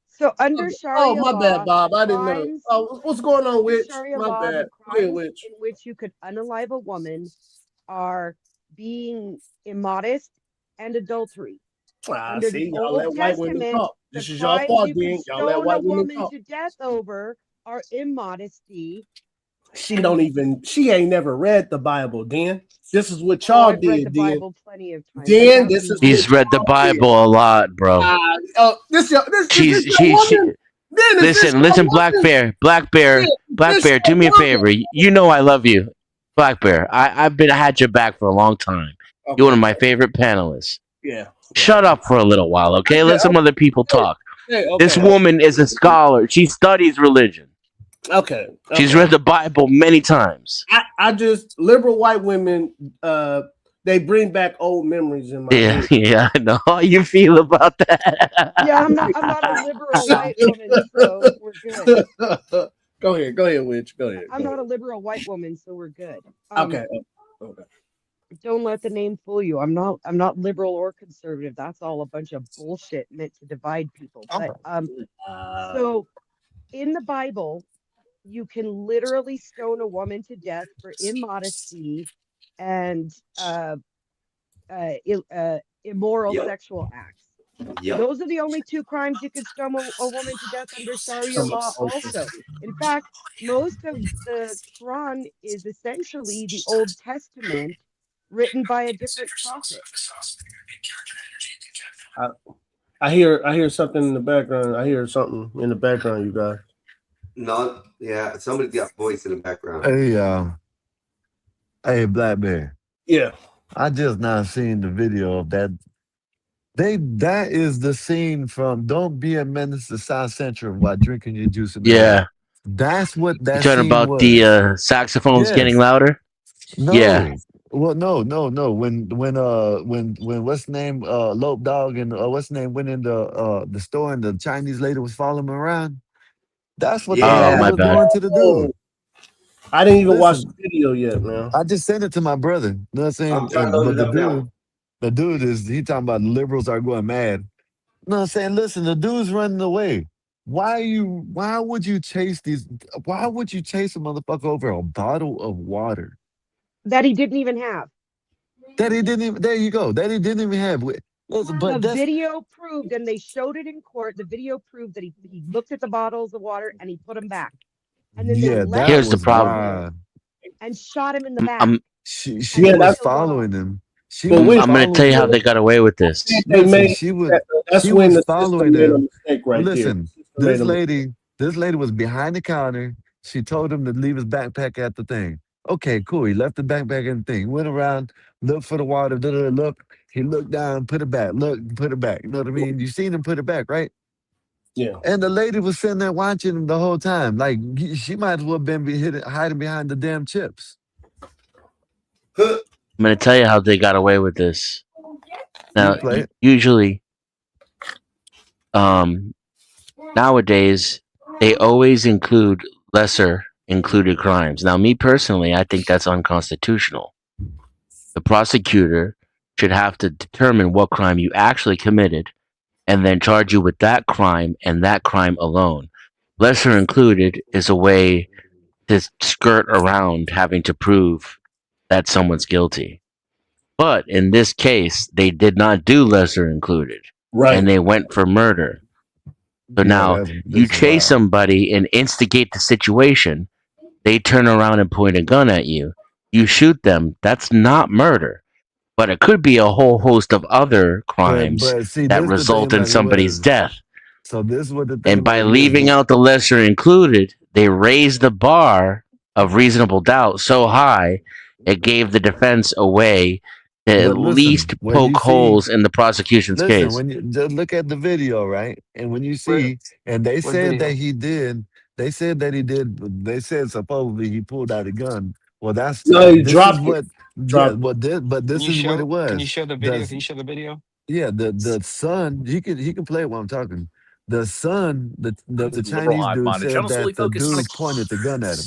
So under Sharia my law, bad, Bob. I didn't know. crimes Oh, what's going on, under Witch? Sharia My law, bad. the Go ahead, crimes Witch. in which you could unalive a woman are being immodest and adultery. Ah, Under see, the y'all let Old white women Testament, talk. the This is y'all crimes fault, you could Dan. Y'all let stone a white women woman talk. to death over are immodesty. She ain't never read the Bible, Dan. This is what Oh, y'all I've read did, the Dan. Bible plenty of times. Dan, this is what He's read the y'all did. Bible a lot, bro. This your She's woman? Dan, is this your listen, woman? Black Bear, do me a favor. You know I love you, Black Bear. I had your back for a long time. You're one of my favorite panelists. Yeah. Shut up for a little while, okay? Let some other people talk. This woman is a scholar. She studies religion. Okay. She's read the Bible many times. I just liberal white women. They bring back old memories in my head. Yeah, I know how you feel about that. Yeah, I'm not a liberal white woman, so we're good. Go ahead, Witch. Go ahead. I'm not a liberal white woman, so we're good. Okay. Don't let the name fool you. I'm not liberal or conservative. That's all a bunch of bullshit meant to divide people. But so in the Bible, you can literally stone a woman to death for immodesty and immoral sexual acts. Those are the only two crimes you could stone a woman to death under Sharia law also. In fact, most of the Quran is essentially the Old Testament written by a different prophet. I hear something in the background. You guys. No, yeah, somebody's got voice in the background. Hey, Black Bear. Yeah. I just now seen the video of that. That is the scene from Don't Be a Menace to South Central while drinking your juice. Yeah. That's what You that talking scene about was. the saxophones getting louder? No. Yeah. Well, no. When what's the name, Lope Dog and what's the name went in the store and the Chinese lady was following him around. That's what the Oh, lady my was bad. doing to the dude. I didn't even watch the video yet, man. I just sent it to my brother. You know what I'm saying? I'm trying to load it up now. The dude he talking about liberals are going mad. You know what I'm saying? Listen, the dude's running away. Why would you chase a motherfucker over a bottle of water? That he didn't even have. There you go. That he didn't even have. Listen, but The video proved, and they showed it in court, the video proved that he looked at the bottles of water and he put them back. And then they left Here's the him problem. and shot him in the back. She was following him. I'm going to tell you how they got away with this. She was following him. Listen, this lady was behind the counter. She told him to leave his backpack at the thing. Okay, cool. He left the backpack and the thing. Went around, looked for the water. Look. He looked down, put it back. Look, put it back. You know what I mean? You seen him put it back, right? Yeah. And the lady was sitting there watching him the whole time. Like, she might as well have been hiding behind the damn chips. I'm going to tell you how they got away with this. Now, usually, nowadays, they always include lesser included crimes. Now, me personally, I think that's unconstitutional. The prosecutor should have to determine what crime you actually committed and then charge you with that crime and that crime alone. Lesser included is a way to skirt around having to prove that someone's guilty. But in this case, they did not do lesser included. Right. And they went for murder. So now you chase somebody and instigate the situation. They turn around and point a gun at you. You shoot them. That's not murder. But it could be a whole host of other crimes that result in somebody's death. So this is what the thing And by about it leaving is. out the lesser included, they raised the bar of reasonable doubt so high, it gave the defense a way to at least poke holes in the prosecution's case. When you just look at the video, right? And when you see, and they said that he did They said that he did. They said supposedly he pulled out a gun. Well, No, he this dropped is it. what. Yeah, but this is what it was. Can you show the video? The- Can you show the video? yeah, the son. He can play it while I'm talking. The son, the Liberal Chinese hive dude mind. said Channel Solely that the focused on dude pointed the gun at him.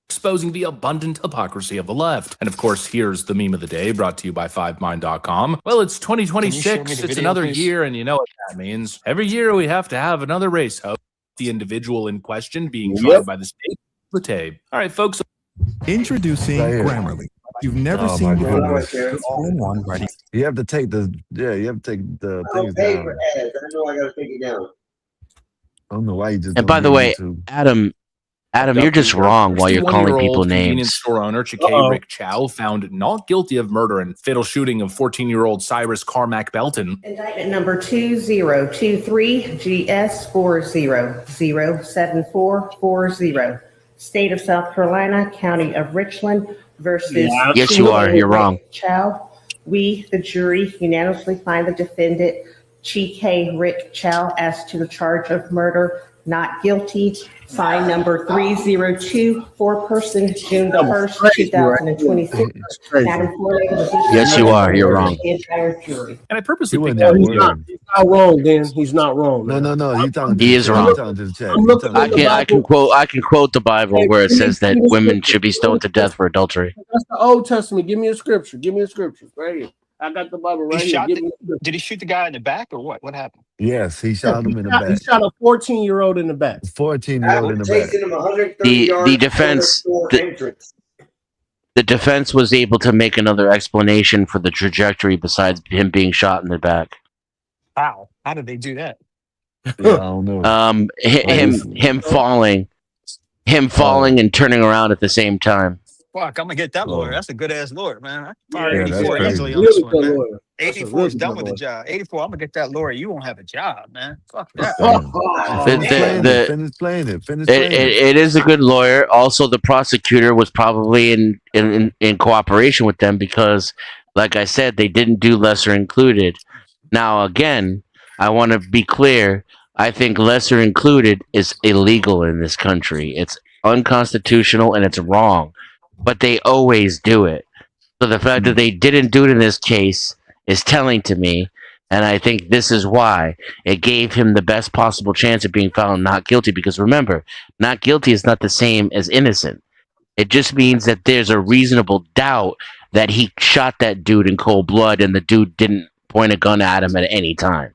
exposing the abundant hypocrisy of the left. And of course, here's the meme of the day brought to you by FiveMind.com. Well, it's Can you show me 2026. the It's video, another please? year, and you know what that means. Every year we have to have another race host. The individual in question being tried by the state. The tape. All right, folks. Introducing Right here. Grammarly. You've never Oh, seen my before. goodness. It's all-in-one writing. You have to take the you have to take the I don't things pay down. for ads. I know I gotta take it down. I don't know why you just. And don't by the do way, YouTube. Adam, you're just wrong while you're calling 61-year-old people convenience names. store owner Chike Rick Chow found not guilty of murder and fatal shooting of 14-year-old Cyrus Carmack Belton. Indictment number 2023-GS40-07440. State of South Carolina, County of Richland versus. Yes, you are. You're wrong. Chow. We, the jury, unanimously find the defendant, Chike Rick Chow, as to the charge of murder, not guilty. Sign number 302, foreperson, June the 1st, 2026. Madam Floyd, Yes, you are. You're wrong. The entire jury. And I purposely You picked wouldn't that have word. He's not wrong, Dan. He's not wrong. No, he's talking. He is wrong. He's talking to the chat. I'm He's looking talking at to the I can quote the Bible where it says that women should be stoned to death for adultery. That's the Old Testament. Give me a scripture. Give me a scripture right here. I got the Bible right here. Give me a scripture. Did he shoot the guy in the back or what? What happened? Yes, he shot him in the He back. shot a 14-year-old in the back. 14-year-old in the back. Chasing him 130 yards. The defense from the store entrance. the defense was able to make another explanation for the trajectory besides him being shot in the back. How? How did they do that? Yeah, I don't know. Him falling and turning around at the same time. Fuck, I'm gonna get that lawyer. That's a good ass lawyer, man. I fired Yeah, that's 84 crazy. easily on this Really one, good man. lawyer. That's a 84 really is done good with the lawyer. job. 84, I'm gonna get that lawyer. You won't have a job, man. Fuck that. Finish playing it. It is a good lawyer. Also, the prosecutor was probably in cooperation with them because, like I said, they didn't do lesser included. Now, again, I want to be clear. I think lesser included is illegal in this country. It's unconstitutional and it's wrong, but they always do it. So the fact that they didn't do it in this case is telling to me, and I think this is why it gave him the best possible chance of being found not guilty. Because remember, not guilty is not the same as innocent. It just means that there's a reasonable doubt that he shot that dude in cold blood and the dude didn't point a gun at him at any time.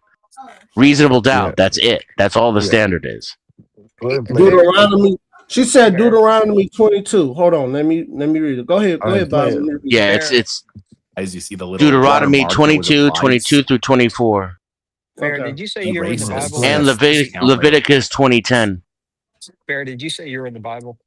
Reasonable doubt. That's it. That's all the standard is. Deuteronomy. She said Deuteronomy 22. Hold on. Let me read it. Go ahead. Go ahead, Bob. Yeah, it's as you see the little Deuteronomy watermark that was 22, applied. 22 through 24. Bear, did you say you're in the Racist. Bible? And Leviticus 20:10. Bear, did you say you're in the Bible?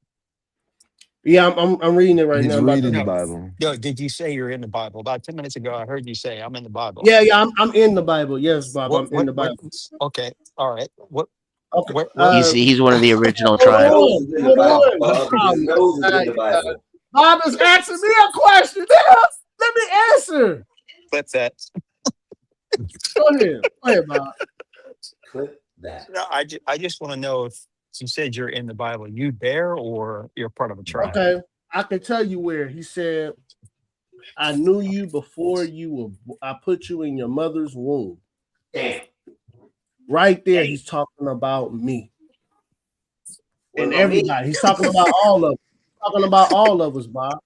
Yeah, I'm reading it right He's now. I'm about reading to- the Bible. No, did you say you're in the Bible? About 10 minutes ago, I heard you say I'm in the Bible. Yeah, I'm in the Bible. Yes, Bob. I'm in the Bible. Okay, all right. What? Okay. He's one of the original Hold tribes. on, hold on. Bob is asking me a question. Let me answer. Clip that. Go ahead, Bob. Clip that. No, I just want to know if you said you're in the Bible, you Bear, or you're part of a tribe. Okay, I can tell you where. He said, "I knew you before you were. I put you in your mother's womb." Damn. Right there, he's talking about me What and about me? everybody. He's talking about all of us. Talking about all of us, Bob.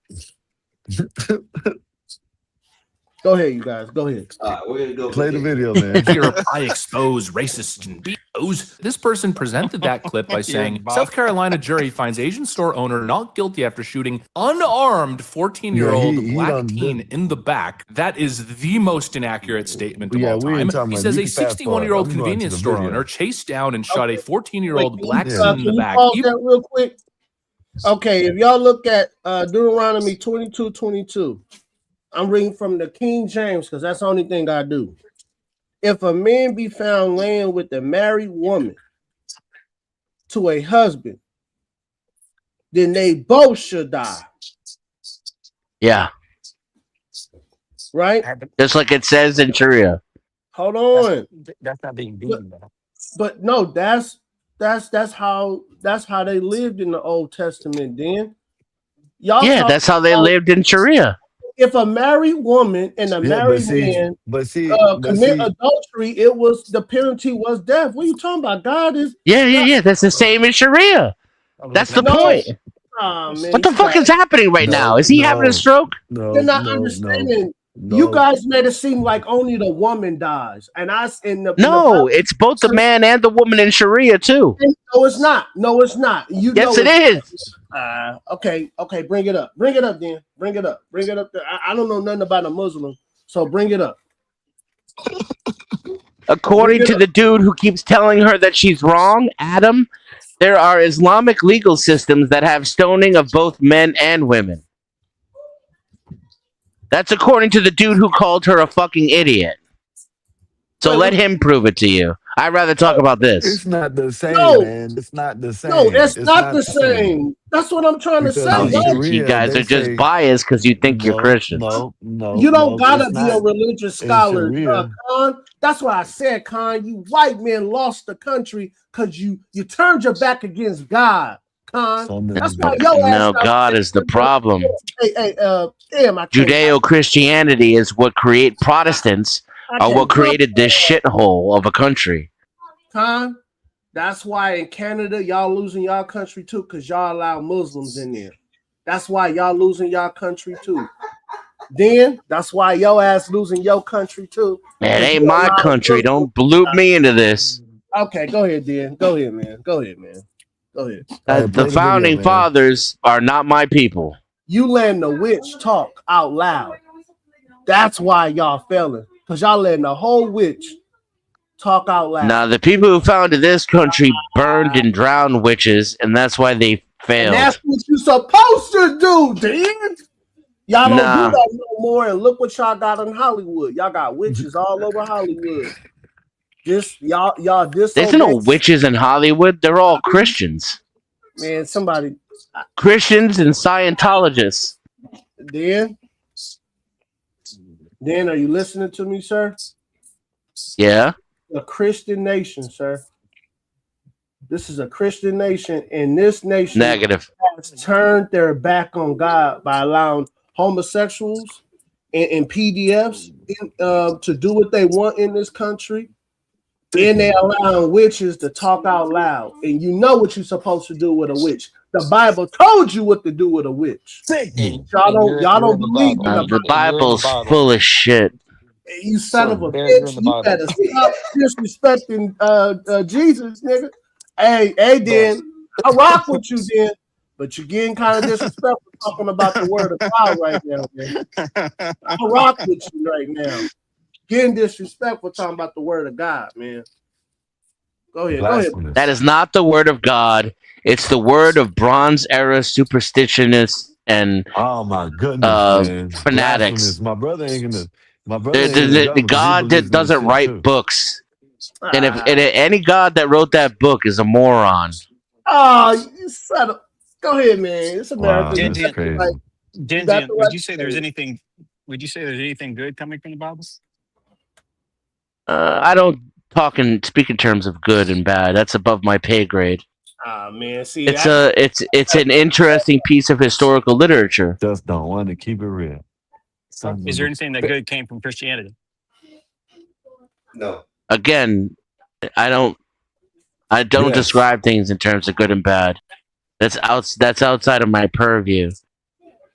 Go ahead, you guys. Go ahead. We're gonna go Play the video, man. Here, I expose racist and BOs. This person presented that clip by saying, Bob. South Carolina jury finds Asian store owner not guilty after shooting unarmed 14-year-old Yeah, he black done teen did- in the back. That is the most inaccurate statement of Yeah, all we ain't time. talking He about- says you a can fast 61-year-old forward. I'm going to convenience the store video. owner chased down and shot a 14-year-old Wait, black can teen in you the back. pause that real quick? Okay, if y'all look at Deuteronomy 22:22, I'm reading from the King James because that's the only thing I do. If a man be found laying with a married woman to a husband, then they both should die. Yeah, Right? just like it says in Sharia. Hold on. That's not being beaten, though. But no, that's how they lived in the Old Testament. Then y'all, Yeah, that's how they lived in Sharia. If a married woman and a married man commit adultery, it was the penalty was death. What are you talking about? God is Yeah. That's the same in Sharia. That's the point. Oh, man, What the fuck is happening right now? Is he having a stroke? You're not understanding. You guys made it seem like only the woman dies, and it's both the man and the woman in Sharia too. No, it's not. No, it's not. Yes, it is. Okay. Bring it up. Bring it up, then. Bring it up. I don't know nothing about a Muslim, so bring it up. According to the dude who keeps telling her that she's wrong, Adam, there are Islamic legal systems that have stoning of both men and women. That's according to the dude who called her a fucking idiot. So let him prove it to you. I'd rather talk about this. It's not the same, man. It's not the same. No, it's not the same. That's what I'm trying to say. You guys are just biased because you think you're Christians. No. You don't gotta be a religious scholar, Khan. That's why I said, Khan, you white men lost the country because you turned your back against God, Khan. That's why No, God is the problem. Judeo-Christianity is what created Protestants, are what created this shithole of a country. Khan, that's why in Canada y'all losing y'all country too, because y'all allow Muslims in there. That's why y'all losing y'all country too. Then that's why your ass losing your country too. Man, it ain't my country. Don't loop me into this. Okay, go ahead, Dan. Go ahead, man. Go ahead. The founding fathers are not my people. You letting the witch talk out loud. That's why y'all failing. Because y'all letting the whole witch talk out loud. Now, the people who founded this country burned and drowned witches, and that's why they failed. And that's what you supposed to do, Dan. Y'all don't do that no more. And look what y'all got in Hollywood. Y'all got witches all over Hollywood. There's no witches in Hollywood. They're all Christians. Man, somebody. Christians and Scientologists. Dan, are you listening to me, sir? Yeah. A Christian nation, sir. This is a Christian nation, and this nation has turned their back on God by allowing homosexuals and PDFs to do what they want in this country. And they allowing witches to talk out loud. And you know what you're supposed to do with a witch. The Bible told you what to do with a witch. Y'all don't believe in the Bible's full of shit. You son of a bitch. You better stop disrespecting Jesus, nigga. Hey, Dan, I rock with you, Dan. But you're getting kind of disrespectful talking about the word of God right now, man. I rock with you right now. Getting disrespectful talking about the word of God, man. Go ahead. That is not the word of God. It's the word of Bronze Era superstitionists and my goodness, fanatics. My brother ain't gonna. God doesn't write books, and if any God that wrote that book is a moron. Oh, you son of. Go ahead, man. It's America. Dindian, would you say there's anything good coming from the Bible? I don't speak in terms of good and bad. That's above my pay grade. Man, see, it's an interesting piece of historical literature. Just don't want to keep it real. Is there anything that good came from Christianity? No. Again, I don't describe things in terms of good and bad. That's outside of my purview.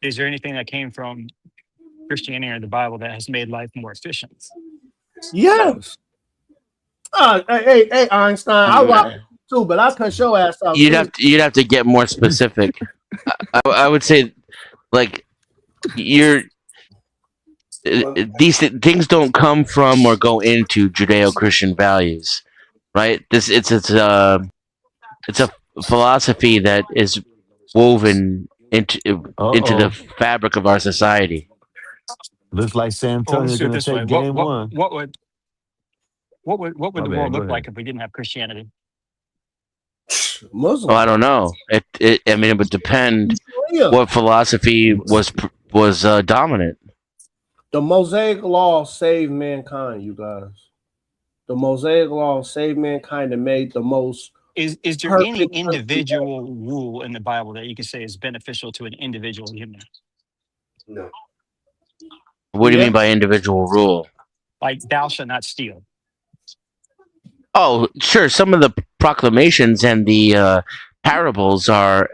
Is there anything that came from Christianity or the Bible that has made life more efficient? Yes. Hey, Einstein, I rock too, but I cut your ass out. You'd have to get more specific. I would say, like, these things don't come from or go into Judeo-Christian values, right? It's a philosophy that is woven into the fabric of our society. Looks like San Antonio's going to take game one. What would the world look like if we didn't have Christianity? Muslim. Well, I don't know. It would depend what philosophy was dominant. The Mosaic Law saved mankind, you guys. The Mosaic Law saved mankind and made the most Is there any individual rule in the Bible that you can say is beneficial to an individual human? No. What do you mean by individual rule? Like thou shalt not steal. Oh, sure. Some of the proclamations and the parables are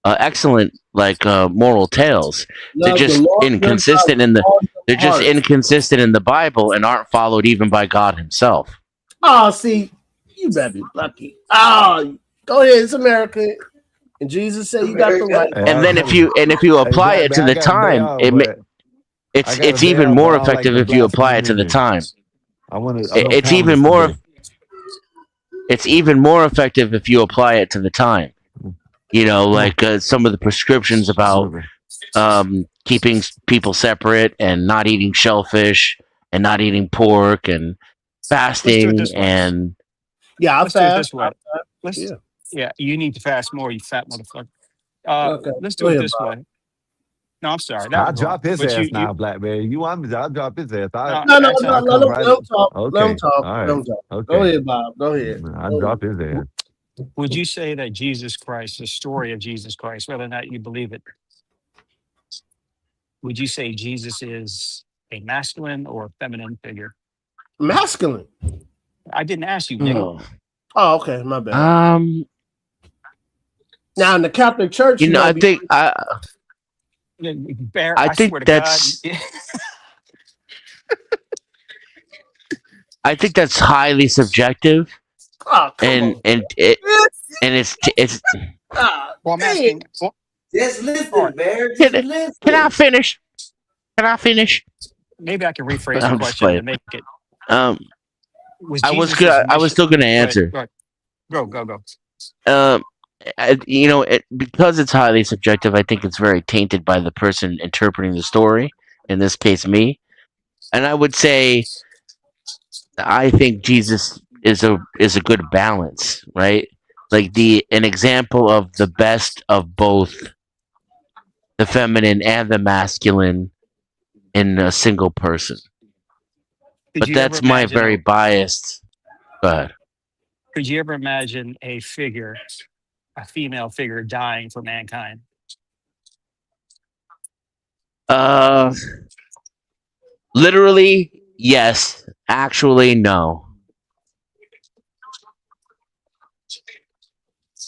excellent, like moral tales. They're Love the just Lord your inconsistent God in the. with all They're your just heart. inconsistent in the Bible and aren't followed even by God Himself. Oh, see, you better be lucky. Oh, go ahead, it's America. And Jesus said you got the right. And then if you apply it to the time, it's even more effective if you apply it to the time. It's even more. It's even more effective if you apply it to the time. You know, like some of the prescriptions about keeping people separate and not eating shellfish and not eating pork and fasting and. Yeah, Let's do it this way. Yeah. Yeah, you need to fast more, you fat motherfucker. Okay. Let's Go do it ahead, this Bob. way. No, I'm sorry. that I'll was drop wrong. his But ass you, now, Blackberry. You want me to? I'll drop his ass. No, let him talk. Okay. Let him talk. All right. Let him talk. Okay. Go ahead, Bob. Go ahead. I'll drop his ass. would you say that Jesus Christ, the story of Jesus Christ, whether or not you believe it, would you say Jesus is a masculine or a feminine figure? Masculine. I didn't ask you, nigga. Oh, okay, my bad. Now in the Catholic Church, You know, I think Bear, I think swear to that's- God. I think that's highly subjective, Oh, come and on. it's. Ah, Well, I'm dang. asking. Well, Just listen, Bear. Just listen. Can I finish? Can I finish? maybe I can rephrase I'm the just question to playing. make it. I was good. I was still gonna answer. Go. You know, because it's highly subjective, I think it's very tainted by the person interpreting the story. In this case, me. And I would say, I think Jesus is a good balance, right? Like an example of the best of both the feminine and the masculine in a single person. Could But you that's ever my imagine very biased. Go ahead. Could you ever imagine a female figure dying for mankind? Literally, yes. Actually, no.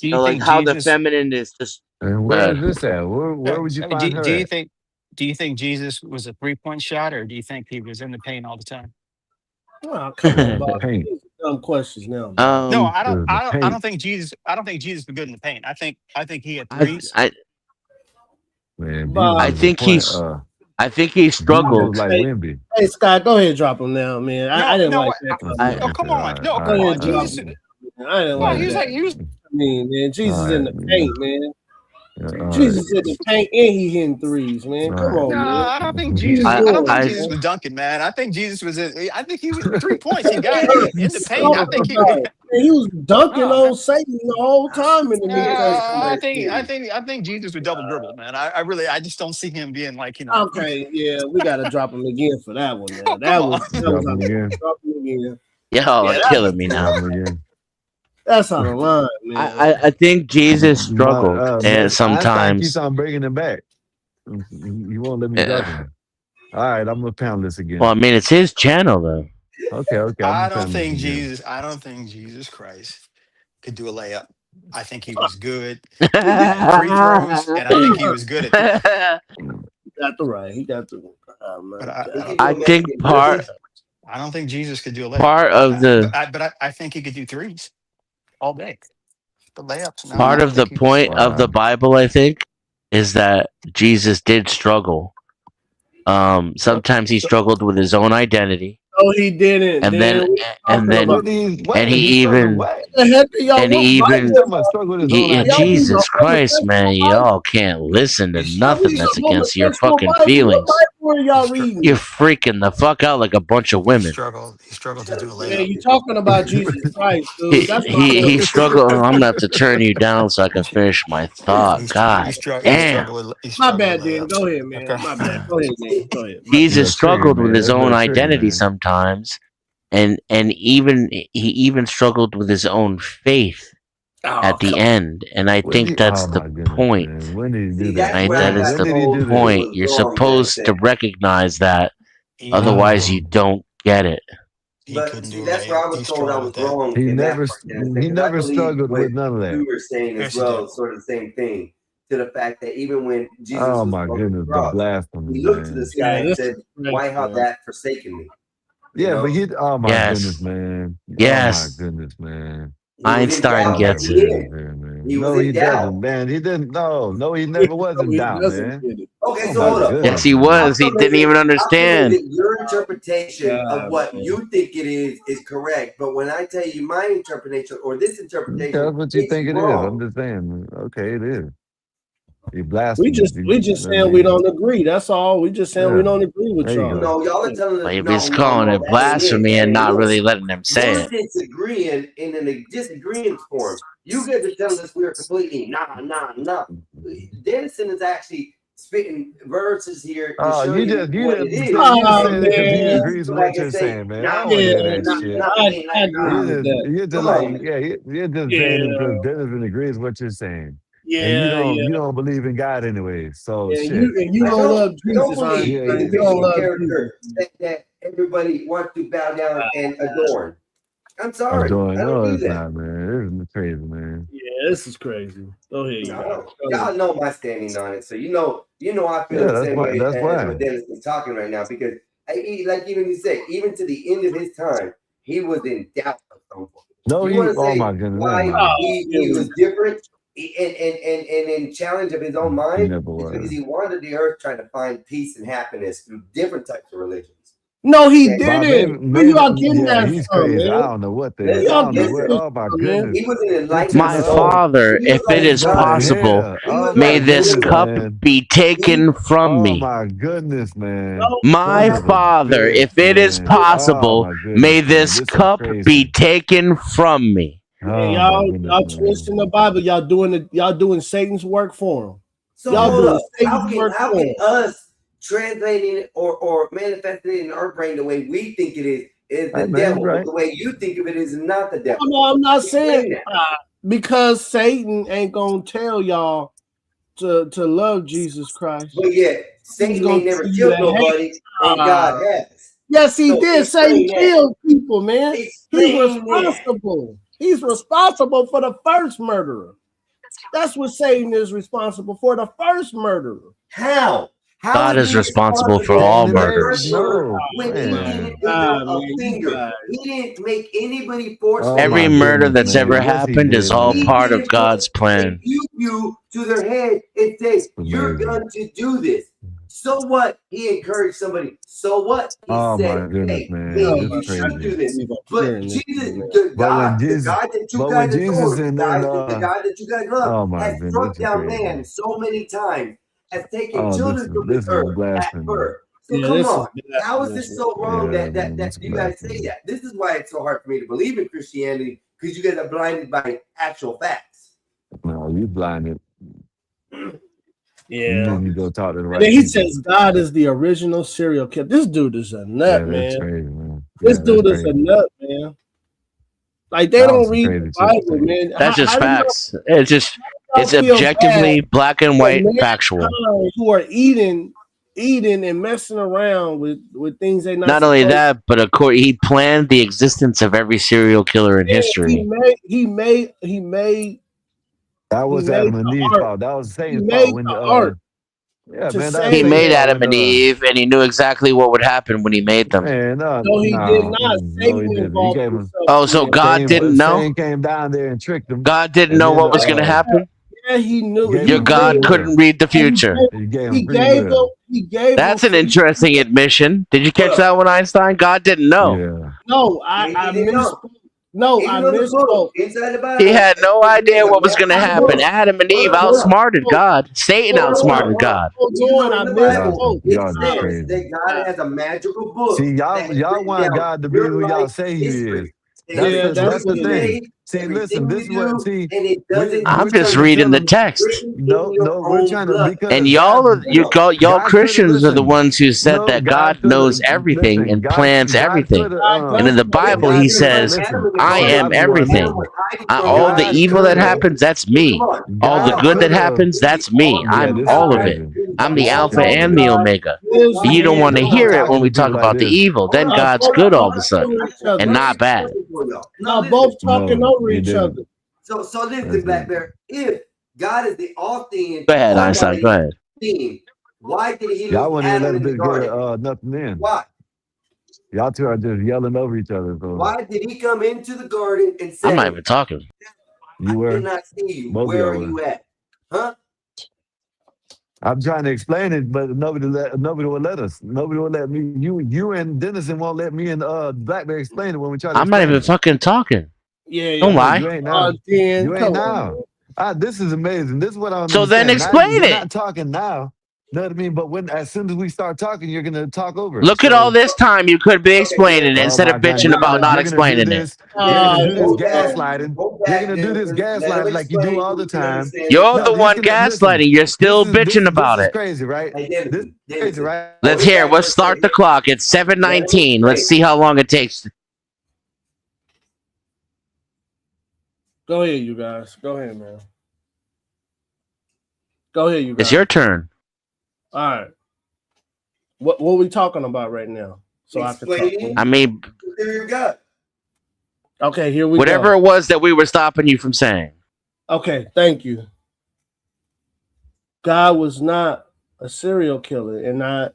Do you Like think how Jesus, the feminine is just. And where is this at? Where would you do, find her do you at? think do you think Jesus was a 3-point shot, or do you think he was in the paint all the time? Oh, come on, Bob. Paint. These are dumb questions now. Bob. No, I the don't paint. think Jesus. I don't think Jesus was good in the paint. I think he had I, threes. Man, Bob. I think he's. I think he struggled. like Hey, Wimby. Hey, Scott, go ahead and drop him now, man. I didn't like that. No, come on. No, Go come ahead on. and drop Jesus. him. I didn't No, like he was that. like he was. I mean, man, Jesus in the paint, man. All Jesus in the paint and he hitting threes, man. Come on, No, man. I don't think Jesus. I don't think Jesus was dunking, man. I think Jesus was. I think he was 3 points. He got in the paint. I think he. Man, he was dunking on Satan the whole time in the New I Testament. think Jesus was double dribble, man. I just don't see him being like Okay, yeah, we gotta drop him again for that one. Now. That Drop was him again. drop him again. Y'all Yeah, are killing me now. That's on the line, man. I think Jesus struggled, and Einstein sometimes. keeps on bringing him back. You won't let me drop him. All right, I'm gonna pound this again. Well, I mean, it's his channel, though. Okay. I don't think Jesus Christ could do a layup. I think he was good at free throws, and I think he was good at that. He got the right. He got the. But I think I don't think Jesus could do a layup. Part of the. But I think he could do threes all day. The layups. No, Part I of the think he- point of the Bible, I think, is that Jesus did struggle. Sometimes he struggled with his own identity, No, he didn't. and then Jesus Christ, man, y'all can't listen to nothing that's against your fucking feelings. You're freaking the fuck out like a bunch of women. He struggled to do a Yeah, layup. you talking about Jesus Christ, dude. That's what He struggled. I'm gonna have to turn you down so I can finish my thought. God damn. My bad, Dan. Go ahead, man. My bad. Go ahead, man. Go ahead. Jesus struggled with his own identity sometimes, and he even struggled with his own faith. at the end, and I think that's the point. When did he do that's that? where That I is got the told it point. was You're wrong, supposed to recognize that, otherwise you don't get it. But see, that's where I was told I was wrong He in that never, part. Dennis, he because I never believe struggled what with none of that. you were saying Yes, as he well, did. sort of the same thing. To the fact that even when Jesus Oh was my on the goodness, the cross, blasphemy, he looked to man. the sky and this said, is crazy, "Why have man. that forsaken me?" You Yeah, know? but he, oh my Yes. goodness, man. Oh my Yes. goodness, man. He was in Einstein doubt at gets the it. end. Man. He was No, in he doubt. doesn't, man. He didn't. No, he never was in He doubt, doesn't man. get it. Okay, Oh so my hold up. Yes, goodness, he man. was. He How come didn't is even it understand. that your interpretation of what man. you think it is correct, but when I tell you my interpretation or this interpretation, That's what you it's think it is. wrong? I'm just saying. Okay, it is. He We blasphemous. just I saying we mean, don't agree. That's all. We just saying we yeah. don't agree with There you y'all. go. No, y'all are telling us Like, no, he's calling it that ain't it. blasphemy That and ain't not it. really letting them say You're it. disagreeing in a disagreement form. You guys are telling us we're completely nah. Dennison is actually spitting verses here to Oh, show you you just what it is. you Oh, just saying it because he man. agrees with So I what can you're say, saying, man. I nah, don't want to hear Yeah, that shit. I agree with that. You're just Come like, on. yeah, you're just saying Yeah, it because Denison agrees with what you're saying. And yeah. you don't believe in God anyway. So And shit. you I don't love I don't Jesus, believe Yeah, in the Einstein. You don't Christian love character Jesus. that everybody wants to bow down and adorn. I'm sorry. Adore. I don't No, do it's that. not, man. It's crazy, man. Yeah, this is crazy. Go ahead, No, you y'all know my standing on it. So you know I feel Yeah, the that's same why. way That's as why. what Dennis is talking right now because like even you said, even to the end of his time, he was in doubt of some point. No, You he. want to Oh say my goodness, never why mind. he was different and in challenge of his own He mind? never It's was. because he wandered the earth trying to find peace and happiness through different types of religions. No, he Okay. Bob, didn't. Where y'all getting yeah, that he's from, crazy. I man? don't know what the Where hell. I y'all don't know getting what. this Oh my from, man? goodness. He was an He enlightened My took soul. father, He was if like it is God. possible, yeah. He was Oh may like my this goodness, cup man. be taken from Oh me. my goodness, man. No, My Son of a father, bitch, if it is man. Oh possible, my may goodness, man. this This is cup be crazy. taken from me. man, Oh my goodness, y'all man. twisting the Bible. Y'all doing Satan's work for him. So Y'all hold doing up. Satan's work How for can him. us translating it or manifesting it in our brain the way we think it is Hey, the man, devil, but right? the way you think of it is not the devil? No, I'm not Explain saying that. because Satan ain't gonna tell y'all to love Jesus Christ. But yet, He's Satan gonna ain't never tell you killed to nobody, and God has. Yes, he So did. Satan explain that. killed people, man. He's Explain that. responsible. He's responsible for the first murderer. That's what Satan is responsible for, the first murderer. How? How God is he responsible for responsible all for the murders. first murder No, when he man. didn't give them a finger? He didn't make anybody forcefully. Oh Every my murder goodness, that's ever man. Yes, he happened is did, all man. part He of didn't put God's a plan. pew to their head and say, It's "You're amazing. going to do this." So what? He encouraged somebody. So what? He Oh said, my goodness, "Hey, man. maybe It's you should do crazy. this." But Jesus, the But when God Jesus, that you but guys when Jesus adore, and the God that you guys love, oh my has goodness, struck this is down crazy. man so many times, has taken Oh, children from the this is earth at blasphemy. birth. So Yeah, come this is on, how is this so wrong Yeah, that man, it's you guys say blasphemy. that? This is why it's so hard for me to believe in Christianity, because you guys are blinded by actual facts. No, you blinded. You Yeah. need to go talk to the And right then he people. says God is the original serial killer. This dude is a nut, Yeah, man. that's crazy, man. This Yeah, dude that's is a crazy. nut, man. Like they That was don't some read crazy the shit to Bible, say. man. That's just How do facts. It's y'all feel bad objectively black and for white factual. mankind who are eating and messing around with things they not Not only supposed that, but he planned the existence of every serial killer in to. history. He made That was Adam and the Eve's art. fault. That was He Satan's made fault when the art yeah, to man, that was He save Satan's made fault Adam when and Eve, and he knew exactly what would happen when he made them. man, No, he did not. no, he Satan didn't. He involved gave him himself Oh, in so it. God didn't know? Satan came down there and tricked him. God didn't And know then what was going to happen? Yeah, he knew. gave He Your him God free knew. couldn't will. read the future. He gave He him free gave them. will. He gave That's them an free interesting will. admission. Did you catch that one, Einstein? God didn't know. Yeah. No, Maybe I he didn't know. misspoke. No, Even I though the book misspoke. inside the Bible, He had no idea what was going to the happen. book. Adam and Eve Hold up. outsmarted God. Satan Hold on, outsmarted God. hold Even on. though I in the Bible misspoke. it Y'all just says crazy. that God has a magical book See, that has y'all written want down God to be your who y'all life say he is. history. That's the thing. See, listen, this is what. See, I'm just reading the text. No, we're trying to because And y'all Christians are the ones who said that God knows everything and plans everything. And in the Bible, He says, "I am everything. All the evil that happens, that's me. All the good that happens, that's me. I'm all of it. I'm the Alpha and the Omega." You don't want to hear it when we talk about the evil. Then God's good all of a sudden and not bad. No, both talking over each other. So listen, Black Bear. If God is the all thing, Go ahead, Einstein. Go ahead. Why did He? Y'all want to let this get nothing in? Why? Y'all two are just yelling over each other. So. Why did He come into the garden and say, I'm not even talking. You were. I did not see you. Both Where are of y'all you at? Huh? I'm trying to explain it, but nobody will let us. Nobody will let me. You and Dennison won't let me and Black Bear explain it when we try to. I'm not even fucking talking. Yeah, don't lie. You ain't now. You ain't now. This is amazing. This is what I'm. So then explain it. You're not talking now. Know what I mean? But as soon as we start talking, you're gonna talk over. Look at all this time you could be explaining it instead of bitching about not explaining it. You're gonna do this gaslighting. You're gonna do this gaslighting like you do all the time. You're the one gaslighting. You're still bitching about it. Crazy, right? This is crazy, right? Let's hear. Let's start the clock. It's 7:19. Let's see how long it takes. Go ahead, you guys. Go ahead, man. Go ahead, you guys. It's your turn. All right. What are we talking about right now? So I mean, okay, here we whatever go. it was that we were stopping you from saying. Okay, thank you. God was not a serial killer, and I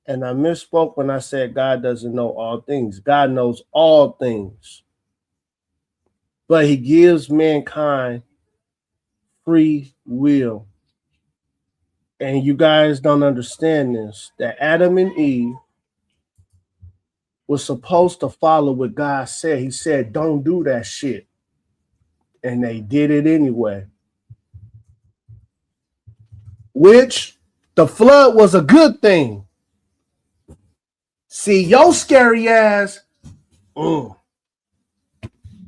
misspoke when I said God doesn't know all things. God knows all things. But He gives mankind free will. And you guys don't understand this, that Adam and Eve was supposed to follow what God said. He said, don't do that shit. And they did it anyway. Which the flood was a good thing. See, your scary ass, y'all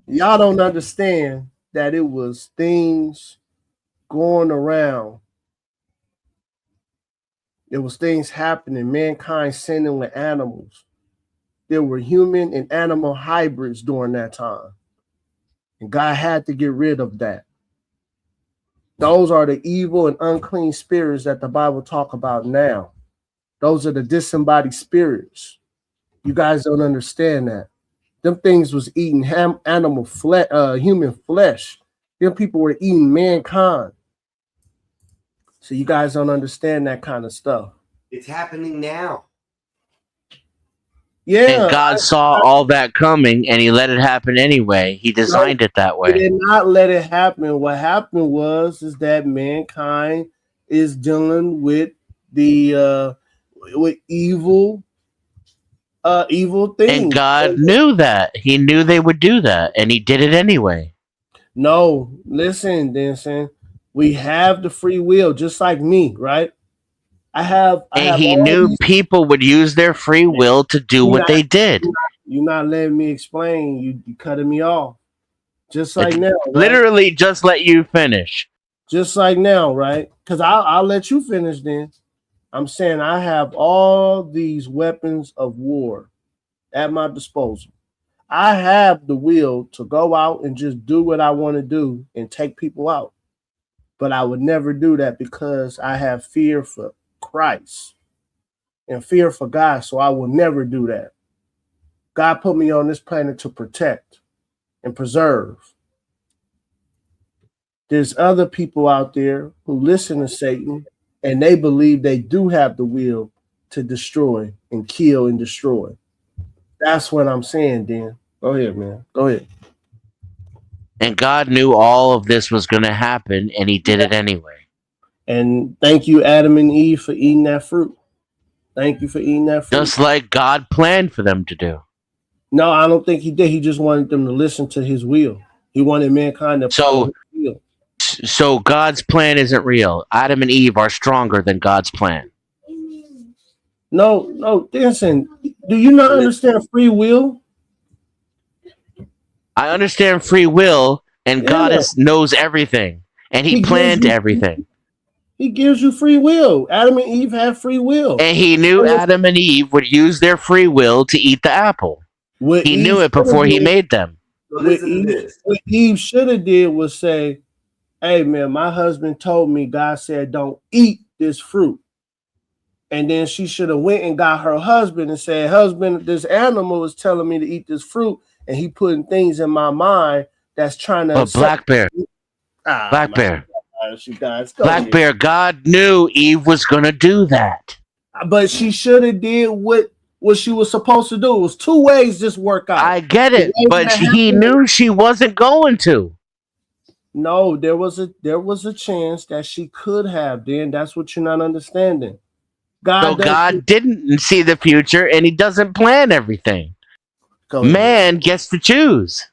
don't understand that it was things going around. There was things happening, mankind sinning with animals. There were human and animal hybrids during that time. And God had to get rid of that. Those are the evil and unclean spirits that the Bible talk about now. Those are the disembodied spirits. You guys don't understand that. Them things was eating animal flesh, human flesh. Them people were eating mankind. So you guys don't understand that kind of stuff. It's happening now. Yeah. And God saw all that coming and He let it happen anyway. He designed it that way. He did not let it happen. What happened is that mankind is dealing with the with evil things. And God knew that. He knew they would do that, and He did it anyway. No, listen, Denson. We have the free will, just like me, right? He knew people would use their free will to do what they did. You're not letting me explain. You cutting me off. Just like now. Right? Literally, just let you finish. Just like now, right? Because I'll let you finish then. I'm saying I have all these weapons of war at my disposal. I have the will to go out and just do what I want to do and take people out. But I would never do that because I have fear for Christ and fear for God. So I will never do that. God put me on this planet to protect and preserve. There's other people out there who listen to Satan and they believe they do have the will to destroy and kill and destroy. That's what I'm saying, Dan. Go ahead, man. Go ahead. And God knew all of this was going to happen, and He did it anyway. And thank you, Adam and Eve, for eating that fruit. Thank you for eating that fruit. Just like God planned for them to do. No, I don't think He did. He just wanted them to listen to His will. He wanted mankind to follow His will. So God's plan isn't real. Adam and Eve are stronger than God's plan. No, Denson, do you not understand free will? I understand free will, and God Yeah. knows everything, and He He gives planned you everything. He gives you free will. Adam and Eve have free will. And He knew So Adam and Eve would use their free will to eat the apple. what He Eve knew it shoulda before He did- made them. So what listen to Eve, this. what Eve should have did was say, "Hey man, my husband told me God said don't eat this fruit." And then she should have went and got her husband and said, "Husband, this animal is telling me to eat this fruit, and he putting things in my mind that's trying to." But Black Bear, Black man. Bear, She dies. Go Black ahead. Bear, God knew Eve was going to do that. But she should have did what she was supposed to do. It was two ways this work out. I get it, The way but that he happened- knew she wasn't going to. No, there was a chance that she could have. Then that's what you're not understanding. So God didn't see the future, and He doesn't plan everything. Go ahead. Man gets to choose.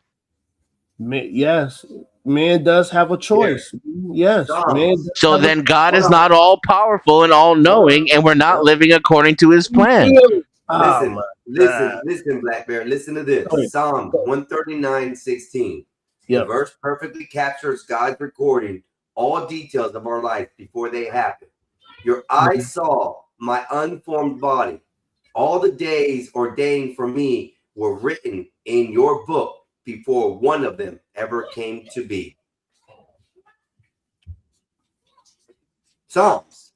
Yes, man does have a choice. Yes, man. does So have a- then God is not all powerful and all knowing, and we're not living according to His plan. Listen, God. listen, Black Bear. Listen to this. Go ahead. Psalm 139:16. The verse perfectly captures God's recording all details of our life before they happen. Your eyes saw my unformed body. All the days ordained for me were written in your book before one of them ever came to be. Psalms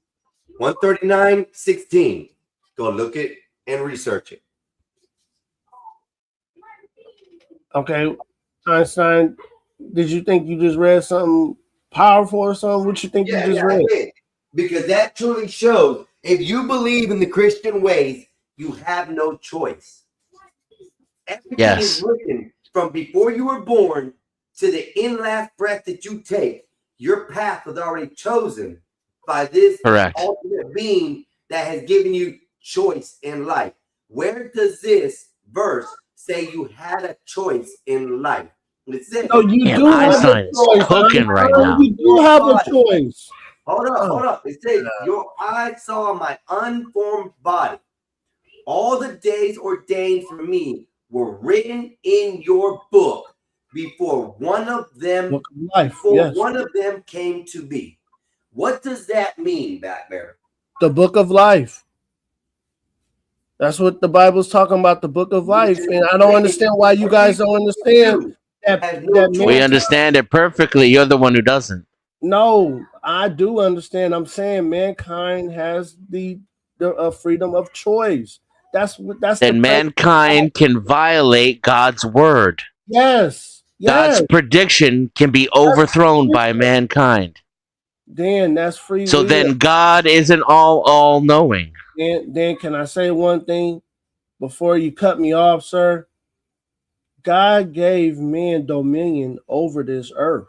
139:16. Go look it and research it. Okay, Einstein, did you think you just read something powerful or something? What you think you just I read? did. Because that truly shows if you believe in the Christian ways, you have no choice. Everything Yes. is written from before you were born to the in last breath that you take. Your path was already chosen by this Correct. ultimate being that has given you choice in life. Where does this verse say you had a choice in life? It says, No, you Damn, do have a Einstein is choice. cooking right Einstein. now. You do have a choice. Hold up. It says, your eyes saw my unformed body. All the days ordained for me were written in your book before one of them Book of life, yes. came to be. What does that mean, Black Bear? The book of life. That's what the Bible's talking about, the book of life. And I don't understand why you guys don't understand that We man- understand it perfectly. You're the one who doesn't. No, I do understand. I'm saying mankind has the freedom of choice. That's Then mankind can violate God's word. Yes. God's prediction can be overthrown by mankind. Dan, that's free So will. then God isn't all knowing. Dan, can I say one thing before you cut me off, sir? God gave men dominion over this earth.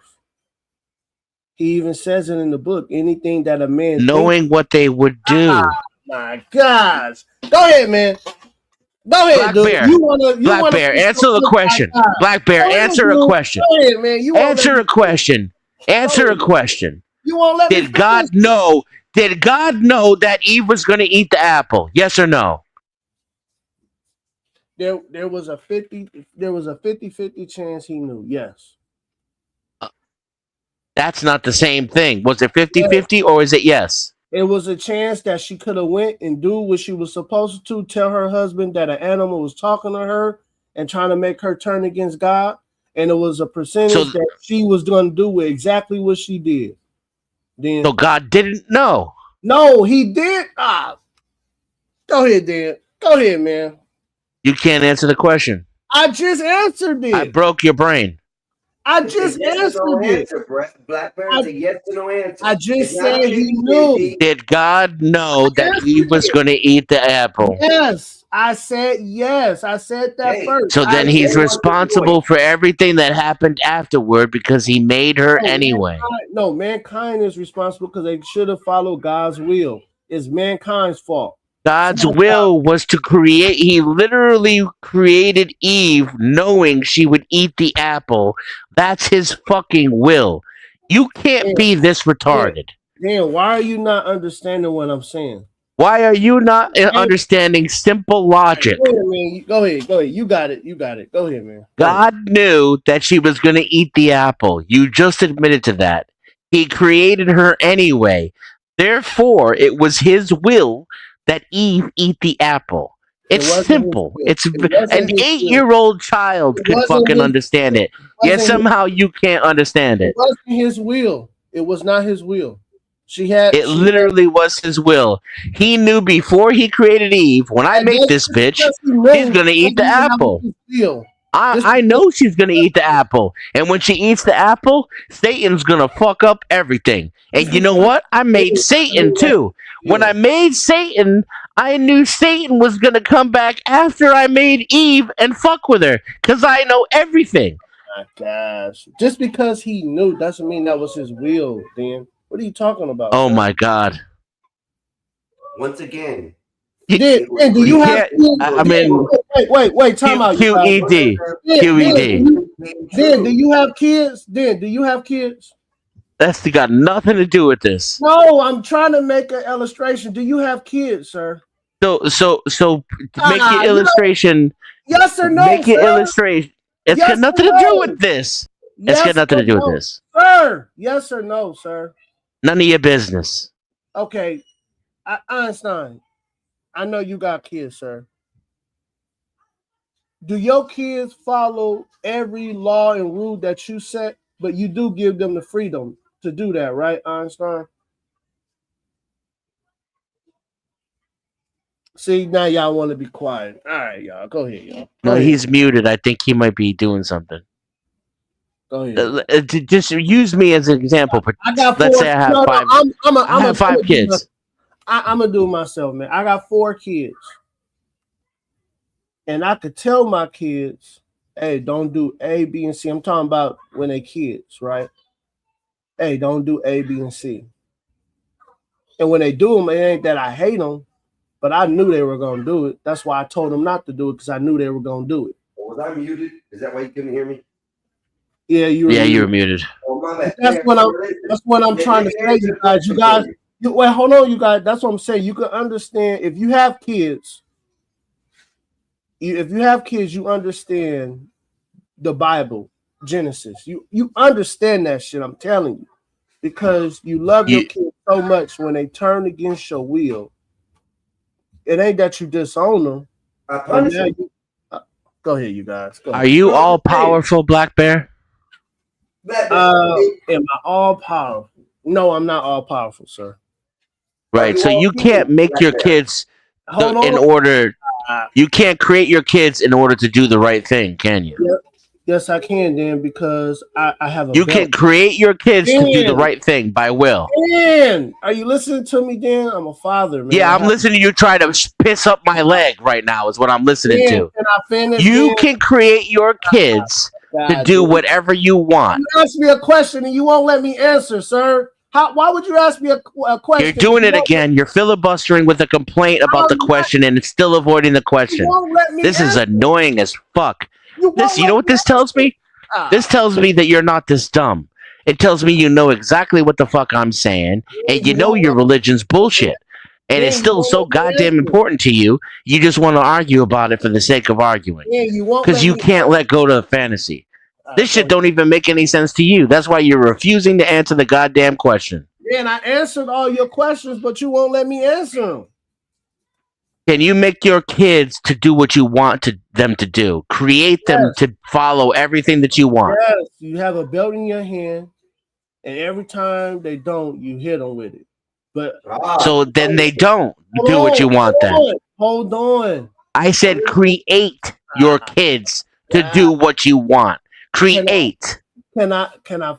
He even says it in the book. Anything that a man Knowing what they would do. my gosh. Go ahead, man. Go ahead, Black dude. Bear. Black Bear, answer the question. Black Bear, answer a question. Go ahead, man. You won't Answer let a question. Answer a question. You won't let me Did God know? Did God know that Eve was going to eat the apple? Yes or no? There was a 50-50 chance he knew. Yes. That's not the same thing. Was it 50-50 or is it yes? It was a chance that she could have went and do what she was supposed to, tell her husband that an animal was talking to her and trying to make her turn against God. And it was a percentage that she was going to do exactly what she did. Then, So God didn't know. no, he did. Go ahead, Dan. Go ahead, man. You can't answer the question. I just answered it. I broke your brain. I just Yes or no answered it. answer, Black Bear. It's a yes or no answer. I just It's not said he 50-50. knew. Did God know that Eve was going to eat the apple? Yes, I said yes. I said that first. So then I he's said- responsible for everything that happened afterward because he made her anyway. No, mankind is responsible because they should have followed God's will. It's mankind's fault. God's will was to create, he literally created Eve knowing she would eat the apple. That's his fucking will. You can't be this retarded. Dan, why are you not understanding what I'm saying? Why are you not understanding simple logic? Go ahead, man. Go ahead. You got it. Go ahead, man. God knew that she was going to eat the apple. You just admitted to that. He created her anyway. Therefore, it was his will that Eve eat the apple. It's simple. It's an 8-year-old child could fucking understand it. Yet somehow you can't understand it. It wasn't his will. It was not his will. It literally was his will. He knew before he created Eve, when I make this bitch, she's gonna eat the apple. I know she's gonna eat the apple. And when she eats the apple, Satan's gonna fuck up everything. And you know what? I made Satan too. When I made Satan, I knew Satan was gonna come back after I made Eve and fuck with her. Cause I know everything. My gosh. Just because he knew doesn't mean that was his will, Dan. What are you talking about? Oh my God. Once again. Do you have kids? I mean, wait, time out. QED. Dan, do you have kids? Dan, do you have kids? That's got nothing to do with this. No, I'm trying to make an illustration. Do you have kids, sir? So make your illustration. Yes or no? Make your illustration. It's got nothing to do with this. It's got nothing to do with this. Sir, yes or no, sir? None of your business. Okay, Einstein, I know you got kids, sir. Do your kids follow every law and rule that you set? But you do give them the freedom to do that, right, Einstein? See, now y'all want to be quiet. All right, y'all. Go ahead, y'all. No, he's muted. I think he might be doing something. Go ahead. Just use me as an example. But I got let's say I have five. I have 5 kids. I'm gonna do it myself, man. I got 4 kids, and I could tell my kids, "Hey, don't do A, B, and C." I'm talking about when they kids, right? Hey, don't do A, B, and C. And when they do them, it ain't that I hate them, but I knew they were gonna do it. That's why I told them not to do it, because I knew they were gonna do it. Was I muted? Is that why you couldn't hear me? Yeah, you were muted. That's what I'm trying to say, you guys. Wait, hold on, you guys. That's what I'm saying. You can understand if you have kids. If you have kids, you understand the Bible, Genesis. You understand that shit. I'm telling you, because you love your kids so much. When they turn against your will, it ain't that you disown them. Go ahead, you guys. Go ahead. Are you all powerful, Black Bear? Am I all powerful? No, I'm not all powerful, sir. Right. So you can't make your kids in order. You can't create your kids in order to do the right thing, can you? Yes, I can, Dan, because I have a. You can create your kids to do the right thing by will. Dan, are you listening to me, Dan? I'm a father, man. Yeah, I'm listening to you try to piss up my leg right now. Is what I'm listening to. Can I finish, you Dan? can create your kids to do whatever you want. You ask me a question and you won't let me answer, sir. Why would you ask me a question? You're doing it again. You're filibustering with a complaint about the question and still avoiding the question. This is annoying as fuck. You know what this tells me? This tells me that you're not this dumb. It tells me you know exactly what the fuck I'm saying, and you know your religion's bullshit. And it's still so goddamn important to you, you just want to argue about it for the sake of arguing. Because you can't let go to the fantasy. This shit don't even make any sense to you. That's why you're refusing to answer the goddamn question. Man, I answered all your questions, but you won't let me answer them. Can you make your kids to do what you want them to do? Create them to follow everything that you want. Yes, you have a belt in your hand, and every time they don't, you hit them with it. But so then they don't do what you want them. Hold on. I said create your kids to do what you want. Create. Can I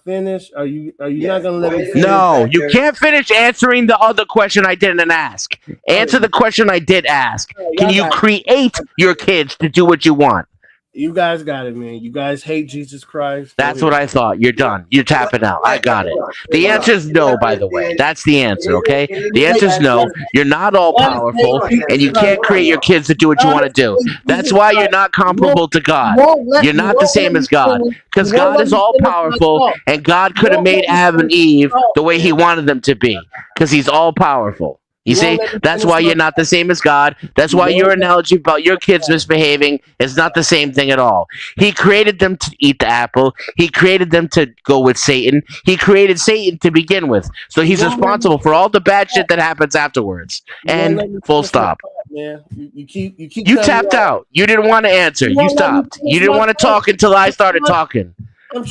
finish? Are you not gonna let me finish? No, you can't finish answering the other question I didn't ask. Answer the question I did ask. Can you create your kids to do what you want? You guys got it, man. You guys hate Jesus Christ. That's what I thought. You're done. You're tapping out. I got it. The answer is no, by the way. That's the answer, okay? The answer is no. You're not all powerful, and you can't create your kids to do what you want to do. That's why you're not comparable to God. You're not the same as God, because God is all powerful, and God could have made Adam and Eve the way he wanted them to be, because he's all powerful. You see, that's why you're not the same as God. That's why your analogy about your kids misbehaving is not the same thing at all. He created them to eat the apple. He created them to go with Satan. He created Satan to begin with. So he's responsible for all the bad shit that happens afterwards. And full stop. Man, you keep You tapped out. You didn't want to answer. You stopped. You didn't want to talk until I started talking.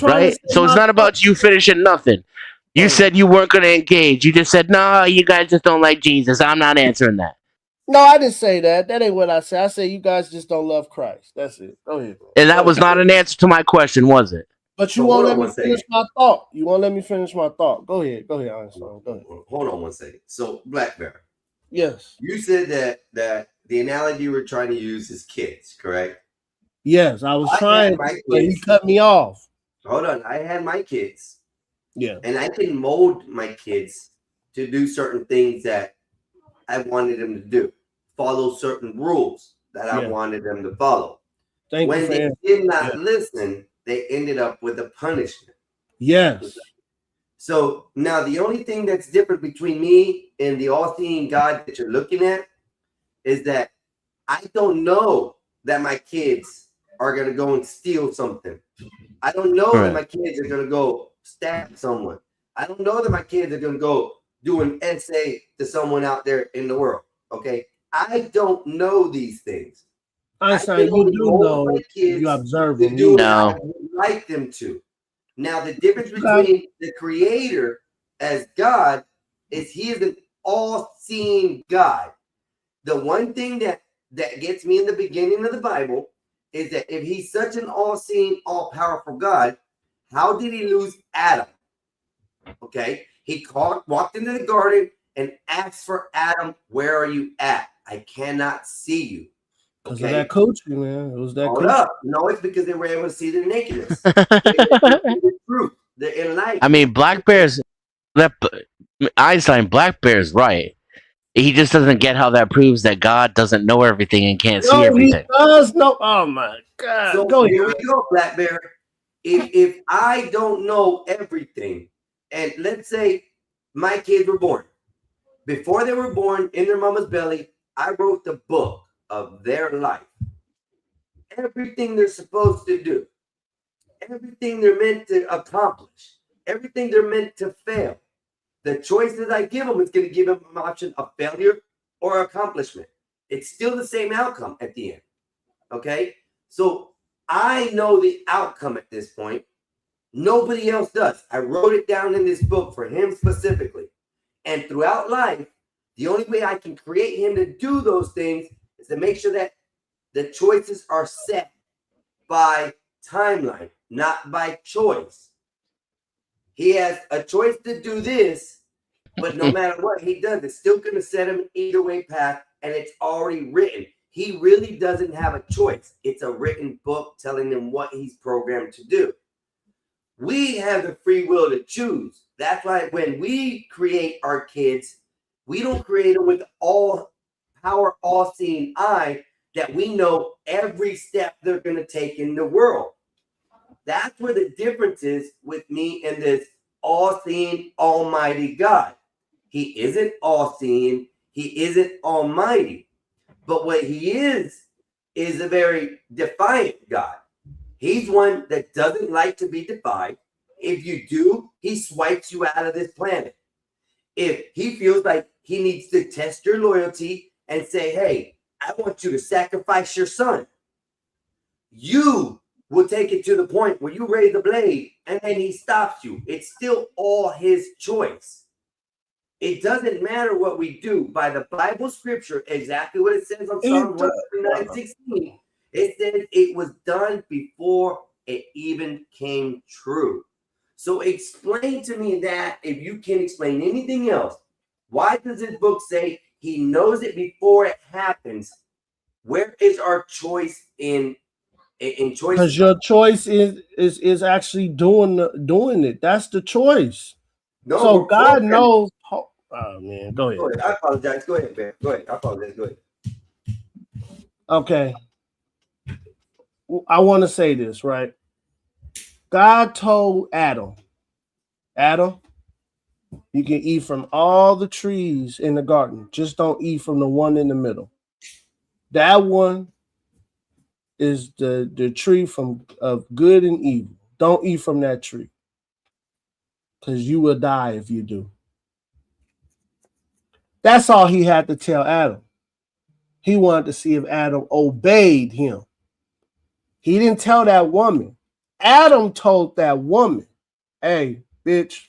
Right? So it's not about you finishing nothing. You said you weren't going to engage. You just said, no, you guys just don't like Jesus. I'm not answering that. No, I didn't say that. That ain't what I said. I said you guys just don't love Christ. That's it. Go ahead. And that was not an answer to my question, was it? But you won't let me finish my thought. You won't let me finish my thought. Go ahead. Go ahead, Einstein. Go ahead. Hold on one second. So, Black Bear. Yes. You said that the analogy you were trying to use is kids, correct? Yes, I was trying, but he cut me off. Hold on. I had my kids. Yeah. And I can mold my kids to do certain things that I wanted them to do, follow certain rules that I wanted them to follow. When they did not listen, they ended up with a punishment. Yes. So now the only thing that's different between me and the all-seeing God that you're looking at is that I don't know that my kids are going to go and steal something. I don't know that my kids are going to go stab someone. I don't know that my kids are going to go do an essay to someone out there in the world. Okay. I don't know these things. Einstein, you do know. You observe them. Do what I would like them to. Now, the difference between the creator as God is he is an all-seeing God. The one thing that gets me in the beginning of the Bible is that if he's such an all-seeing, all-powerful God, how did he lose Adam? Okay, he walked into the garden and asked for Adam, where are you at? I cannot see you. Because of that coaching, man. It was that Hold coaching. up. No, it's because they were able to see their nakedness. The enlightened. I mean, Black Bear's Einstein. Black Bear's right. He just doesn't get how that proves that God doesn't know everything and can't see everything. He does know. Oh my God. So Go here ahead. we go, Black Bear. If I don't know everything, and let's say my kids were born, before they were born in their mama's belly, I wrote the book of their life. Everything they're supposed to do, everything they're meant to accomplish, everything they're meant to fail. The choices I give them is going to give them an option of failure or accomplishment. It's still the same outcome at the end. Okay? So I know the outcome at this point. Nobody else does. I wrote it down in this book for him specifically. And throughout life, the only way I can create him to do those things is to make sure that the choices are set by timeline, not by choice. He has a choice to do this, but no matter what he does, it's still going to set him either way path, and it's already written. He really doesn't have a choice. It's a written book telling him what he's programmed to do. We have the free will to choose. That's why when we create our kids, we don't create them with all power, all-seeing eye that we know every step they're going to take in the world. That's where the difference is with me and this all-seeing, almighty God. He isn't all-seeing. He isn't almighty. But what he is a very defiant God. He's one that doesn't like to be defied. If you do, he swipes you out of this planet. If he feels like he needs to test your loyalty and say, hey, I want you to sacrifice your son, you will take it to the point where you raise the blade and then he stops you. It's still all his choice. It doesn't matter what we do. By the Bible scripture, exactly what it says on Psalm 139:16, it says it was done before it even came true. So explain to me that, if you can explain anything else, why does this book say he knows it before it happens? Where is our choice in choice? Because your choice is actually doing it. That's the choice. No, so we're God programmed. knows. Oh man, go ahead. Go ahead. I apologize. Go ahead, man. Go ahead. I apologize. Go ahead. Okay. I want to say this, right? God told Adam, You can eat from all the trees in the garden. Just don't eat from the one in the middle. That one is the tree of good and evil. Don't eat from that tree, because you will die if you do. That's all he had to tell Adam. He wanted to see if Adam obeyed him. He didn't tell that woman. Adam told that woman, hey, bitch,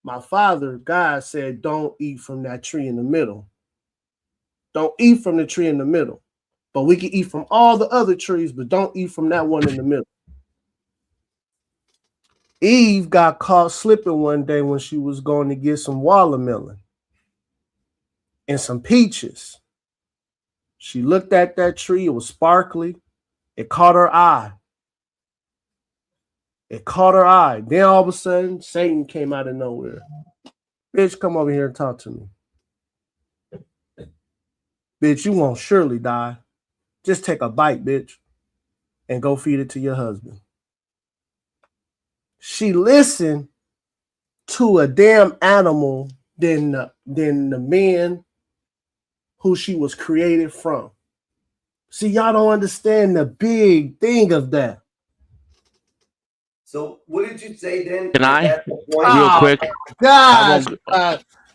my father, God, said, don't eat from that tree in the middle. Don't eat from the tree in the middle. But we can eat from all the other trees, but don't eat from that one in the middle. Eve got caught slipping one day when she was going to get some watermelon and some peaches. She looked at that tree. It was sparkly. It caught her eye. It caught her eye. Then all of a sudden, Satan came out of nowhere. Bitch, come over here and talk to me. Bitch, you won't surely die. Just take a bite, bitch, and go feed it to your husband. She listened to a damn animal than the man who she was created from. See, y'all don't understand the big thing of that. So what did you say then? Can I? Real quick. Guys,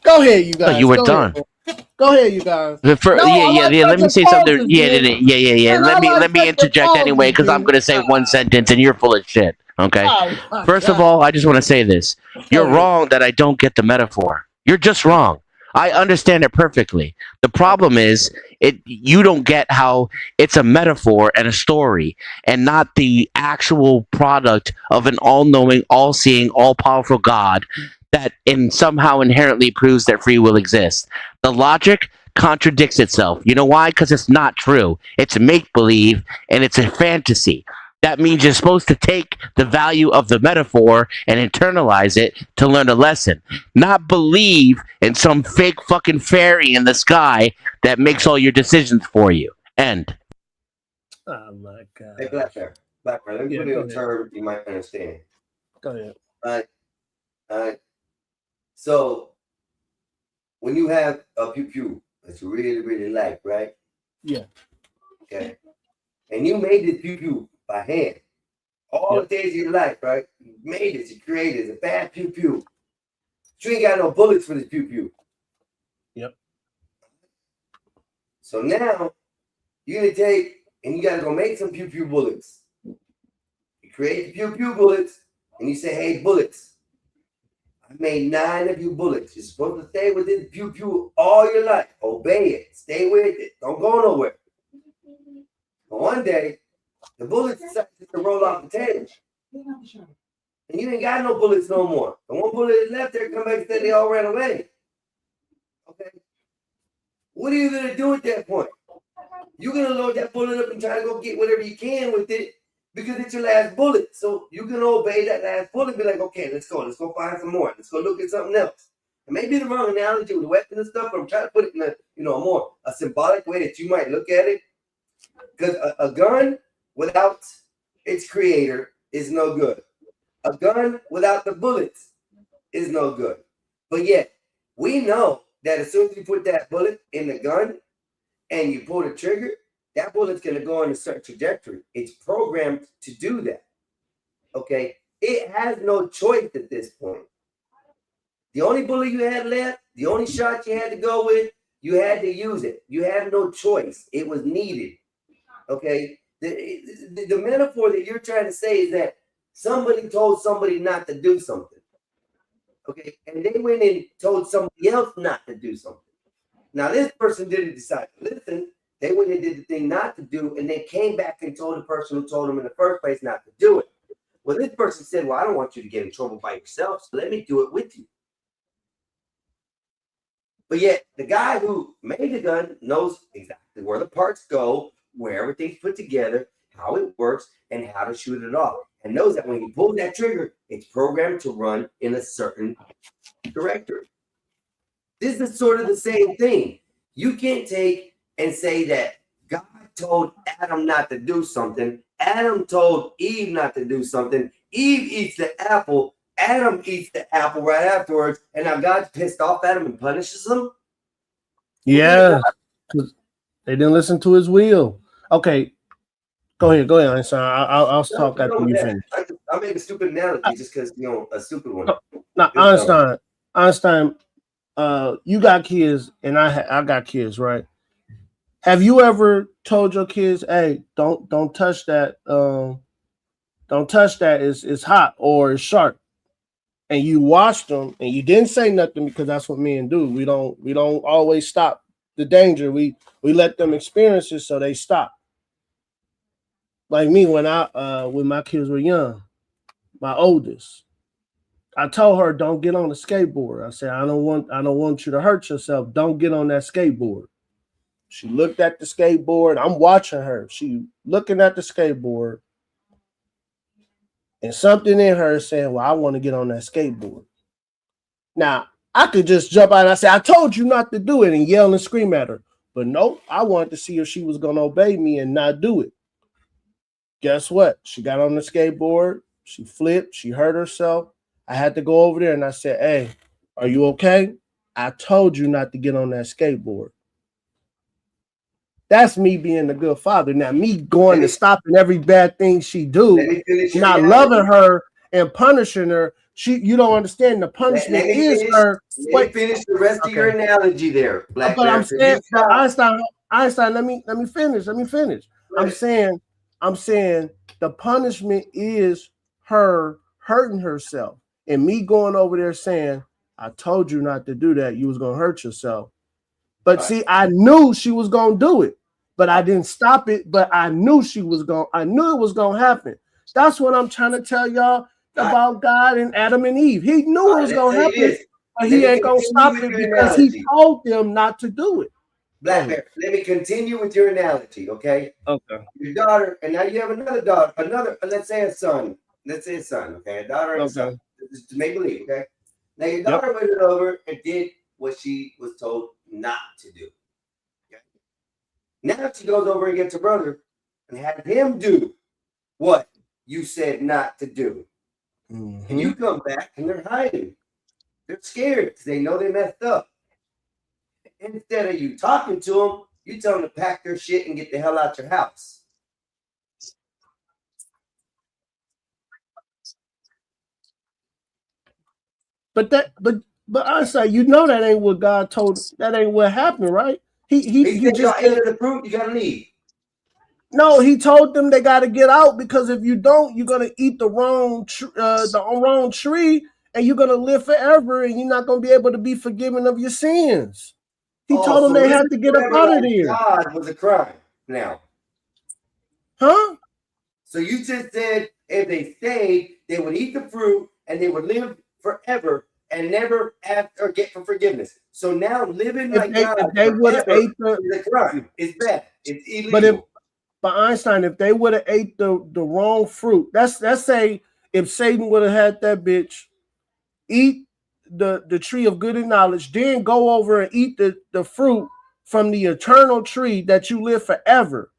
go ahead, you guys. Oh, you were Go done. ahead. Go ahead, you guys. Yeah. Let me say something. Yeah. And I Let like me interject pauses, anyway, because I'm dude. gonna say one sentence and you're full of shit. Okay. Oh, my First of God. all, I just want to say this. You're ahead. wrong that I don't get the metaphor. You're just wrong. I understand it perfectly. The problem is you don't get how it's a metaphor and a story and not the actual product of an all-knowing, all-seeing, all-powerful God that somehow inherently proves that free will exists. The logic contradicts itself. You know why? Because it's not true. It's make-believe and it's a fantasy. That means you're supposed to take the value of the metaphor and internalize it to learn a lesson, not believe in some fake fucking fairy in the sky that makes all your decisions for you. End. Oh my God. Hey, Black Bear, let me Yeah, put in go a ahead. term you might understand. Go ahead. All right. So when you have a pew pew that you really, really like, right? Yeah. Okay. And you made this pew pew by hand. All the days of your life, right? You made it, you created it. It's a bad pew pew. You ain't got no bullets for this pew pew. Yep. So now you're gonna take and you gotta go make some pew pew bullets. You create the pew pew bullets and you say, hey, bullets, I made 9 of you bullets. You're supposed to stay with this pew pew all your life. Obey it. Stay with it. Don't go nowhere. But one day, the bullets decided to roll off the table. And you ain't got no bullets no more. The one bullet is left there, come back and say they all ran away. Okay. What are you gonna do at that point? You're gonna load that bullet up and try to go get whatever you can with it because it's your last bullet. So you're gonna obey that last bullet and be like, okay, let's go find some more. Let's go look at something else. It may be the wrong analogy with weapons and stuff, but I'm trying to put it in a symbolic way that you might look at it. Because a gun without its creator is no good. A gun without the bullets is no good. But yet, we know that as soon as you put that bullet in the gun and you pull the trigger, that bullet's going to go on a certain trajectory. It's programmed to do that. Okay? It has no choice at this point. The only bullet you had left, the only shot you had to go with, you had to use it. You had no choice. It was needed. Okay? The metaphor that you're trying to say is that somebody told somebody not to do something. Okay? And they went and told somebody else not to do something. Now, this person didn't decide to listen. They went and did the thing not to do, and they came back and told the person who told them in the first place not to do it. Well, this person said, well, I don't want you to get in trouble by yourself, so let me do it with you. But yet, the guy who made the gun knows exactly where the parts go, where everything's put together, how it works, and how to shoot it off. And knows that when you pull that trigger, it's programmed to run in a certain direction. This is sort of the same thing. You can't take and say that God told Adam not to do something. Adam told Eve not to do something. Eve eats the apple. Adam eats the apple right afterwards, and now God's pissed off at him and punishes him. Yeah, 'cause they didn't listen to his will. Okay, go ahead, Einstein. I'll talk after you finish. I make a stupid analogy just because a stupid one. Now, Einstein, you got kids, and I got kids, right? Have you ever told your kids, "Hey, don't touch that. Don't touch that. It's hot or it's sharp." And you watched them, and you didn't say nothing because that's what men do. We don't always stop the danger. We let them experience it, so they stop. Like me, when my kids were young, my oldest, I told her, "Don't get on the skateboard." I said, I don't want you to hurt yourself. Don't get on that skateboard. She looked at the skateboard. I'm watching her. She looking at the skateboard. And something in her is saying, well, I want to get on that skateboard. Now, I could just jump out and I say, I told you not to do it, and yell and scream at her. But no, I wanted to see if she was going to obey me and not do it. Guess what? She got on the skateboard. She flipped. She hurt herself. I had to go over there and I said, hey, are you okay? I told you not to get on that skateboard. That's me being a good father. Now, me going to stopping every bad thing she do, not loving her and punishing her. You don't understand. The punishment is her. Let me finish the rest of your analogy there, Black. But I'm saying, Einstein, let me finish. Right. I'm saying the punishment is her hurting herself, and me going over there saying, I told you not to do that. You was gonna hurt yourself. But see, I knew she was gonna do it, but I didn't stop it. But I knew it was gonna happen. That's what I'm trying to tell y'all about God and Adam and Eve. He knew it was gonna happen, but he ain't gonna stop it because he told them not to do it. Black Bear, let me continue with your analogy, okay? Okay. Your daughter, and now you have another daughter, let's say a son. Let's say a son, okay? A daughter and a son. Just make believe, okay? Now your daughter went over and did what she was told not to do. Okay? Now she goes over and gets her brother and had him do what you said not to do. Mm-hmm. And you come back and they're hiding. They're scared because they know they messed up. Instead of you talking to them, you tell them to pack their shit and get the hell out your house. But I say, you know, that ain't what God told. That ain't what happened, right? He just enter the fruit. You gotta leave. No, he told them they got to get out because if you don't, you're gonna eat the wrong tree, and you're gonna live forever, and you're not gonna be able to be forgiven of your sins. He told them they had to get up out of there. God was a crime. Now, huh? So you just said if they stayed, they would eat the fruit and they would live forever and never ask or get for forgiveness. So now living like God they would have ate is a crime. It's bad. It's illegal. But Einstein, if they would have ate the wrong fruit, let's say if Satan would have had that bitch eat the tree of good and knowledge, then go over and eat the fruit from the eternal tree that you live forever.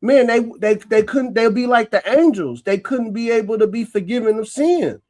Man, they couldn't. They'll be like the angels. They couldn't be able to be forgiven of sin.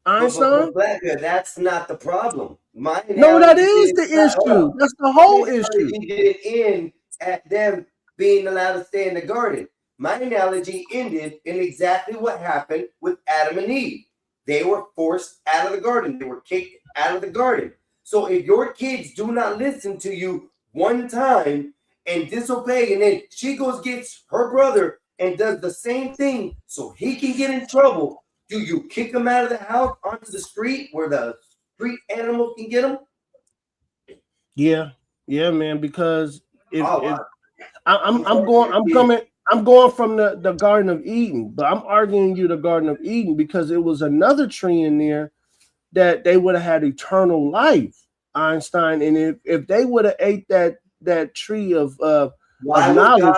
Einstein, but that's not the problem. No, that is the issue. That's the whole issue. He did end at them being allowed to stay in the garden. My analogy ended in exactly what happened with Adam and Eve. They were forced out of the garden. They were kicked out of the garden. So if your kids do not listen to you one time and disobey, and then she goes gets her brother and does the same thing so he can get in trouble, do you kick him out of the house onto the street where the street animal can get him? Yeah, man. Because I'm going from the Garden of Eden, but I'm arguing you the Garden of Eden because it was another tree in there that they would have had eternal life, Einstein. And if they would have ate that tree of knowledge,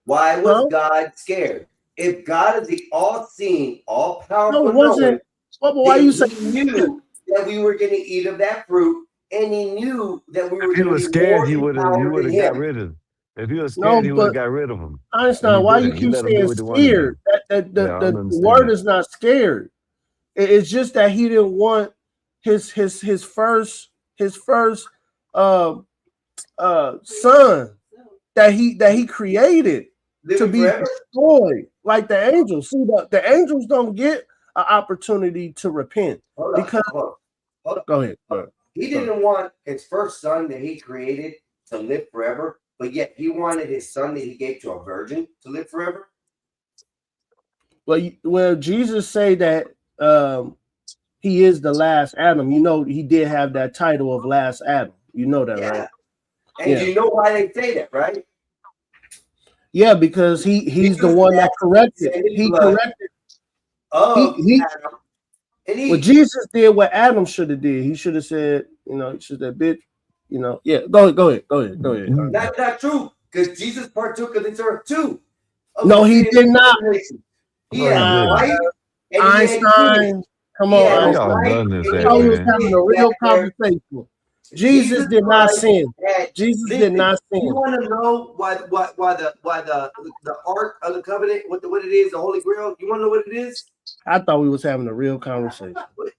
why was God scared? If God is the all-seeing, all-powerful, no, it wasn't. Why you say he knew that we were going to eat of that fruit, and he knew that we were. If he was scared, he would have got rid of him. If he was scared, he would have got rid of him. Einstein, why you keep saying scared? The word is not scared. It's just that he didn't want his first son that he created to be destroyed like the angels. See, the angels don't get an opportunity to repent because. Hold on. Go ahead. He didn't want his first son that he created to live forever, but yet he wanted his son that he gave to a virgin to live forever. Well, Jesus say that he is the last Adam. You know, he did have that title of last Adam. You know that, right? And you know why they say that, right? Yeah, because he's the one that corrected. He corrected. Well, Jesus did what Adam should have did. He should have said, he should have bitch, Yeah, go ahead. Not true, because Jesus partook of this earth too. No, he did not. Yeah, Einstein, come on, Einstein. We was having a real conversation. Jesus did not sin. Jesus did not sin. You want to know why the Ark of the Covenant, what it is, the Holy Grail? You want to know what it is? I thought we was having a real conversation.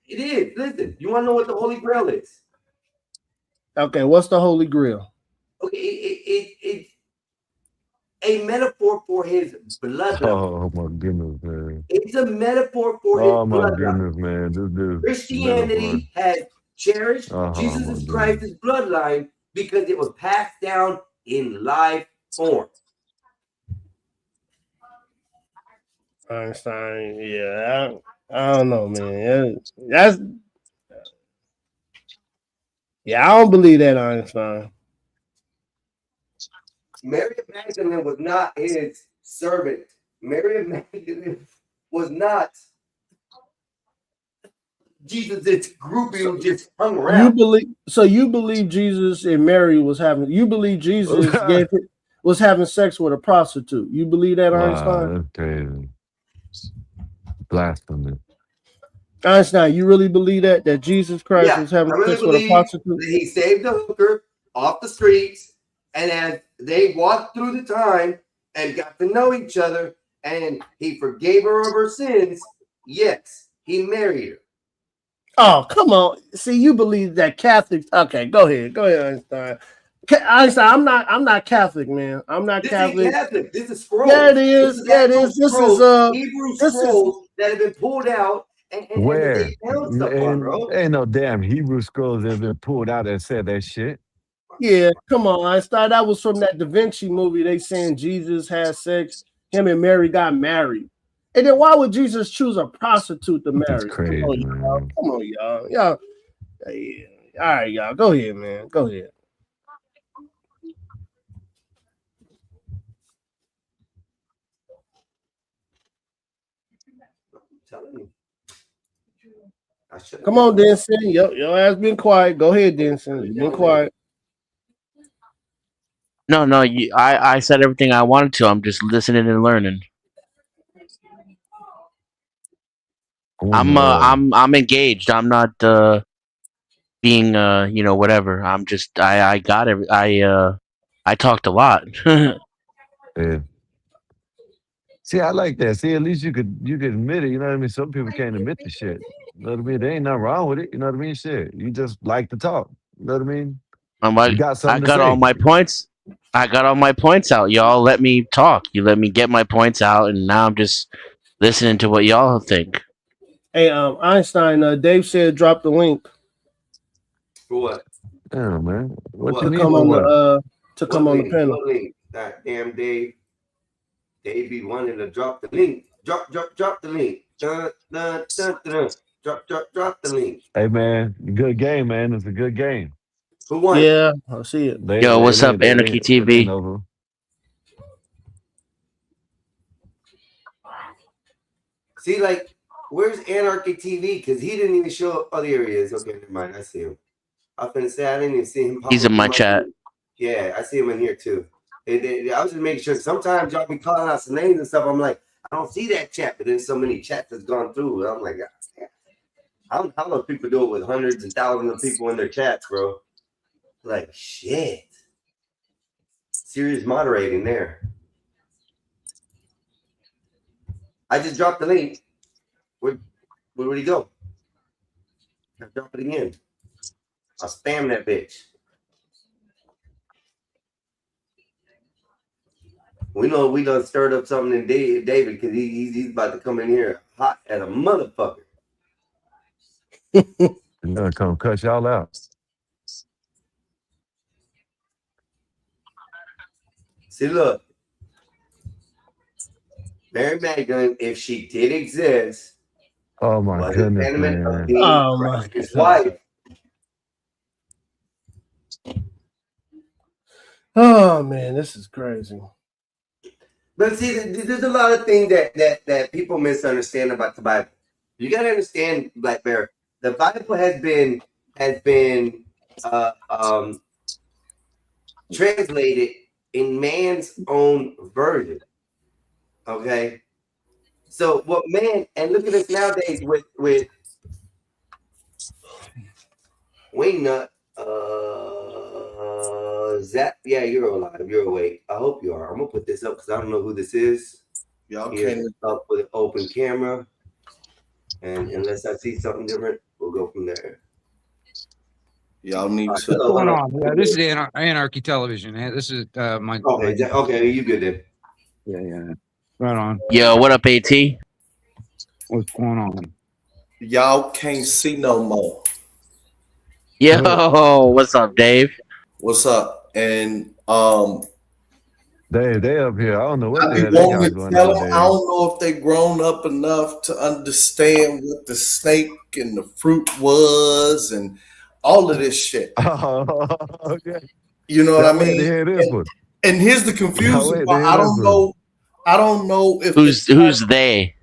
It is. Listen, you want to know what the Holy Grail is? Okay, what's the Holy Grail? Okay, it's a metaphor for his bloodline. Oh my goodness, man! It's a metaphor for his bloodline. Oh my goodness, man! This dude. Christianity has cherished Jesus Christ's bloodline because it was passed down in live form. Einstein, yeah, I don't know, man. I don't believe that, Einstein. Mary of Magdalene was not his servant. Mary of Magdalene was not Jesus' groupie who just hung around. You believe Jesus and Mary was having? You believe Jesus was having sex with a prostitute? You believe that, Einstein? That's crazy. Blasphemy. Einstein, you really believe that Jesus Christ was having sex with a prostitute? That he saved the hooker off the streets, and as they walked through the time and got to know each other, and he forgave her of her sins, yes, he married her. Oh, come on. See, you believe that Catholics. Okay, go ahead, Einstein. Einstein, I'm not Catholic, man. I'm not Catholic. Ain't Catholic. This is scrolls. Yeah, it is. This is Hebrew scrolls that have been pulled out. Where? Bro. Ain't no damn Hebrew scrolls that have been pulled out that said that shit. Yeah, come on, Einstein. That was from that Da Vinci movie. They saying Jesus had sex. Him and Mary got married. And then why would Jesus choose a prostitute to marry? That's crazy, Come on, y'all. Y'all. Yeah. All right, y'all. Go ahead, man. Go ahead. Come on, Denson. Your ass been quiet. Go ahead, Denson. You've been quiet. No, I said everything I wanted to. I'm just listening and learning. I'm engaged. I'm not being whatever. I'm just I got every I talked a lot. Yeah. See, I like that. See, at least you could admit it. You know what I mean? Some people can't admit the shit. You know what I mean? There ain't nothing wrong with it. You know what I mean? Shit. You just like to talk. You know what I mean? You got something I got to say. all my points. I got all my points out. Y'all let me talk. You let me get my points out, and now I'm just listening to what y'all think. Hey, Einstein, Dave said drop the link. For what? Yeah, man. What to you mean come by on what? To come on the panel. That damn Dave. They be wanting to drop the link. Drop the link. Drop the link. Hey, man, good game, man. It's a good game. Who won? Yeah, I see it. Yo, what's up, Anarchy TV? See, like, where's Anarchy TV? Because he didn't even show up other areas. Okay, never mind. I see him. I was gonna say I didn't even see him. He's in my chat. Yeah, I see him in here too. I was just making sure. Sometimes y'all be calling out some names and stuff. I'm like, I don't see that chat, but there's so many chats that's gone through. I'm like, how do people do it with hundreds and thousands of people in their chats, bro? Like, shit. Serious moderating there. I just dropped the link. We're Where'd he go? I drop it again. I spam that bitch. We know we done stirred up something in David because he's about to come in here hot as a motherfucker. He's gonna come cut y'all out. See, look. Mary Magdalene, if she did exist, Oh my was goodness, impediment of man. being Oh, my his God. wife. Oh man, this is crazy. But see, there's a lot of things that people misunderstand about the Bible. You gotta understand, Black Bear. The Bible has been translated in man's own version. Okay, so what man? And look at us nowadays with Wingnut. Zap, yeah, you're alive. You're awake. I hope you are. I'm gonna put this up because I don't know who this is. Y'all Here's can't. up with an open camera, and unless I see something different, we'll go from there. Y'all need All right, to. What's hold going on. on? Yeah, this is Anarchy Television. This is my. Okay, okay, you good then? Yeah. Right on. Yo, what up, AT? What's going on? Y'all can't see no more. Yo, what's up, Dave? What's up? And They up here. I don't know what I the be hell they wanting got to going tell on them. there. I don't know if they grown up enough to understand what the snake and the fruit was and all of this shit. Oh, okay. You know what I Y'all wait to mean? hear this one. And here's the Y'all confusing wait to part. hear I this don't one. know. I don't know if Who's they?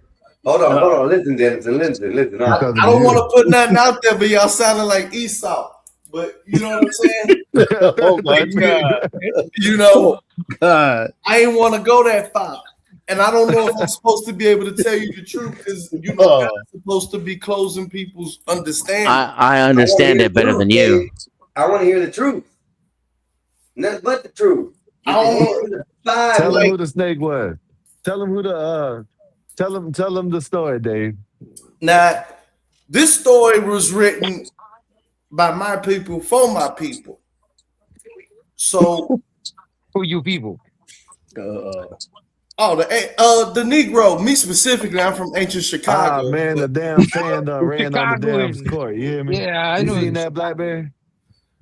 Hold on. Listen, Dennison. Listen. All right. Because I of don't want you. to put nothing out there, but y'all sounding like Esau. But you know what I'm saying? Oh my God. You know, God. I ain't want to go that far. And I don't know if I'm supposed to be able to tell you the truth because you know Oh. God's supposed to be closing people's understanding. I understand it better than you. I want to hear the truth. Nothing but the truth. I don't know. Tell them Like, who the snake was. Tell them who the tell them the story, Dave. now, this story was written by my people for my people. So, Who you people? the Negro, me specifically, I'm from ancient Chicago. Ah man, the but- damn fan ran on the damn Chicagoans. court. You hear me? Yeah, I You know. seen that, Blackberry?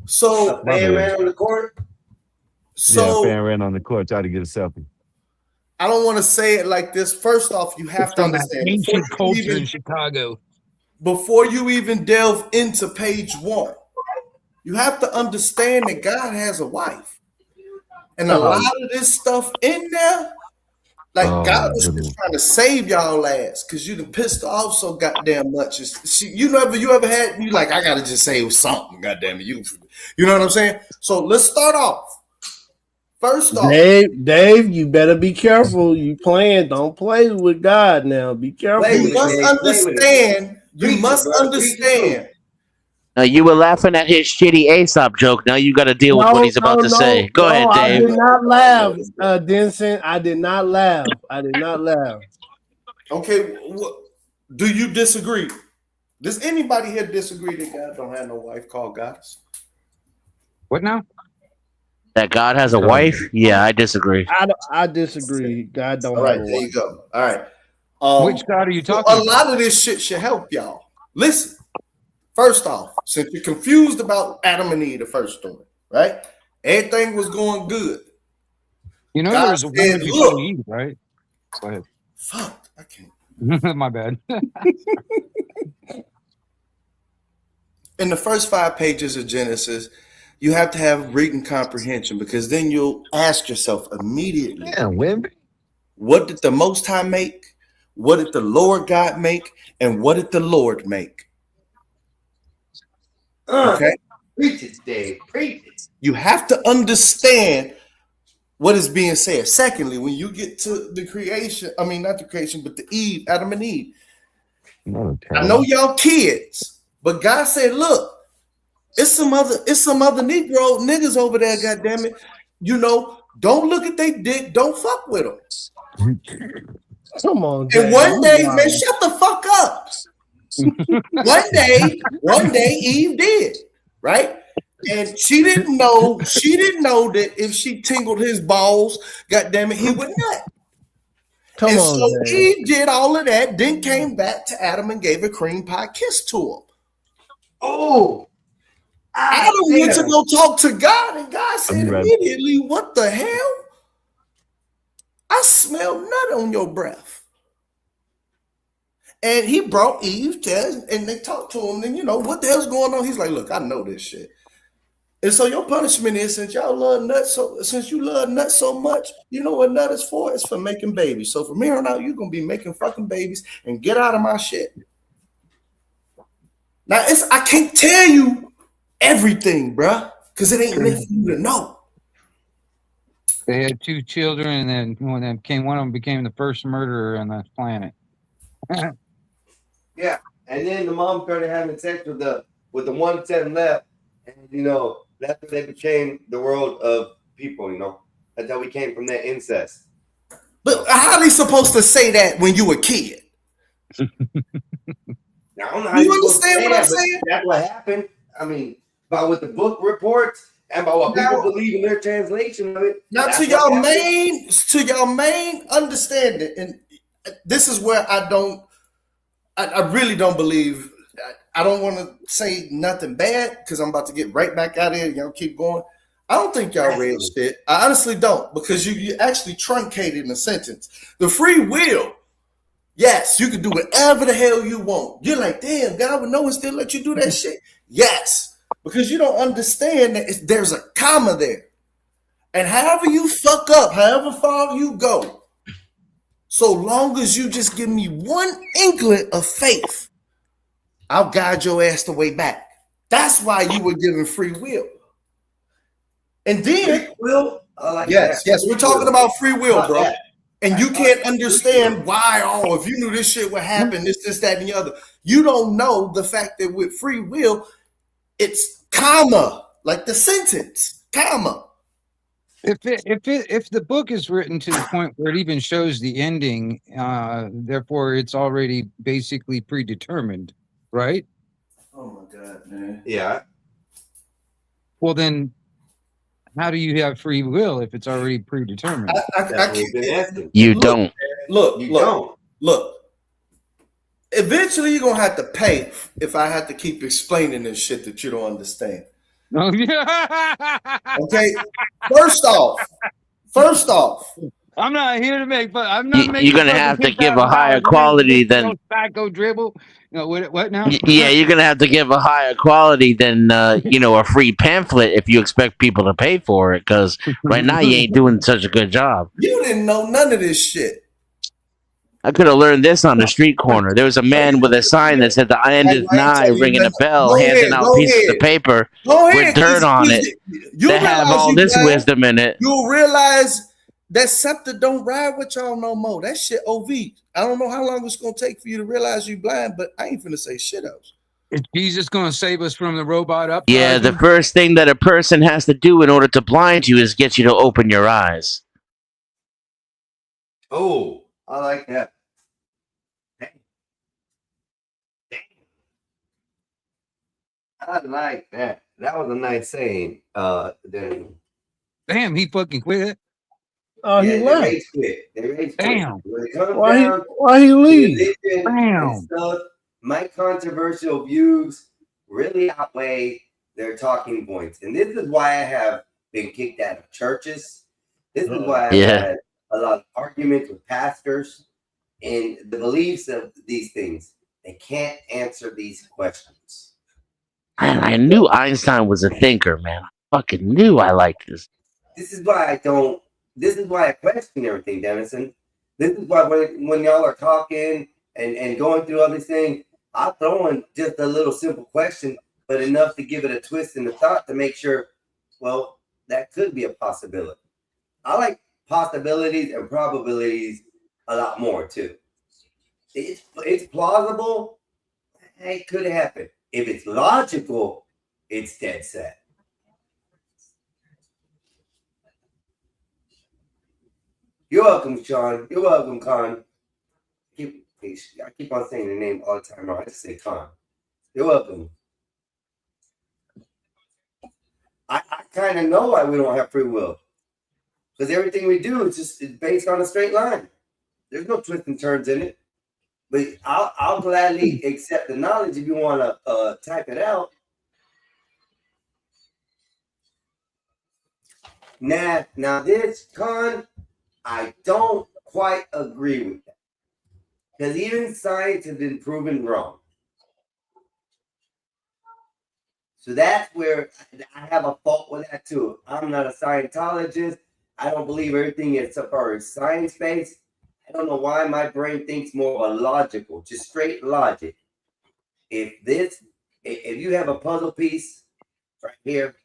So, My Man bad. ran on the court. Yeah, so fan ran on the court, tried to get a selfie. I don't want to say it like this. First off, you have to From that understand ancient culture in Chicago. before you even delve into page 1, you have to understand that God has a wife. And a lot of this stuff in there, like Oh, God my was goodness. just trying to save y'all ass because you done pissed off so goddamn much. You ever had you like I gotta just say something, goddamn it. You know what I'm saying? So let's start off. First off, Dave, you better be careful. You playing? Don't play with God now. Be careful. you must understand. You must understand. Now you were laughing at his shitty Aesop joke. Now you got to deal with what he's about to say. Go ahead, I Dave. did not laugh, Denson. I did not laugh. Okay, do you disagree? Does anybody here disagree that God don't have no wife called Goddess? What now? That God has a wife? Yeah, I disagree. I disagree. God don't All right, have a there you wife. go. All right. Which God are you So talking a about? lot of this shit should help y'all. Listen. First off, since you're confused about Adam and Eve, the first story, right? Everything was going good. You know God there was a said, woman before look. Eve, right? Go ahead. Fuck, I can't. My bad. In the first 5 pages of Genesis, you have to have reading comprehension because then you'll ask yourself immediately, what did the Most High make? What did the Lord God make? And what did the Lord make? Okay. Preach it, Dave. Preach it. You have to understand what is being said. Secondly, when you get to the creation, I mean, not the creation, but the Eve, Adam and Eve. I know y'all kids, but God said, look, it's some other Negro niggas over there, goddammit. You know, don't look at they dick, don't fuck with them. Come on, And Dave. one day, Wow. man, shut the fuck up. One day Eve did, right? And she didn't know that if she tingled his balls, goddamn it, he would nut. Come and on, so man. Eve did all of that, then came back to Adam and gave a cream pie kiss to him. Oh, Adam went to go talk to God, and God said immediately, "What the hell? I smell nut on your breath." And he brought Eve to, and they talked to him. And what the hell's going on? He's like, "Look, I know this shit." And so your punishment is, since you love nuts so much, you know what nut is for? It's for making babies. So from here on out, you're gonna be making fucking babies and get out of my shit. Now I can't tell you everything, bruh, because it ain't meant for you to know. They had 2 children, and then one of them became the first murderer on the planet. Yeah, and then the mom started having sex with the 110 left, and that's when they became the world of people. That's how we came from that incest. But how are they supposed to say that when you a kid? Now, I don't know how You you're understand what I'm supposed to say saying? that, but that's what happened. I mean, by what the book reports and by what people believe in their translation of it. Now, that's to what y'all happened. main understanding, and this is where I really don't believe. I don't want to say nothing bad because I'm about to get right back out of here. Y'all keep going. I don't think y'all read shit. I honestly don't, because you actually truncated a sentence. The free will. Yes, you can do whatever the hell you want. You're like, damn, God would know and still let you do that shit. Yes, because you don't understand that there's a comma there. And however you fuck up, however far you go, so long as you just give me one inkling of faith, I'll guide your ass the way back. That's why you were given free will. And then, yes, we're talking about free will, bro. And you can't understand why, if you knew this shit would happen, this, that, and the other. You don't know the fact that with free will, it's comma, like the sentence, comma. If the book is written to the point where it even shows the ending, therefore it's already basically predetermined, right? Oh my God, man. Yeah. Well, then how do you have free will if it's already predetermined? You don't. Look. Eventually, you're gonna have to pay if I have to keep explaining this shit that you don't understand. Oh, yeah. Okay. First off, I'm not here to make fun. I'm not making. You're gonna have to give a higher quality than psycho dribble. What now? Yeah, you're gonna have to give a higher quality than a free pamphlet if you expect people to pay for it. Because right now you ain't doing such a good job. You didn't know none of this shit. I could have learned this on the street corner. There was a man with a sign that said, "The end is nigh," ringing a bell, handing out pieces of paper with dirt on it that have all this wisdom in it. You'll realize that scepter don't ride with y'all no more. That shit OV. I don't know how long it's gonna take for you to realize you blind, but I ain't finna say shit else. Is Jesus gonna save us from the robot up? Yeah, the first thing that a person has to do in order to blind you is get you to open your eyes. Oh, I like that. I like that. That was a nice saying. Then. Damn, he fucking quit. Oh, he left. They rage quit. Damn. Why he leave? Damn. My controversial views really outweigh their talking points, and this is why I have been kicked out of churches. This is why I've had a lot of arguments with pastors and the beliefs of these things. They can't answer these questions. I knew Einstein was a thinker, man. I fucking knew I liked this. This is why I question everything, Dennison. This is why when y'all are talking and going through all these things, I'll throw in just a little simple question, but enough to give it a twist in the thought to make sure, well, that could be a possibility. I like possibilities and probabilities a lot more too. It's plausible. It could happen. If it's logical, it's dead set. You're welcome, Sean. You're welcome, Con. I keep on saying your name all the time. I just say Khan. You're welcome. I kind of know why we don't have free will. Because everything we do is just based on a straight line. There's no twists and turns in it. But I'll gladly accept the knowledge if you want to type it out. Now this, Con, I don't quite agree with that. Because even science has been proven wrong. So that's where I have a fault with that too. I'm not a Scientologist. I don't believe everything is science-based. I don't know why my brain thinks more of a logical, just straight logic. If you have a puzzle piece right here,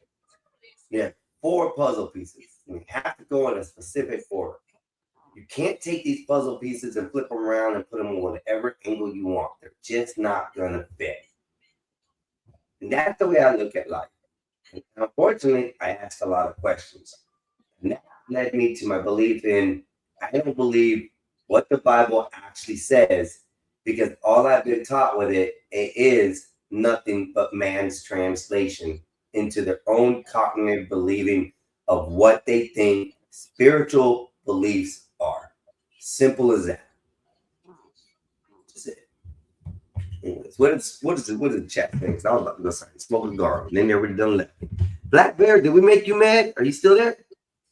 you have 4 puzzle pieces. You have to go in a specific order. You can't take these puzzle pieces and flip them around and put them on whatever angle you want. They're just not going to fit. And that's the way I look at life. And unfortunately, I ask a lot of questions. And that led me to my belief in, I don't believe what the Bible actually says, because all I've been taught with it is nothing but man's translation into their own cognitive believing of what they think spiritual beliefs are. Simple as that. That's it. Anyways, what is the chat thing? I was about to go smoke a cigar, and then they already done left. Black Bear, did we make you mad? Are you still there?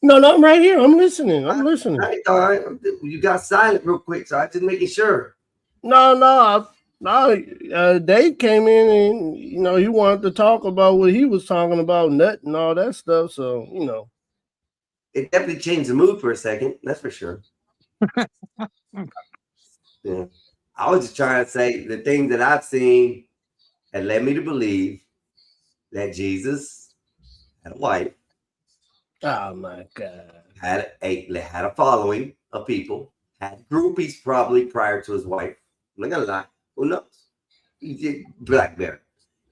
No, I'm right here. I'm listening. All right. You got silent real quick, so I just making sure. No. Dave came in and he wanted to talk about what he was talking about, nut and all that stuff. So it definitely changed the mood for a second. That's for sure. Yeah. I was just trying to say the things that I've seen that led me to believe that Jesus had a wife. Oh my God! Had a following of people. Had groupies probably prior to his wife. I'm not gonna lie. Who knows? He did Black Bear.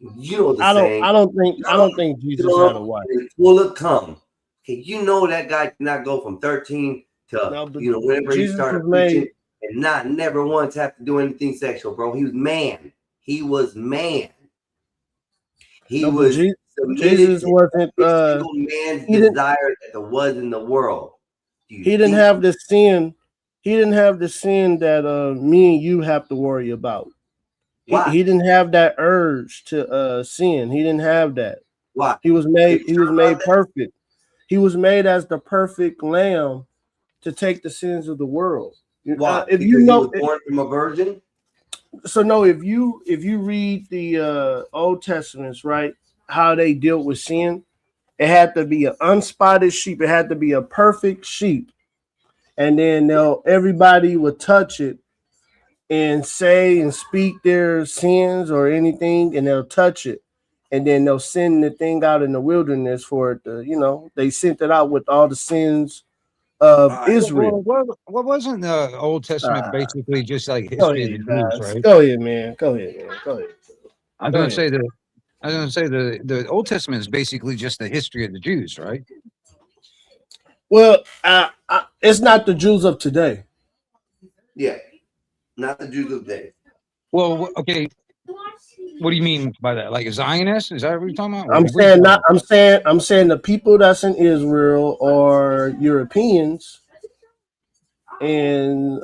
You know the saying. I don't think Jesus had a wife. Full of cum. Okay, you know that guy did not go from 13 to whenever he started preaching and never once have to do anything sexual, bro. He was man. He was man. Jesus wasn't man's desire that there was in the world. He didn't have the sin. He didn't have the sin that me and you have to worry about. He didn't have that urge to sin. He didn't have that. Why? He was made perfect. He was made as the perfect lamb to take the sins of the world. Why? If he was born from a virgin. So no, if you read the Old Testaments, right, how they dealt with sin, it had to be an unspotted sheep. It had to be a perfect sheep, and then everybody would touch it and say and speak their sins or anything, and they'll touch it, and then they'll send the thing out in the wilderness for it to, they sent it out with all the sins of Israel. What wasn't the Old Testament basically just like history of the Jews, right? Go ahead, man. I was gonna say the Old Testament is basically just the history of the Jews, right? Well, it's not the Jews of today. Yeah, not the Jews of today. Well, okay. What do you mean by that? Like a Zionist? Is that what you're talking about? I'm saying the people that's in Israel are Europeans, and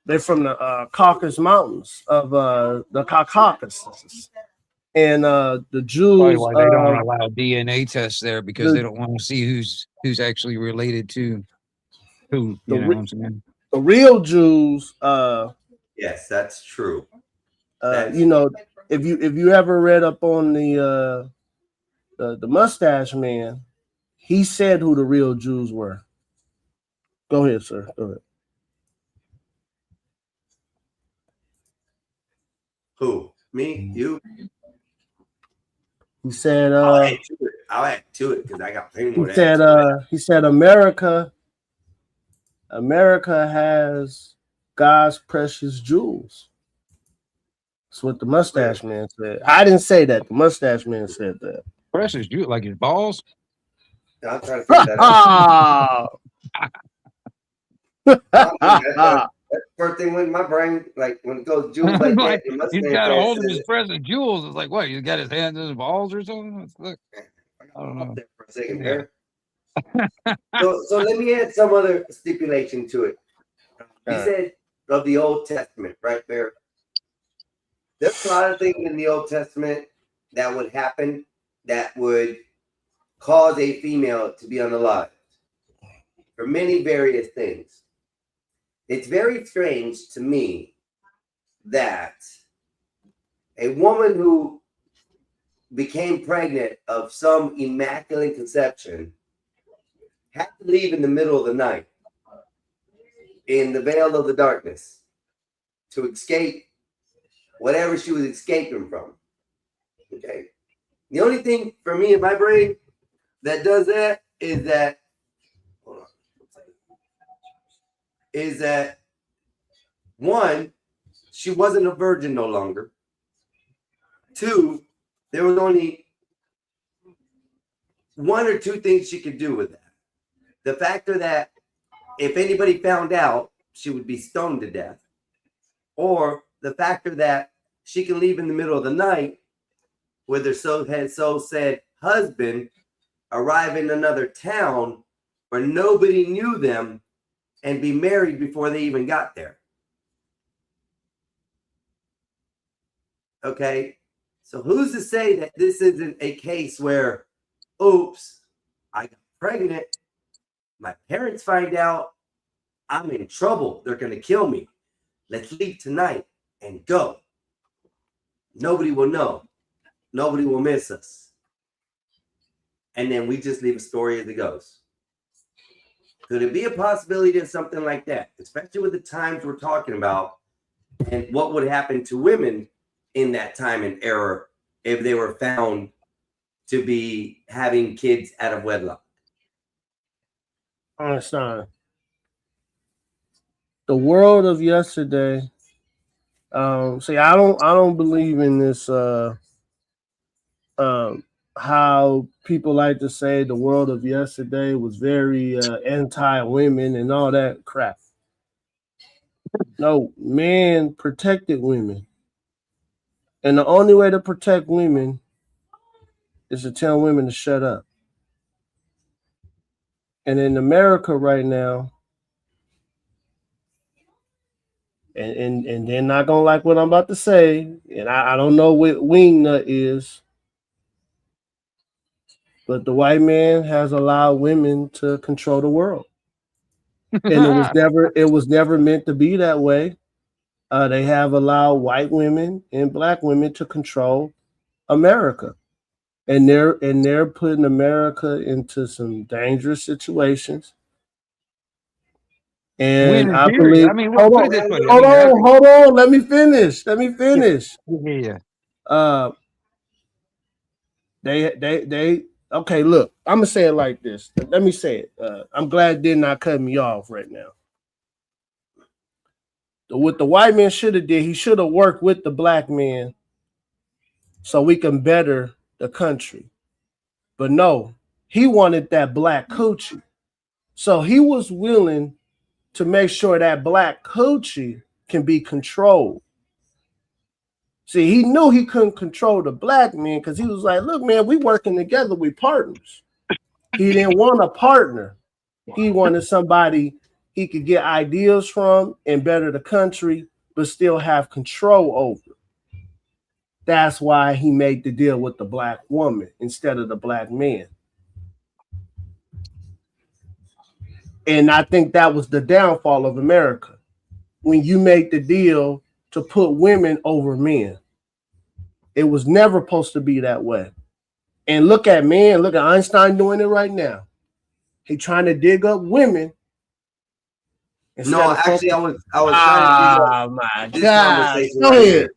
they're from the Caucasus Mountains of the Caucasus. And the Jews, probably why they don't allow DNA tests there, because they don't want to see who's actually related to who. You know what I'm saying? The real Jews. Yes, that's true. If you ever read up on the Mustache Man, he said who the real Jews were. Go ahead, sir. Go ahead. Who? Me? You? He said. I'll add to it because I got plenty more. He said America has God's precious jewels. That's what the Mustache Man said. I didn't say that. The Mustache Man said that. Precious jewels, like his balls. I'm trying to figure that out. first thing went in my brain, like when it goes jewels like Like, that. It must he's stand got a for hold of it his says- present jewels. It's like, what? He's got his hands in his balls or something? Look, I don't know. for a second Yeah. there. So let me add some other stipulation to it. He Alright. said of the Old Testament, right there. There's a lot of things in the Old Testament that would happen that would cause a female to be unalive for many various things. It's very strange to me that a woman who became pregnant of some immaculate conception had to leave in the middle of the night in the veil of the darkness to escape whatever she was escaping from. Okay. The only thing for me in my brain that does that is that, hold on, is that one, she wasn't a virgin no longer. Two, there was only one or two things she could do with that. The factor that if anybody found out, she would be stoned to death, or the factor that she can leave in the middle of the night with her so said husband, arrive in another town where nobody knew them, and be married before they even got there. Okay, so who's to say that this isn't a case where, oops, I got pregnant, my parents find out, I'm in trouble, they're going to kill me. Let's leave tonight and go. Nobody will know. Nobody will miss us. And then we just leave a story as it goes. Could it be a possibility of something like that, especially with the times we're talking about and what would happen to women in that time and era if they were found to be having kids out of wedlock? Einstein. The world of yesterday. See, I don't believe in this. How people like to say the world of yesterday was very anti-women and all that crap. No, men protected women, and the only way to protect women is to tell women to shut up. And in America right now, and they're not gonna like what I'm about to say, and I don't know what wing nut is, but the white man has allowed women to control the world, and it was never meant to be that way. They have allowed white women and black women to control America, and they're putting America into some dangerous situations. And I believe. I mean, Hold on. Let me finish. Yeah. They. Okay, look. I'm gonna say it like this. Let me say it. I'm glad it did not cut me off right now. What the white man should have did, he should have worked with the black man so we can better the country. But no, he wanted that black coochie. So he was willing to make sure that black coochie can be controlled. See, he knew he couldn't control the black man because he was like, look, man, we working together, we partners. He didn't want a partner. He wanted somebody he could get ideas from and better the country, but still have control over. That's why he made the deal with the black woman instead of the black man. And I think that was the downfall of America, when you made the deal to put women over men. It was never supposed to be that way. And look at Einstein doing it right now. He trying to dig up women. No, actually, I was trying to. My God! Go ahead.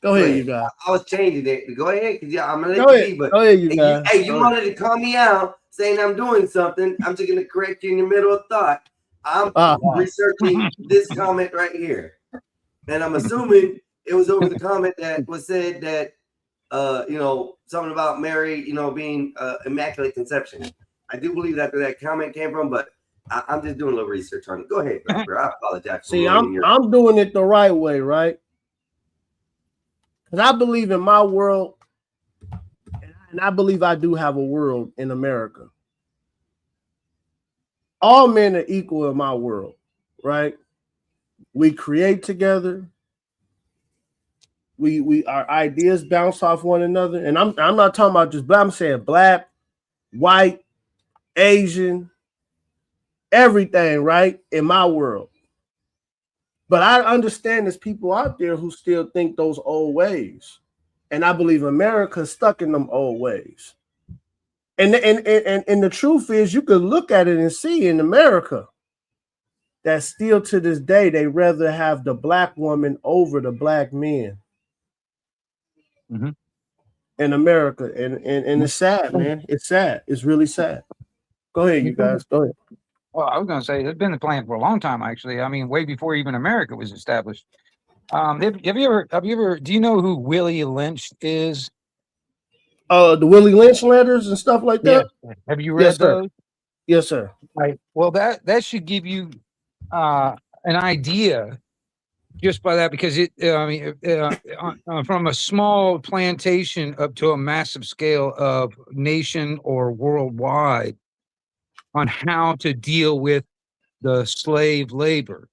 Go ahead, you guys. I was changing it. Go ahead, because I'm gonna Go let ahead. you be. But Go ahead, you guys. you wanted to call me out saying I'm doing something. I'm just gonna correct you in the middle of thought. I'm researching this comment right here, and I'm assuming it was over the comment that was said that something about Mary, being immaculate conception. I do believe that's where that comment came from, but I'm just doing a little research on it. Go ahead, bro. I apologize. See, I'm doing it the right way, right? Because I believe in my world, and I believe I do have a world in America. All men are equal in my world, right? We create together. We our ideas bounce off one another, and I'm not talking about just black. I'm saying black, white, Asian, everything, right? In my world. But I understand there's people out there who still think those old ways. And I believe America's stuck in them old ways. And the truth is, you could look at it and see in America that still to this day, they rather have the black woman over the black men in America. And it's sad, man. It's sad. It's really sad. Go ahead, you guys. Go ahead. Well, I was going to say it's been the plan for a long time, actually. I mean, way before even America was established. Have you ever? Do you know who Willie Lynch is? The Willie Lynch letters and stuff like that. Yes. Have you read those? Yes, sir. Right. Well, that should give you an idea just by that, because from a small plantation up to a massive scale of nation or worldwide, on how to deal with the slave labor.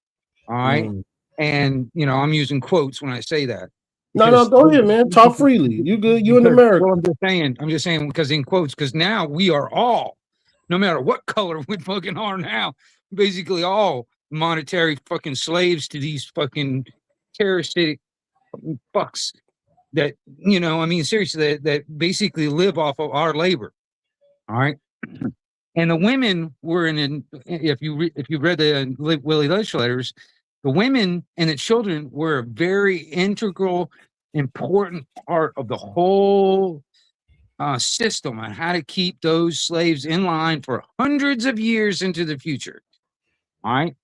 All right. And, I'm using quotes when I say that. No, go ahead, man. Talk freely. You good. You in America. Well, I'm just saying because in quotes, because now we are all, no matter what color we fucking are now, basically all monetary fucking slaves to these fucking parasitic fucks that, seriously, that basically live off of our labor. All right. And the women were if you read the Willie Lynch letters, the women and the children were a very integral, important part of the whole system on how to keep those slaves in line for hundreds of years into the future. All right.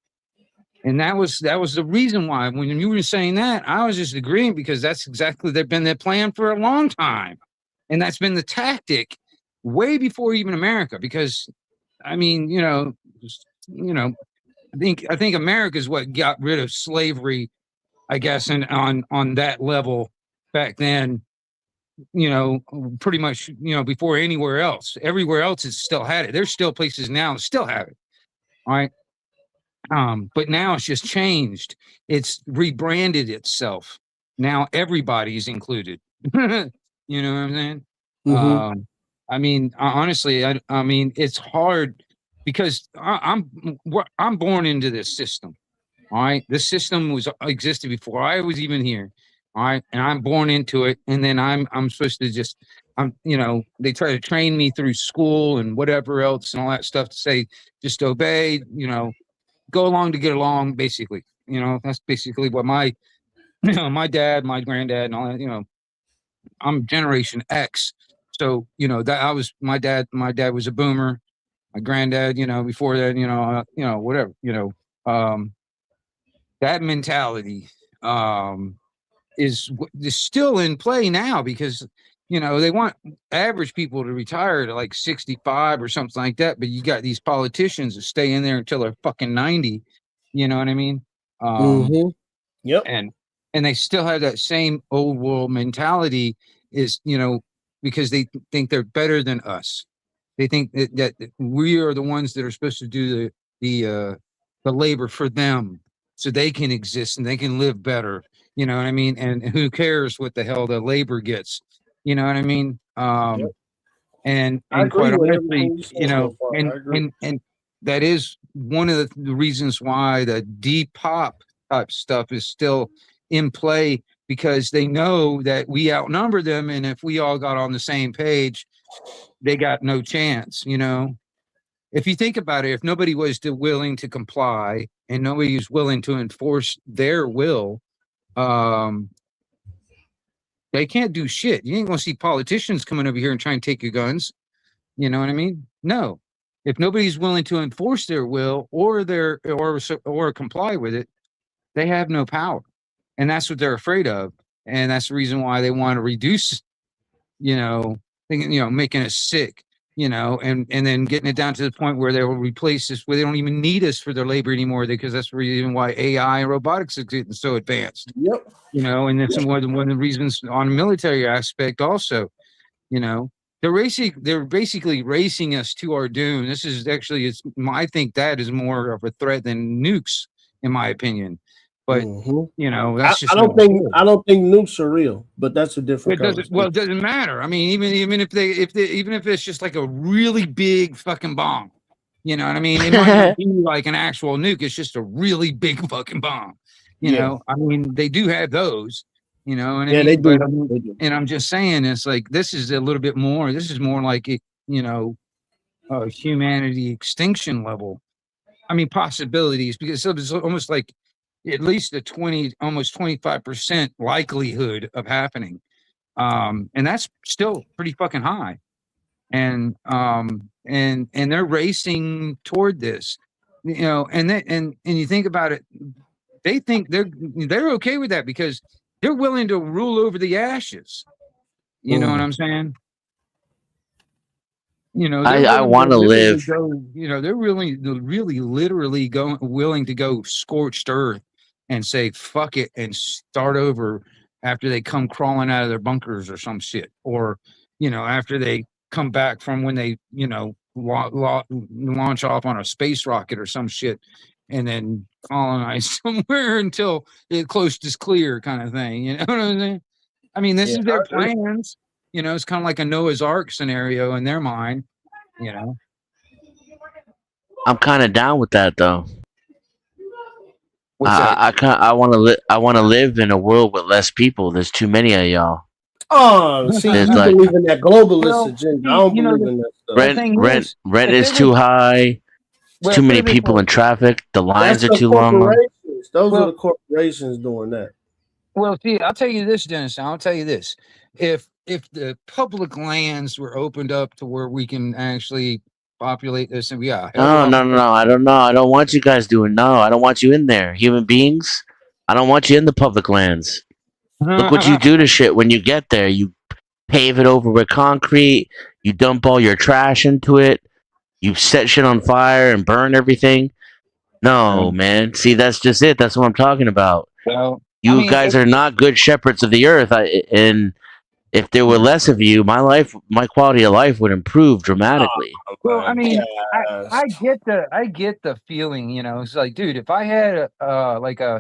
And that was the reason why when you were saying that, I was just agreeing, because that's exactly, they've been their plan for a long time. And that's been the tactic way before even America, because I think America is what got rid of slavery, I guess, and on that level back then, pretty much, before anywhere else. Everywhere else it's still had it. There's still places now that still have it. All right. But now it's just changed. It's rebranded itself. Now everybody's included. You know what I'm saying? Honestly, it's hard because I'm born into this system. All right. This system existed before I was even here. All right. And I'm born into it. And then I'm supposed to they try to train me through school and whatever else and all that stuff to say, just obey, go along to get along, basically. That's basically what my dad, my granddad and all that, I'm Generation X. So, that I was my dad was a boomer. My granddad, before that, whatever, that mentality is still in play now, because, they want average people to retire to like 65 or something like that. But you got these politicians that stay in there until they're fucking 90. You know what I mean? Yep. And they still have that same old world mentality because they think they're better than us. They think that we are the ones that are supposed to do the labor for them so they can exist and they can live better. You know what I mean? And who cares what the hell the labor gets? You know what I mean? And quite honestly, and that is one of the reasons why the Depop type stuff is still in play, because they know that we outnumber them, and if we all got on the same page, they got no chance. If you think about it, if nobody was willing to comply and nobody was willing to enforce their will, they can't do shit. You ain't gonna see politicians coming over here and trying to take your guns. You know what I mean? No. If nobody's willing to enforce their will or comply with it, they have no power. And that's what they're afraid of. And that's the reason why they want to reduce, making us sick. you know, and then getting it down to the point where they will replace us, where they don't even need us for their labor anymore, because that's the reason why AI and robotics are getting so advanced. Yep. You know, and that's one of the reasons on the military aspect also. You know, they're basically racing us to our doom. This is actually, I think that is more of a threat than nukes, in my opinion. But you know, that's just I don't think nukes are real, but that's a different. It doesn't matter. I mean, even if it's just like a really big fucking bomb, you know what I mean? It might not be like an actual nuke. It's just a really big fucking bomb. You know, I mean, they do have those. You know, and they do. And I'm just saying, it's like this is a little bit more. This is more like humanity extinction level. I mean, possibilities, because it's almost like at least a almost 25% likelihood of happening, and that's still pretty fucking high. And they're racing toward this, you know, and you think about it, they think they're okay with that because they're willing to rule over the ashes. You know what I'm saying? You know, I want to live. You know, they're really literally willing to go scorched earth and say fuck it and start over after they come crawling out of their bunkers or some shit, or you know, after they come back from when they launch off on a space rocket or some shit, and then colonize somewhere until the coast is clear, kind of thing. You know what I'm saying? I mean, this is their plans. You know, it's kind of like a Noah's Ark scenario in their mind. You know, I'm kind of down with that though. I want to live in a world with less people. There's too many of y'all. Oh, see, you believe in that globalist agenda. I don't believe in that stuff. Rent is too high. Too many people in traffic. The lines are too long. Those are the corporations doing that. Well, see, I'll tell you this, Dennis. I'll tell you this: if the public lands were opened up to where we can actually populate this, and No. I don't know. I don't want you guys doing. No, I don't want you in there. Human beings. I don't want you in the public lands. Look what you do to shit when you get there. You pave it over with concrete. You dump all your trash into it. You set shit on fire and burn everything. No, man. See, that's just it. That's what I'm talking about. Well, you guys are not good shepherds of the earth. And if there were less of you, my quality of life would improve dramatically. Well, I mean, I get the feeling. You know, it's like, dude, if I had a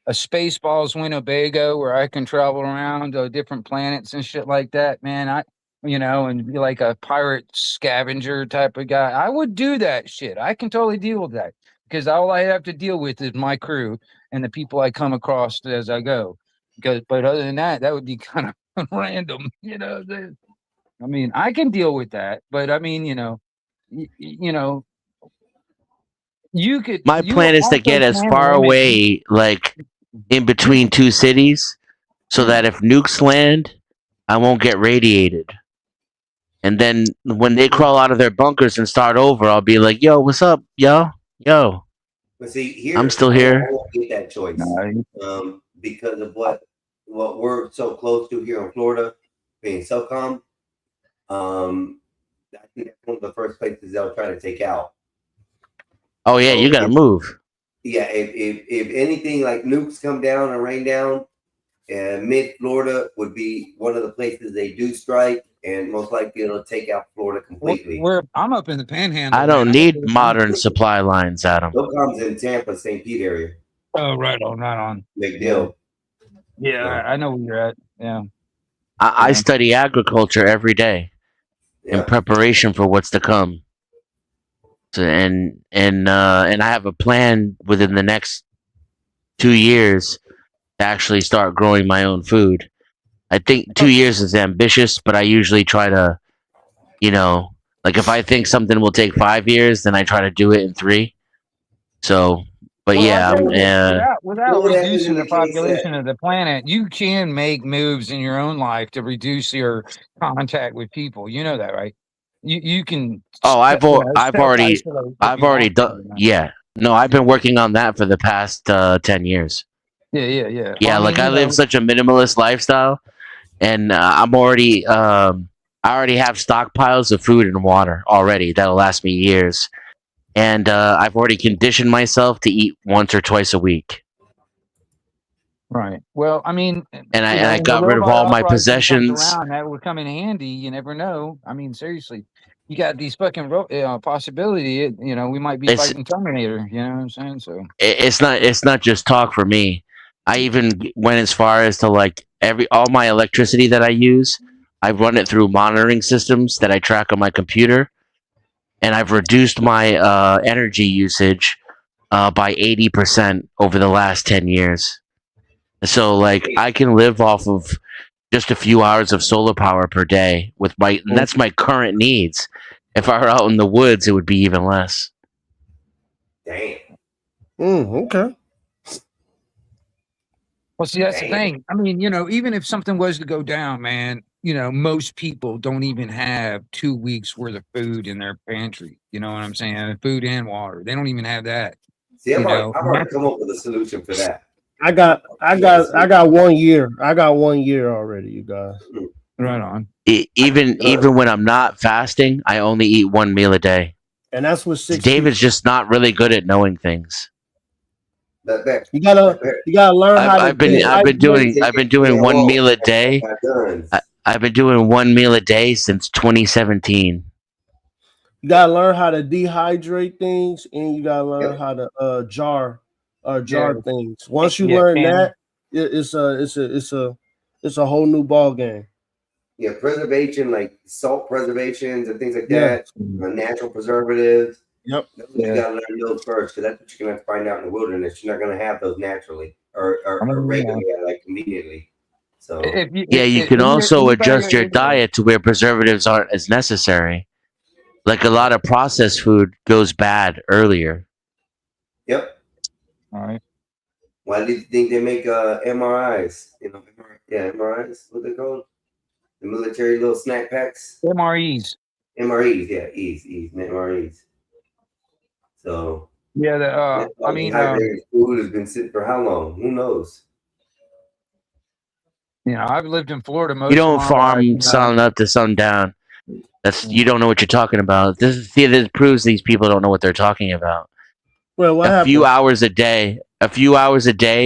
Spaceballs Winnebago where I can travel around to different planets and shit like that, man, and be like a pirate scavenger type of guy, I would do that shit. I can totally deal with that because all I have to deal with is my crew and the people I come across as I go. But other than that, that would be kind of random, you know. I mean, I can deal with that, but I mean, you could. My plan is to get as far away, like in between two cities, so that if nukes land, I won't get radiated. And then when they crawl out of their bunkers and start over, I'll be like, "Yo, what's up, yo?" But see, here, I'm still here. I won't get that choice because of what we're so close to here in Florida, being SOCOM. I think that's one of the first places they'll try to take out. Oh yeah, you gotta move. Yeah, if anything like nukes come down and rain down, mid Florida would be one of the places they do strike, and most likely it'll take out Florida completely. I'm up in the Panhandle. I don't need modern supply lines, Adam. SOCOM's in Tampa, St. Pete area. Oh, right on. Big deal. Yeah, I know where you're at. Yeah. I study agriculture every day in preparation for what's to come. So, and I have a plan within the next 2 years to actually start growing my own food. I think 2 years is ambitious, but I usually try to, like if I think something will take 5 years, then I try to do it in 3. So, but without reducing the population of the planet, you can make moves in your own life to reduce your contact with people. You know that, right? You can. Oh, I've already done. Yeah, no, I've been working on that for the past 10 years. Yeah. Yeah, I live such a minimalist lifestyle, and I'm already. I I already have stockpiles of food and water already that'll last me years, and I've already conditioned myself to eat once or twice a week. Right. Well, I mean, And I when the got rid of robot all my uprising comes possessions. around, that would come in handy. You never know. I mean, seriously, you got these fucking possibility. We might be It's fighting Terminator. You know what I'm saying? So it's not just talk for me. I even went as far as to like all my electricity that I use, I run it through monitoring systems that I track on my computer, and I've reduced my energy usage by 80% over the last 10 years. So like I can live off of just a few hours of solar power per day and that's my current needs. If I were out in the woods, it would be even less. Damn. Okay. Well, see, that's the thing. I mean, even if something was to go down, man, most people don't even have 2 weeks worth of food in their pantry. You know what I'm saying? Food and water. They don't even have that. See, I've already come up with a solution for that. I got 1 year. I got 1 year already, you guys. Right on. Even when I'm not fasting, I only eat one meal a day. And that's what David's just not really good at knowing things. You gotta learn how to. I've been doing one meal a day. I've been doing one meal a day since 2017. You gotta learn how to dehydrate things, and you gotta learn how to jar things. Once you learn that, it's a whole new ball game. Yeah, preservation, like salt preservations and things like that, natural preservatives. Yep. You gotta learn those first, because that's what you're gonna find out in the wilderness. You're not gonna have those naturally or regularly, like immediately. So you can also adjust your diet to where preservatives aren't as necessary. Like a lot of processed food goes bad earlier. Yep. All right. Why do you think they make MRIs? MRIs. What they called? The military little snack packs. MREs. MREs, yeah, MREs. So yeah, I mean, food has been sitting for how long? Who knows? I've lived in Florida most. You don't of my farm life, sun up to sundown. You don't know what you're talking about. This proves these people don't know what they're talking about. Well, what a few hours a day,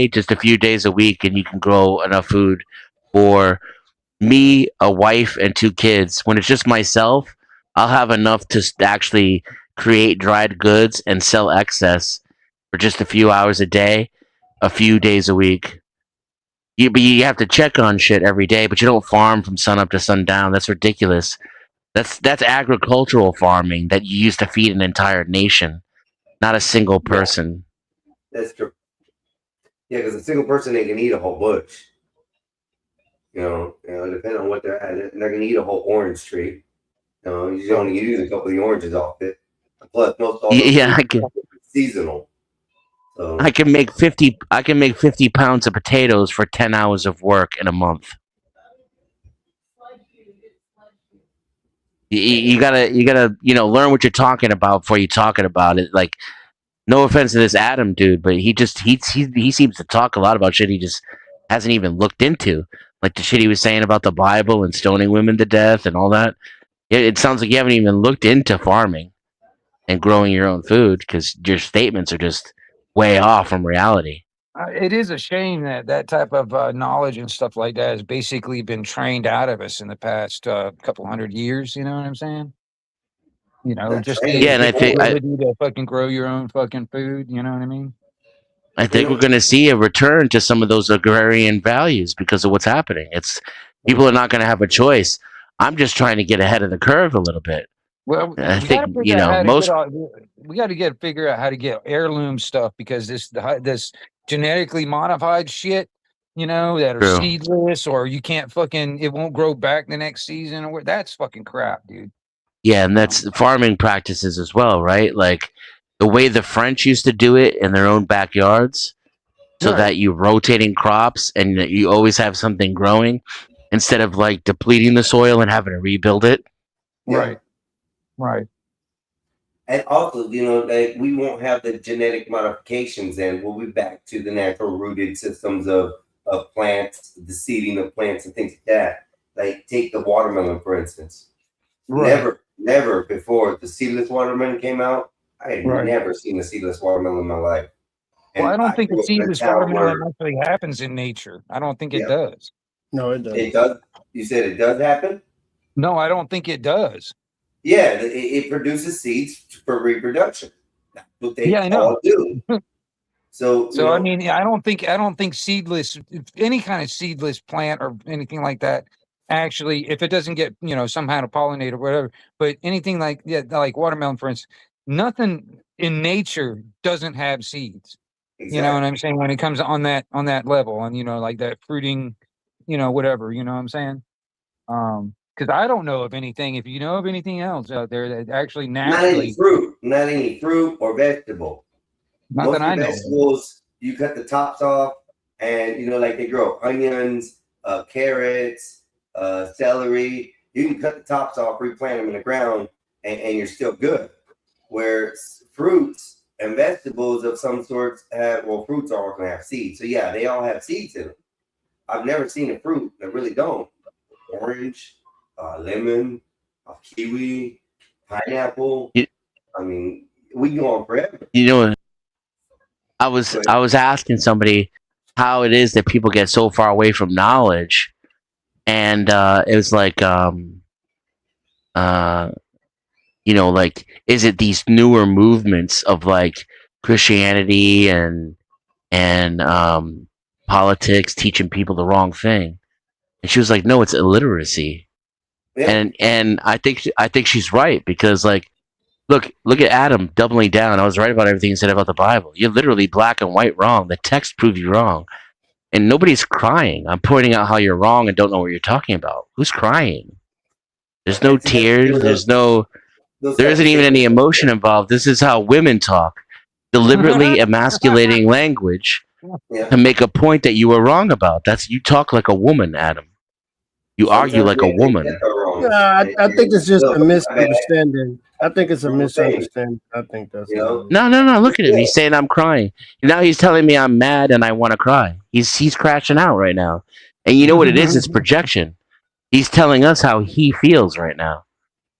just a few days a week, and you can grow enough food for me, a wife, and 2 kids. When it's just myself, I'll have enough to actually create dried goods and sell excess for just a few hours a day, a few days a week. But you have to check on shit every day, but you don't farm from sun up to sundown. That's ridiculous. That's agricultural farming that you use to feed an entire nation, not a single person. That's true. Yeah, because a single person, they can eat a whole bush. Depending on what they're at, they're gonna eat a whole orange tree. You only use a couple of the oranges off it. Plus, most all seasonal. So I can make 50 pounds of potatoes for 10 hours of work in a month. You gotta learn what you're talking about before you talking about it. Like, no offense to this Adam dude, but he seems to talk a lot about shit he just hasn't even looked into. Like the shit he was saying about the Bible and stoning women to death and all that. It sounds like you haven't even looked into farming and growing your own food, because your statements are just way off from reality. It is a shame that type of knowledge and stuff like that has basically been trained out of us in the past couple hundred years. You know what I'm saying? Just the ability to fucking grow your own fucking food. You know what I mean? I think we're going to see a return to some of those agrarian values because of what's happening. People are not going to have a choice. I'm just trying to get ahead of the curve a little bit. Well, I think we got to figure out how to get heirloom stuff, because this genetically modified shit, that are seedless, or you can't it won't grow back the next season, or that's fucking crap, dude. Yeah, and that's farming practices as well, right? Like the way the French used to do it in their own backyards, so that you rotating crops and you always have something growing instead of like depleting the soil and having to rebuild it. Right. And also, we won't have the genetic modifications, and we'll be back to the natural rooted systems of plants, the seeding of plants and things like that. Like take the watermelon, for instance. Never before the seedless watermelon came out. I had Right. never seen a seedless watermelon in my life. Well, I don't think grew a up in a seedless town watermelon where- actually happens in nature. I don't think it Yeah. does. No, it doesn't. It does. You said it does happen? No, I don't think it does. Yeah, it produces seeds for reproduction. That's what they Yeah, I know. all do. So, So I mean, I don't think seedless, any kind of seedless plant or anything like that. Actually, if it doesn't get somehow to pollinate or whatever, but anything like like watermelon, for instance, nothing in nature doesn't have seeds. You know what I'm saying? When it comes on that level, and like that fruiting, whatever. You know what I'm saying? Because I don't know of anything. If you know of anything else out there that actually naturally, not any fruit or vegetable. not Most that I of the know. vegetables, you cut the tops off, and like they grow onions, carrots, celery. You can cut the tops off, replant them in the ground, and you're still good. Where fruits and vegetables of some sorts fruits are all gonna have seeds. So yeah, they all have seeds in them. I've never seen a fruit that really don't. Orange, lemon, kiwi, pineapple. I mean, we can go on forever. I was asking somebody how it is that people get so far away from knowledge, and it was like, like, is it these newer movements of like Christianity and politics teaching people the wrong thing? And she was like, no, it's illiteracy. Yeah. And I think she's right, because like, look at Adam doubling down. I was right about everything he said about the Bible. You're literally black and white wrong. The text proves you wrong. And nobody's crying. I'm pointing out how you're wrong and don't know what you're talking about. Who's crying? There's no tears. There isn't even any emotion involved. This is how women talk. Deliberately emasculating language to make a point that you were wrong about. You talk like a woman, Adam. You argue like a woman. Yeah, I think it's just a misunderstanding. I think it's a misunderstanding. I think that's No. Look at him. He's saying I'm crying. Now he's telling me I'm mad and I want to cry. He's crashing out right now. And you know what it is? It's projection. He's telling us how he feels right now.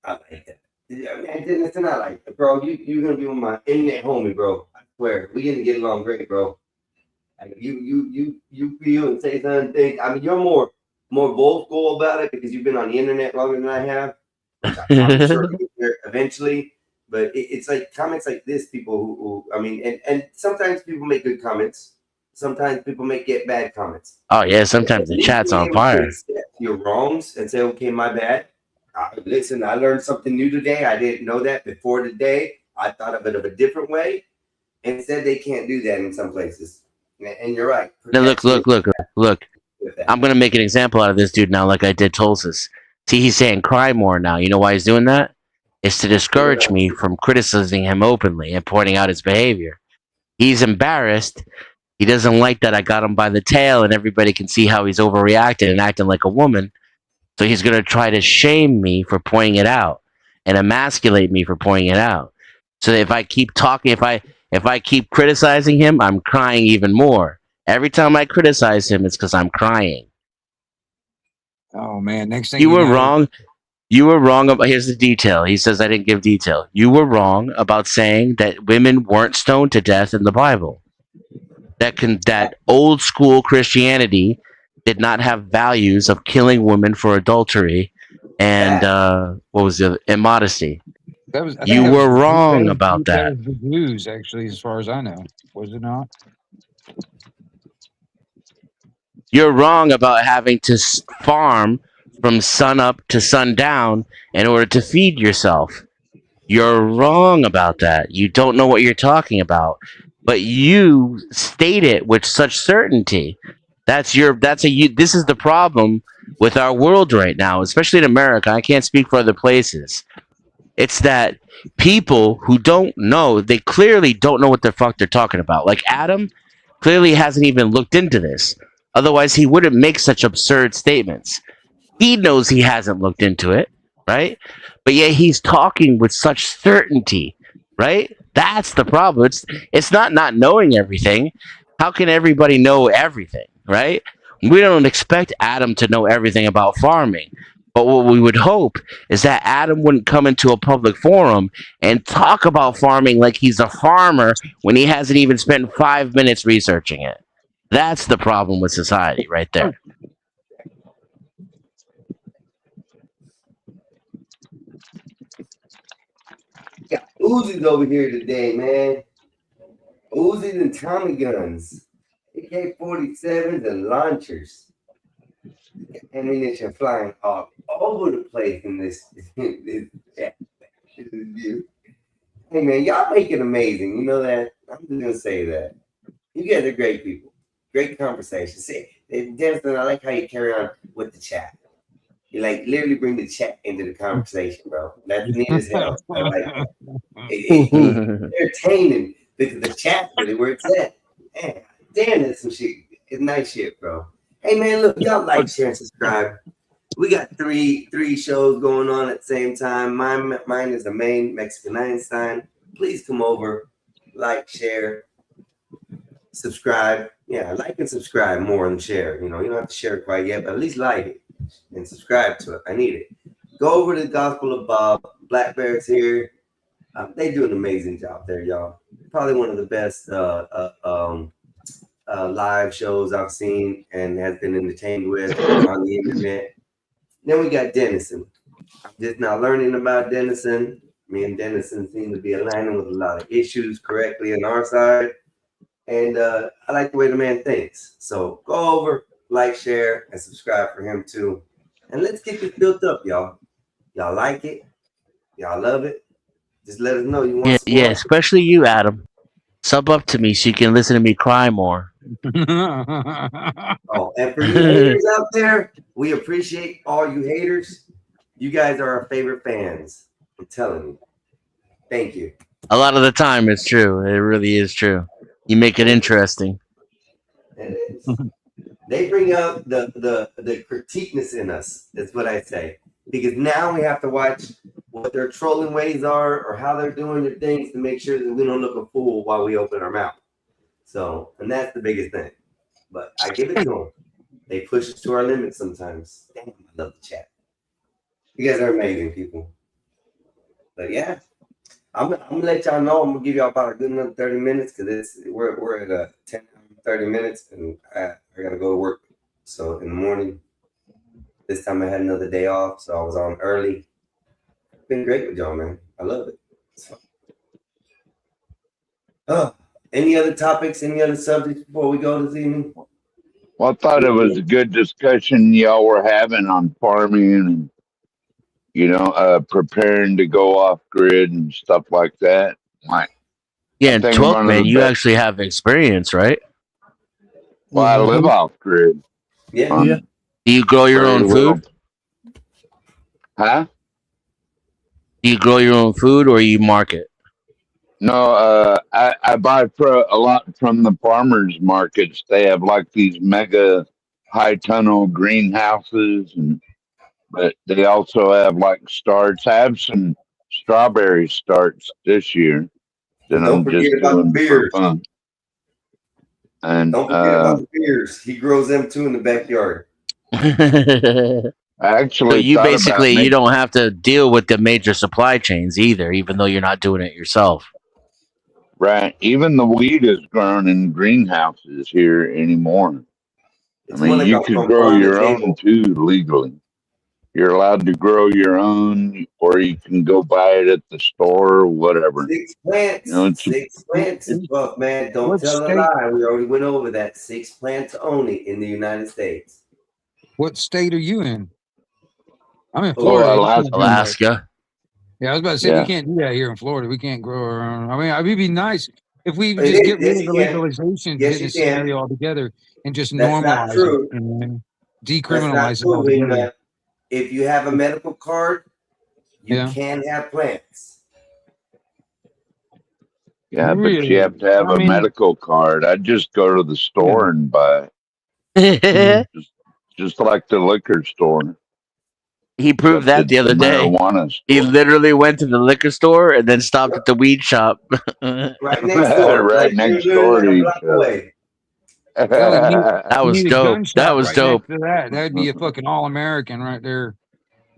I like that. Yeah, man, it's not like, bro, you're gonna be with my internet homie, bro. I swear, we gonna get along great, bro. Like, you feel and say certain things. I mean, you're more vocal about it because you've been on the internet longer than I have. I'm sure you'll get there eventually, but it's like comments like this. People who I mean, and sometimes people make good comments. Sometimes people get bad comments. Oh yeah, sometimes the chat's on fire. Your wrongs and say, okay, my bad. Listen, I learned something new today. I didn't know that before today. I thought of it a different way. Instead, they can't do that in some places. And you're right. Now look. I'm gonna make an example out of this dude now, like I did Tulsis. See, he's saying cry more now. You know why he's doing that? It's to discourage me from criticizing him openly and pointing out his behavior. He's embarrassed. He doesn't like that I got him by the tail and everybody can see how he's overreacting and acting like a woman. So he's going to try to shame me for pointing it out and emasculate me for pointing it out. So if I keep talking, if I keep criticizing him, I'm crying even more. Every time I criticize him, it's because I'm crying. Oh man! Next thing You were wrong. You were wrong about. Here's the detail. He says I didn't give detail. You were wrong about saying that women weren't stoned to death in the Bible. That old school Christianity did not have values of killing women for adultery and what was the immodesty. You were wrong about that. The Jews, actually, as far as I know, was it not? You're wrong about having to farm from sun up to sundown in order to feed yourself. You're wrong about that. You don't know what you're talking about, but you state it with such certainty. This is the problem with our world right now, especially in America. I can't speak for other places. It's that people who don't know, they clearly don't know what the fuck they're talking about. Like Adam clearly hasn't even looked into this. Otherwise, he wouldn't make such absurd statements. He knows he hasn't looked into it, right? But yet he's talking with such certainty, right? That's the problem. It's not knowing everything. How can everybody know everything, right? We don't expect Adam to know everything about farming. But what we would hope is that Adam wouldn't come into a public forum and talk about farming like he's a farmer when he hasn't even spent 5 minutes researching it. That's the problem with society right there. Got Uzis over here today, man. Uzis and Tommy guns, AK-47s and launchers. Ammunition flying all over the place in this view. Hey man, y'all make it amazing. You know that? I'm just gonna say that. You guys are great people. Great conversation. See, Denison, I like how you carry on with the chat. You like literally bring the chat into the conversation, bro. That's neat as hell. I like it. Entertaining because the chat's really where it's at. Man, damn, that's some shit. It's nice shit, bro. Hey man, look, y'all like, share, and subscribe. We got three shows going on at the same time. Mine is the main Mexican Einstein. Please come over, like, share, subscribe. Yeah, like and subscribe more than share. You know, you don't have to share it quite yet, but at least like it and subscribe to it. I need it. Go over to the Gospel of Bob. Black Bear's here. They do an amazing job there, y'all. Probably one of the best live shows I've seen and has been entertained with on the internet. Then we got Denison. I'm just now learning about Denison. Me and Denison seem to be aligning with a lot of issues correctly on our side. And I like the way the man thinks. So go over, like, share, and subscribe for him too. And let's get this built up, y'all. Y'all like it? Y'all love it? Just let us know you want some more. Especially you, Adam. Sub up to me so you can listen to me cry more. Oh, and for you haters out there, we appreciate all you haters. You guys are our favorite fans. I'm telling you. Thank you. A lot of the time, it's true. It really is true. You make it interesting. It is. They bring out the critiqueness in us. That's what I say. Because now we have to watch what their trolling ways are or how they're doing their things to make sure that we don't look a fool while we open our mouth. So, and that's the biggest thing. But I give it to them. They push us to our limits sometimes. Damn, I love the chat. You guys are amazing people. But yeah, I'm gonna let y'all know. I'm gonna give y'all about a good another 30 minutes because we're at 30 minutes and I gotta go to work. So in the morning, this time I had another day off, so I was on early. It's been great with y'all, man. I love it. It's fun. Any other topics, any other subjects before we go this evening? Well, I thought it was a good discussion y'all were having on farming and, you know, preparing to go off grid and stuff like that. Yeah, and 12, man, you actually have experience, right? Well, I live off grid. Yeah. Do you grow your own food? Huh? Do you grow your own food or you market? No, I buy a lot from the farmers markets. They have like these mega high tunnel greenhouses, but they also have like starts. I have some strawberry starts this year that Don't forget about the beers. And don't forget about the beers. He grows them too in the backyard. Actually, so you basically you don't have to deal with the major supply chains either, even though you're not doing it yourself. Right. Even the weed is grown in greenhouses here anymore. I mean, you could grow your own too legally. You're allowed to grow your own, or you can go buy it at the store or whatever. 6 plants. You know, 6 plants is buff, man. Don't tell a lie. We already went over that. 6 plants only in the United States. What state are you in? I'm in Florida. Alaska. Yeah, I was about to say we can't do that here in Florida. We can't grow our own. I mean, it would be nice if we just get rid of the legalization business scenario altogether and just normalize it and decriminalize it altogether. If you have a medical card, you can have plants. Yeah, but you have to have a medical card. I'd just go to the store and buy it. just like the liquor store. He proved that the other day. He literally went to the liquor store and then stopped at the weed shop. Right next door. Right next door to each other. That was dope. That was dope. That'd be a fucking all-American right there.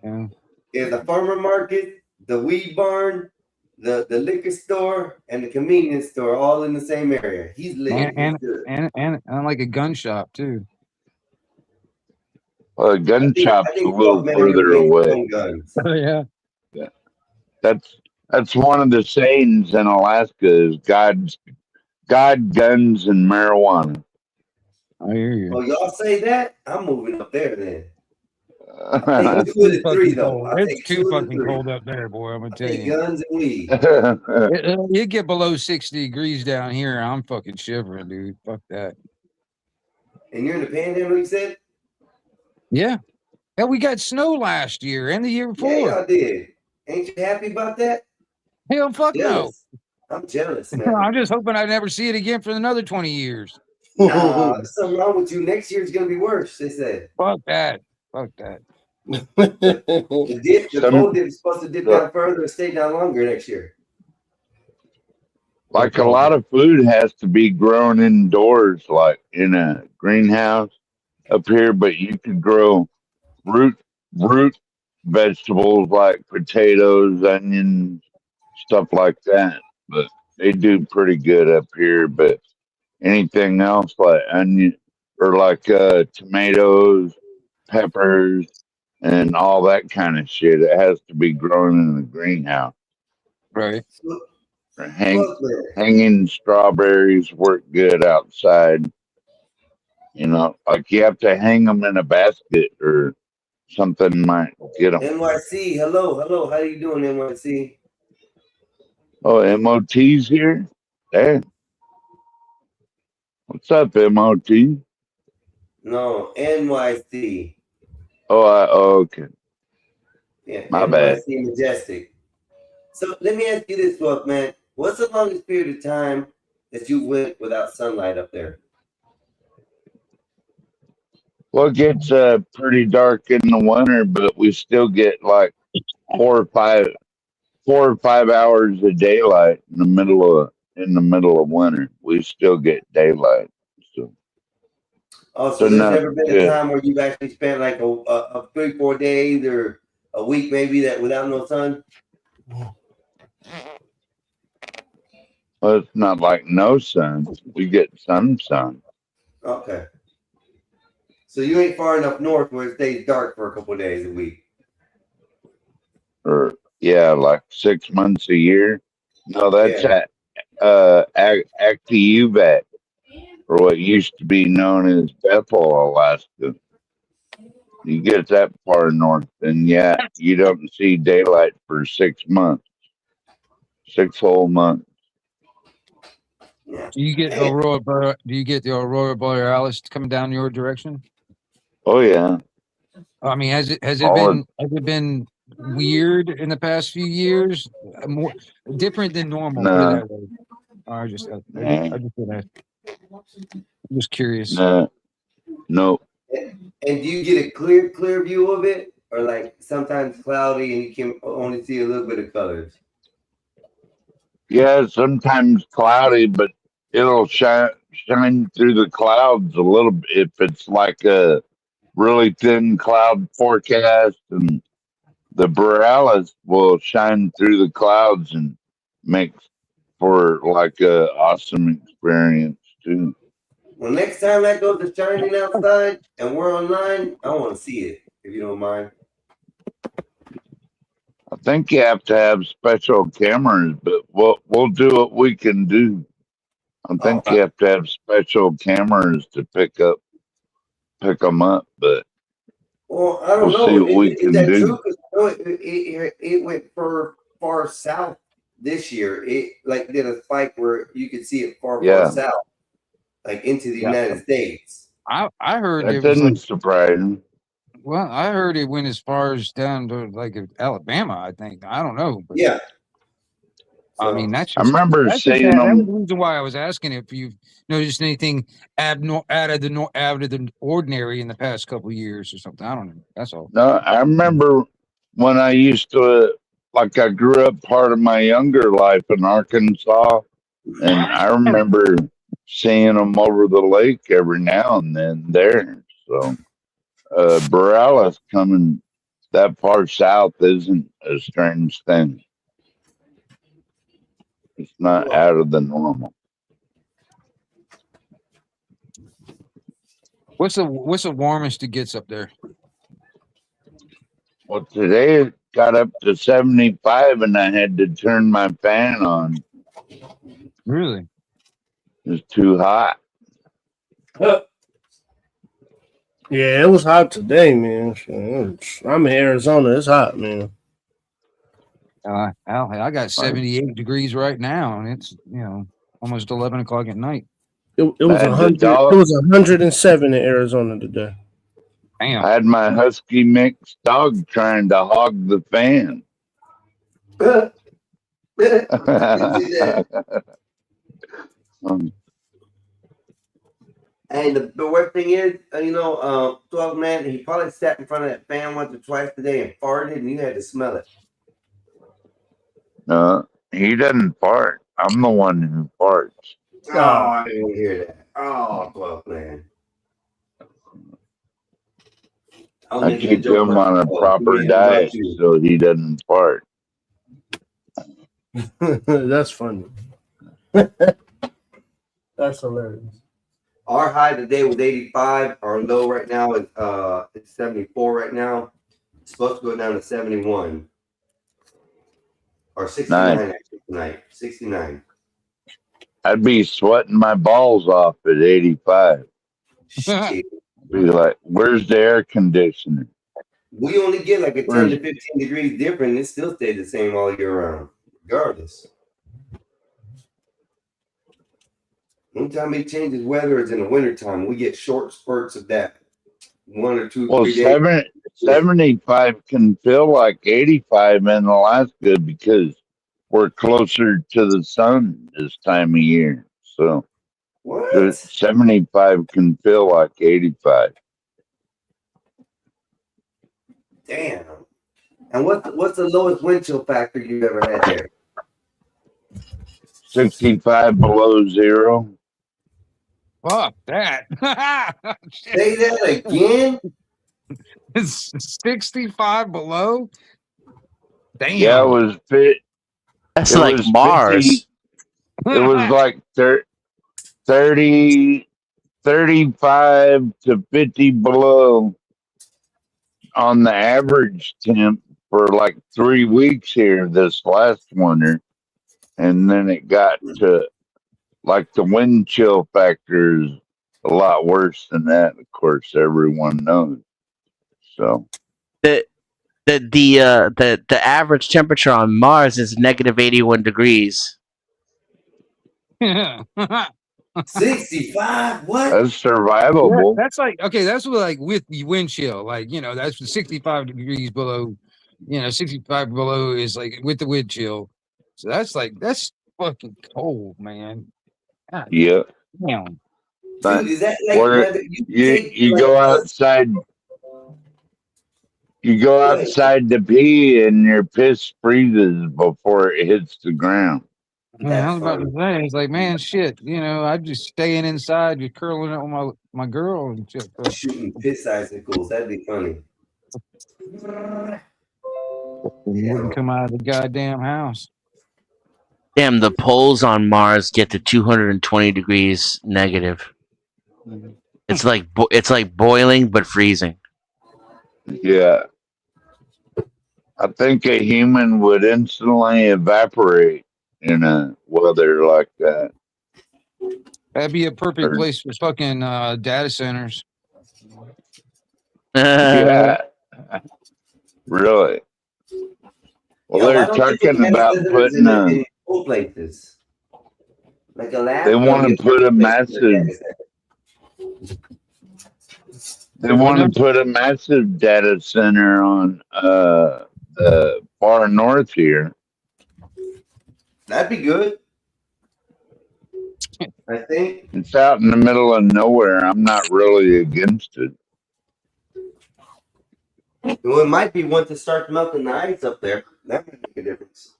Yeah. is the farmer market, the weed barn, the liquor store, and the convenience store all in the same area. He's lit. He's good. And like a gun shop too. Well, a gun I shop's a think little both men are gonna further make their away. own guns. Oh yeah. Yeah. That's one of the sayings in Alaska is God, guns, and marijuana. I hear you. Oh, y'all say that? I'm moving up there then. It's Two of the too three fucking though. cold. I It's take too 2 of the fucking 3. cold up there, boy. I'm gonna tell Take you. guns and weed. You get below 60 degrees down here, I'm fucking shivering, dude. Fuck that. And you're in the Panhandle, you said? Yeah. Hell, we got snow last year and the year before. Yeah, y'all did. Ain't you happy about that? Hell, fuck Jealous. I'm jealous, no. man. I'm just hoping I never see it again for another 20 years. Nah, there's something wrong with you. Next year's gonna be worse, they said. Fuck that. Fuck that. The cold dip is supposed to dip down further and stay down longer next year. Like a lot of food has to be grown indoors, like in a greenhouse up here, but you could grow root vegetables like potatoes, onions, stuff like that. But they do pretty good up here. But anything else like onion or like tomatoes, peppers, and all that kind of shit, it has to be grown in a greenhouse. Right. Hanging strawberries work good outside. You know, like you have to hang them in a basket or something might get them. NYC, hello. How you doing, NYC? Oh, MOT's here? Hey. What's up, MOT? No, NYC. Oh, okay. Yeah, My NYC bad. Majestic. So let me ask you this, Buck, man. What's the longest period of time that you went without sunlight up there? Well, it gets pretty dark in the winter, but we still get like 4 or 5 hours of daylight in the middle of winter. We still get daylight. So, So there's never been a time where you've actually spent like a 3-4 days or a week maybe that without no sun? well, it's not like no sun. We get some sun. Okay. So you ain't far enough north where it stays dark for a couple of days a week. Or yeah, like 6 months a year. No, that's at Acti-UVAC, or what used to be known as Bethel, Alaska. You get that far north, and yeah, you don't see daylight for 6 months, 6 whole months. Do you get the aurora borealis coming down your direction? Oh yeah. I mean, has it been weird in the past few years? More different than normal? No. Put it that way. I just I'm just curious. No. And do you get a clear view of it, or like sometimes cloudy and you can only see a little bit of colors? Yeah, sometimes cloudy, but it'll shine through the clouds a little bit if it's like a really thin cloud forecast, and the borealis will shine through the clouds and makes for like a awesome experience too. Well, next time that goes to shining outside and we're online, I want to see it, if you don't mind. I think you have to have special cameras, but we'll do what we can do. I think you have to have special cameras to pick them up, but Well, I don't we'll know. see what we Is can that do. true? 'Cause it went far south this year. It like did a spike where you could see it far south, like into the United States. I heard That it was didn't like, surprise me. well, I heard it went as far as down to like Alabama. I think I don't know. But Yeah. I mean, that's I just, remember that's just seeing that was them. the reason why I was asking if you've noticed anything out of the ordinary in the past couple of years or something. I don't know. That's all. No, I remember when I used to, like, I grew up part of my younger life in Arkansas, and I remember seeing them over the lake every now and then there. So, borealis coming that far south isn't a strange thing. It's not out of the normal. What's the warmest it gets up there? Well, today it got up to 75 and I had to turn my fan on. Really? It's too hot. Yeah, it was hot today, man. I'm in Arizona. It's hot, man. I got 78 degrees right now, and it's almost 11 o'clock at night. It was 100. It was 107 in Arizona today. Damn. I had my husky mix dog trying to hog the fan. And the worst thing is, 12 man, he probably sat in front of that fan once or twice today and farted, and you had to smell it. No, he doesn't fart. I'm the one who farts. Oh, I didn't hear that. Oh, 12 man. I keep him on a proper diet so he doesn't fart. That's funny. That's hilarious. Our high today was 85. Our low right now is it's 74 right now. It's supposed to go down to 71. Or 69 actually tonight. 69. I'd be sweating my balls off at 85. Be like, where's the air conditioner? We only get like a 10 to 15 degrees different. It still stayed the same all year round, regardless. Anytime it changes weather is in the wintertime. We get short spurts of that. 1 or 2, 3 days. 75 can feel like 85 in Alaska because we're closer to the sun this time of year. So 75 can feel like 85. Damn. And what's the lowest wind chill factor you've ever had there? 65 below zero. Fuck that. Say that again? It's 65 below? Damn. Yeah, it was fit. That's it like was Mars. 50, it was like 30, 35 to 50 below on the average temp for like 3 weeks here this last winter. And then it got to like the wind chill factor is a lot worse than that. Of course, everyone knows. So The average temperature on Mars is negative 81 degrees. 65? What? that's survivable. That's like, okay, that's like with the wind chill. Like, that's 65 degrees below, 65 below is like with the wind chill. So that's fucking cold, man. God, Yeah. damn. But Dude, is that like where weather you go outside, you go outside to pee and your piss freezes before it hits the ground. Man, I was about to say, it's like, man, shit, I'm just staying inside, just curling up with my girl and shit. Bro. Shooting piss icicles? That'd be funny. Wouldn't come out of the goddamn house. Damn, the poles on Mars get to 220 degrees negative. It's like boiling but freezing. Yeah. I think a human would instantly evaporate in a weather like that. That'd be a perfect place for fucking data centers. Yeah. Really. Well, they're talking about putting cool places. Like Alaska. they want to put a massive data center on the far north here. That'd be good. I think It's out in the middle of nowhere. I'm not really against it. well, it might be once it starts melting the ice up there. That might make a difference.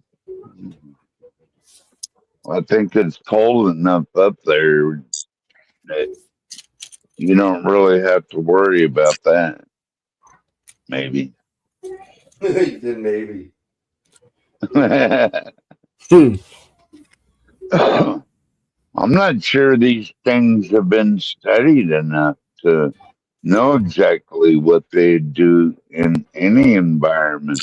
I think it's cold enough up there that you don't really have to worry about that. Maybe. He said maybe. I'm not sure these things have been studied enough to know exactly what they do in any environment.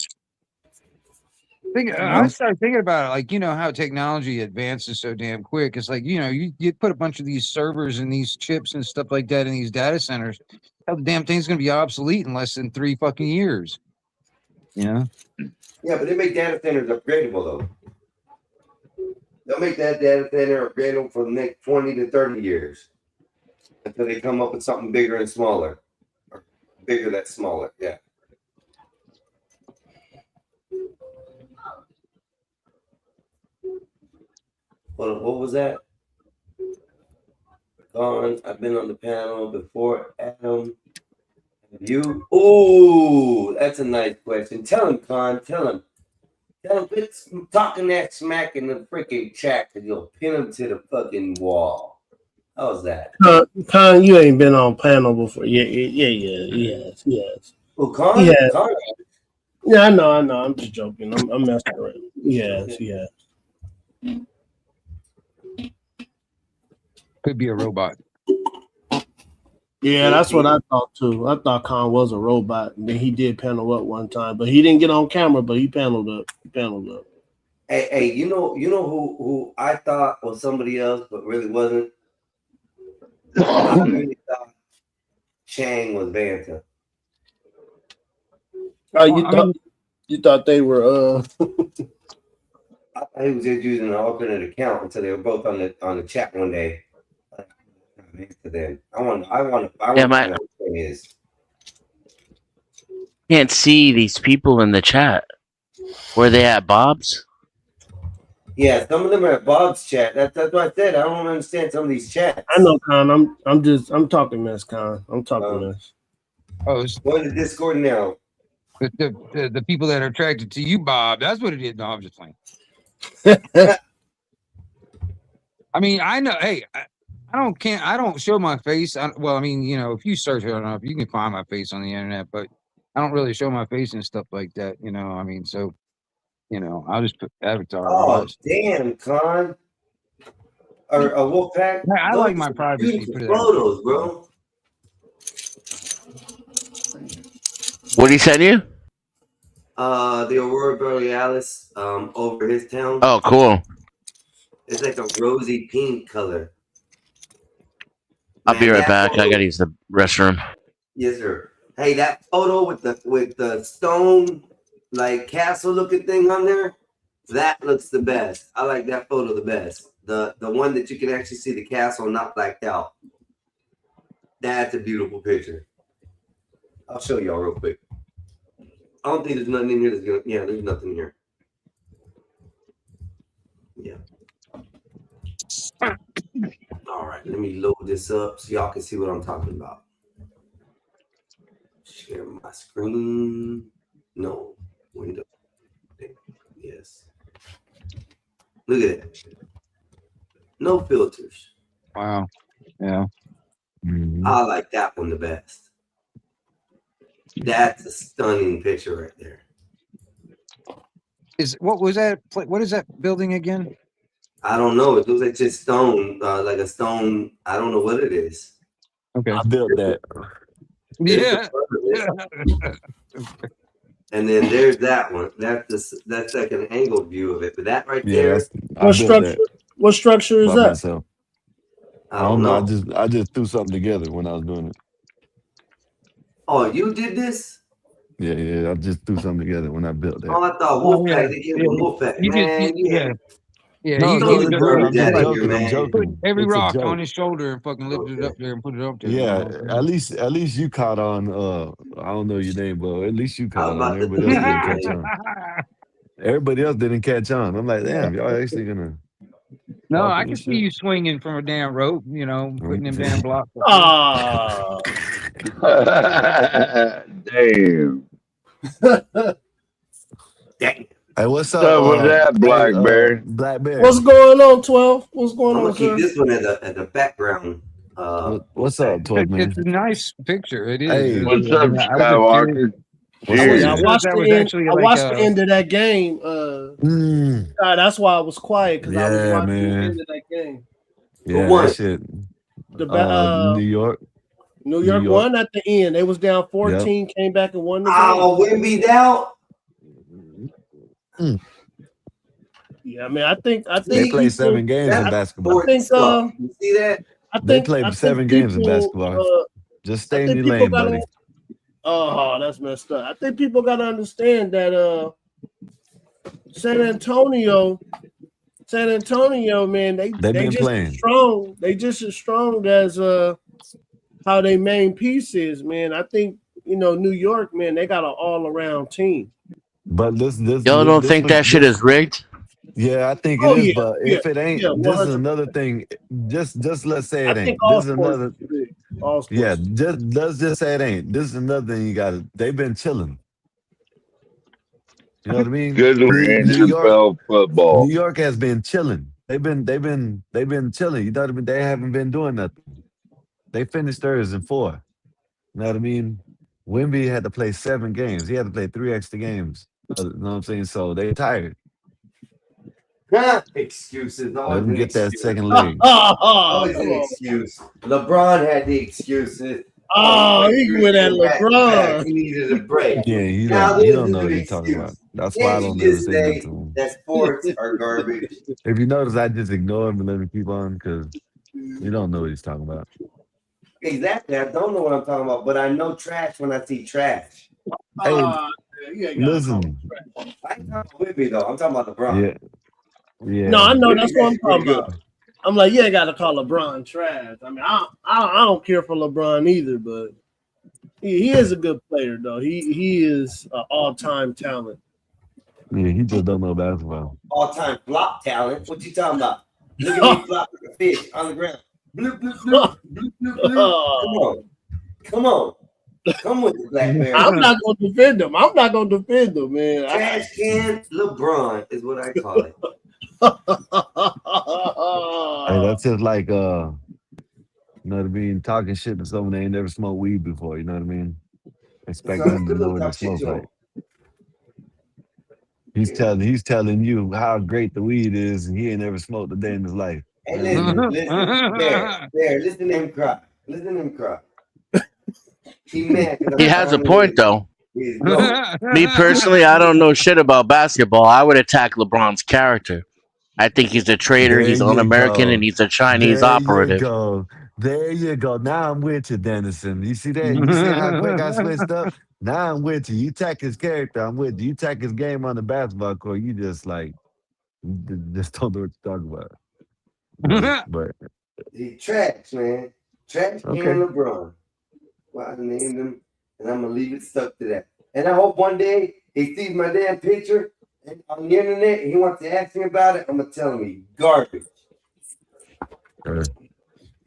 I started thinking about it, like, you know, how technology advances so damn quick. It's like, you know, you put a bunch of these servers and these chips and stuff like that in these data centers. How the damn thing's going to be obsolete in less than 3 fucking years. You know? Yeah, but they make data centers upgradable though. They'll make that data center upgradable for the next 20 to 30 years until they come up with something bigger and smaller. Or bigger that's smaller, yeah. What was that? I've been on the panel before. Adam, you? Oh, that's a nice question. Tell him, Con. Tell him. Quit talking that smack in the freaking chat because you'll pin him to the fucking wall. How's that? Con, you ain't been on panel before. Yes. Well, Con? Yeah. Con. Yeah, I know. I'm just joking. I'm messing around. Yes. Could be a robot. Yeah, that's what I thought too. I thought Con was a robot, and then he did panel up one time, but he didn't get on camera. But he paneled up. Hey, you know who I thought was somebody else, but really wasn't. I really thought Chang was Vanta. Oh, you thought they were? I thought he was just using an alternate account until they were both on the chat one day. Then I want to know what Chang is. Can't see these people in the chat. Where they at, Bob's? Yeah, some of them are at Bob's chat. That's what I said. I don't understand some of these chats. I know, Con. I'm talking mess, Con. I'm talking mess. Oh, go to Discord now. The people that are attracted to you, Bob. That's what it is. No, I'm just playing. I mean, I know. Hey, I don't show my face. Well, I mean, you know, if you search it enough, you can find my face on the internet, but I don't really show my face and stuff like that. You know, I mean, so, you know, I'll just put avatar. Oh, damn, Con. Or a Wolfpack. I like my privacy. Photos, bro. What did he send you? The Aurora Borealis over his town. Oh, cool. It's like a rosy pink color. I'll be right back. I gotta use the restroom. Yes, sir. Hey, that photo with the stone like castle looking thing on there, that looks the best. I like that photo the best. The one that you can actually see the castle not blacked out. That's a beautiful picture. I'll show y'all real quick. I don't think there's nothing in here that's gonna. Yeah, there's nothing here. Yeah. All right, let me load this up so y'all can see what I'm talking about. Share my screen. No. Window. Yes. Look at that. No filters. Wow. Yeah. I like that one the best. That's a stunning picture right there. What was that? What is that building again? I don't know. It looks like just stone, like a stone. I don't know what it is. Okay. I built that. Yeah. And then there's that one. That's like an angled view of it. But that right there. What structure is that? Myself. I don't know. I just threw something together when I was doing it. Oh, you did this? Yeah. I just threw something together when I built that. Oh, I thought Wolfpack. They gave me Wolfpack. Man, Yeah, No, he I'm joking. put every It's a rock joke. on his shoulder and fucking lifted it up there and put it up there. Yeah, at least you caught on. I don't know your name, but at least you caught on. Everybody else didn't catch on. Everybody else didn't catch on. I'm like, damn, y'all actually gonna. No, I can see you swinging from a damn rope, you know, putting them damn blocks. Oh. Damn. Dang. Hey, what's up? So with that, Blackberry? Blackberry. What's going on, 12? What's going I'm on, gonna keep sir? this one at the background. What's up, 12 man? It's a nice picture. It is. Hey, what's up, Skywalker? What's Oh that? yeah, I watched That the was end. actually I like watched the end of that game. That's why I was quiet because I was Yeah, watching the man. end of that game. Yeah, won? that shit. The New York. New York won at the end. They was down 14, came back and won the game. Oh, Wemby's out. Yeah, I mean, I think They play 7 games in basketball. I think You see that? They play 7 games in basketball. Just stay in your lane, buddy. Oh, that's messed up. I think people got to understand that San Antonio, man, they been just playing as strong. They just as strong as how they main piece is, man. I think New York, man, they got an all around team. But this Y'all don't think that shit is rigged? Yeah, I think it is. But if it ain't, this is another thing. Just let's say it ain't. This is another. Yeah, let's just say it ain't. This is another thing you got to. They've been chilling. You know what I mean? Good NFL football. New York has been chilling. They've been chilling. You know what I mean? They haven't been doing nothing. They finished theirs in 4. You know what I mean? Wemby had to play 7 games. He had to play 3 extra games. You know what I'm saying? So they tired. Excuses. Let them get that second leg. Always an excuse. LeBron had the excuses. Oh, he went at LeBron. He needed a break. Yeah, you don't know what you're talking about. That's why I don't never say that to him. That sports are garbage. If you notice, I just ignore him and let him keep on because you don't know what he's talking about. Exactly. I don't know what I'm talking about, but I know trash when I see trash. Hey, listen. I ain't talking about Whitby, though. I'm talking about LeBron. Yeah. Yeah. No, I know that's what I'm talking about. I'm like, you ain't got to call LeBron trash. I mean, I don't care for LeBron either, but he is a good player, though. He is an all-time talent. Yeah, he just don't know basketball. All-time flop talent. What you talking about? Look at me flop like a fish on the ground. Bloop, bloop, bloop, bloop, bloop, bloop. Come on. Come with the Blackberry. I'm not going to defend him. Man. Trash can LeBron is what I call it. Hey, that's just like you know what I mean, talking shit to someone they ain't never smoked weed before, you know what I mean? Expect them to know what it smells like. He's telling you how great the weed is, and he ain't never smoked a day in his life. Hey, listen to him cry. He mad. He has a point, though. Me personally, I don't know shit about basketball. I would attack LeBron's character. I think he's a traitor, he's un-American, and he's a Chinese operative. There you go. Now I'm with you, Dennison. You see that? You see how quick I switched up? Now I'm with you. You attack his character, I'm with you. You attack his game on the basketball court, you just don't know what you're talking about. But he trash, man. Trash can LeBron. Well, I named him, and I'm gonna leave it stuck to that. And I hope one day he sees my damn picture on the internet and he wants to ask me about it. I'm gonna tell him he's garbage.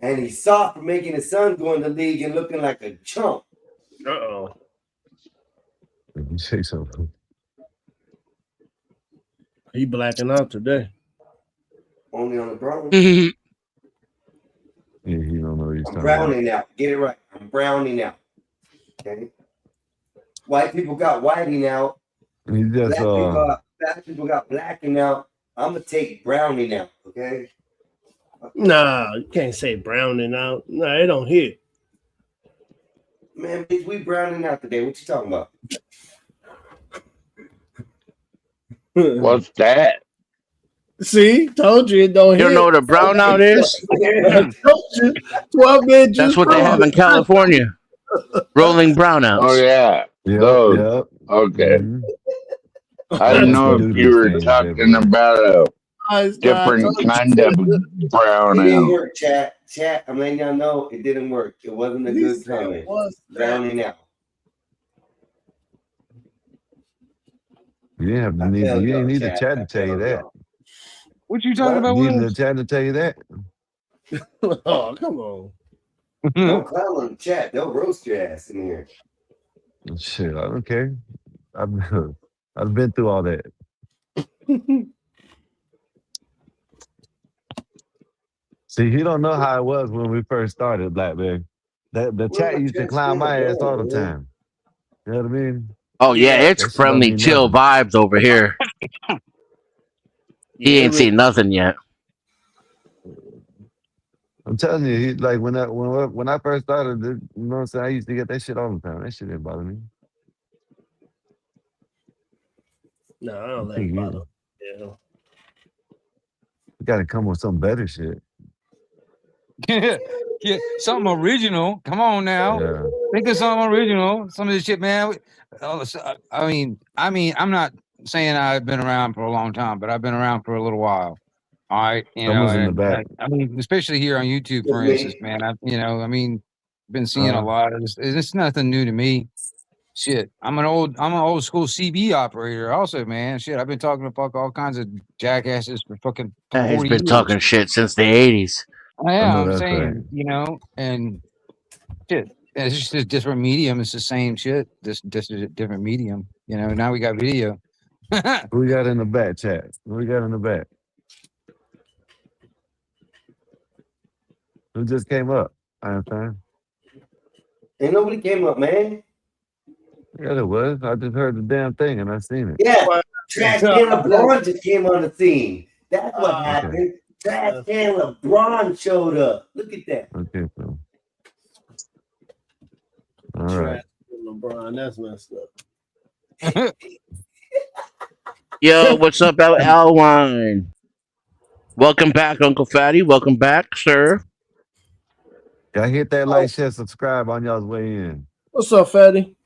And he's soft for making his son go in the league and looking like a chump. Uh-oh. You say something. He blacking out today. Only on the brown. Yeah, he don't know what he's I'm talking browning about. out. Get it right. I'm browning out. Okay. White people got whiting out. He just Black people got blacking out. I'm gonna take browning out. Okay. Nah, you can't say browning out. Nah, it don't hit. Man, bitch, we browning out today. What you talking about? What's that? See, told you it don't hit. You don't know what a brownout is? I told you. 12-man juice. That's what they have in California. Rolling brownouts. Oh yeah. Those. Okay. I didn't know if you were talking about a different kind of brown It didn't out. work, chat. I'm letting y'all know it didn't work. It wasn't a good comment. Browning out. You didn't have to need. You didn't need the chat to tell you that. What you talking about? You needed the chat to tell you that. Oh, come on. Don't clown on the chat. They'll roast your ass in here. Shit, I don't care. I've been through all that. See, he don't know how it was when we first started, Blackberry. The chat used to clown my ass all the time. You know what I mean? Oh yeah, That it's shit don't friendly, mean chill nothing. vibes over here. He ain't seen nothing yet. I'm telling you, he, like when I first started, you know what I'm saying? I used to get that shit all the time. That shit didn't bother me. No, I I don't let think it bother. you Yeah. got to come with some better shit. Yeah, something original. Come on now. Yeah. Think of something original. Some of this shit, man. I mean, I'm not saying I've been around for a long time, but I've been around for a little while. All right, Someone's in the back. I mean, especially here on YouTube, for instance, man. I mean, been seeing a lot of this. It's nothing new to me. Shit, I'm an old school CB operator, also, man. Shit, I've been talking to all kinds of jackasses for fucking Yeah, he's 40 been years. talking shit since the 80s. Yeah, know I'm that's saying, and shit, it's just a different medium. It's the same shit, just a different medium. Now we got video. Who we got in the back, chat? Who we got in the back? Who just came up? I understand. Ain't nobody came up, man. Yeah, there was. I just heard the damn thing and I seen it. Yeah, Trash Can LeBron just came on the scene. That's what happened. Trash Can LeBron showed up. Look at that. Okay, so. All right. LeBron, that's messed up. Yo, what's up, Alwine? Welcome back, Uncle Fatty. Welcome back, sir. Y'all hit that like, share, subscribe on y'all's way in. What's up, Fatty?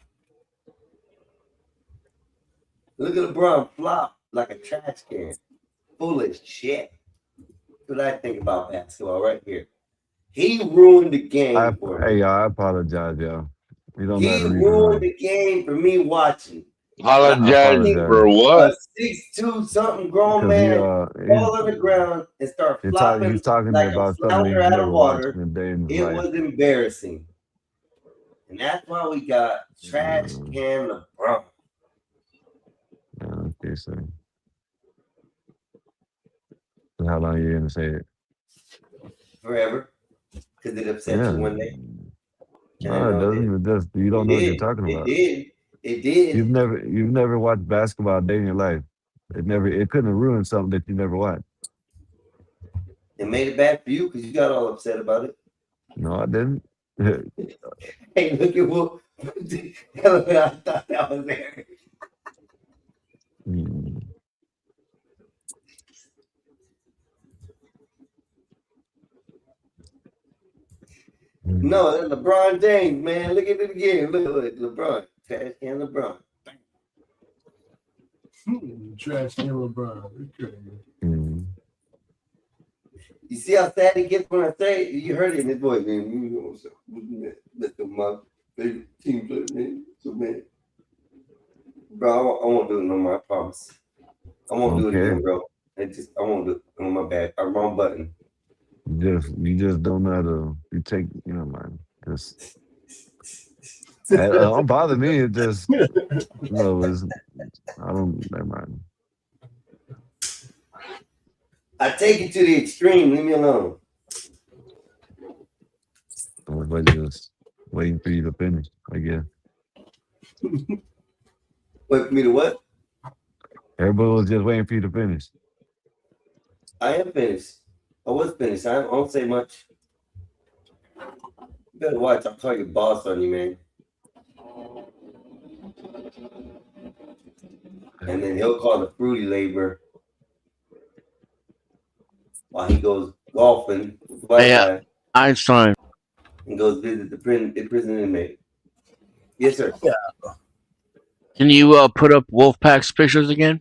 Look at LeBron flop like a trash can. Foolish shit. That's what I think about basketball right here. He ruined the game for me. Hey, y'all, I apologize, y'all. You don't He ruined the game for me watching. Apologize for what? A 6'2" something grown Because man fall on the ground and start flopping he's talking like about a something flounder he's out of never water. watched in a day in his It life. was embarrassing. And that's why we got Trash Can LeBron. Okay, so how long you gonna say it? Forever. Because it upset you one day. No, it doesn't. It just you don't know what you're talking about. It did. You've never watched basketball a day in your life. It couldn't have ruined something that you never watched. It made it bad for you because you got all upset about it. No, I didn't. Hey, look at what I thought that was there. No, that's LeBron James, man. Look at it again. Look, LeBron. Trash Can LeBron. Trash Can LeBron. You see how sad he gets when I say it? You heard it in his voice, man. You know what's up. That's my favorite team player, man. So, man. Bro, I won't do it no more, I promise. I won't do it again, bro. I won't do it. Oh, my bad. I'm wrong button. You just don't know how to. You take, man. Just. It don't bother me. It just, I don't. Never mind. I take it to the extreme. Leave me alone. Everybody's just waiting for you to finish, I guess. Wait for me to what? Everybody was just waiting for you to finish. I am finished. I was finished. I don't say much. You better watch. I'll call your boss on you, man. And then he'll call the fruity labor while he goes golfing with the white guy Einstein. and goes visit the prison inmate. Yes, sir. Yeah. Can you put up Wolfpack's pictures again?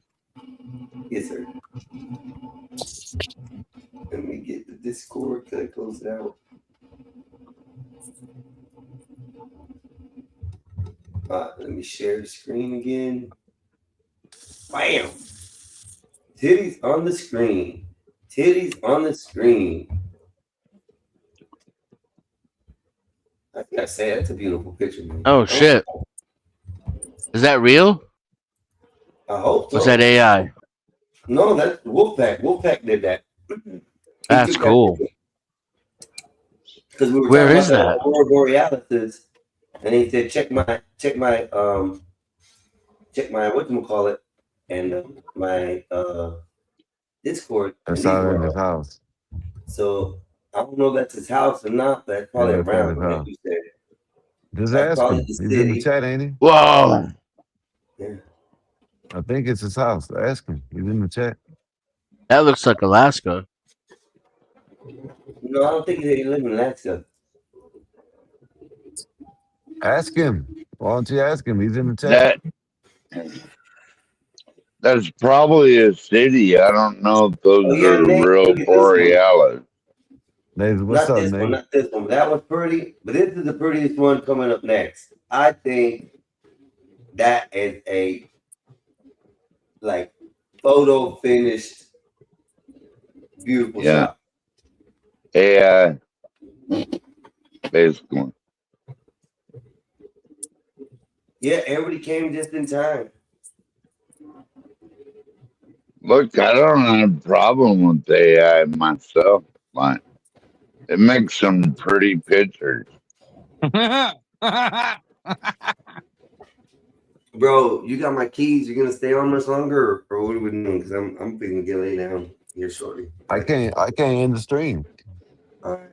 Yes, sir. Let me get the Discord. Can I close it out? Let me share the screen again. Bam! Titties on the screen. Titties on the screen. I gotta say, that's a beautiful picture, man. Oh shit! Is that real? I hope so. Was that AI? No, that's Wolfpack. Wolfpack did that. That's cool. Because we were Where talking is about that? the Aurora Borealis, and he said, check my check my whatchamacallit and my Discord. That's and these all were in his all- house. So I don't know if that's his house or not, but that's probably Yeah, that's around in his him, like house. you said. Just That's ask probably him. the He's in the city. chat, ain't he? Whoa. Yeah. I think it's his house. Ask him. He's in the chat. That looks like Alaska. No, I don't think he lives in Alaska. Ask him. Why don't you ask him? He's in the chat. That's probably a city. I don't know if those Oh, yeah, are Nate, real look at this one. borealis. Nate, what's Not up, this one, Nate? not this one. That was pretty, but this is the prettiest one coming up next. I think that is a like photo finished, beautiful Yeah. shot. AI, basically. Yeah, everybody came just in time. Look, I don't have a problem with AI myself. Like, it makes some pretty pictures. Bro, you got my keys. You gonna stay on much longer, or what are we doing? Because I'm feeling get laid down here shortly. I can't end the stream. All right.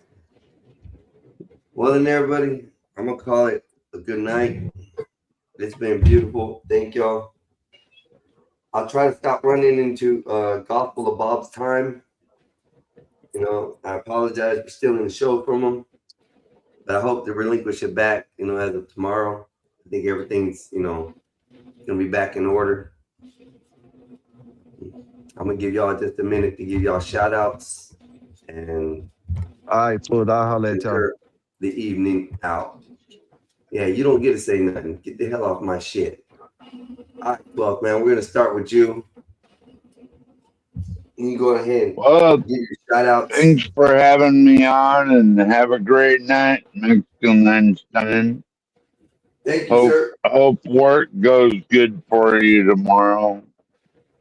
Well then, everybody, I'm gonna call it a good night. It's been beautiful. Thank y'all. I'll try to stop running into Gospel of Bob's time. You know, I apologize for stealing the show from him, but I hope to relinquish it back. You know, as of tomorrow. I think everything's gonna be back in order. I'm gonna give y'all just a minute to give y'all shout outs and all right, fool. I'll holler at y'all. The evening out. Yeah, you don't get to say nothing. Get the hell off my shit. All right, well, man, we're gonna start with you. You go ahead. Well, give your shout outs. thanks for having me on, and have a great night, Mexican Einstein. Thank you, sir. Hope work goes good for you tomorrow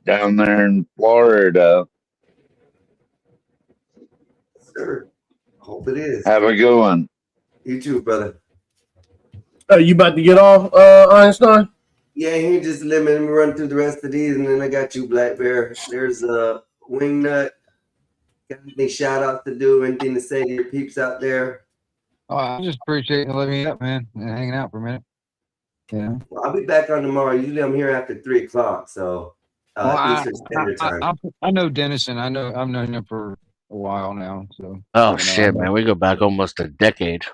down there in Florida. Sir, hope it is. Have a good one. You too, brother. You about to get off, Einstein? Yeah, here just let me run through the rest of these, and then I got you, Black Bear. There's a Wingnut. Got any shout outs to do? Anything to say to your peeps out there? Oh, I just appreciate you letting me up, man, and hanging out for a minute. Yeah. Well, I'll be back on tomorrow. Usually I'm here after 3 o'clock, so Eastern Standard Time. I know Dennison. I've known him for a while now. So. Oh shit, man, we go back almost a decade.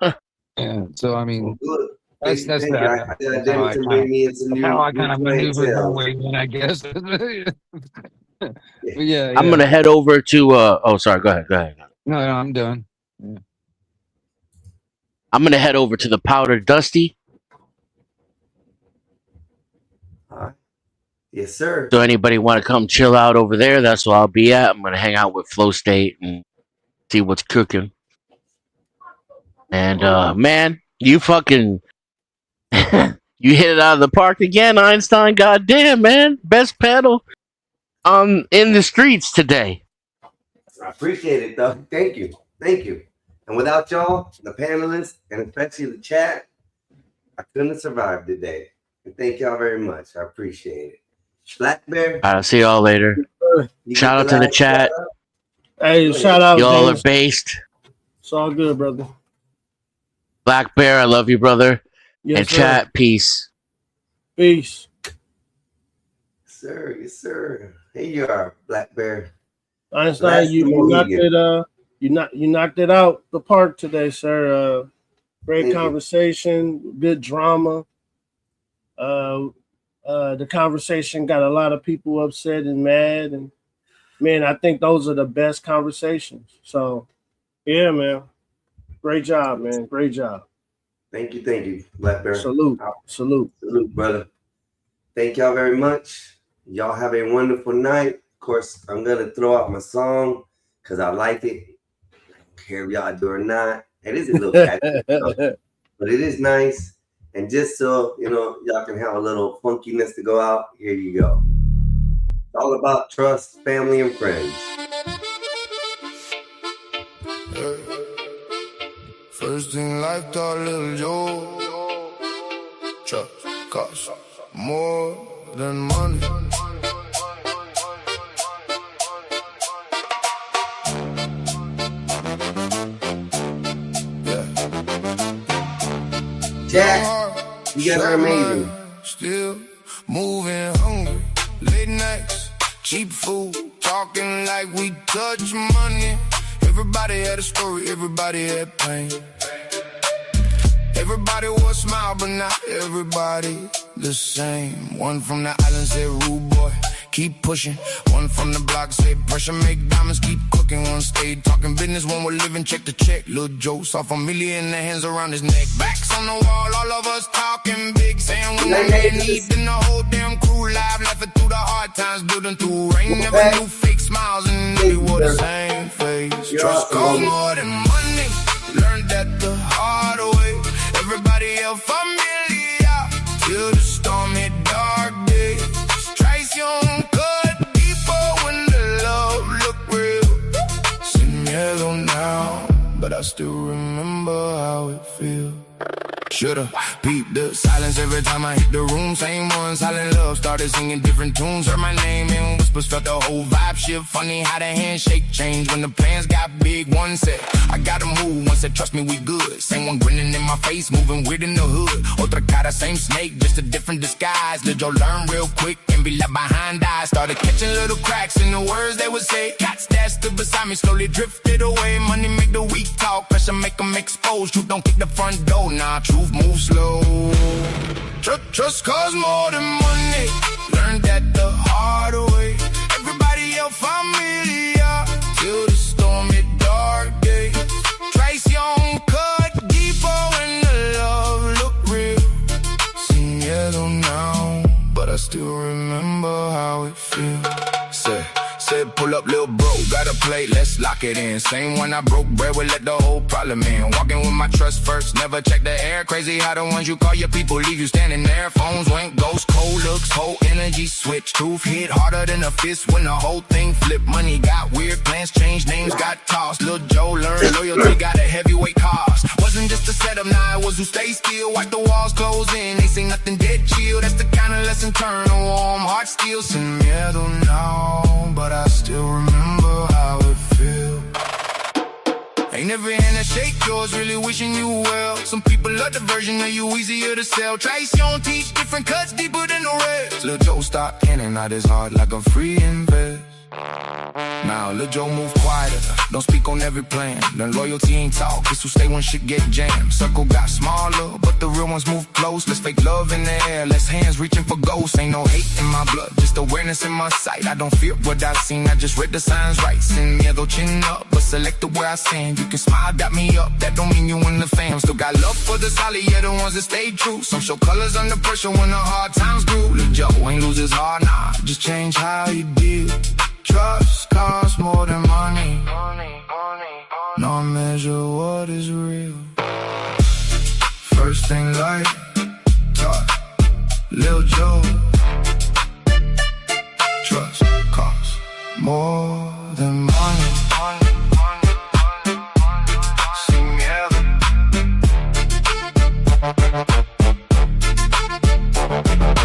Yeah. So I mean, Well, that's thank you. that. That's how I kind of maneuvered my way in, I guess. But yeah, I'm gonna head over to. Oh, sorry. Go ahead. No, I'm done. Yeah. I'm gonna head over to the Powder Dusty. Yes, sir. So anybody want to come chill out over there? That's where I'll be at. I'm gonna hang out with Flow State and see what's cooking. And man, you fucking you hit it out of the park again, Einstein. Goddamn, man, best panel in the streets today. I appreciate it, though. Thank you. And without y'all, the panelists, and especially the chat, I couldn't have survived today. And thank y'all very much. I appreciate it. Black Bear. All right, I'll see y'all later. Shout out to the chat. Hey, shout out. Y'all James. are based. It's all good, brother. Black Bear, I love you, brother. Yes, and sir. chat, peace. Peace. Yes, sir. Here you are, Black Bear. Einstein, you knocked it. You knocked it out the park today, sir. Great Thank you. conversation, good drama. The conversation got a lot of people upset and mad, and man, I think those are the best conversations. So, yeah, man, great job, man, great job. Thank you, Black Bear. Salute, brother. Thank y'all very much. Y'all have a wonderful night. Of course, I'm gonna throw out my song because I like it. I don't care if y'all do or not. It is a little catchy, but it is nice. And just so y'all can have a little funkiness to go out. Here you go. It's all about trust, family, and friends. First in life, thought little yo. Trust costs more than money. Jack, you guys are amazing. Still moving hungry. Late nights, cheap food, talking like we touch money. Everybody had a story, everybody had pain. Everybody wore a smile, but not everybody the same. One from the island said, rude boy, keep pushing. One from the block said, pressure make diamonds, keep cooking. One stayed talking business, one was living check to check. Lil' Joe saw familiar in the hands around his neck. Backs on the wall, all of us talking big, saying when we need, then the whole damn crew live, laughing through the hard times, building through rain. Never knew fake smiles and they wore the same face. Trust goes more than money, learned that the hard way. Everybody else familiar, till the storm hit dark days. Traición cut deeper when the love look real. Sin miedo now, but I still remember how it feels. Should've peeped the silence every time I hit the room. Same one, silent love, started singing different tunes. Heard my name in whispers, felt the whole vibe shift. Funny how the handshake changed when the plans got big. One said, I gotta move. One said, trust me, we good. Same one grinning in my face, moving weird in the hood. Otra cara, same snake, just a different disguise. Let Joe learn real quick and be left behind eyes. Started catching little cracks in the words they would say. Cats that stood beside me slowly drifted away. Money make the weak talk, pressure make them expose. Truth don't kick the front door, nah, truth move slow. Trust costs more than money, learned that the hard way. Everybody else familiar, till the storm hit dark days. Traición cut deeper when the love look real. Sin miedo now, but I still remember how it feels. Said pull up, lil' bro, got a plate, let's lock it in. Same one I broke bread with, let the whole problem in. Walking with my trust first, never check the air. Crazy how the ones you call your people leave you standing there. Phones went ghost, cold looks, whole energy switch. Truth hit harder than a fist when the whole thing flipped. Money got weird, plans changed, names got tossed. Lil' Joe learned loyalty got a heavyweight cost. Wasn't just a setup, nah, it was who stay still. Wipe the walls close in, they say nothing dead chill. That's the kind of lesson turn a warm heart steel. Sin miedo now, but I still remember how it feels. Ain't every hand that shake yours, really wishing you well. Some people love the version of you, easier to sell. Traición teach different cuts deeper than the rest. Lil' Joe stop handing out his heart like a free invest. Now Lil' Joe move quieter, don't speak on every plan. Then loyalty ain't talk, it's who stay when shit get jammed. Circle got smaller, but the real ones move close. Let's fake love in the air, less hands reaching for ghosts. Ain't no hate in my blood, just awareness in my sight. I don't fear what I've seen, I just read the signs right. Sin miedo chin up, but selected where I stand. You can smile, dap me up, that don't mean you in the fam. Still got love for the solid, yeah, the ones that stay true. Some show colors under pressure when the hard times grew. Lil' Joe ain't lose his heart, nah, just change how you deal. Trust costs more than money. No measure what is real. First thing like taught Lil' Joe. Trust costs more than money. See me heaven.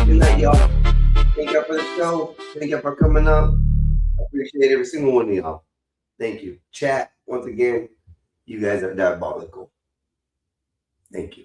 Good night, y'all. Thank y'all for the show. Thank y'all for coming up. I appreciate every single one of y'all. Thank you. Chat, once again, you guys are diabolical. Thank you.